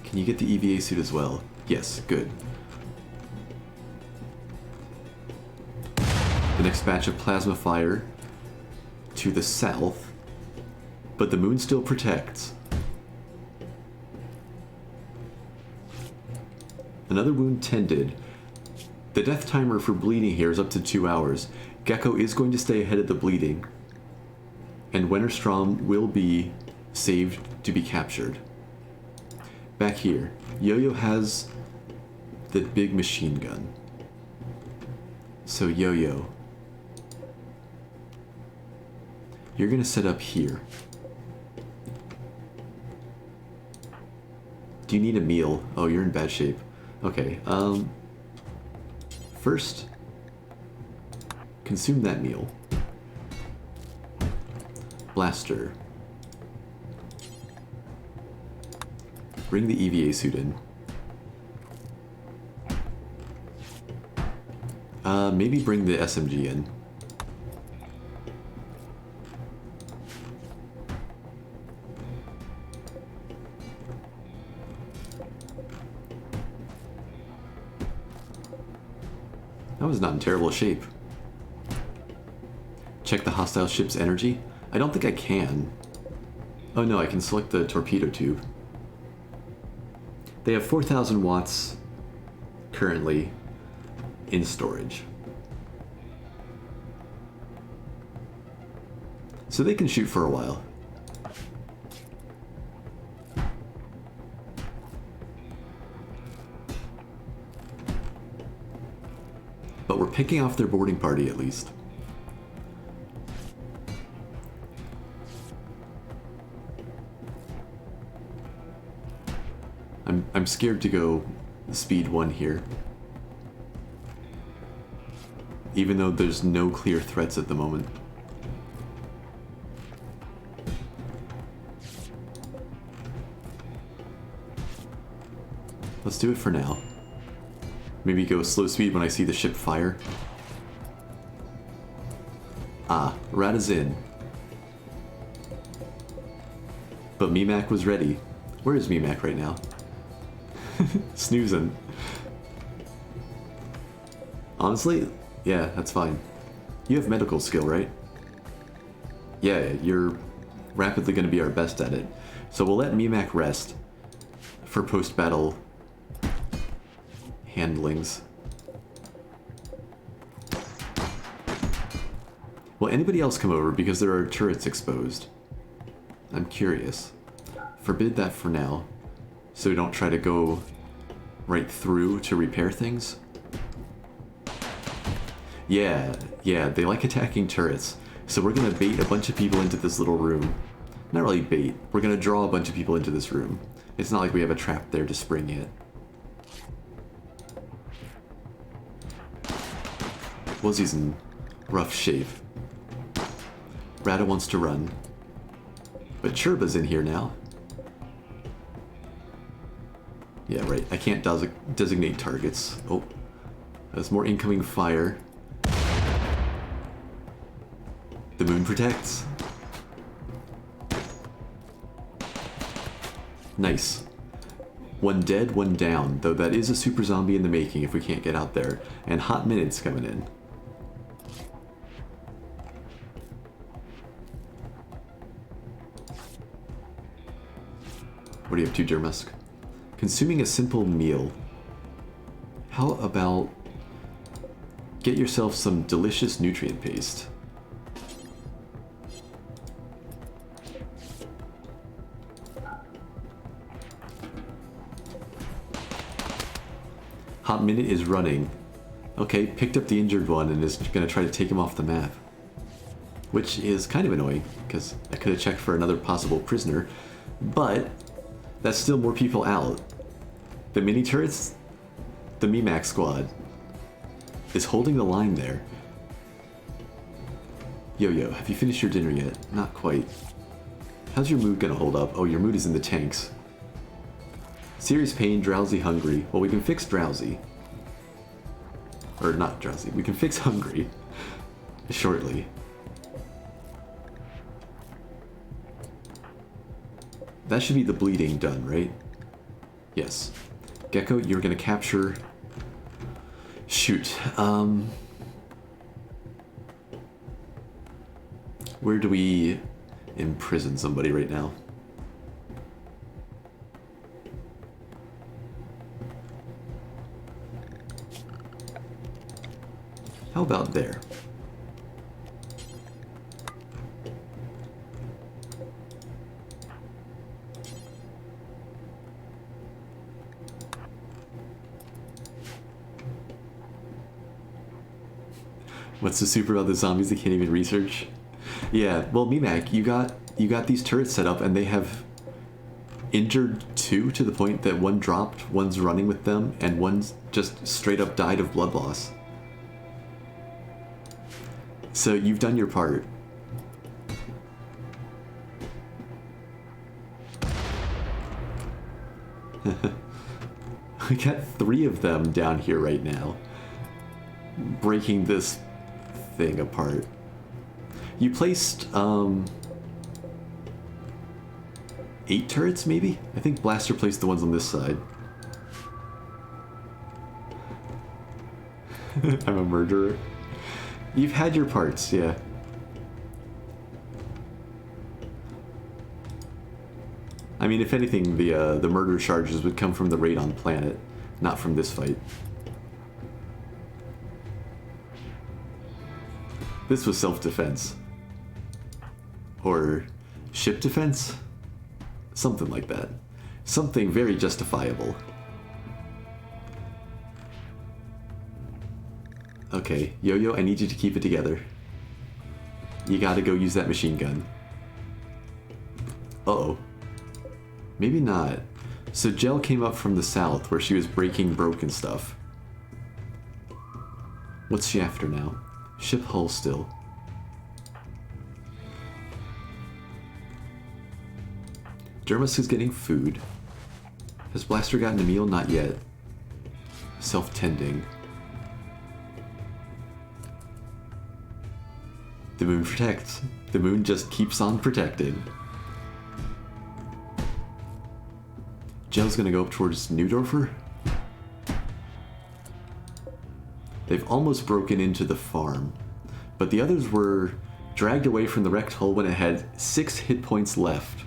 Can you get the EVA suit as well? Yes, good. The next batch of plasma fire to the south, but the moon still protects. Another wound tended. The death timer for bleeding here is up to 2 hours. Gecko is going to stay ahead of the bleeding. And Wennerstrom will be saved to be captured. Back here, Yo-Yo has the big machine gun. So Yo-Yo, you're gonna set up here. Do you need a meal? Oh, you're in bad shape. Okay, first, consume that meal. Blaster. Bring the EVA suit in. Maybe bring the SMG in. That was not in terrible shape. Check the hostile ship's energy? I don't think I can. Oh no, I can select the torpedo tube. They have 4,000 watts currently in storage. So they can shoot for a while. But we're picking off their boarding party at least. I'm scared to go speed 1 here. Even though there's no clear threats at the moment. Let's do it for now. Maybe go slow speed when I see the ship fire. Ah, Rat is in. But Mimak was ready. Where is Mimak right now? Snoozing. Honestly, yeah, that's fine. You have medical skill, right? Yeah, you're rapidly going to be our best at it. So we'll let Mimak rest for post-battle handlings. Will anybody else come over because there are turrets exposed? I'm curious. Forbid that for now, so we don't try to go right through to repair things. Yeah, they like attacking turrets, so we're gonna bait a bunch of people into this little room. Not really bait, we're gonna draw a bunch of people into this room. It's not like we have a trap there to spring it. Wozzie's in rough shape. Rata wants to run. But Churba's in here now. Yeah, right. I can't designate targets. Oh, there's more incoming fire. The moon protects. Nice. One dead, one down, though that is a super zombie in the making if we can't get out there. And Hot Minute's coming in. What do you have to, Dermusk? Consuming a simple meal. How about get yourself some delicious nutrient paste? Hot Minute is running. Okay, picked up the injured one and is going to try to take him off the map. Which is kind of annoying, because I could have checked for another possible prisoner. But that's still more people out. The mini turrets, the Mimak squad, is holding the line there. Yo-Yo, have you finished your dinner yet? Not quite. How's your mood gonna hold up? Oh, your mood is in the tanks. Serious pain, drowsy, hungry. Well, we can fix drowsy. Or not drowsy, we can fix hungry. Shortly. That should be the bleeding done, right? Yes. Gecko, you're gonna capture... Shoot. Where do we imprison somebody right now? How about there? What's so super about the zombies they can't even research? Yeah, well, Mimak, you got these turrets set up, and they have injured 2 to the point that 1 dropped, 1's running with them, and 1's just straight up died of blood loss. So you've done your part. We got 3 of them down here right now, breaking this thing apart. You placed 8 turrets, maybe? I think Blaster placed the ones on this side. I'm a murderer. You've had your parts, yeah. I mean, if anything, the murder charges would come from the raid on planet, not from this fight. This was self-defense. Or ship defense? Something like that. Something very justifiable. Okay, Yo-Yo, I need you to keep it together. You gotta go use that machine gun. Uh-oh. Maybe not. So Gel came up from the south, where she was breaking broken stuff. What's she after now? Ship hull still. Dermis is getting food. Has Blaster gotten a meal? Not yet. Self-tending. The moon protects. The moon just keeps on protecting. Gel's gonna go up towards Neudorfer. They've almost broken into the farm, but the others were dragged away from the wrecked hull when it had 6 hit points left.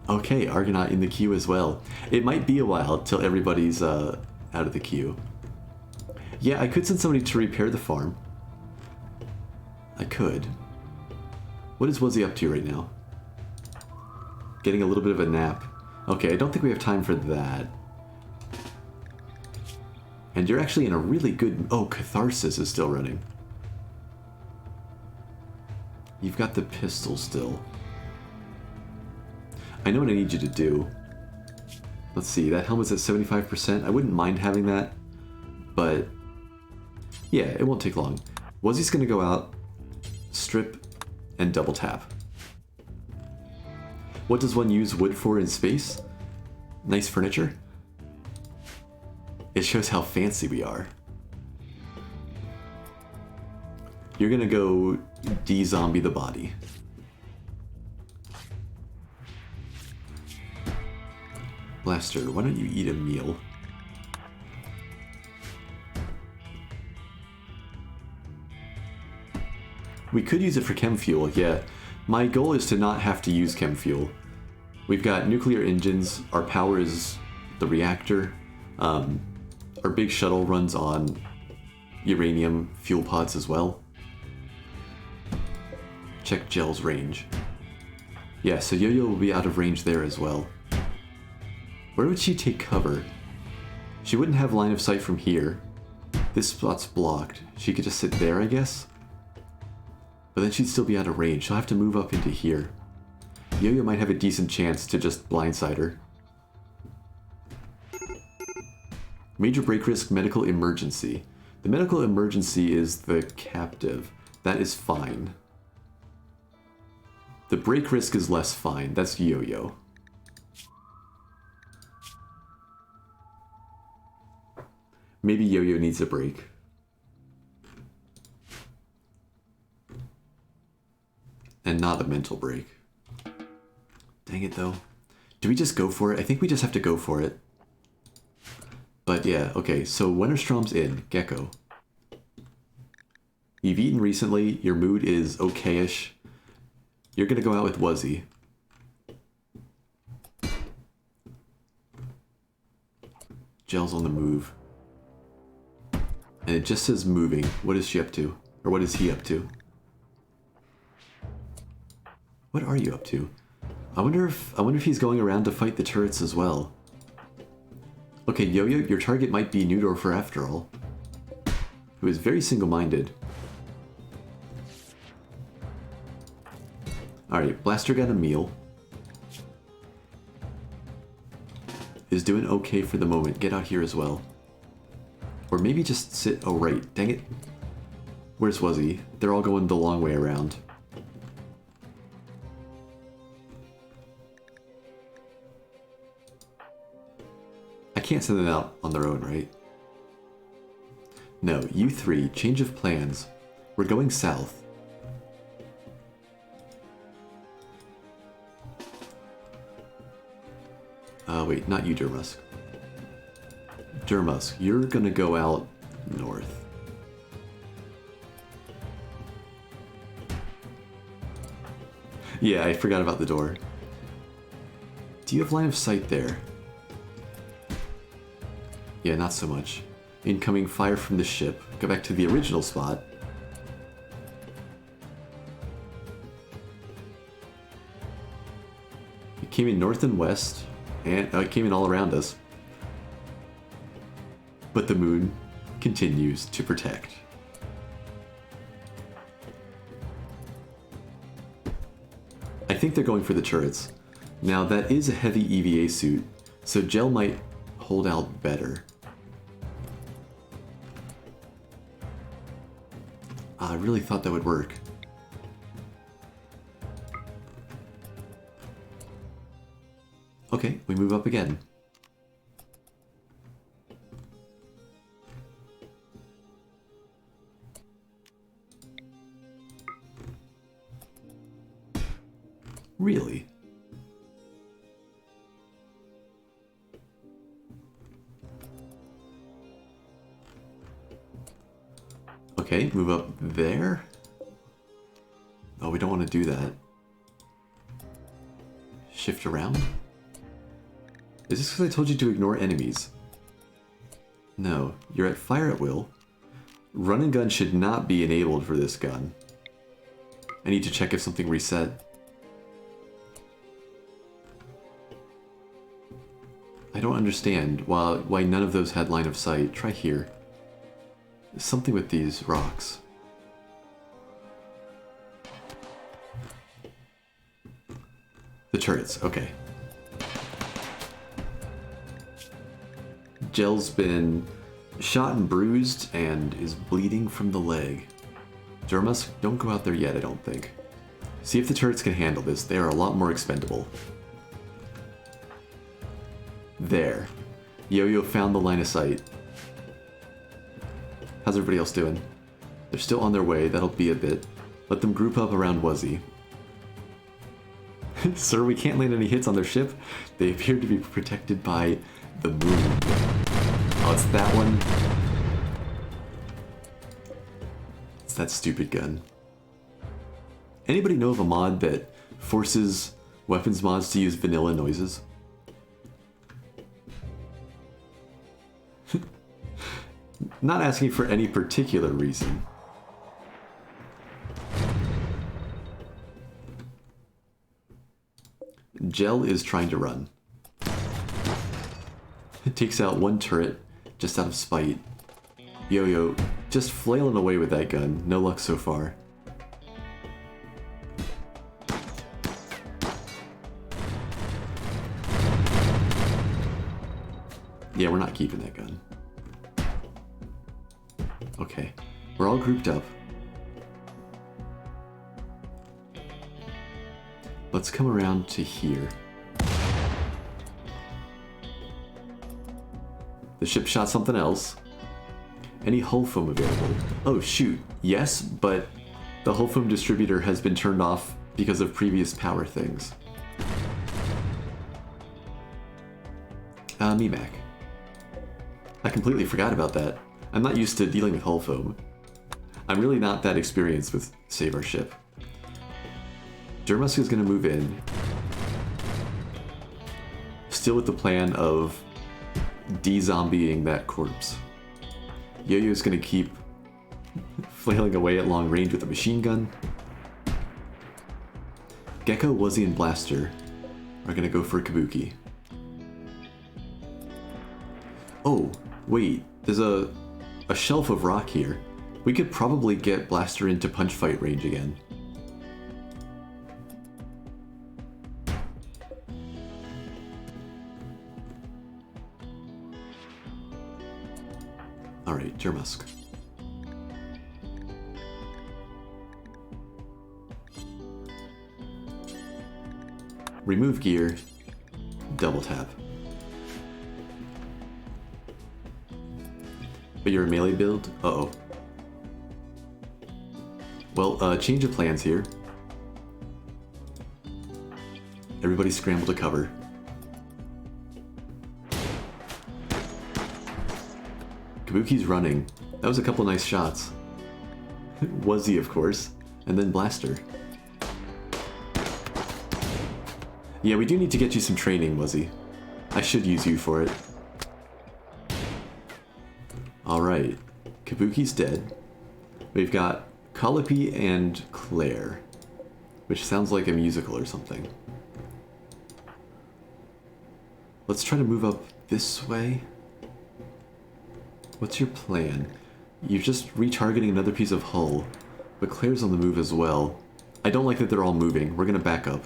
Okay, Argonaut in the queue as well. It might be a while till everybody's out of the queue. Yeah, I could send somebody to repair the farm. I could. What is Wuzzy up to right now? Getting a little bit of a nap. Okay, I don't think we have time for that. And you're actually in a really good... Oh, Catharsis is still running. You've got the pistol still. I know what I need you to do. Let's see, that helmet's at 75%. I wouldn't mind having that, but yeah, it won't take long. Wuzzy's gonna go out, strip, and double tap. What does one use wood for in space? Nice furniture? It shows how fancy we are. You're gonna go de-zombie the body. Blaster, why don't you eat a meal? We could use it for chem fuel, yeah. My goal is to not have to use chem fuel. We've got nuclear engines, our power is the reactor, our big shuttle runs on uranium fuel pods as well. Check Gel's range. Yeah, so Yo-Yo will be out of range there as well. Where would she take cover? She wouldn't have line of sight from here. This spot's blocked. She could just sit there, I guess? But then she'd still be out of range. She'll have to move up into here. Yo-Yo might have a decent chance to just blindside her. Major break risk, medical emergency. The medical emergency is the captive. That is fine. The break risk is less fine. That's Yo-Yo. Maybe Yo-Yo needs a break. And not a mental break. Dang it, though. Do we just go for it? I think we just have to go for it. But yeah, okay, so Wennerstrom's in. Gecko. You've eaten recently. Your mood is okayish. You're gonna go out with Wuzzy. Gel's on the move. And it just says moving. What is she up to? Or what is he up to? What are you up to? I wonder if he's going around to fight the turrets as well. Okay, Yo-Yo, your target might be Newdorfer after all. Who is very single-minded. Alright, Blaster got a meal. Is doing okay for the moment. Get out here as well. Or maybe just sit... Oh, right. Dang it. Where's Wuzzy? They're all going the long way around. I can't send them out on their own, right? No, you three, change of plans. We're going south. Wait, not you, Durmusk. Durmusk, you're gonna go out north. Yeah, I forgot about the door. Do you have line of sight there? Yeah, not so much. Incoming fire from the ship. Go back to the original spot. It came in north and west, and it came in all around us. But the moon continues to protect. I think they're going for the turrets. Now that is a heavy EVA suit, so Gel might hold out better. I really thought that would work. Okay, we move up again. Really? Okay, move up there. Oh, we don't want to do that. Shift around? Is this because I told you to ignore enemies? No, you're at fire at will. Run and gun should not be enabled for this gun. I need to check if something reset. I don't understand why none of those had line of sight. Try here. There's something with these rocks. The turrets, okay. Gel's been shot and bruised and is bleeding from the leg. Durmusk, don't go out there yet, I don't think. See if the turrets can handle this. They are a lot more expendable. There. Yo-Yo found the line of sight. How's everybody else doing? They're still on their way. That'll be a bit. Let them group up around Wuzzy. Sir, we can't land any hits on their ship. They appear to be protected by the moon. Oh, it's that one. It's that stupid gun. Anybody know of a mod that forces weapons mods to use vanilla noises? Not asking for any particular reason. Gel is trying to run. It takes out one turret just out of spite. Yo-Yo just flailing away with that gun. No luck so far. Yeah, we're not keeping that gun. Okay, we're all grouped up. Let's come around to here. The ship shot something else. Any hull foam available? Oh shoot, yes, but the hull foam distributor has been turned off because of previous power things. Mimac. I completely forgot about that. I'm not used to dealing with hull foam. I'm really not that experienced with Save Our Ship. Durmusk is going to move in. Still with the plan of de-zombieing that corpse. Yo-Yo's gonna keep flailing away at long range with a machine gun. Gecko, Wuzzy, and Blaster are gonna go for Kabuki. Oh, wait, there's a shelf of rock here. We could probably get Blaster into punch fight range again. Alright, Germusk. Remove gear, double tap. But you're a melee build? Uh-oh. Well, change of plans here. Everybody scramble to cover. Kabuki's running. That was a couple nice shots. Wuzzy, of course. And then Blaster. Yeah, we do need to get you some training, Wuzzy. I should use you for it. Alright. Kabuki's dead. We've got Calliope and Claire, which sounds like a musical or something. Let's try to move up this way. What's your plan? You're just retargeting another piece of hull, but Claire's on the move as well. I don't like that they're all moving. We're gonna back up.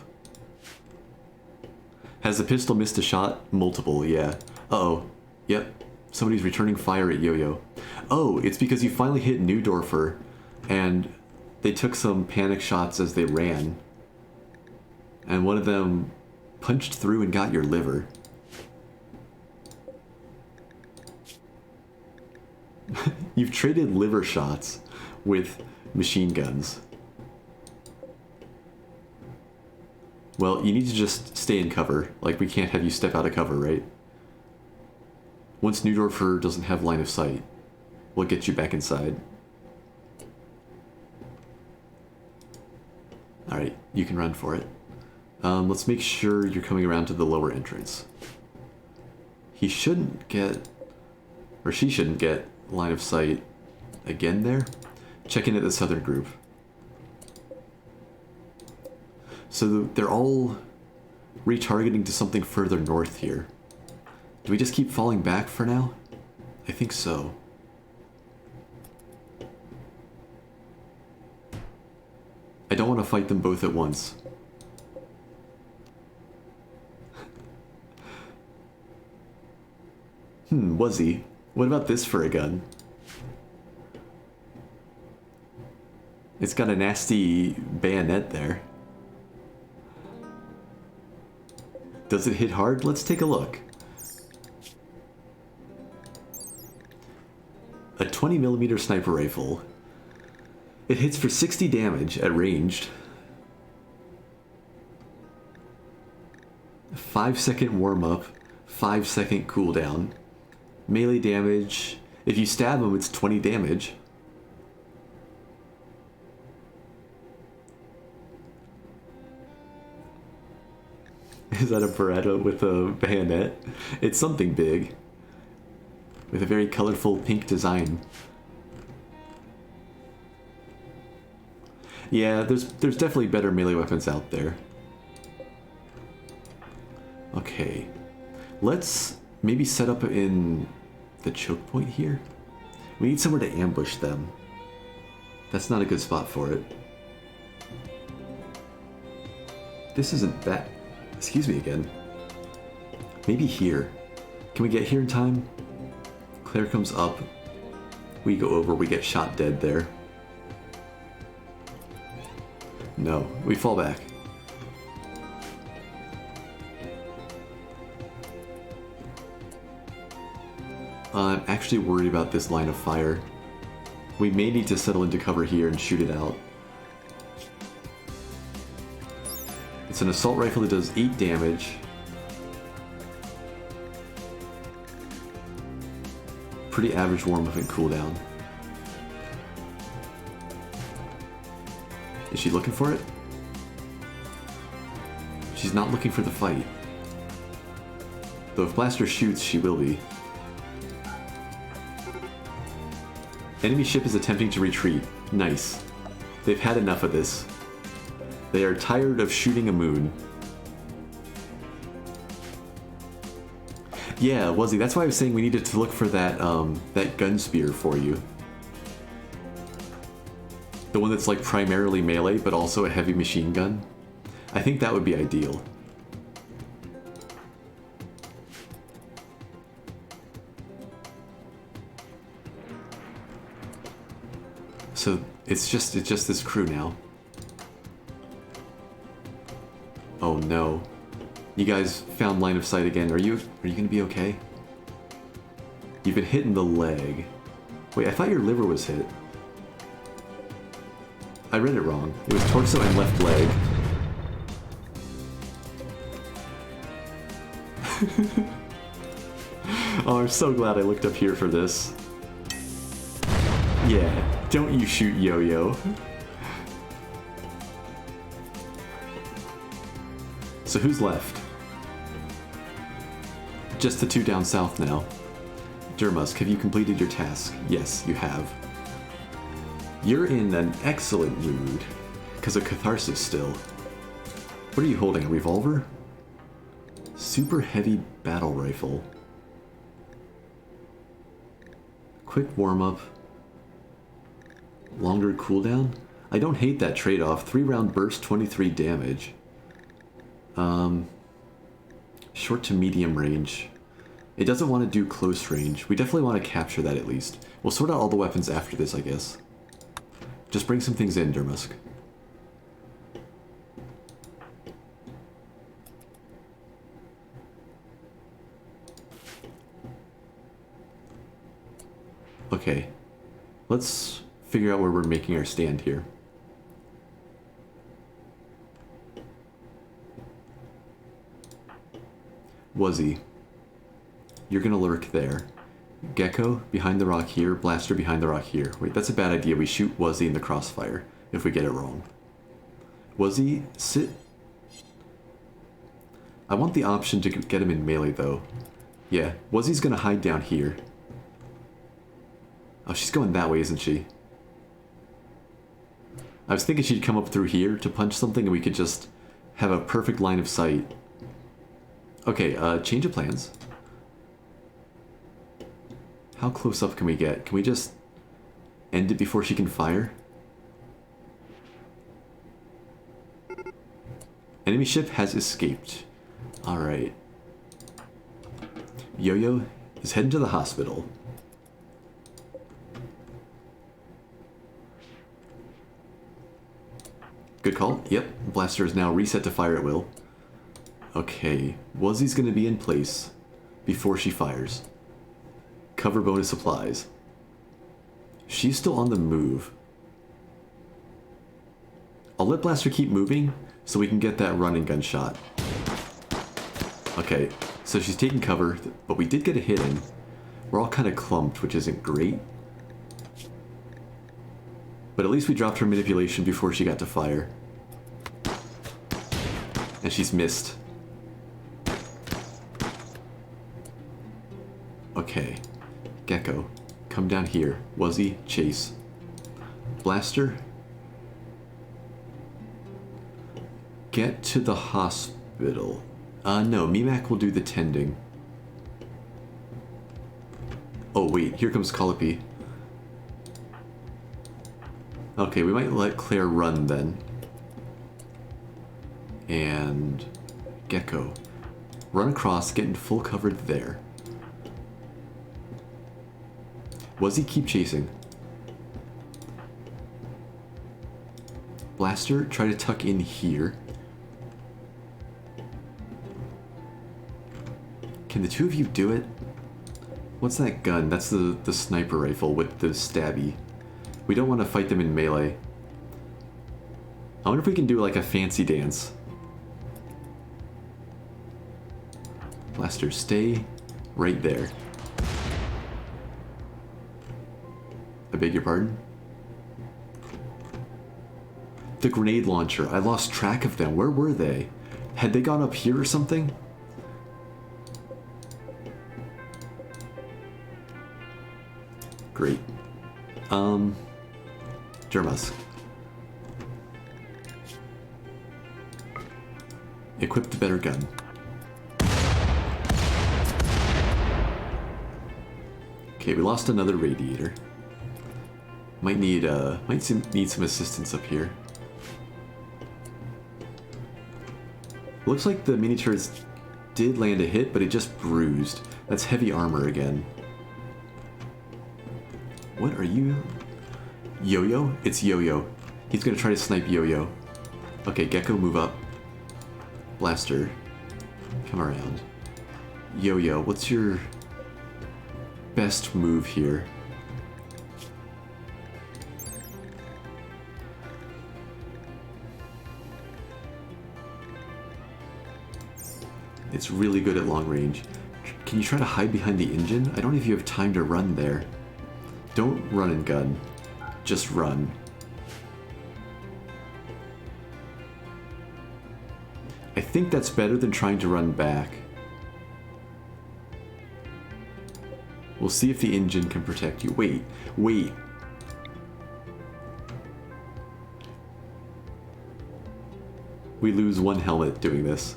Has the pistol missed a shot? Multiple, yeah. Uh-oh. Yep. Somebody's returning fire at Yo-Yo. Oh, it's because you finally hit Neudorfer, and they took some panic shots as they ran. And one of them punched through and got your liver. You've traded liver shots with machine guns. Well, you need to just stay in cover. Like, we can't have you step out of cover, right? Once Neudorfer doesn't have line of sight, we'll get you back inside. Alright, you can run for it. Let's make sure you're coming around to the lower entrance. He shouldn't get, or she shouldn't get, line of sight again there. Check in at the southern group. So they're all retargeting to something further north here. Do we just keep falling back for now? I think so. I don't want to fight them both at once. Wuzzy, what about this for a gun? It's got a nasty bayonet there. Does it hit hard? Let's take a look. A 20mm sniper rifle. It hits for 60 damage at ranged. 5-second warm-up, 5-second cooldown. Melee damage, if you stab him, it's 20 damage. Is that a Beretta with a bayonet? It's something big. With a very colorful pink design. Yeah, there's definitely better melee weapons out there. Okay. Let's maybe set up in the choke point here. We need somewhere to ambush them. That's not a good spot for it. This isn't that... Excuse me again. Maybe here. Can we get here in time? Claire comes up. We go over, we get shot dead there. No, we fall back. I'm actually worried about this line of fire. We may need to settle into cover here and shoot it out. It's an assault rifle that does 8 damage. Pretty average warm-up and cooldown. Is she looking for it? She's not looking for the fight. Though if Blaster shoots, she will be. Enemy ship is attempting to retreat. Nice. They've had enough of this. They are tired of shooting a moon. Yeah, Wuzzy, that's why I was saying we needed to look for that, that gun spear for you. The one that's like primarily melee, but also a heavy machine gun. I think that would be ideal. So it's just this crew now. Oh no. You guys found line of sight again. Are you gonna be okay? You've been hit in the leg. Wait, I thought your liver was hit. I read it wrong. It was torso and left leg. Oh, I'm so glad I looked up here for this. Yeah, don't you shoot Yo-Yo. So who's left? Just the two down south now. Durmusk, have you completed your task? Yes, you have. You're in an excellent mood, because of catharsis still. What are you holding, a revolver? Super heavy battle rifle. Quick warm-up. Longer cooldown? I don't hate that trade-off. 3-round burst, 23 damage. Short to medium range. It doesn't want to do close range. We definitely want to capture that at least. We'll sort out all the weapons after this, I guess. Just bring some things in, Durmusk. Okay. Let's figure out where we're making our stand here. Wuzzy, you're gonna lurk there. Gecko, behind the rock here. Blaster, behind the rock here. Wait, that's a bad idea. We shoot Wuzzy in the crossfire if we get it wrong. Wuzzy, sit. I want the option to get him in melee, though. Yeah, Wuzzy's gonna hide down here. Oh, she's going that way, isn't she? I was thinking she'd come up through here to punch something and we could just have a perfect line of sight. Okay, change of plans. How close up can we get? Can we just end it before she can fire? Enemy ship has escaped. Alright. Yo-Yo is heading to the hospital. Good call. Yep, Blaster is now reset to fire at will. Okay, Wuzzy's gonna be in place before she fires. Cover bonus applies. She's still on the move. I'll let Blaster keep moving so we can get that running gun shot. Okay, so she's taking cover, but we did get a hit in. We're all kind of clumped, which isn't great. But at least we dropped her manipulation before she got to fire. And she's missed. Okay. Gecko, come down here. Wuzzy, chase. Blaster, get to the hospital. No, Mimak will do the tending. Oh wait, here comes Colopy. Okay, we might let Claire run then. And Gecko, run across, get in full cover there. Wuzzy, keep chasing. Blaster, try to tuck in here. Can the two of you do it? What's that gun? That's the sniper rifle with the stabby. We don't want to fight them in melee. I wonder if we can do like a fancy dance. Blaster, stay right there. I beg your pardon? The grenade launcher. I lost track of them. Where were they? Had they gone up here or something? Great. Durmusk. Equip the better gun. Okay, we lost another radiator. Might need some assistance up here. Looks like the mini turrets did land a hit, but it just bruised. That's heavy armor again. What are you? Yo-Yo? It's Yo-Yo. He's gonna try to snipe Yo-Yo. Okay, Gecko, move up. Blaster, come around. Yo-Yo, what's your best move here? It's really good at long range. Can you try to hide behind the engine? I don't know if you have time to run there. Don't run and gun. Just run. I think that's better than trying to run back. We'll see if the engine can protect you. Wait, wait. We lose one helmet doing this.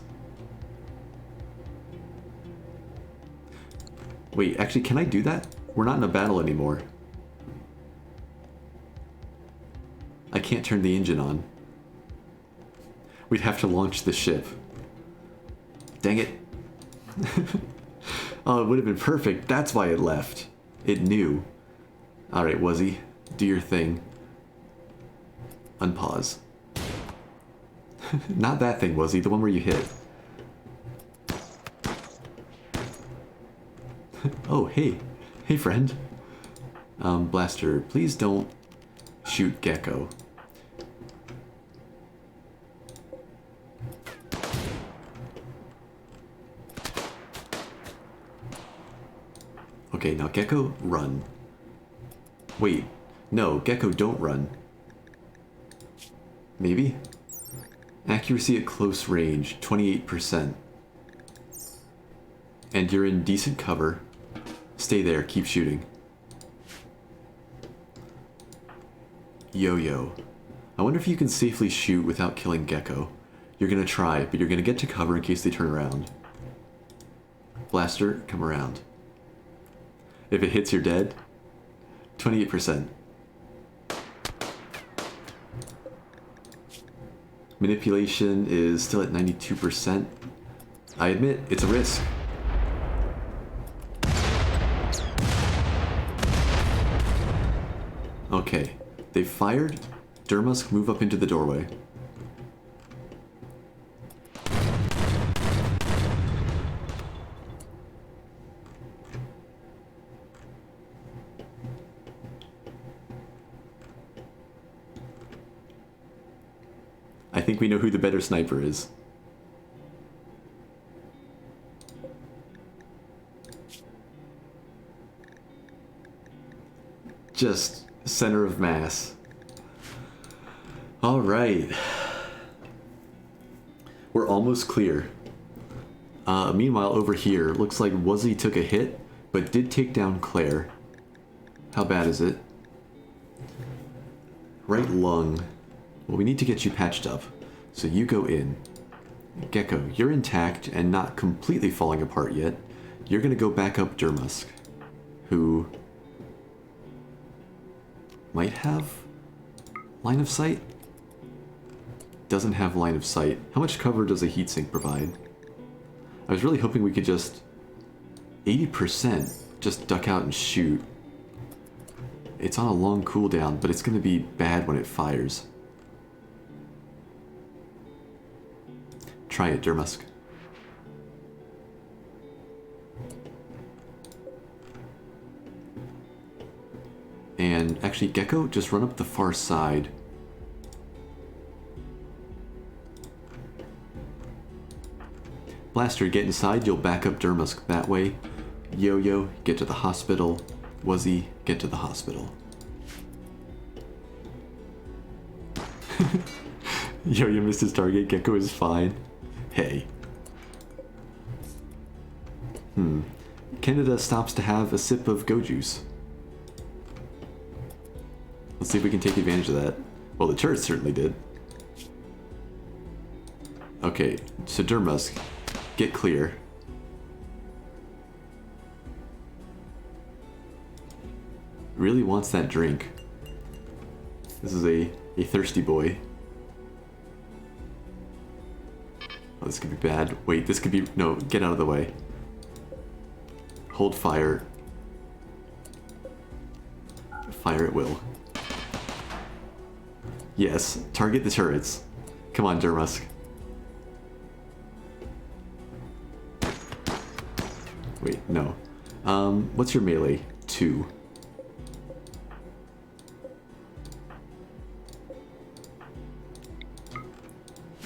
Wait, actually, can I do that? We're not in a battle anymore. I can't turn the engine on. We'd have to launch the ship. Dang it. Oh, it would have been perfect. That's why it left. It knew. Alright, Wuzzy, do your thing. Unpause. Not that thing, Wuzzy, the one where you hit. Oh, hey. Hey, friend. Blaster, please don't shoot Gecko. Okay, now Gecko, run. Wait, no, Gecko, don't run. Maybe? Accuracy at close range, 28%. And you're in decent cover. Stay there, keep shooting. Yo-Yo. I wonder if you can safely shoot without killing Gecko. You're gonna try, but you're gonna get to cover in case they turn around. Blaster, come around. If it hits, you're dead. 28%. Manipulation is still at 92%. I admit, it's a risk. Okay, they've fired. Durmusk, move up into the doorway. I think we know who the better sniper is. Just center of mass. All right. We're almost clear. Meanwhile, over here, looks like Wuzzy took a hit, but did take down Claire. How bad is it? Right lung. Well, we need to get you patched up. So you go in. Gecko, you're intact and not completely falling apart yet. You're gonna go back up Durmusk, who might have line of sight? Doesn't have line of sight. How much cover does a heatsink provide? I was really hoping we could just 80% just duck out and shoot. It's on a long cooldown, but it's gonna be bad when it fires. Try it, Durmusk. And actually, Gecko, just run up the far side. Blaster, get inside, you'll back up Durmusk that way. Yo-Yo, get to the hospital. Wuzzy, get to the hospital. Yo-Yo missed his target, Gecko is fine. Hey. Canada stops to have a sip of go juice. Let's see if we can take advantage of that. Well, the turret certainly did. Okay, so Durmusk, get clear. Really wants that drink. This is a thirsty boy. Oh, this could be bad. Wait, this could be... No, get out of the way. Hold fire. Fire at will. Yes, target the turrets. Come on, Durmusk. Wait, no. What's your melee? 2.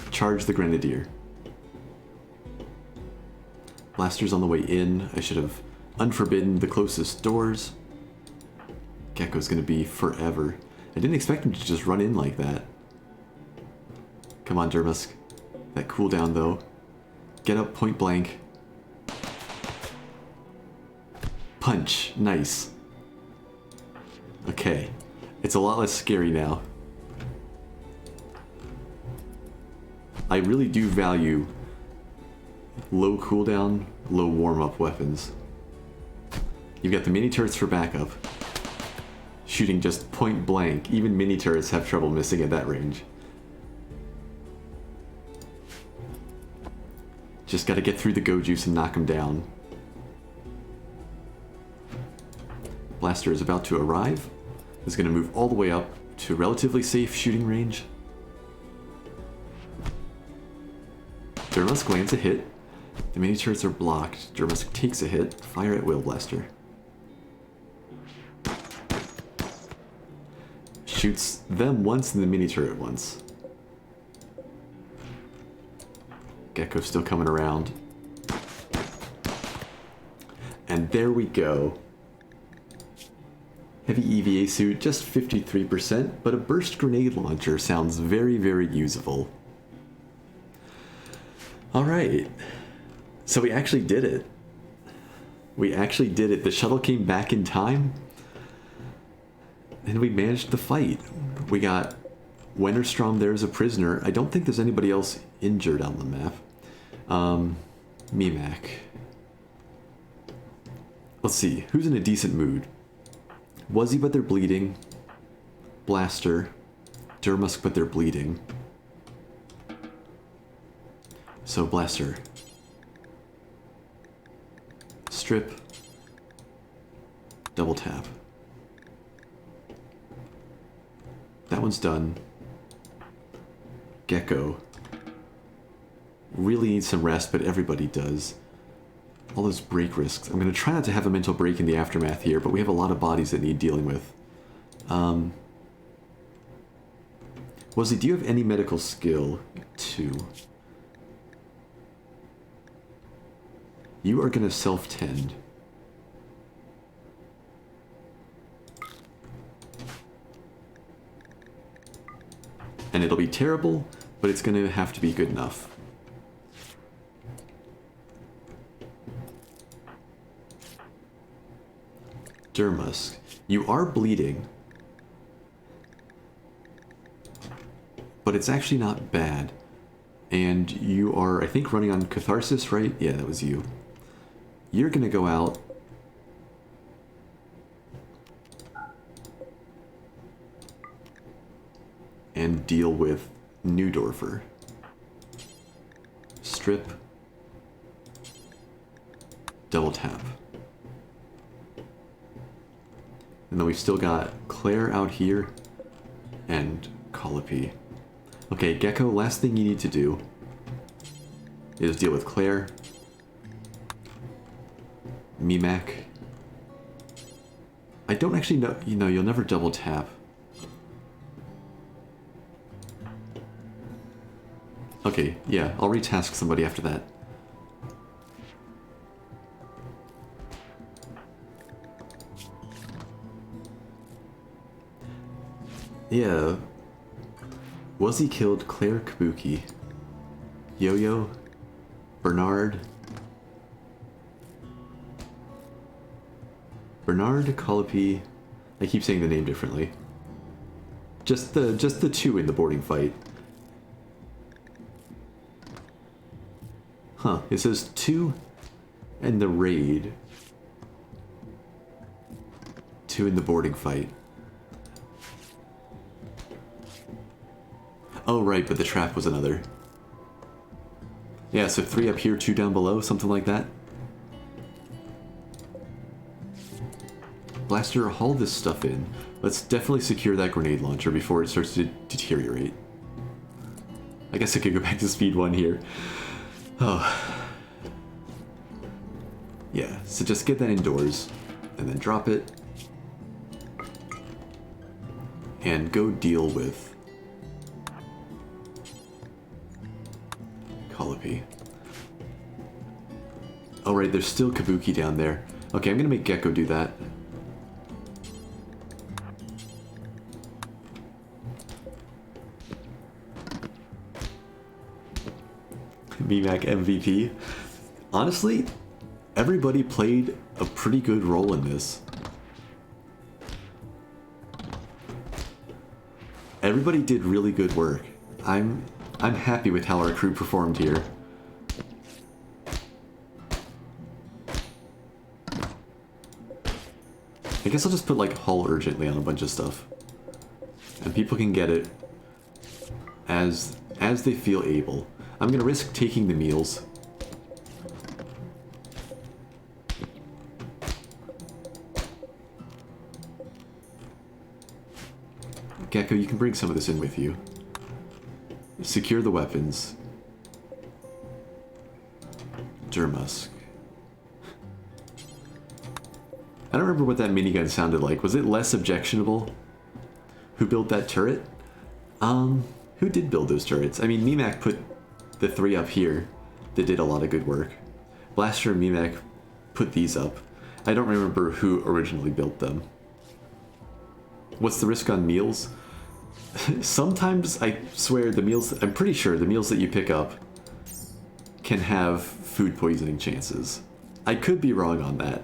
Charge the Grenadier. Blaster's on the way in. I should have unforbidden the closest doors. Gecko's gonna be forever. I didn't expect him to just run in like that. Come on, Durmusk. That cooldown, though. Get up point blank. Punch. Nice. Okay. It's a lot less scary now. I really do value low cooldown, low warm-up weapons. You've got the mini turrets for backup. Shooting just point blank. Even mini turrets have trouble missing at that range. Just gotta get through the go juice and knock him down. Blaster is about to arrive. Is gonna move all the way up to relatively safe shooting range. Durmusk lands a hit. The mini turrets are blocked. Durmusk takes a hit. Fire at will, Blaster. Shoots them once and the mini turret once. Gecko's still coming around. And there we go. Heavy EVA suit, just 53%, but a burst grenade launcher sounds very, very usable. Alright. So we actually did it. We actually did it. The shuttle came back in time. And we managed the fight. We got Wennerstrom there as a prisoner. I don't think there's anybody else injured on the map. Mimak. Let's see, who's in a decent mood? Wuzzy, but they're bleeding. Blaster. Durmusk, but they're bleeding. So Blaster. Strip. Double tap. That one's done. Gecko. Really needs some rest, but everybody does. All those break risks. I'm going to try not to have a mental break in the aftermath here, but we have a lot of bodies that need dealing with. Wuzzy, do you have any medical skill? 2. You are going to self-tend. And it'll be terrible, but it's going to have to be good enough. Durmusk, you are bleeding, but it's actually not bad. And you are, I think, running on Catharsis, right? Yeah, that was you. You're going to go out and deal with Neudorfer. Strip. Double tap. And then we've still got Claire out here and Colopy. Okay, Gecko, last thing you need to do is deal with Claire. Mimak. I don't actually know, you'll never double tap. Okay, yeah, I'll retask somebody after that. Yeah. Wuzzy killed Claire Kabuki. Yo-Yo. Bernard. Bernard Colopy. I keep saying the name differently. Just the two in the boarding fight. Huh, it says 2 in the raid. 2 in the boarding fight. Oh right, but the trap was another. Yeah, so 3 up here, 2 down below, something like that. Blaster, haul this stuff in. Let's definitely secure that grenade launcher before it starts to deteriorate. I guess I could go back to speed 1 here. Oh. Yeah, so just get that indoors, and then drop it. And go deal with Colopy. Oh right, there's still Kabuki down there. Okay, I'm gonna make Gecko do that. VMAC MVP. Honestly, everybody played a pretty good role in this. Everybody did really good work. I'm happy with how our crew performed here. I guess I'll just put like haul urgently on a bunch of stuff. And people can get it as they feel able. I'm gonna risk taking the meals. Gecko, you can bring some of this in with you. Secure the weapons. Durmusk. I don't remember what that minigun sounded like. Was it less objectionable? Who built that turret? Who did build those turrets? I mean, Mimak put the 3 up here that did a lot of good work. Blaster and Mimak put these up. I don't remember who originally built them. What's the risk on meals? Sometimes, I swear, the meals... I'm pretty sure the meals that you pick up can have food poisoning chances. I could be wrong on that,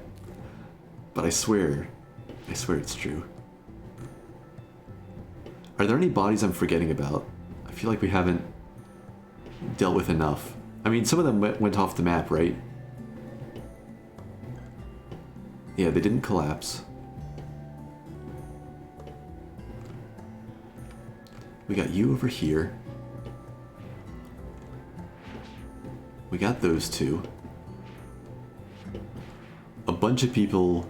but I swear it's true. Are there any bodies I'm forgetting about? I feel like we haven't dealt with enough. I mean, some of them went off the map, right? Yeah, they didn't collapse. We got you over here. We got those 2. A bunch of people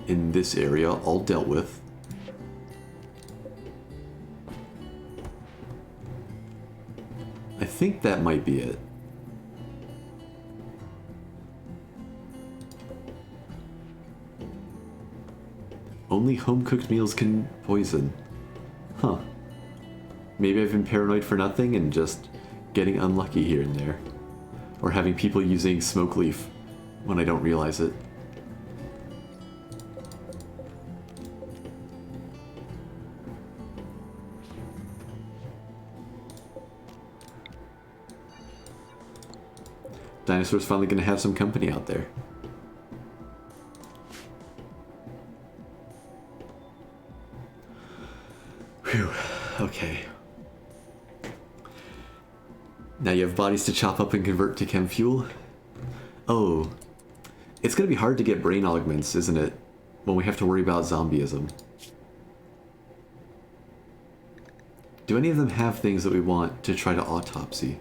in this area, all dealt with. I think that might be it. Only home-cooked meals can poison. Huh. Maybe I've been paranoid for nothing and just getting unlucky here and there. Or having people using smoke leaf when I don't realize it. Dinosaur's finally gonna have some company out there. Whew, okay. Now you have bodies to chop up and convert to chem fuel? Oh. It's gonna be hard to get brain augments, isn't it? When we have to worry about zombieism. Do any of them have things that we want to try to autopsy?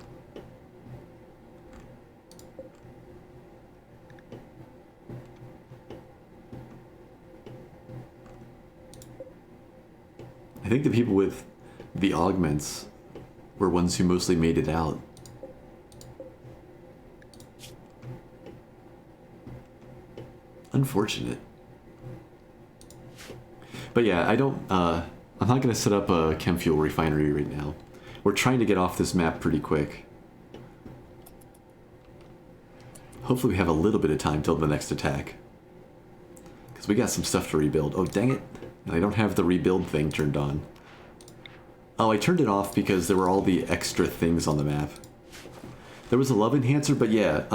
I think the people with the augments were ones who mostly made it out. Unfortunate. But yeah, I'm not gonna set up a chem fuel refinery right now. We're trying to get off this map pretty quick. Hopefully we have a little bit of time till the next attack. Because we got some stuff to rebuild. Oh, dang it. I don't have the rebuild thing turned on. Oh, I turned it off because there were all the extra things on the map. There was a love enhancer, but yeah,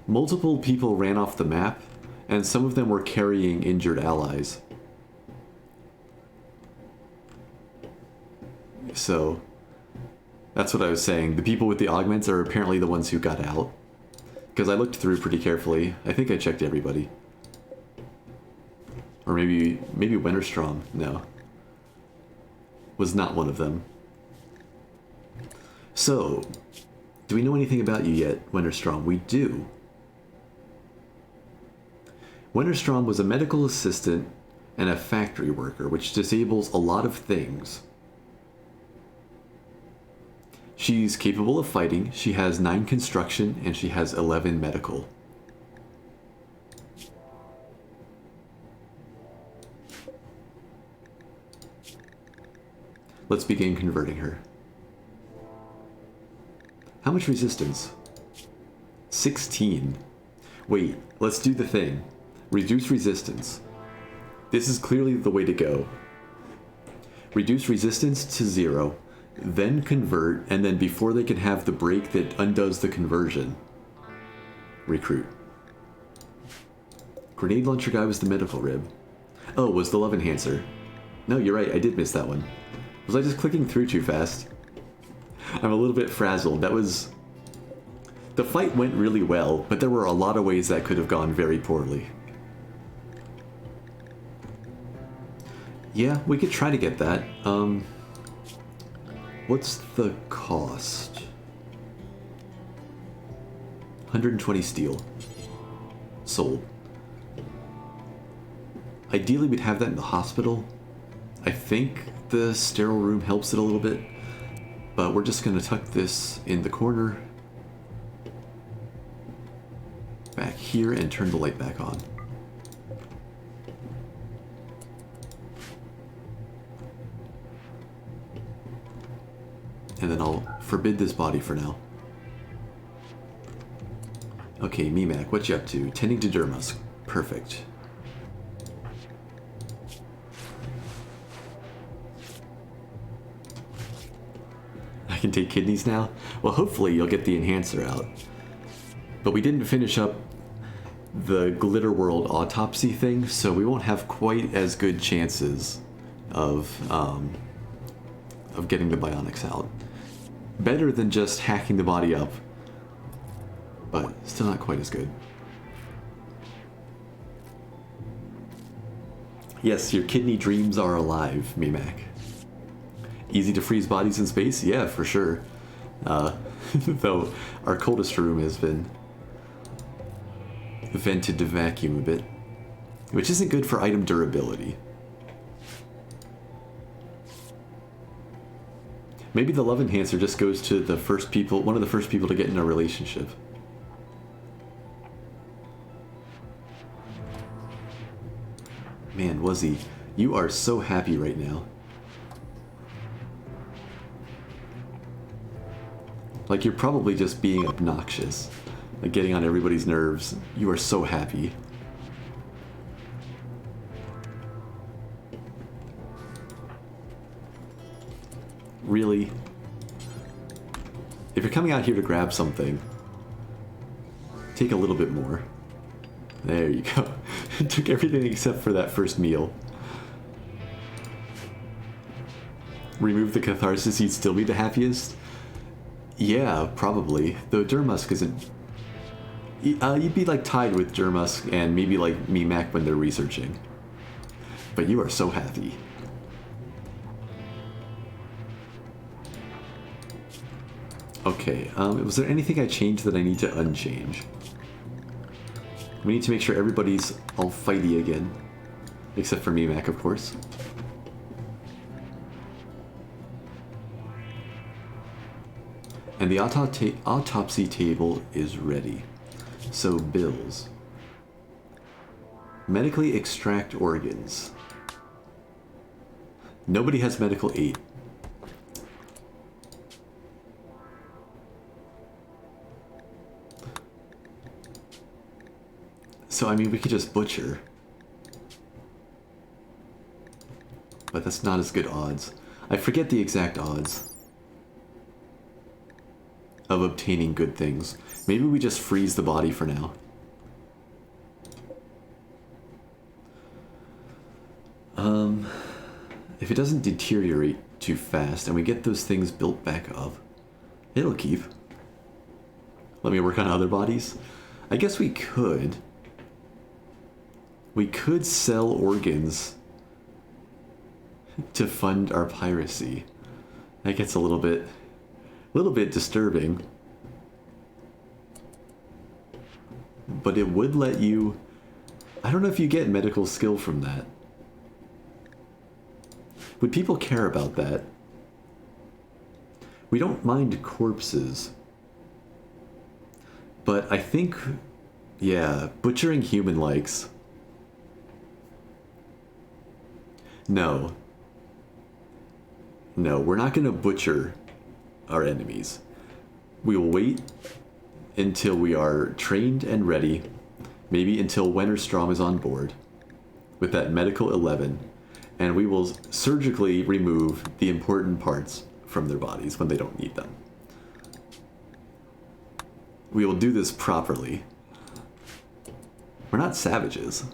multiple people ran off the map, and some of them were carrying injured allies. So that's what I was saying. The people with the augments are apparently the ones who got out. Because I looked through pretty carefully. I think I checked everybody. Or maybe Winterstrom. No. Was not one of them. So, do we know anything about you yet, Winterstrom? We do. Winterstrom was a medical assistant and a factory worker, which disables a lot of things. She's capable of fighting, she has 9 construction, and she has 11 medical. Let's begin converting her. How much resistance? 16. Wait, let's do the thing. Reduce resistance. This is clearly the way to go. Reduce resistance to 0, then convert, and then before they can have the break that undoes the conversion, recruit. Grenade launcher guy was the medical rib. Oh, was the love enhancer. No, you're right, I did miss that one. Was I just clicking through too fast? I'm a little bit frazzled. That was... The fight went really well, but there were a lot of ways that could have gone very poorly. Yeah, we could try to get that. What's the cost? 120 steel. Sold. Ideally, we'd have that in the hospital. I think the sterile room helps it a little bit, but we're just going to tuck this in the corner back here and turn the light back on. And then I'll forbid this body for now. Okay, Mimak, what you up to? Tending to Dermusk. Perfect. I can take kidneys now? Well, hopefully you'll get the enhancer out. But we didn't finish up the Glitter World autopsy thing, so we won't have quite as good chances of getting the bionics out. Better than just hacking the body up, but still not quite as good. Yes, your kidney dreams are alive, Mimak. Easy to freeze bodies in space? Yeah, for sure. Though our coldest room has been vented to vacuum a bit, which isn't good for item durability. Maybe the love enhancer just goes to the first people, one of the first people to get in a relationship. Man, Wuzzy, you are so happy right now. Like, you're probably just being obnoxious. Like, getting on everybody's nerves. You are so happy. Really? If you're coming out here to grab something, take a little bit more. There you go. Took everything except for that first meal. Remove the catharsis, you'd still be the happiest? Yeah, probably. Though Dermusk isn't... you'd be like tied with Dermusk and maybe like Mimak when they're researching. But you are so happy. Okay, was there anything I changed that I need to unchange? We need to make sure everybody's all fighty again. Except for Mimak, of course. And the autopsy table is ready. So, bills. Medically extract organs. Nobody has medical aid. So, I mean, we could just butcher. But that's not as good odds. I forget the exact odds of obtaining good things. Maybe we just freeze the body for now. if it doesn't deteriorate too fast and we get those things built back up, it'll keep. Let me work on other bodies. I guess we could. We could sell organs to fund our piracy. That gets a little bit disturbing. But it would let you... I don't know if you get medical skill from that. Would people care about that? We don't mind corpses. But I think, yeah, butchering human likes. No. No, we're not going to butcher our enemies. We will wait until we are trained and ready, maybe until Wennerstrom is on board with that medical 11, and we will surgically remove the important parts from their bodies when they don't need them. We will do this properly. We're not savages.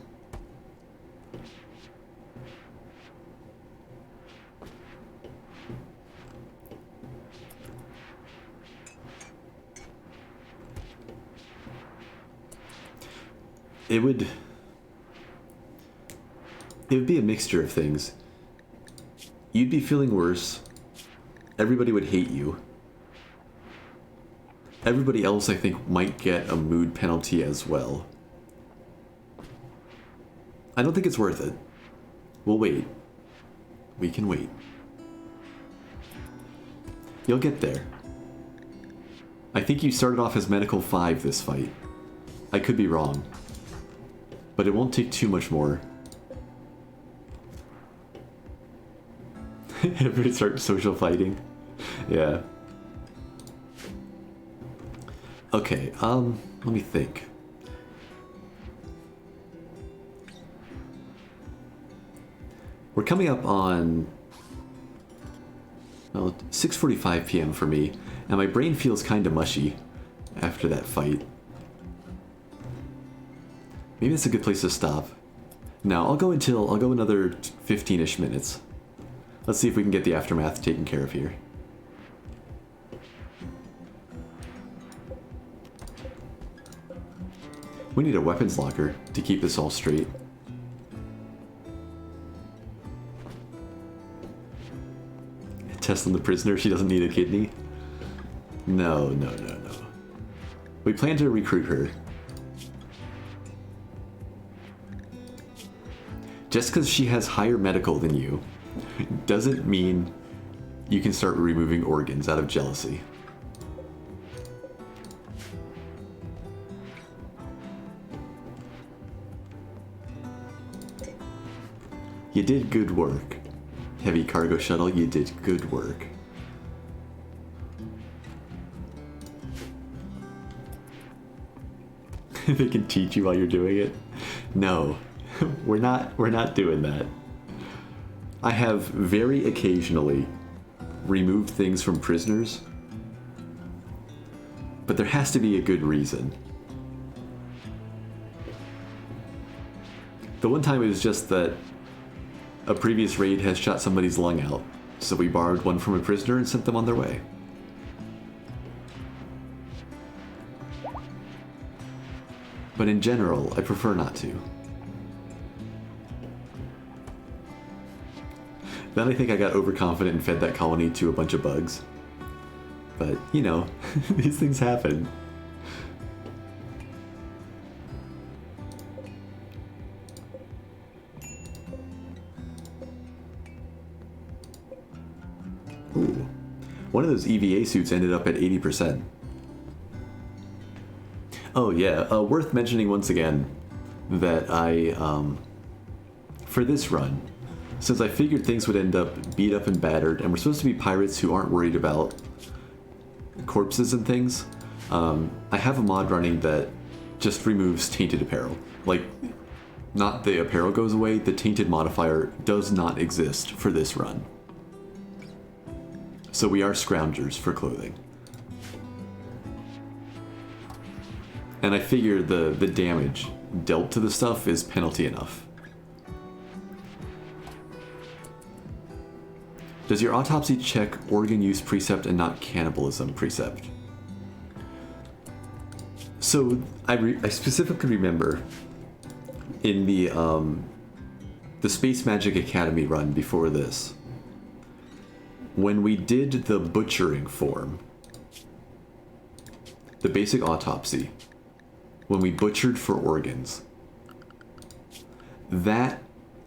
It would be a mixture of things. You'd be feeling worse. Everybody would hate you. Everybody else, I think, might get a mood penalty as well. I don't think it's worth it. We'll wait. We can wait. You'll get there. I think you started off as Medical 5 this fight. I could be wrong. But it won't take too much more. Everybody start social fighting. Yeah. Okay, let me think. We're coming up on, well, 6:45 p.m. for me, and my brain feels kind of mushy after that fight. Maybe it's a good place to stop. Now, I'll go another 15-ish minutes. Let's see if we can get the aftermath taken care of here. We need a weapons locker to keep this all straight. Test on the prisoner, she doesn't need a kidney? No, no, no, no. We plan to recruit her. Just because she has higher medical than you doesn't mean you can start removing organs out of jealousy. You did good work. Heavy cargo shuttle, you did good work. They can teach you while you're doing it? No. We're not doing that. I have very occasionally removed things from prisoners, but there has to be a good reason. The one time it was just that a previous raid has shot somebody's lung out, so we borrowed one from a prisoner and sent them on their way. But in general, I prefer not to. Then I think I got overconfident and fed that colony to a bunch of bugs. But, you know, these things happen. Ooh. One of those EVA suits ended up at 80%. Oh yeah, worth mentioning once again that I, for this run, since I figured things would end up beat up and battered, and we're supposed to be pirates who aren't worried about corpses and things, I have a mod running that just removes tainted apparel. Like, not the apparel goes away, the tainted modifier does not exist for this run. So we are scroungers for clothing. And I figure the damage dealt to the stuff is penalty enough. Does your autopsy check organ use precept and not cannibalism precept? So I specifically remember in the Space Magic Academy run before this, when we did the butchering form, the basic autopsy, when we butchered for organs, that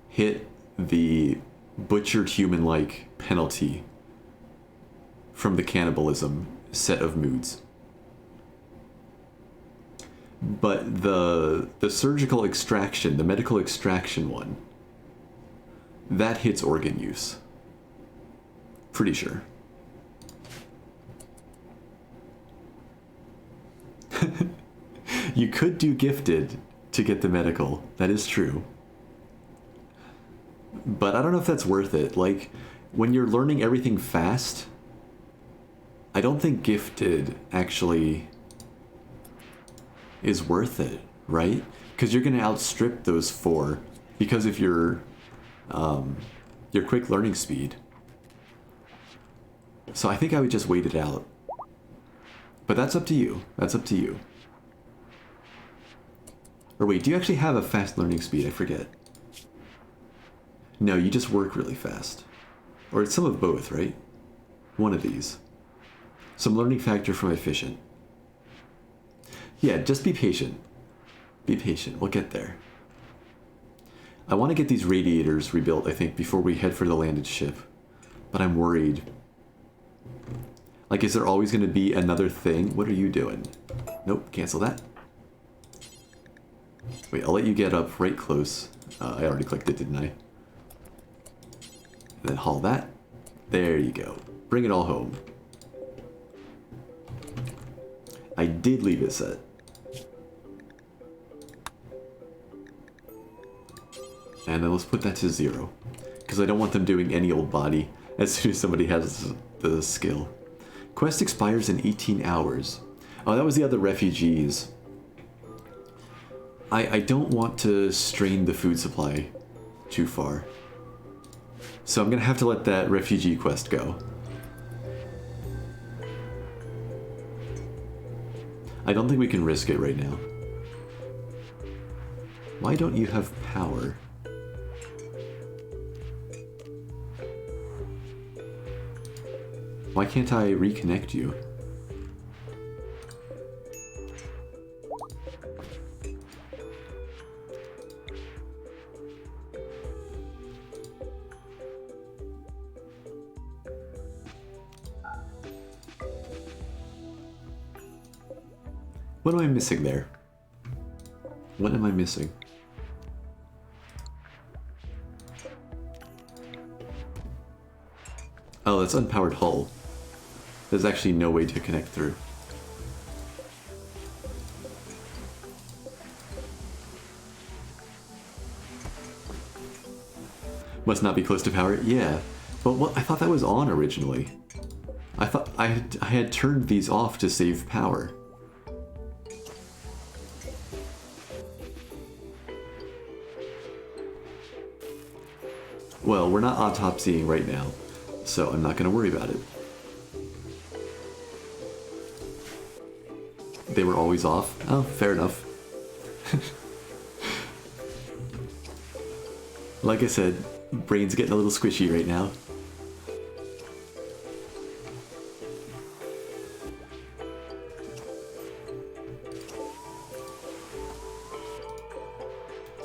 hit the butchered human-like penalty from the cannibalism set of moods. But the surgical extraction, the medical extraction one, that hits organ use. Pretty sure. You could do gifted to get the medical. That is true. But I don't know if that's worth it. Like, when you're learning everything fast, I don't think gifted actually is worth it, right? Because you're going to outstrip those 4 because of your quick learning speed. So I think I would just wait it out. But that's up to you. That's up to you. Or wait, do you actually have a fast learning speed? I forget. No, you just work really fast. Or it's some of both, right? One of these. Some learning factor from efficient. Yeah, just be patient. Be patient. We'll get there. I want to get these radiators rebuilt, I think, before we head for the landed ship. But I'm worried. Like, is there always going to be another thing? What are you doing? Nope, cancel that. Wait, I'll let you get up right close. I already clicked it, didn't I? And then haul that. There you go. Bring it all home. I did leave it set. And then let's put that to 0. Because I don't want them doing any old body as soon as somebody has the skill. Quest expires in 18 hours. Oh, that was the other refugees. I don't want to strain the food supply too far. So I'm going to have to let that refugee quest go. I don't think we can risk it right now. Why don't you have power? Why can't I reconnect you? What am I missing there? What am I missing? Oh, that's unpowered hull. There's actually no way to connect through. Must not be close to power? Yeah. But what, I thought that was on originally. I thought I had turned these off to save power. Well, we're not autopsying right now, so I'm not going to worry about it. They were always off? Oh, fair enough. Like I said, brain's getting a little squishy right now.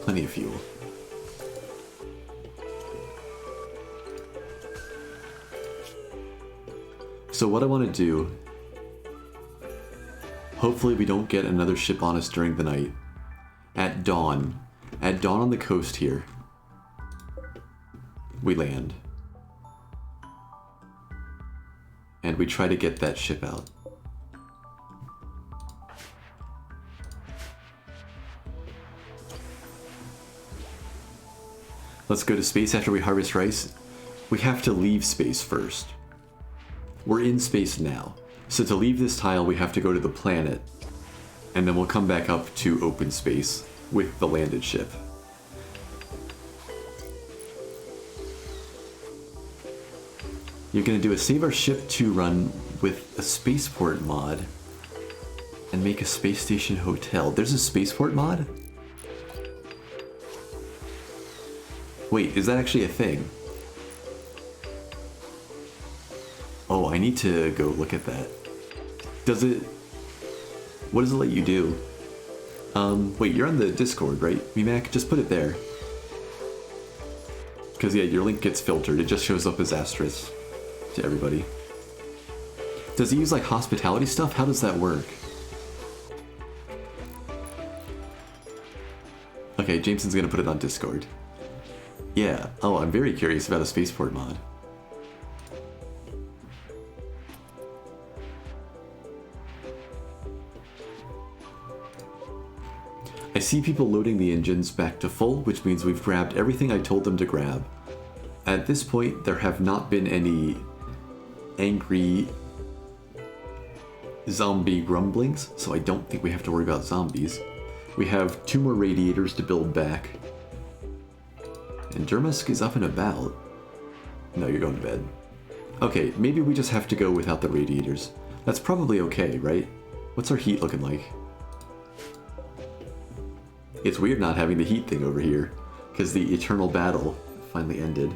Plenty of fuel. So what I want to do, hopefully we don't get another ship on us during the night. At dawn on the coast here, we land. And we try to get that ship out. Let's go to space after we harvest rice. We have to leave space first. We're in space now. So to leave this tile, we have to go to the planet. And then we'll come back up to open space with the landed ship. You're gonna do a Save Our Ship 2 run with a spaceport mod and make a space station hotel. There's a spaceport mod? Wait, is that actually a thing? Oh, I need to go look at that. Does it... What does it let you do? Wait, you're on the Discord, right, VMAC? Just put it there. Because, yeah, your link gets filtered. It just shows up as asterisk to everybody. Does he use, like, hospitality stuff? How does that work? Okay, Jameson's gonna put it on Discord. Yeah. Oh, I'm very curious about a spaceport mod. I see people loading the engines back to full, which means we've grabbed everything I told them to grab. At this point, there have not been any angry zombie grumblings, so I don't think we have to worry about zombies. We have 2 more radiators to build back. And Dermusk is up and about. No, you're going to bed. Okay, maybe we just have to go without the radiators. That's probably okay, right? What's our heat looking like? It's weird not having the heat thing over here, because the eternal battle finally ended.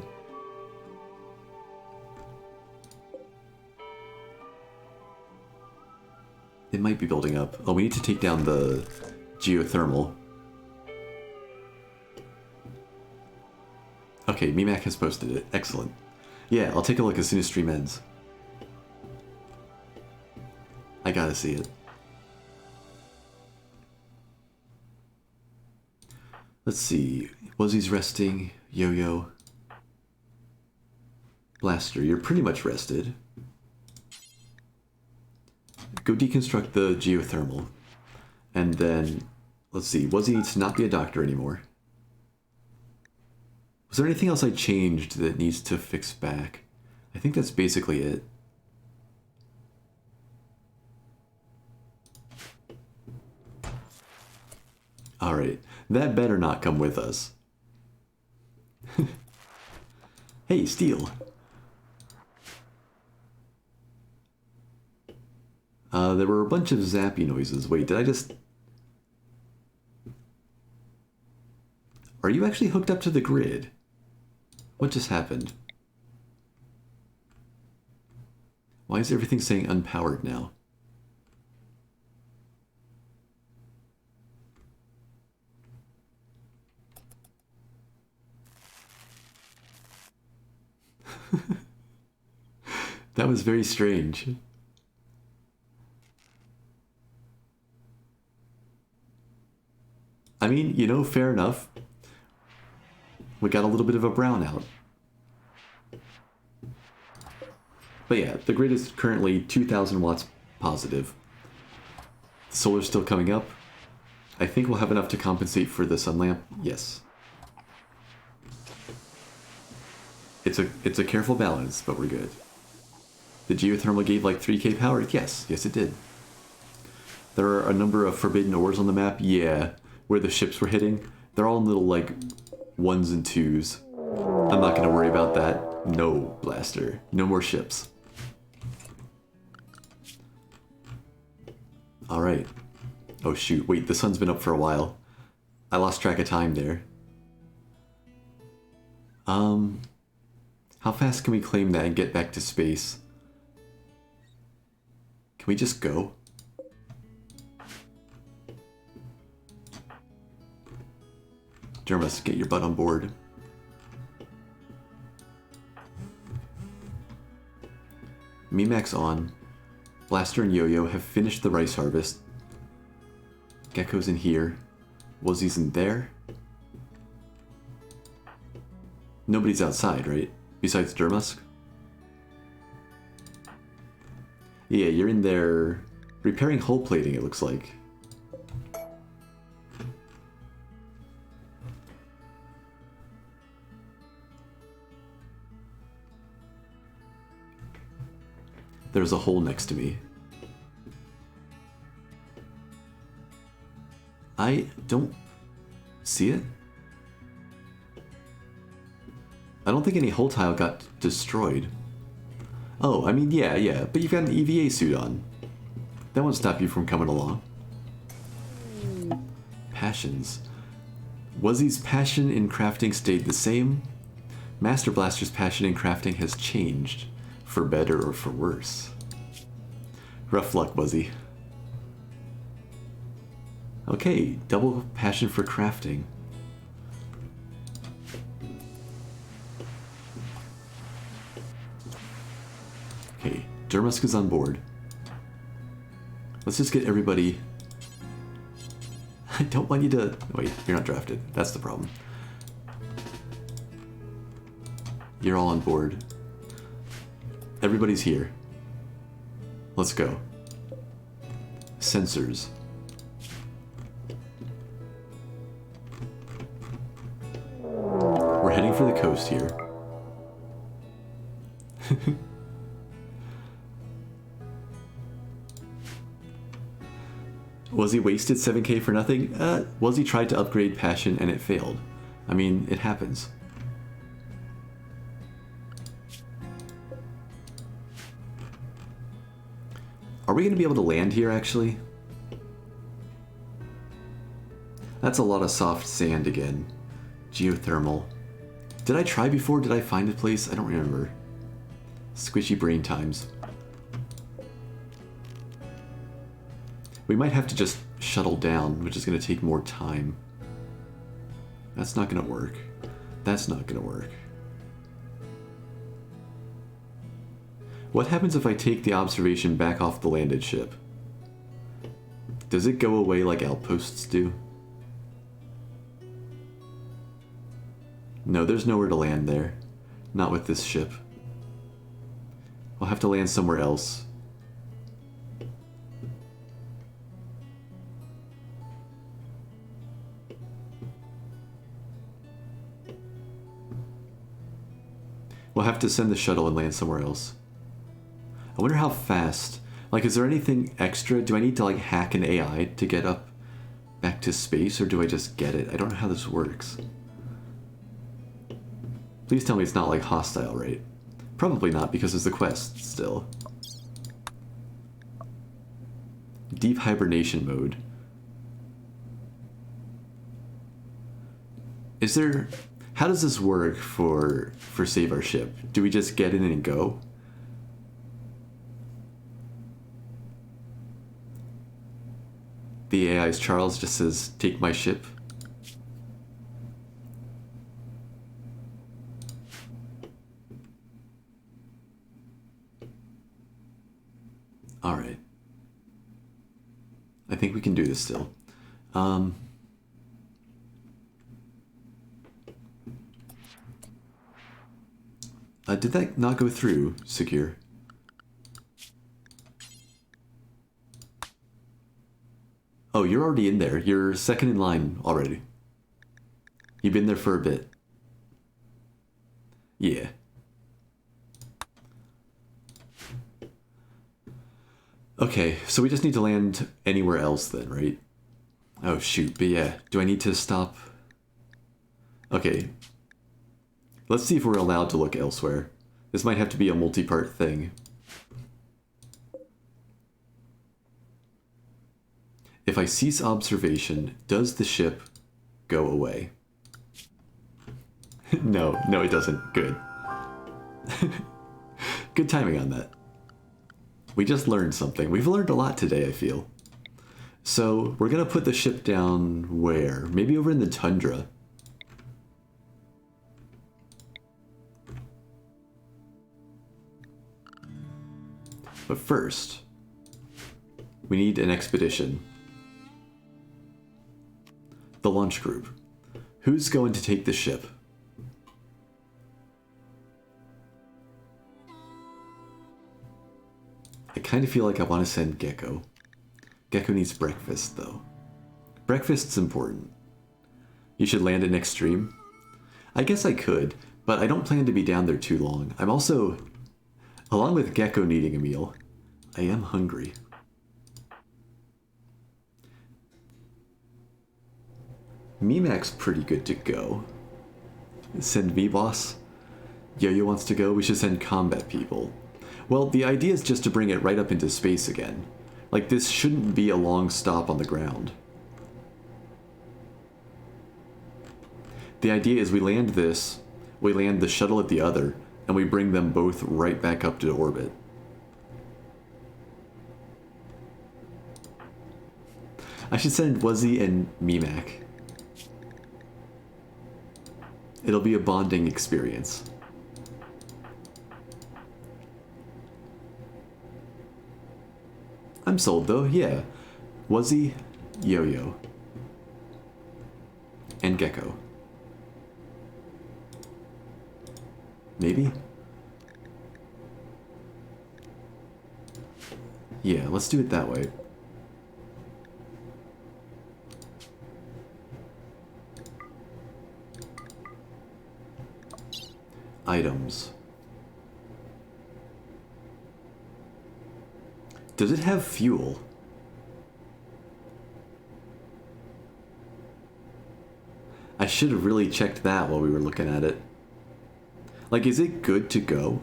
It might be building up. Oh, we need to take down the geothermal. Okay, Mimac has posted it. Excellent. Yeah, I'll take a look as soon as stream ends. I gotta see it. Let's see. Wuzzy's resting. Yo-Yo. Blaster, you're pretty much rested. Go deconstruct the geothermal. And then, let's see. Wuzzy needs to not be a doctor anymore. Was there anything else I changed that needs to fix back? I think that's basically it. Alright, that better not come with us. Hey, Steel. There were a bunch of zappy noises. Wait, did I just... Are you actually hooked up to the grid? What just happened? Why is everything saying unpowered now? That was very strange. I mean, you know, fair enough. We got a little bit of a brownout. But yeah, the grid is currently 2,000 watts positive. The solar's still coming up. I think we'll have enough to compensate for the sun lamp. Yes. It's a careful balance, but we're good. The geothermal gave like 3k power? Yes, yes it did. There are a number of forbidden ores on the map. Yeah, where the ships were hitting. They're all in little like 1s and 2s. I'm not gonna worry about that. No, Blaster. No more ships. Alright. Oh shoot, wait, the sun's been up for a while. I lost track of time there. How fast can we claim that and get back to space? Can we just go? Dermus, get your butt on board. Mimac's on. Blaster and Yo-Yo have finished the rice harvest. Gecko's in here. Wuzzy's in there. Nobody's outside, right? Besides Dermusk? Yeah, you're in there repairing hull plating, it looks like. There's a hole next to me. I don't see it. I don't think any hull tile got destroyed. Oh, I mean, yeah, but you've got an EVA suit on. That won't stop you from coming along. Passions. Wuzzy's passion in crafting stayed the same. Master Blaster's passion in crafting has changed, for better or for worse. Rough luck, Wuzzy. Okay, double passion for crafting. Okay, Durmusk is on board. Let's just get everybody... I don't want you to... Wait, you're not drafted. That's the problem. You're all on board. Everybody's here. Let's go. Sensors. We're heading for the coast here. Was he wasted 7k for nothing? Was he tried to upgrade passion and it failed? I mean, it happens. Are we going to be able to land here, actually? That's a lot of soft sand again. Geothermal. Did I try before? Did I find a place? I don't remember. Squishy brain times. We might have to just shuttle down, which is going to take more time. That's not going to work. That's not going to work. What happens if I take the observation back off the landed ship? Does it go away like outposts do? No, there's nowhere to land there. Not with this ship. We'll have to land somewhere else. We'll have to send the shuttle and land somewhere else. I wonder how fast... Like, is there anything extra? Do I need to, like, hack an AI to get up back to space, or do I just get it? I don't know how this works. Please tell me it's not, like, hostile, right? Probably not, because it's the quest, still. Deep hibernation mode. Is there... How does this work for Save Our Ship? Do we just get in and go? The AI's Charles just says, take my ship. Alright. I think we can do this still. Did that not go through, Secure? Oh, you're already in there. You're second in line already. You've been there for a bit. Yeah. Okay, so we just need to land anywhere else then, right? Oh shoot, but yeah. Do I need to stop? Okay. Let's see if we're allowed to look elsewhere. This might have to be a multi-part thing. If I cease observation, does the ship go away? No, it doesn't. Good. Good timing on that. We just learned something. We've learned a lot today, I feel. So, we're gonna put the ship down where? Maybe over in the tundra. But first, we need an expedition. The launch group. Who's going to take the ship? I kind of feel like I want to send Gecko. Gecko needs breakfast, though. Breakfast's important. You should land in Extreme. I guess I could, but I don't plan to be down there too long. I'm also, along with Gecko needing a meal, I am hungry. Mimac's pretty good to go. Send V-Boss. Yo-Yo wants to go. We should send combat people. Well, the idea is just to bring it right up into space again. Like, this shouldn't be a long stop on the ground. The idea is we land this, we land the shuttle at the other, and we bring them both right back up to orbit. I should send Wuzzy and Mimak. It'll be a bonding experience. I'm sold though, yeah. Wuzzy, Yo-Yo, and Gecko. Maybe? Yeah, let's do it that way. Items. Does it have fuel? I should have really checked that while we were looking at it. Like, is it good to go?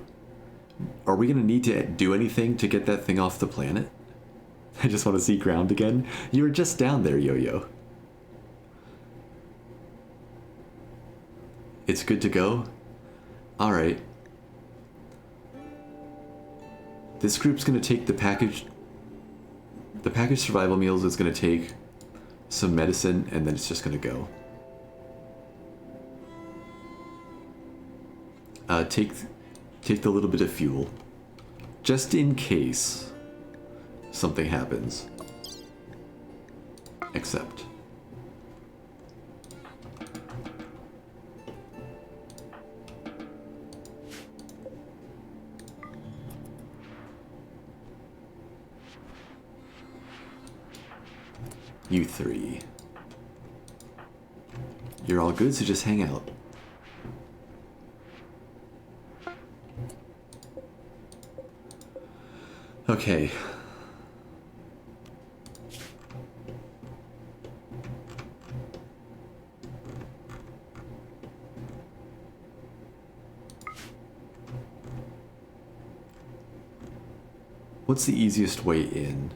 Are we gonna need to do anything to get that thing off the planet? I just want to see ground again. You were just down there, Yo-Yo. It's good to go? Alright. This group's gonna take the package... The packaged survival meals is gonna take some medicine, and then it's just gonna go. Take the little bit of fuel. Just in case something happens. Accept. You three. You're all good, so just hang out. Okay. What's the easiest way in?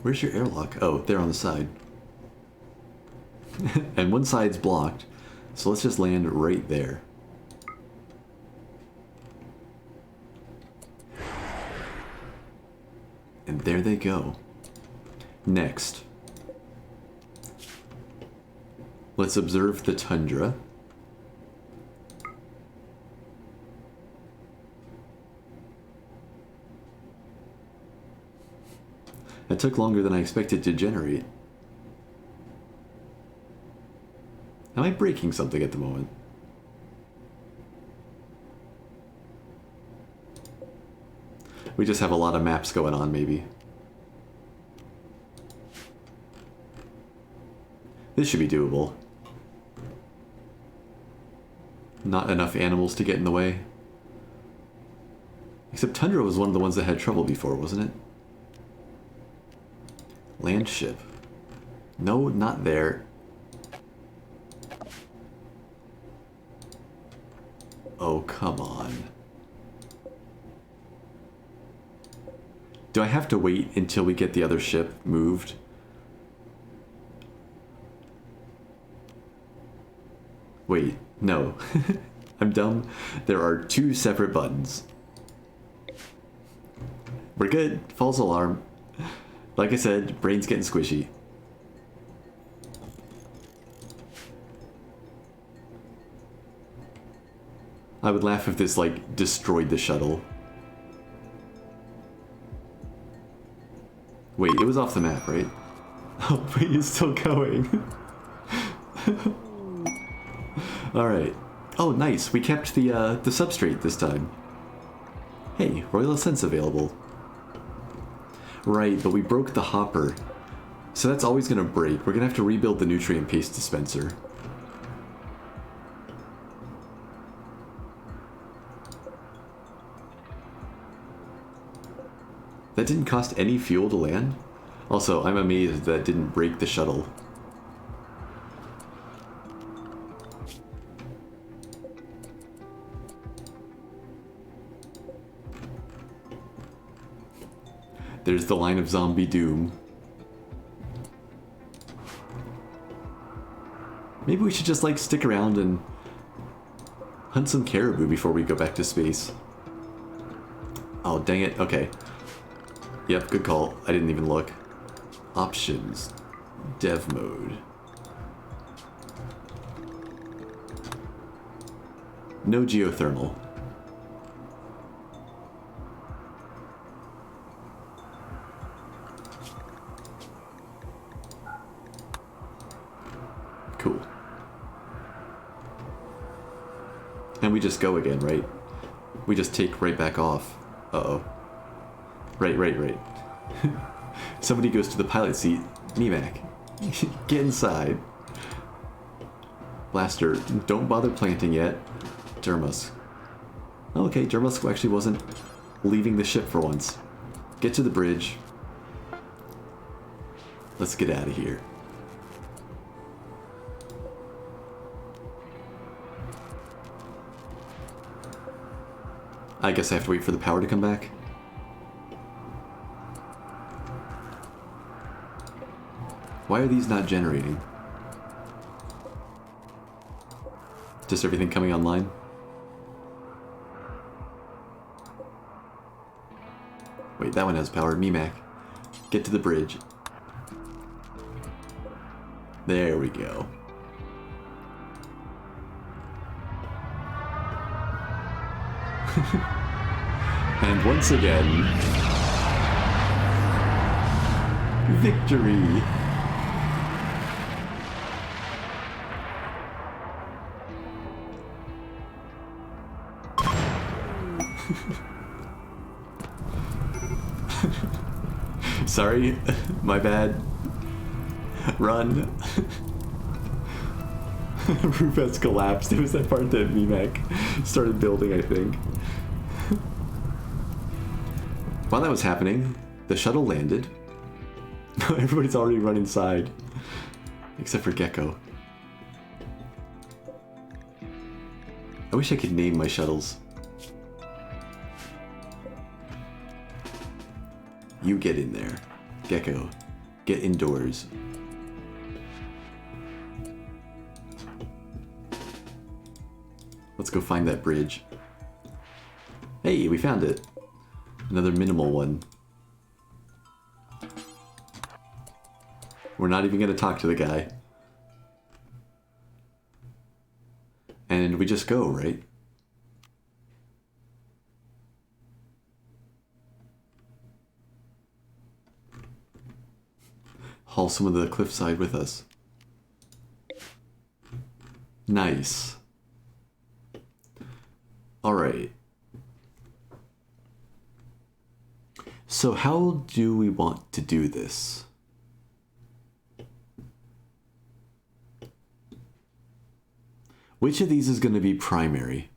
Where's your airlock? Oh, there on the side. And one side's blocked, so let's just land right there. And there they go. Next, let's observe the tundra. That took longer than I expected to generate. Am I breaking something at the moment? We just have a lot of maps going on, maybe. This should be doable. Not enough animals to get in the way. Except Tundra was one of the ones that had trouble before, wasn't it? Land ship. No, not there. Oh, come on. Do I have to wait until we get the other ship moved? Wait, no. I'm dumb. There are two separate buttons. We're good. False alarm. Like I said, brain's getting squishy. I would laugh if this, like, destroyed the shuttle. Wait, it was off the map, right? Oh, but it's still going. Alright. Oh, nice. We kept the substrate this time. Hey, Royal Ascent's available. Right, but we broke the hopper. So that's always going to break. We're going to have to rebuild the nutrient paste dispenser. That didn't cost any fuel to land? Also, I'm amazed that didn't break the shuttle. There's the line of zombie doom. Maybe we should just, like, stick around and hunt some caribou before we go back to space. Oh, dang it. Okay. Yep, good call. I didn't even look. Options. Dev mode. No geothermal. Cool. And we just go again, right? We just take right back off. Uh-oh. Right. Somebody goes to the pilot seat. Meemac. Get inside. Blaster, don't bother planting yet. Dermus. Okay, Dermus actually wasn't leaving the ship for once. Get to the bridge. Let's get out of here. I guess I have to wait for the power to come back. Why are these not generating? Just everything coming online? Wait, that one has power. Meemac. Get to the bridge. There we go. And once again, victory! Sorry, my bad. Run. Roof has collapsed. It was that part that Meemac started building, I think. While that was happening, the shuttle landed. Everybody's already run inside. Except for Gecko. I wish I could name my shuttles. You get in there. Gecko, get indoors. Let's go find that bridge. Hey, we found it. Another minimal one. We're not even going to talk to the guy. And we just go, right? Haul some of the cliffside with us. Nice. Alright. So how do we want to do this? Which of these is going to be primary?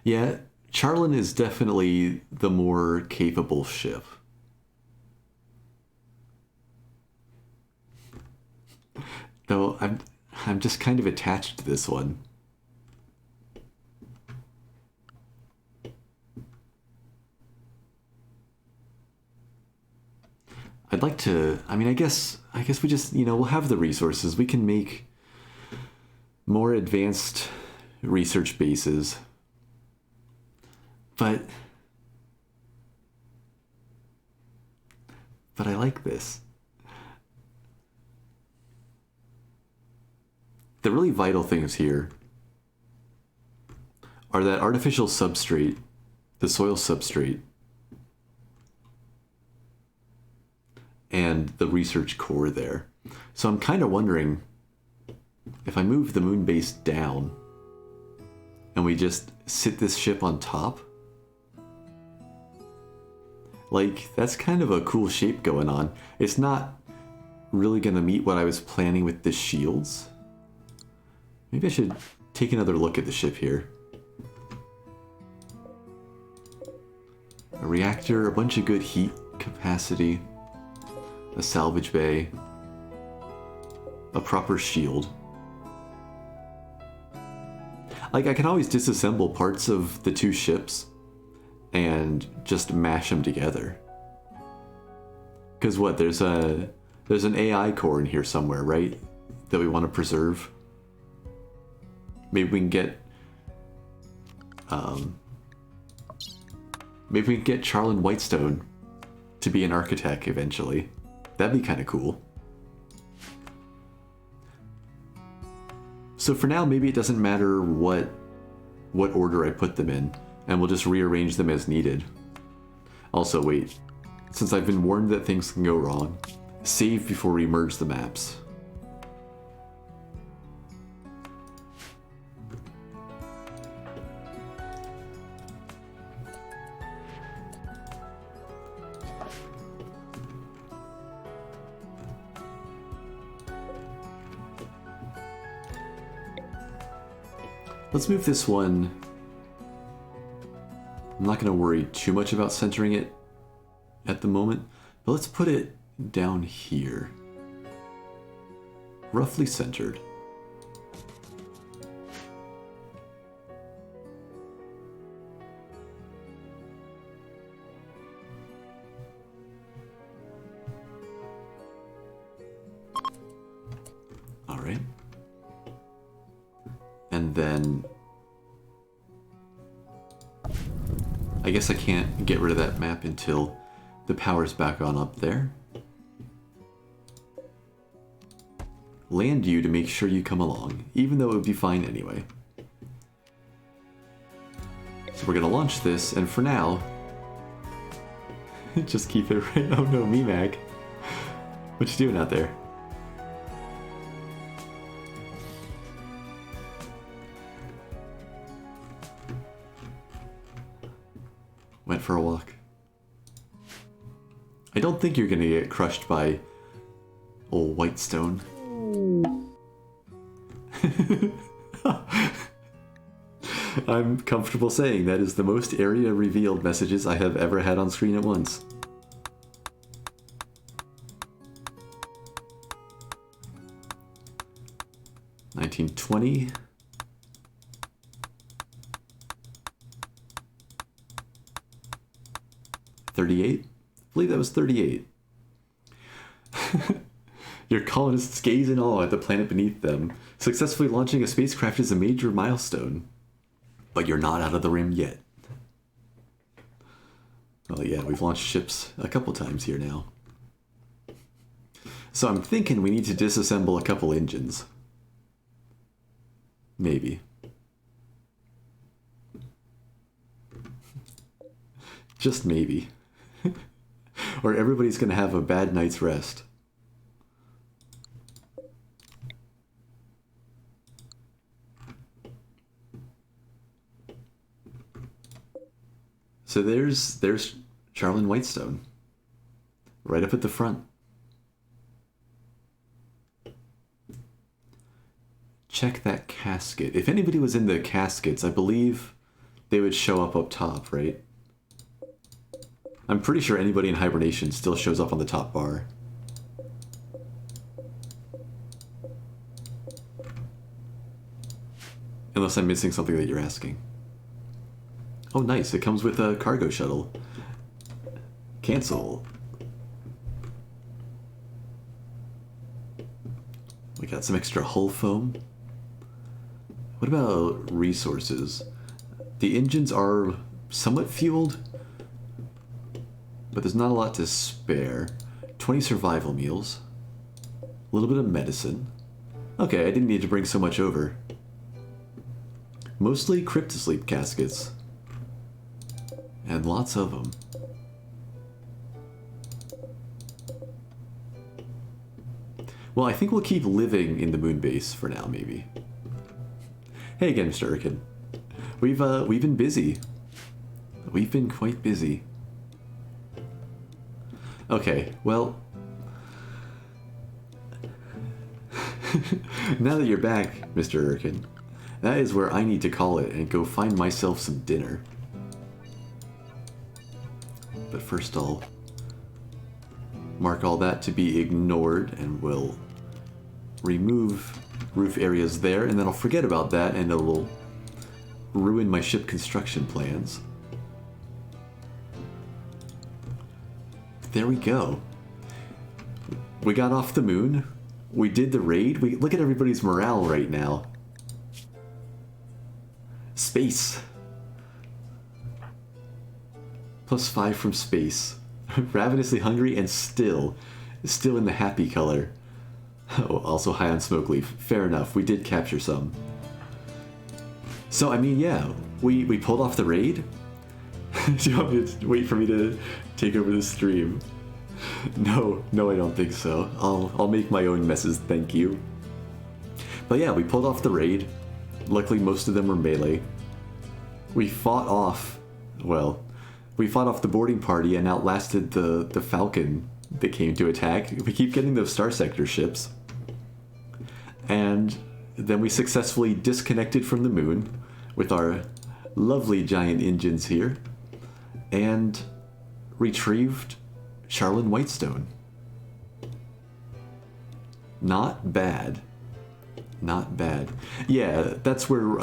Yeah, Charlin is definitely the more capable ship. Though I'm just kind of attached to this one. I'd like to, I mean, I guess we just, you know, we'll have the resources. We can make more advanced research bases. But I like this. The really vital things here are that artificial substrate, the soil substrate, and the research core there. So I'm kind of wondering if I move the moon base down and we just sit this ship on top. Like, that's kind of a cool shape going on. It's not really going to meet what I was planning with the shields. Maybe I should take another look at the ship here. A reactor, a bunch of good heat capacity, a salvage bay, a proper shield. Like, I can always disassemble parts of the two ships and just mash them together. Because what, there's an AI core in here somewhere, right? That we want to preserve. Maybe we can get Charlin Whitestone to be an architect eventually. That'd be kind of cool. So for now, maybe it doesn't matter what order I put them in, and we'll just rearrange them as needed. Also, wait, since I've been warned that things can go wrong, save before we merge the maps. Let's move this one. I'm not going to worry too much about centering it at the moment, but let's put it down here. Roughly centered. All right. And then I guess I can't get rid of that map until the power's back on up there. Land you to make sure you come along, even though it would be fine anyway. So we're gonna launch this, and for now, just keep it right. Oh no, Mag. What you doing out there? Went for a walk. I don't think you're gonna get crushed by old Whitestone. I'm comfortable saying that is the most area revealed messages I have ever had on screen at once. $1920. $38? I believe that was 38. Your colonists gaze in awe at the planet beneath them. Successfully launching a spacecraft is a major milestone. But you're not out of the rim yet. Well, yeah, we've launched ships a couple times here now. So I'm thinking we need to disassemble a couple engines. Maybe. Just maybe. Or everybody's gonna have a bad night's rest. So there's Charlin Whitestone. Right up at the front. Check that casket. If anybody was in the caskets, I believe they would show up top, right? I'm pretty sure anybody in hibernation still shows up on the top bar. Unless I'm missing something that you're asking. Oh, nice. It comes with a cargo shuttle. Cancel. We got some extra hull foam. What about resources? The engines are somewhat fueled, but there's not a lot to spare. 20 survival meals. A little bit of medicine. Okay, I didn't need to bring so much over. Mostly cryptosleep caskets. And lots of them. Well, I think we'll keep living in the moon base for now, maybe. Hey again, Mr. Urkin. We've been busy. We've been quite busy. Okay, well... now that you're back, Mr. Urkin, that is where I need to call it and go find myself some dinner. But first I'll mark all that to be ignored, and we'll remove roof areas there, and then I'll forget about that, and it'll ruin my ship construction plans. there we go. We got off the moon. We did the raid. Look at everybody's morale right now. Space. +5 from space. Ravenously hungry and still in the happy color. Oh, also high on smoke leaf. Fair enough, we did capture some. So, I mean, yeah, we pulled off the raid. Do you want me to wait for me to take over the stream? No, I don't think so. I'll make my own messes, thank you. But yeah, we pulled off the raid. Luckily, most of them were melee. We fought off the boarding party and outlasted the Falcon that came to attack. We keep getting those Star Sector ships. And then we successfully disconnected from the moon with our lovely giant engines here and retrieved Charlene Whitestone. Not bad. Not bad. Yeah, that's where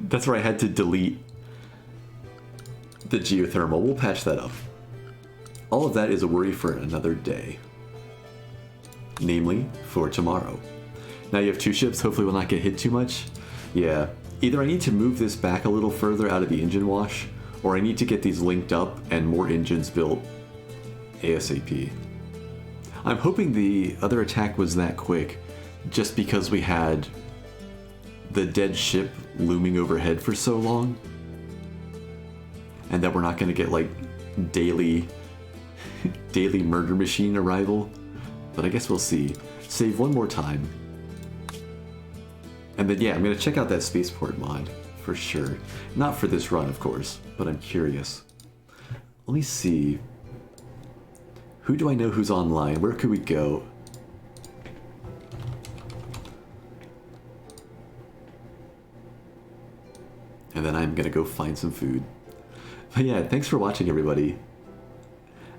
that's where I had to delete the geothermal. We'll patch that up. All of that is a worry for another day. Namely, for tomorrow. Now you have 2 ships, hopefully we'll not get hit too much. Yeah, either I need to move this back a little further out of the engine wash, or I need to get these linked up and more engines built ASAP. I'm hoping the other attack was that quick, just because we had the dead ship looming overhead for so long, and that we're not going to get like daily murder machine arrival, but I guess we'll see. Save one more time. And then yeah, I'm going to check out that spaceport mod for sure. Not for this run, of course, but I'm curious. Let me see. Who do I know who's online? Where could we go? And then I'm going to go find some food. But yeah, thanks for watching, everybody.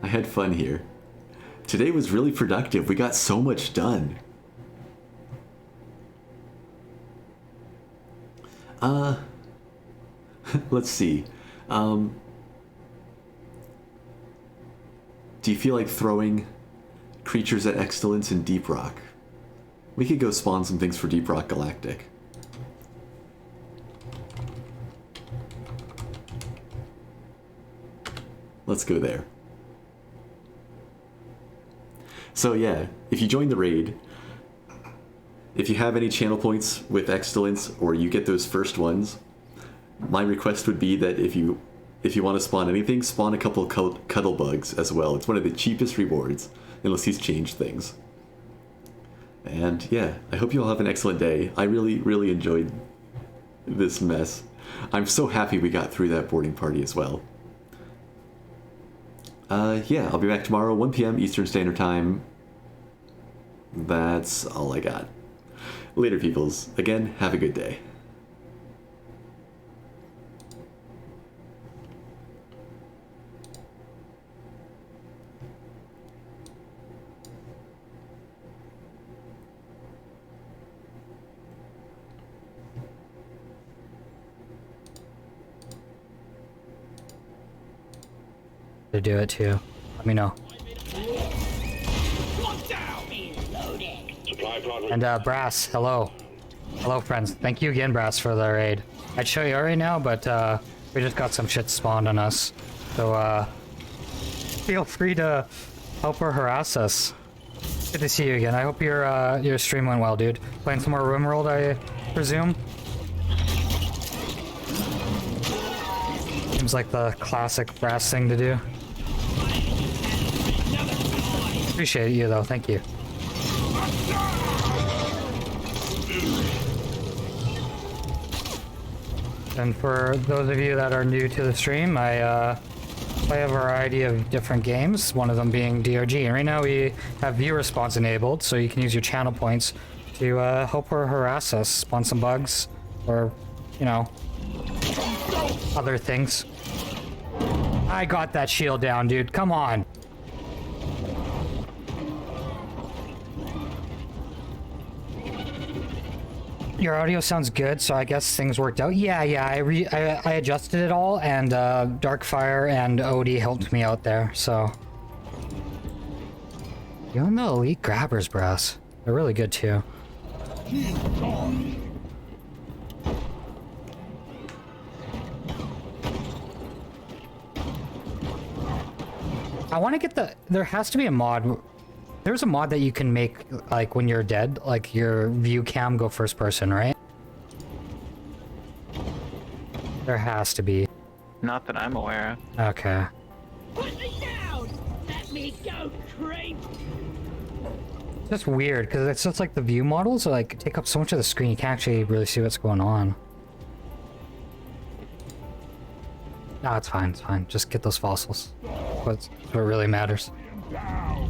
I had fun here. Today was really productive. We got so much done. Let's see. Do you feel like throwing creatures at excellence in Deep Rock? We could go spawn some things for Deep Rock Galactic. Let's go there. So yeah, if you join the raid, if you have any channel points with excellence or you get those first ones, my request would be that if you want to spawn anything, spawn a couple of cuddle bugs as well. It's one of the cheapest rewards, unless he's changed things. And yeah, I hope you all have an excellent day. I really enjoyed this mess. I'm so happy we got through that boarding party as well. Yeah, I'll be back tomorrow, 1 p.m. Eastern Standard Time. That's all I got. Later, peoples. Again, have a good day. To do it too. Let me know. And Brass, hello. Hello friends. Thank you again, Brass, for the raid. I'd show you right now, but we just got some shit spawned on us. So feel free to help or harass us. Good to see you again. I hope your stream went well, dude. Playing some more RimWorld, I presume. Seems like the classic Brass thing to do. Appreciate you though, thank you. And for those of you that are new to the stream, I play a variety of different games, one of them being DRG. And right now we have view response enabled, so you can use your channel points to help or harass us, spawn some bugs, or, you know, other things. I got that shield down, dude, come on! Your audio sounds good, so I guess things worked out. Yeah, I adjusted it all, and Darkfire and Odie helped me out there, so... Even the Elite Grabbers, bros. They're really good, too. I want to get the... There has to be a mod... There's a mod that you can make, like, when you're dead, like, your view cam go first person, right? There has to be. Not that I'm aware of. Okay. Put me down! Let me go, creep! It's just weird, because it's just like the view models like take up so much of the screen, you can't actually really see what's going on. No, it's fine, it's fine. Just get those fossils. That's what really matters. Down!